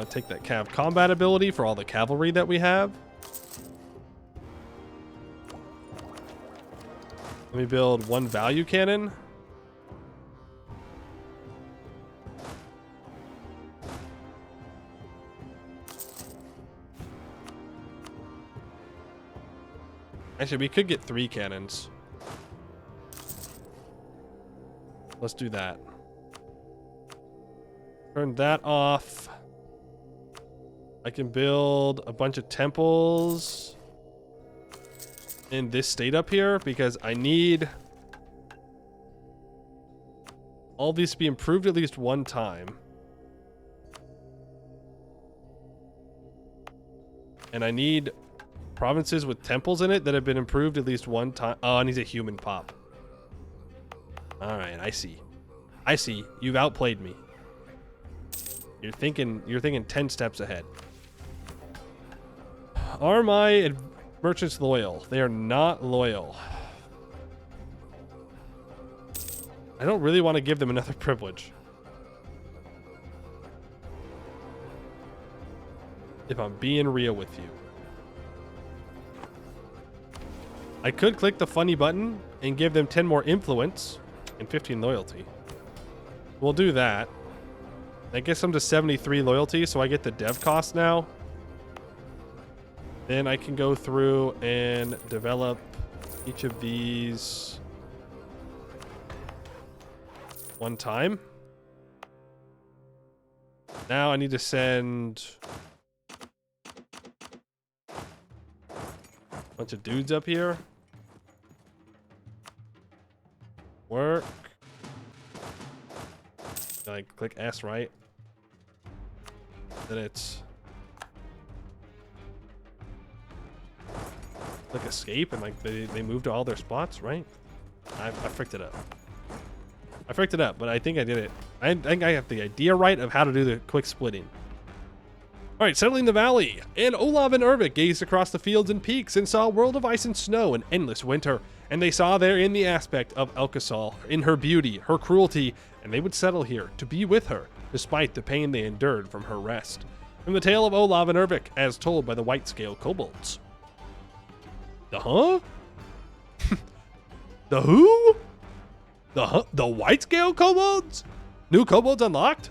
Take that cav combat ability for all the cavalry that we have. Let me build 1 value cannon. Actually, we could get 3 cannons. Let's do that. Turn that off. I can build a bunch of temples in this state up here because I need all these to be improved at least 1 time. And I need provinces with temples in it that have been improved at least 1 time. Oh, and he's a human pop. All right, I see. I see. You've outplayed me. You're thinking 10 steps ahead. Are my merchants loyal? They are not loyal. I don't really want to give them another privilege. If I'm being real with you. I could click the funny button and give them 10 more influence and 15 loyalty. We'll do that. That gets them to 73 loyalty, so I get the dev cost now. Then I can go through and develop each of these one time. Now I need to send a bunch of dudes up here. Work. I click S, right? Then it's click escape, and like they move to all their spots, right? I fricked it up. I fricked it up, but I think I did it. I think I have the idea right of how to do the quick splitting. All right, settling the valley. And Olav and Ervik gazed across the fields and peaks and saw a world of ice and snow and endless winter. And they saw therein the aspect of Elkasal, in her beauty, her cruelty, and they would settle here to be with her, despite the pain they endured from her rest. From the tale of Olav and Ervik, as told by the white-scale kobolds. The huh? The who? The white-scale kobolds? New kobolds unlocked?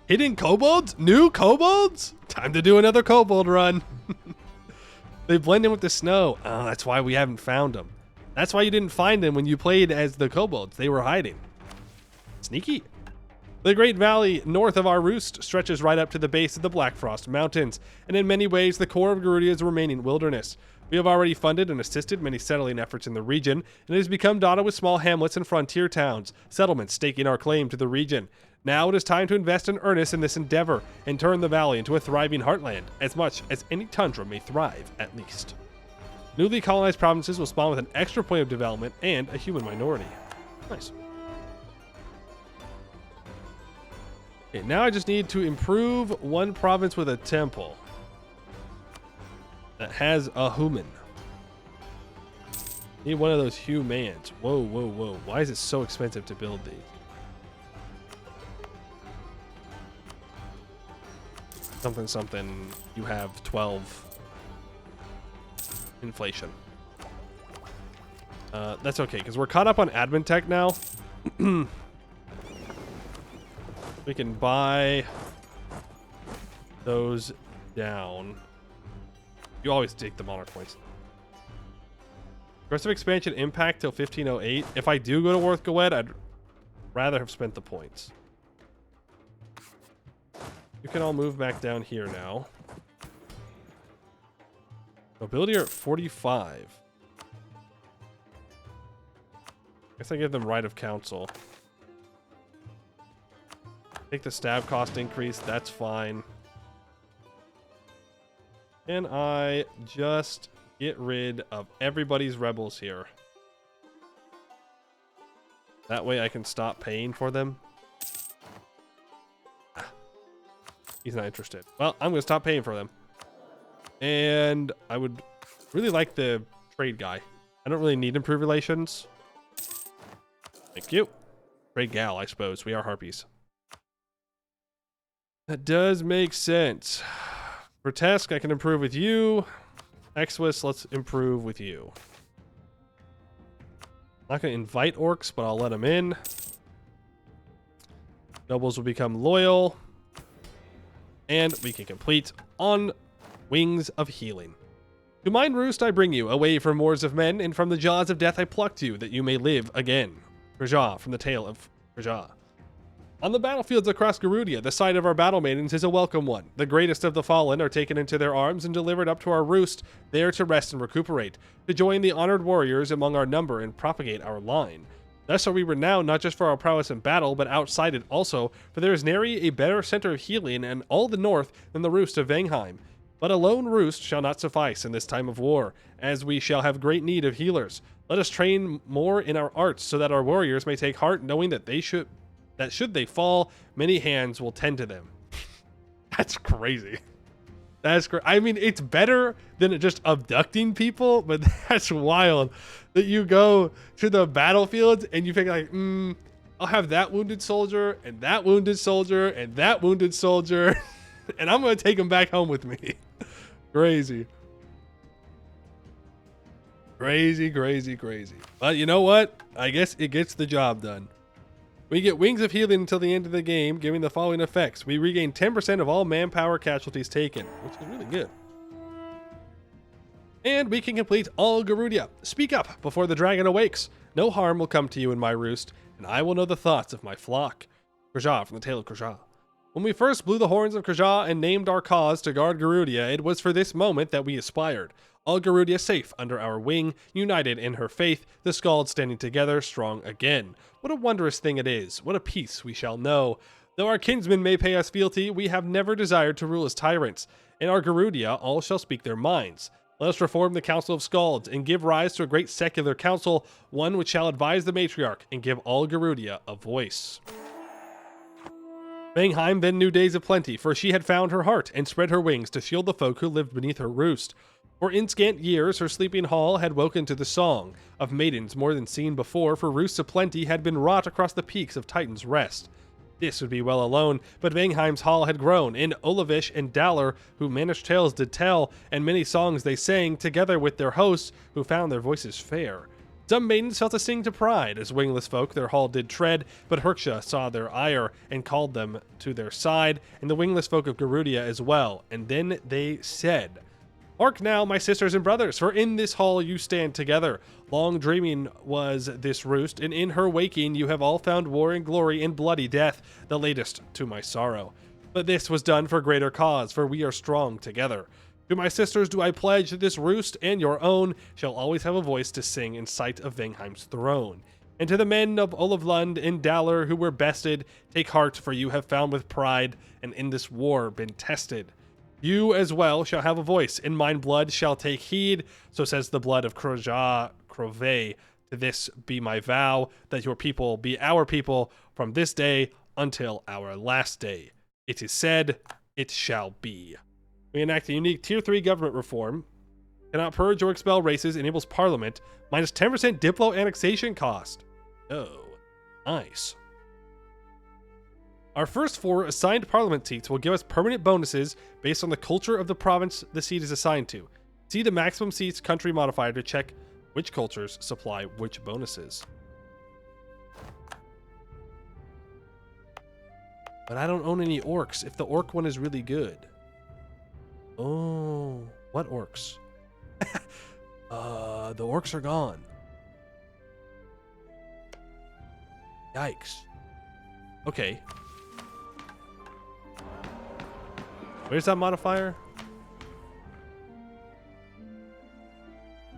Hidden kobolds? New kobolds? Time to do another kobold run. They blend in with the snow. Oh, that's why we haven't found them. That's why you didn't find them when you played as the kobolds. They were hiding. Sneaky. The Great Valley north of our roost stretches right up to the base of the Blackfrost Mountains, and in many ways the core of Gerudia's remaining wilderness. We have already funded and assisted many settling efforts in the region, and it has become dotted with small hamlets and frontier towns, settlements staking our claim to the region. Now it is time to invest in earnest in this endeavor and turn the valley into a thriving heartland, as much as any tundra may thrive, at least. Newly colonized provinces will spawn with an extra point of development and a human minority. Nice. Okay, now I just need to improve one province with a temple that has a human. Need one of those humans. Whoa, whoa, whoa. Why is it so expensive to build these? Something, something. You have 12 inflation. That's okay, because we're caught up on admin tech now. We can buy those down. You always take the monarch points. Aggressive expansion impact till 1508. If I do go to Worth Goed, I'd rather have spent the points. You can all move back down here now. Nobility are at 45. Guess I give them right of counsel. Take the stab cost increase, that's fine. Can I just get rid of everybody's rebels here? That way I can stop paying for them. He's not interested. Well, I'm going to stop paying for them. And I would really like the trade guy. I don't really need improved relations. Thank you. Trade gal, I suppose. We are harpies. That does make sense. For Tesk, I can improve with you. Exwis, let's improve with you. I'm not going to invite orcs, but I'll let them in. Nobles will become loyal. And we can complete on Wings of Healing. To mine roost I bring you, away from wars of men, and from the jaws of death I plucked you, that you may live again. Raja, from the tale of Raja. On the battlefields across Gerudia, the sight of our battle maidens is a welcome one. The greatest of the fallen are taken into their arms and delivered up to our roost, there to rest and recuperate, to join the honored warriors among our number and propagate our line. Thus are we renowned not just for our prowess in battle, but outside it also, for there is nary a better center of healing in all the north than the roost of Vangheim. But a lone roost shall not suffice in this time of war, as we shall have great need of healers. Let us train more in our arts, so that our warriors may take heart, knowing that should they fall, many hands will tend to them. That's crazy. That's great. I mean, it's better than just abducting people, but that's wild that you go to the battlefield and you think like, I'll have that wounded soldier and that wounded soldier and that wounded soldier, and I'm going to take them back home with me. Crazy. Crazy, crazy, crazy. But you know what? I guess it gets the job done. We get Wings of Healing until the end of the game, giving the following effects. We regain 10% of all manpower casualties taken, which is really good. And we can complete all Gerudia. Speak up before the dragon awakes. No harm will come to you in my roost, and I will know the thoughts of my flock. Krajah from the Tale of Krajah. When we first blew the horns of Krajah and named our cause to guard Gerudia, it was for this moment that we aspired. All Gerudia safe under our wing, united in her faith, the Skald standing together, strong again. What a wondrous thing it is, what a peace we shall know. Though our kinsmen may pay us fealty, we have never desired to rule as tyrants. In our Gerudia, all shall speak their minds. Let us reform the Council of Skalds and give rise to a great secular council, one which shall advise the matriarch and give all Gerudia a voice. Vangheim then knew days of plenty, for she had found her heart and spread her wings to shield the folk who lived beneath her roost. For in scant years her sleeping hall had woken to the song of maidens more than seen before, for roosts of plenty had been wrought across the peaks of Titan's Rest. This would be well alone, but Vangheim's hall had grown, and Olavish and Daller, who managed tales did tell, and many songs they sang, together with their hosts, who found their voices fair. Some maidens felt to sing to pride, as wingless folk their hall did tread, but Herksha saw their ire, and called them to their side, and the wingless folk of Gerudia as well, and then they said, "Hark now, my sisters and brothers, for in this hall you stand together. Long dreaming was this roost, and in her waking you have all found war and glory and bloody death, the latest to my sorrow. But this was done for greater cause, for we are strong together. To my sisters do I pledge that this roost and your own shall always have a voice to sing in sight of Vangheim's throne. And to the men of Olaflund and Daller who were bested, take heart, for you have found with pride, and in this war been tested. You as well shall have a voice, and mine blood shall take heed, so says the blood of Krajah Crove. To this be my vow, that your people be our people from this day until our last day. It is said, it shall be. We enact a unique Tier 3 government reform. Cannot purge or expel races, enables parliament, minus 10% Diplo annexation cost. Oh, nice. Our first 4 assigned parliament seats will give us permanent bonuses based on the culture of the province the seat is assigned to. See the maximum seats country modifier to check which cultures supply which bonuses. But I don't own any orcs if the orc one is really good. Oh, what orcs? The orcs are gone. Yikes. Okay. Where's that modifier?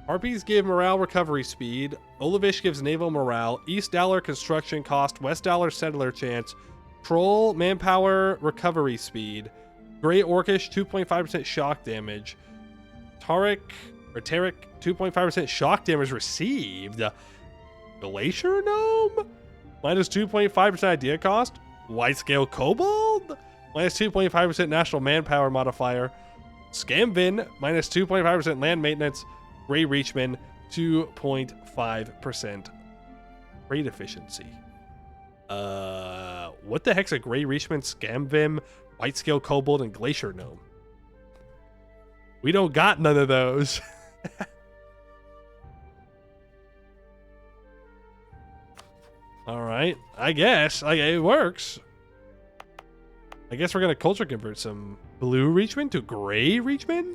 Harpies give morale recovery speed. Olavish gives naval morale. East Daller construction cost. West Daller settler chance. Troll manpower recovery speed. Grey Orcish 2.5% shock damage. Tarek 2.5% shock damage received. Glacier Gnome minus 2.5% idea cost. White Scale Kobold minus 2.5% national manpower modifier. Scamvin minus 2.5% land maintenance. Grey Reachman 2.5% trade efficiency. What the heck's a Grey Reachman, Scamvim, White Scale Kobold, and Glacier Gnome? We don't got none of those. Alright, I guess. It works. I guess we're gonna culture convert some blue Reachman to Grey Reachman?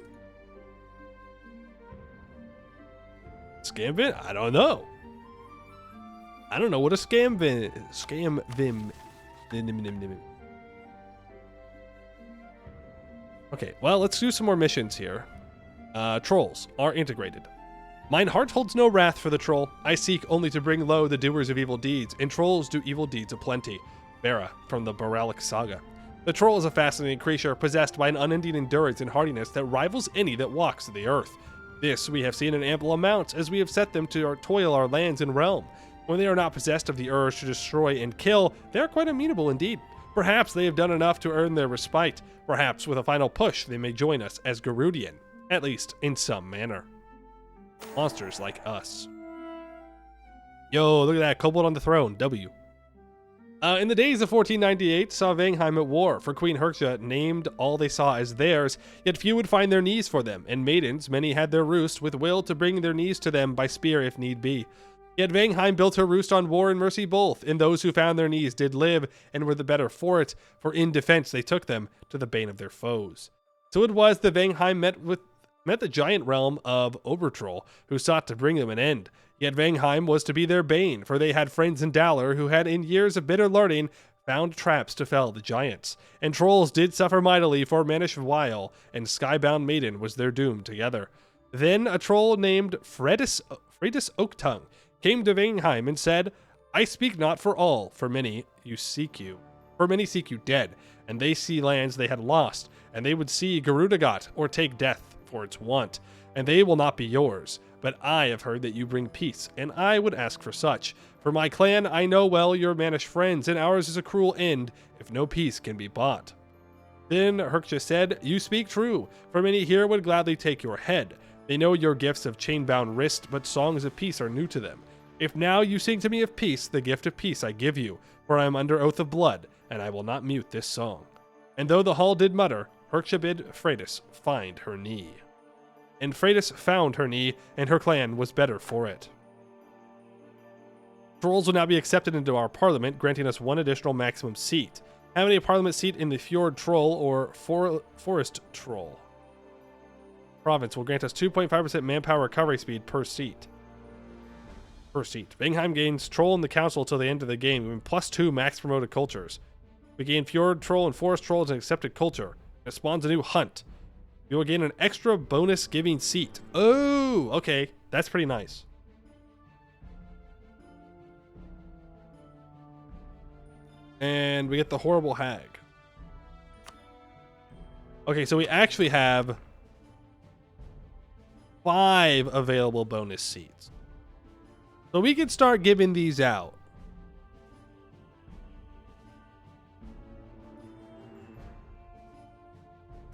Scamvim? I don't know. I don't know what a Scamvim. Okay, well, let's do some more missions here. Trolls are integrated. Mine heart holds no wrath for the troll. I seek only to bring low the doers of evil deeds, and trolls do evil deeds aplenty. Vera from the Baralic Saga. The troll is a fascinating creature possessed by an unending endurance and hardiness that rivals any that walks the earth. This we have seen in ample amounts as we have set them to toil our lands and realm. When they are not possessed of the urge to destroy and kill, they are quite amenable indeed. Perhaps they have done enough to earn their respite. Perhaps with a final push they may join us as Gerudian, at least in some manner. Monsters like us. Yo, look at that, Kobold on the throne, W. In the days of 1498, saw Vangheim at war, for Queen Herksha named all they saw as theirs, yet few would find their knees for them, and maidens, many had their roost, with will to bring their knees to them by spear if need be. Yet Vangheim built her roost on war and mercy both, and those who found their knees did live, and were the better for it, for in defense they took them to the bane of their foes. So it was that Vangheim met the giant realm of Obertroll, who sought to bring them an end. Yet Vangheim was to be their bane, for they had friends in Dalar who had in years of bitter learning found traps to fell the giants. And trolls did suffer mightily for manish while, and skybound maiden was their doom together. Then a troll named Fredis Oaktongue came to Vangheim and said, I speak not for all, for many seek you dead, and they see lands they had lost, and they would see Gerudia or take death for its want, and they will not be yours. But I have heard that you bring peace, and I would ask for such. For my clan I know well your mannish friends, and ours is a cruel end, if no peace can be bought. Then Herksha said, You speak true, for many here would gladly take your head. They know your gifts of chain-bound wrist, but songs of peace are new to them. If now you sing to me of peace, the gift of peace I give you, for I am under oath of blood, and I will not mute this song. And though the hall did mutter, Herksha bid Freydis find her knee. And Freydis found her knee, and her clan was better for it. Trolls will now be accepted into our parliament, granting us one additional maximum seat. Having a parliament seat in the Fjord Troll or Forest Troll province will grant us 2.5% manpower recovery speed per seat. Vangheim gains Troll in the council till the end of the game, giving +2 max promoted cultures. We gain Fjord Troll and Forest Troll as an accepted culture. It spawns a new hunt. You will gain an extra bonus giving seat. Oh, okay. That's pretty nice. And we get the Horrible Hag. Okay, so we actually have 5 available bonus seats. So we can start giving these out.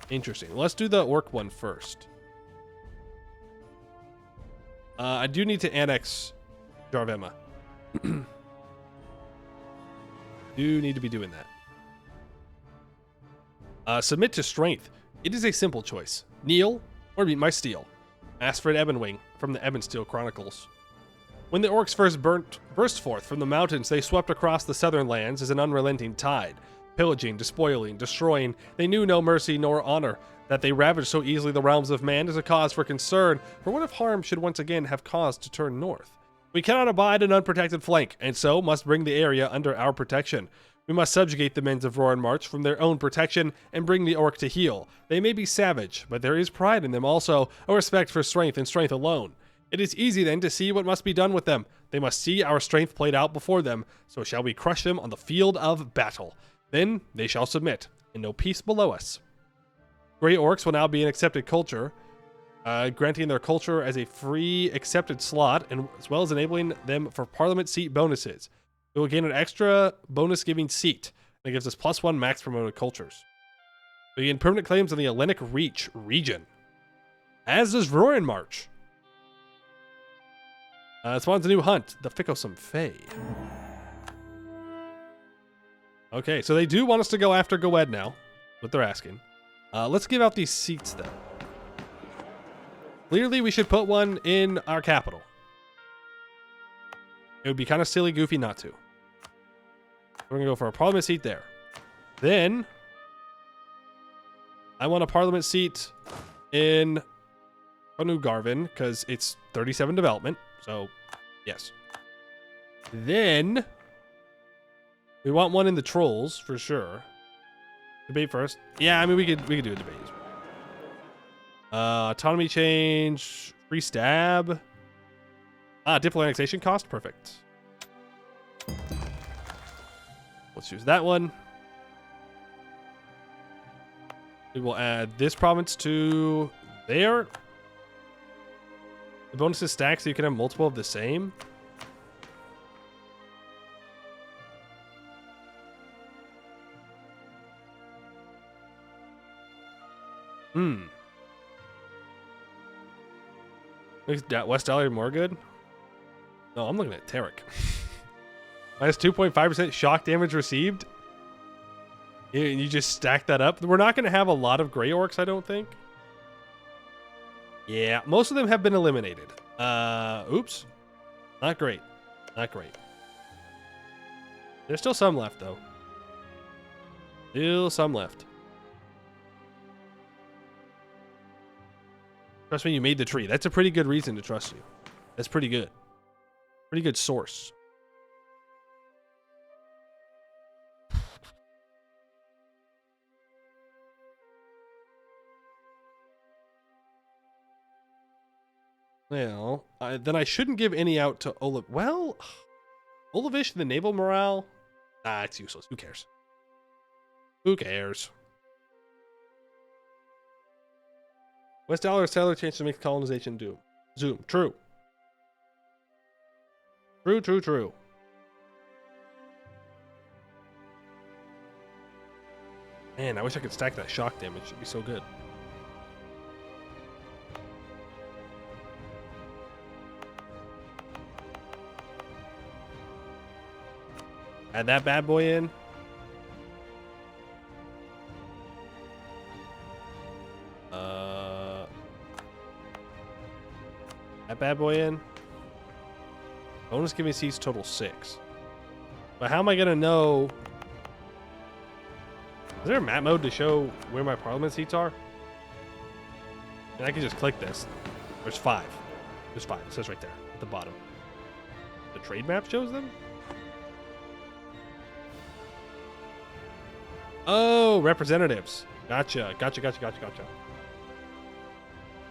Interesting. Let's do the orc one first. I do need to annex Jarvema. Do need to be doing that. Submit to strength. It is a simple choice. Kneel or meet my steel. Asprid Ebonwing from the Ebonsteel Chronicles. When the orcs first burst forth from the mountains, they swept across the southern lands as an unrelenting tide. Pillaging, despoiling, destroying, they knew no mercy nor honor. That they ravaged so easily the realms of man is a cause for concern, for what if harm should once again have cause to turn north? We cannot abide an unprotected flank, and so must bring the area under our protection. We must subjugate the men of Roar and March from their own protection, and bring the orc to heel. They may be savage, but there is pride in them also, a respect for strength and strength alone. It is easy then to see what must be done with them. They must see our strength played out before them, so shall we crush them on the field of battle. Then they shall submit, and know peace below us. Grey orcs will now be an accepted culture, granting their culture as a free accepted slot, and as well as enabling them for parliament seat bonuses. It will gain an extra bonus giving seat, and it gives us +1 max promoted cultures. We gain permanent claims on the Hellenic Reach region, as does Roar and March. It spawns a new hunt, the Ficklesome Fae. Okay, so they do want us to go after Goed now. What they're asking. Let's give out these seats then. Clearly, we should put one in our capital. It would be kind of silly, goofy not to. We're gonna go for a parliament seat there. Then I want a parliament seat in Garvin because it's 37 development. So yes. Then we want one in the trolls for sure. Debate first. Yeah, I mean we could do a debate. Autonomy change, free stab. Diplomatic annexation cost, perfect. Let's use that one. We will add this province to there. The bonuses stack so you can have multiple of the same. Makes West Dahlia more good? No, I'm looking at Tarek. Minus 2.5% shock damage received. You just stack that up. We're not going to have a lot of Grey Orcs, I don't think. Yeah, most of them have been eliminated. Oops. Not great. Not great. There's still some left, though. Still some left. Trust me, you made the tree. That's a pretty good reason to trust you. That's pretty good. Pretty good source. Well, then I shouldn't give any out to Olav. Well, Olavish, the naval morale? Nah, it's useless. Who cares? Who cares? West Dollar Sailor chance to make colonization doom. Zoom. True. True, true, true. Man, I wish I could stack that shock damage. It'd be so good. Add that bad boy in. That bad boy in. Bonus giving seats total 6. But how am I gonna know? Is there a map mode to show where my parliament seats are? And I can just click this. There's 5. There's 5. It says right there at the bottom. The trade map shows them? Oh, representatives. Gotcha.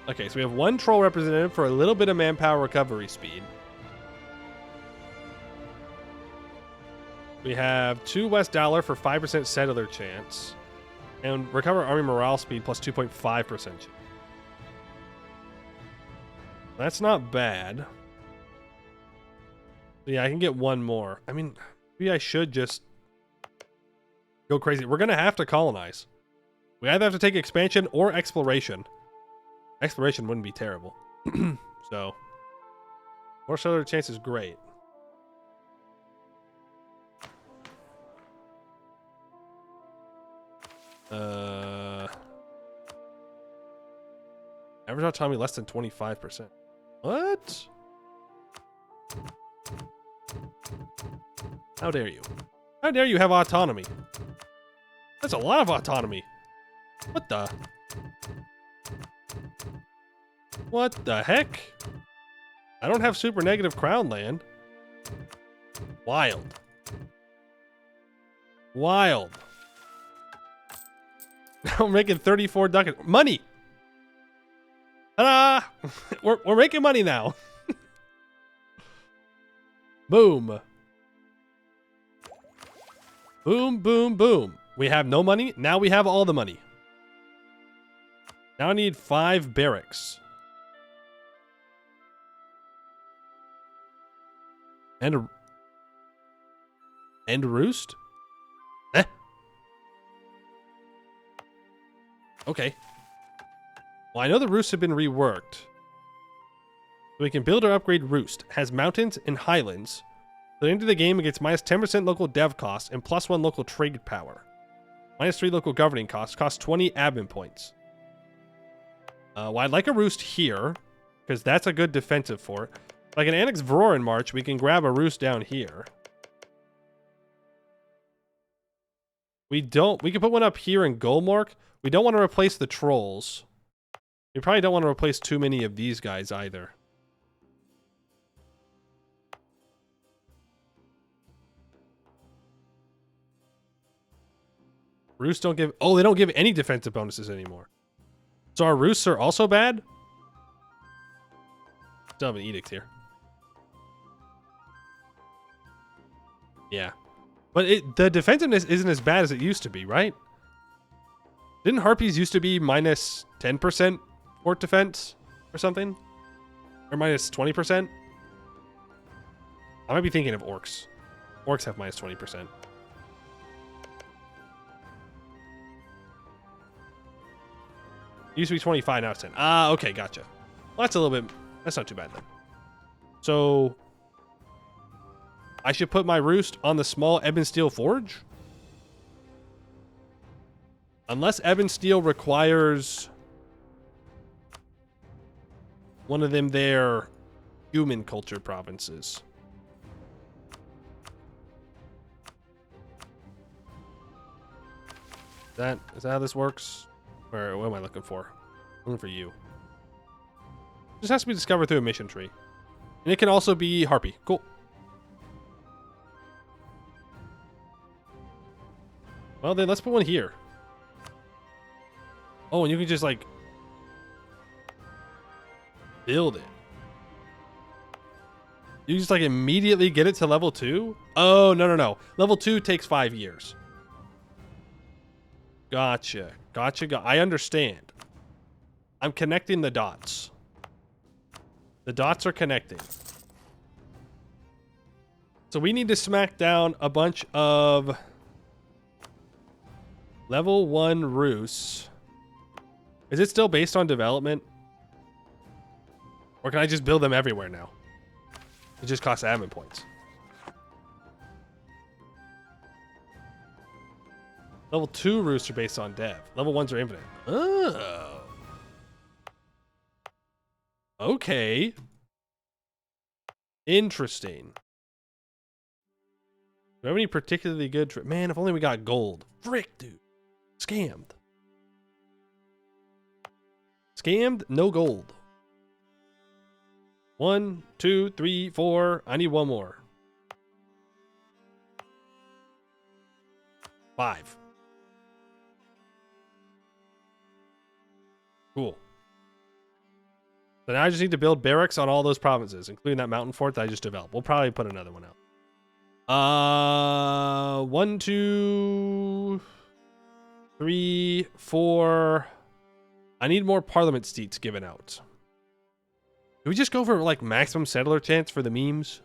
Okay, so we have 1 troll representative for a little bit of manpower recovery speed. We have 2 West Dollar for 5% settler chance. And recover army morale speed plus 2.5%. That's not bad. Yeah, I can get 1 more. I mean, maybe I should just go crazy. We're going to have to colonize. We either have to take expansion or exploration. Exploration wouldn't be terrible. So, more settler chance is great. Average autonomy less than 25%. What? How dare you? How dare you have autonomy? That's a lot of autonomy. What the? What the heck? I don't have super negative crown land. Wild. Wild. Now we're making 34 ducats. Money! Ta-da! We're making money now. Boom. Boom, boom, boom. We have no money. Now we have all the money. Now I need 5 barracks. And roost? Eh? Okay. Well, I know the roosts have been reworked. So we can build or upgrade roost. Has mountains and highlands. So into the game, it gets minus 10% local dev cost and plus 1 local trade power. Minus 3 local governing costs. Costs 20 admin points. Well, I'd like a roost here, because that's a good defensive fort. Like an annex Varor in March, we can grab a roost down here. We can put one up here in Golmork. We don't want to replace the trolls. We probably don't want to replace too many of these guys either. Roosts don't give... Oh, they don't give any defensive bonuses anymore. So our roosts are also bad? Still have an edict here. Yeah. But the defensiveness isn't as bad as it used to be, right? Didn't Harpies used to be minus 10% fort defense or something? Or minus 20%? I might be thinking of orcs. Orcs have minus 20%. Used to be 25, now it's 10. Ah, okay, gotcha. Well, that's a little bit... That's not too bad then. So... I should put my roost on the small Ebon Steel Forge? Unless Ebon Steel requires... one of them their human culture provinces. Is that how this works? Or what am I looking for? I'm looking for you. This has to be discovered through a mission tree. And it can also be Harpy. Cool. Well, then let's put one here. Oh, and you can just, like, build it. You just, like, immediately get it to level 2? Oh, no. Level 2 takes 5 years. Gotcha. I understand. I'm connecting the dots. The dots are connecting. So we need to smack down a bunch of level 1 roosts. Is it still based on development? Or can I just build them everywhere now? It just costs admin points. Level 2 roosts are based on dev. Level 1s are infinite. Oh. Okay. Interesting. Do we have any particularly good... Man, if only we got gold. Frick, dude. Scammed. Scammed, no gold. 1, 2, 3, 4. I need one more. 5. Cool. So now I just need to build barracks on all those provinces, including that mountain fort that I just developed. We'll probably put another one out. 1, 2, 3, 4. I need more parliament seats given out. Can we just go for like maximum settler chance for the memes?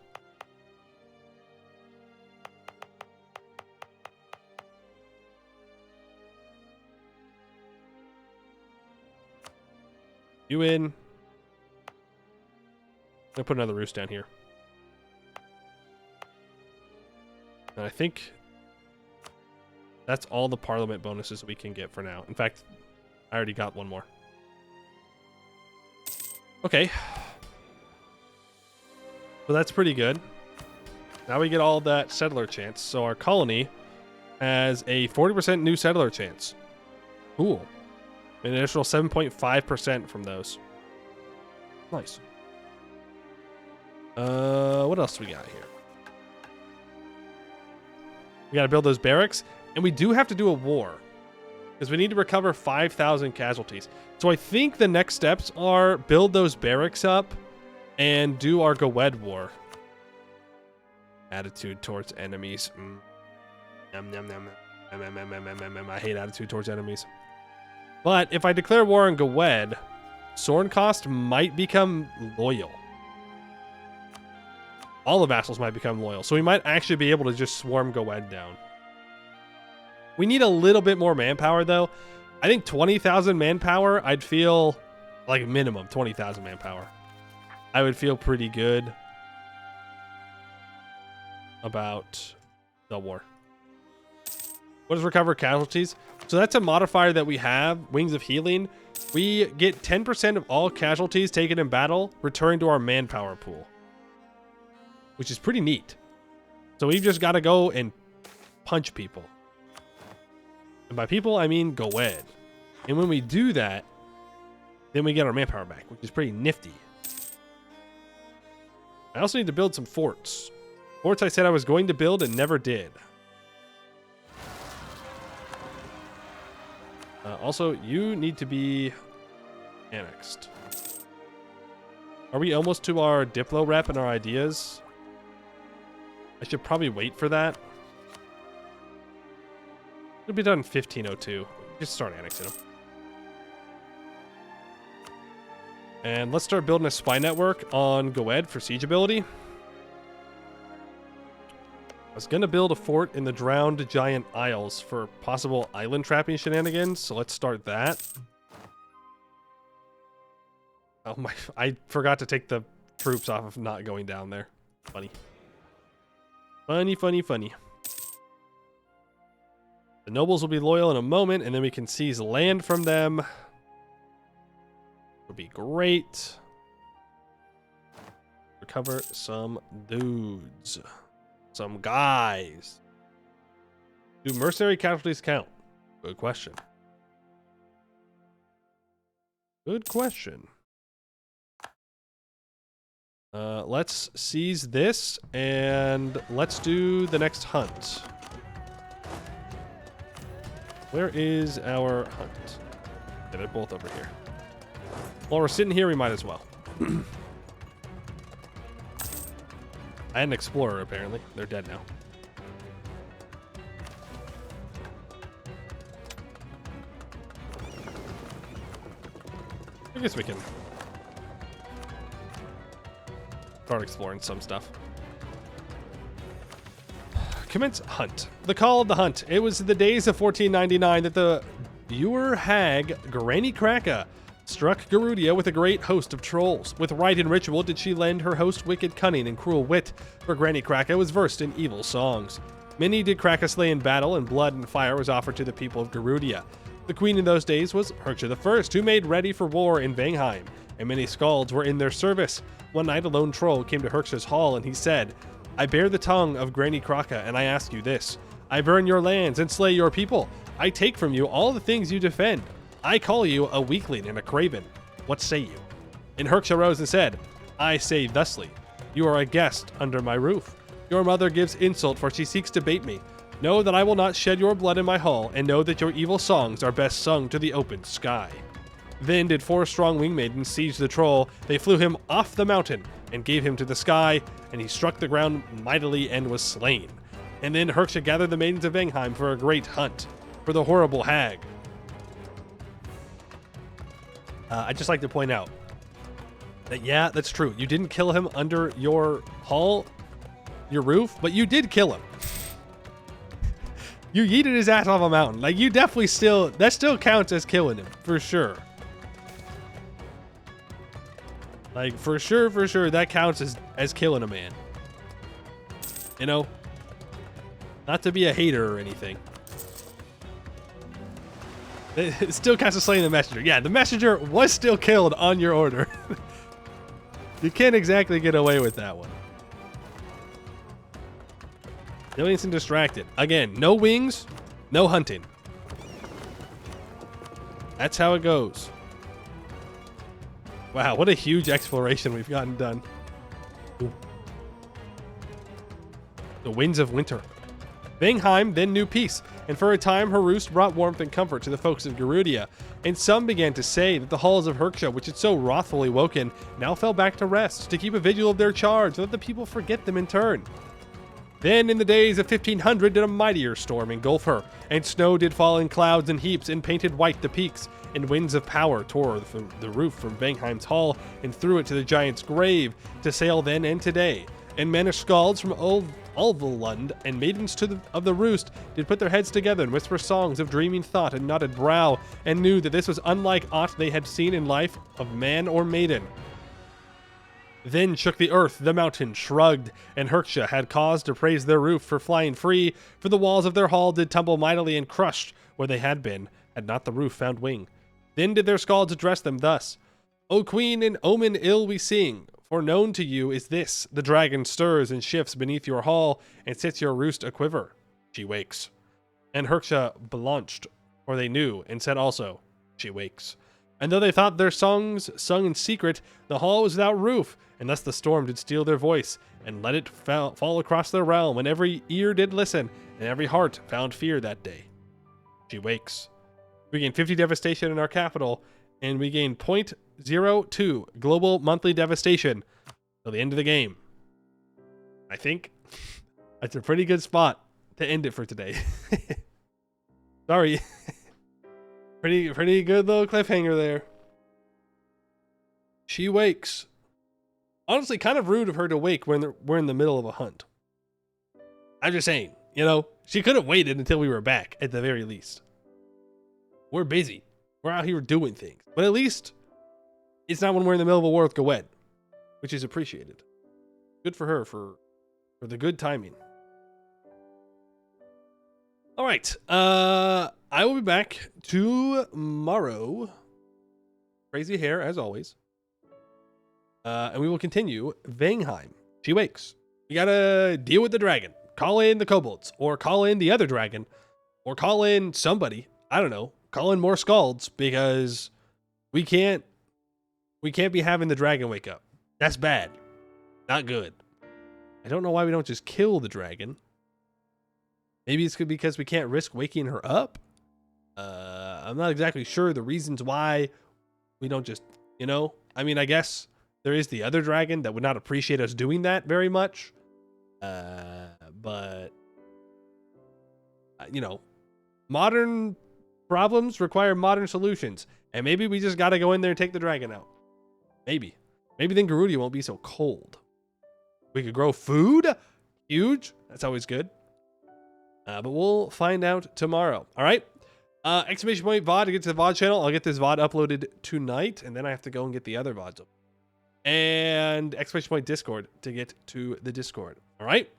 You in? I'm gonna put another roost down here. And I think that's all the parliament bonuses we can get for now. In fact, I already got one more. Okay. So that's pretty good. Now we get all that settler chance. So our colony has a 40% new settler chance. Cool. An additional 7.5% from those. Nice. What else do we got here? We got to build those barracks, and we do have to do a war because we need to recover 5,000 casualties. So I think the next steps are build those barracks up and do our Gowed war. Attitude towards enemies. I hate attitude towards enemies. But if I declare war on Gowed, Sornkost might become loyal. All the vassals might become loyal. So we might actually be able to just swarm Gowed down. We need a little bit more manpower, though. I think 20,000 manpower, I'd feel like minimum 20,000 manpower. I would feel pretty good about the war. What is recover casualties? So that's a modifier that we have, Wings of Healing. We get 10% of all casualties taken in battle returning to our manpower pool, which is pretty neat. So we've just got to go and punch people. And by people, I mean Gowed. And when we do that, then we get our manpower back, which is pretty nifty. I also need to build some forts. Forts I said I was going to build and never did. Also, you need to be annexed. Are we almost to our Diplo rep and our ideas? I should probably wait for that. It'll be done in 1502. Just start annexing them. And let's start building a spy network on Gowed for siege ability. I was going to build a fort in the Drowned Giant Isles for possible island trapping shenanigans, so let's start that. Oh my, I forgot to take the troops off of not going down there. Funny. Funny. The nobles will be loyal in a moment, and then we can seize land from them. Would be great. Recover some dudes. Some guys. Do mercenary casualties count? Good question. Good question. Let's seize this, and let's do the next hunt. Where is our hunt? Yeah, they're both over here. While we're sitting here, we might as well. I had an explorer, apparently. They're dead now. I guess we can start exploring some stuff. Commence hunt. The call of the hunt. It was the days of 1499 that the Buer hag, Granny Kraka, struck Gerudia with a great host of trolls. With rite and ritual did she lend her host wicked cunning and cruel wit, for Granny Kraka was versed in evil songs. Many did Kraka slay in battle, and blood and fire was offered to the people of Gerudia. The queen in those days was Herksha I, who made ready for war in Vangheim, and many skalds were in their service. One night a lone troll came to Herksha's hall, and he said, I bear the tongue of Granny Kraka, and I ask you this. I burn your lands and slay your people. I take from you all the things you defend. I call you a weakling and a craven. What say you? And Herksha rose and said, I say thusly, you are a guest under my roof. Your mother gives insult, for she seeks to bait me. Know that I will not shed your blood in my hall, and know that your evil songs are best sung to the open sky. Then did 4 strong wing maidens siege the troll. They flew him off the mountain and gave him to the sky, and he struck the ground mightily and was slain. And then Herksha gathered the maidens of Vangheim for a great hunt, for the horrible hag. I'd just like to point out that, yeah, that's true. You didn't kill him under your hall, your roof, but you did kill him. You yeeted his ass off a mountain. Like, you definitely that still counts as killing him, for sure. Like, for sure, that counts as killing a man. You know? Not to be a hater or anything. It still counts as slaying the messenger. Yeah, the messenger was still killed on your order. You can't exactly get away with that one. Aliens and distracted. Again, no wings, no hunting. That's how it goes. Wow, what a huge exploration we've gotten done. Ooh. The winds of winter. Vangheim then knew peace, and for a time her roost brought warmth and comfort to the folks of Gerudia, and some began to say that the halls of Herksha, which had so wrathfully woken, now fell back to rest, to keep a vigil of their charge, so that the people forget them in turn. Then in the days of 1500 did a mightier storm engulf her, and snow did fall in clouds and heaps, and painted white the peaks, and winds of power tore the roof from Vangheim's hall, and threw it to the giant's grave, to sail then and today. And men of skalds from Ulvalund and maidens of the roost did put their heads together and whisper songs of dreaming thought and knotted brow, and knew that this was unlike aught they had seen in life of man or maiden. Then shook the earth, the mountain shrugged, and Herksha had cause to praise their roof for flying free, for the walls of their hall did tumble mightily and crushed where they had been, had not the roof found wing. Then did their skalds address them thus, O queen, in omen ill we sing, for known to you is this, the dragon stirs and shifts beneath your hall, and sits your roost a quiver. She wakes. And Herksha blanched, for they knew, and said also, she wakes. And though they thought their songs sung in secret, the hall was without roof, and thus the storm did steal their voice, and let it fall across their realm, and every ear did listen, and every heart found fear that day. She wakes. We gain 50 devastation in our capital, and we gain 0.02 global monthly devastation till the end of the game. I think that's a pretty good spot to end it for today. Sorry. Pretty good little cliffhanger there. She wakes. Honestly, kind of rude of her to wake when we're in the middle of a hunt. I'm just saying, you know, she could have waited until we were back at the very least. We're busy. We're out here doing things. But at least it's not when we're in the middle of a war with Goed, which is appreciated. Good for her for the good timing. All right. I will be back tomorrow. Crazy hair, as always. And we will continue Vangheim. She wakes. We gotta deal with the dragon. Call in the kobolds, or call in the other dragon, or call in somebody. I don't know, call in more Scalds, because we can't be having the dragon wake up. That's bad. Not good. I don't know why we don't just kill the dragon. Maybe it's because we can't risk waking her up. I'm not exactly sure the reasons why we don't just, you know, I mean, I guess there is the other dragon that would not appreciate us doing that very much. But you know, modern problems require modern solutions. And maybe we just got to go in there and take the dragon out. Maybe then Gerudia won't be so cold. We could grow food. Huge. That's always good. But we'll find out tomorrow. All right. Exclamation point VOD to get to the VOD channel. I'll get this VOD uploaded tonight, and then I have to go and get the other VODs up. And exclamation point Discord to get to the Discord. All right.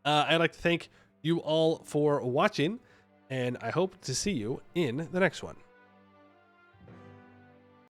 I'd like to thank you all for watching, and I hope to see you in the next one.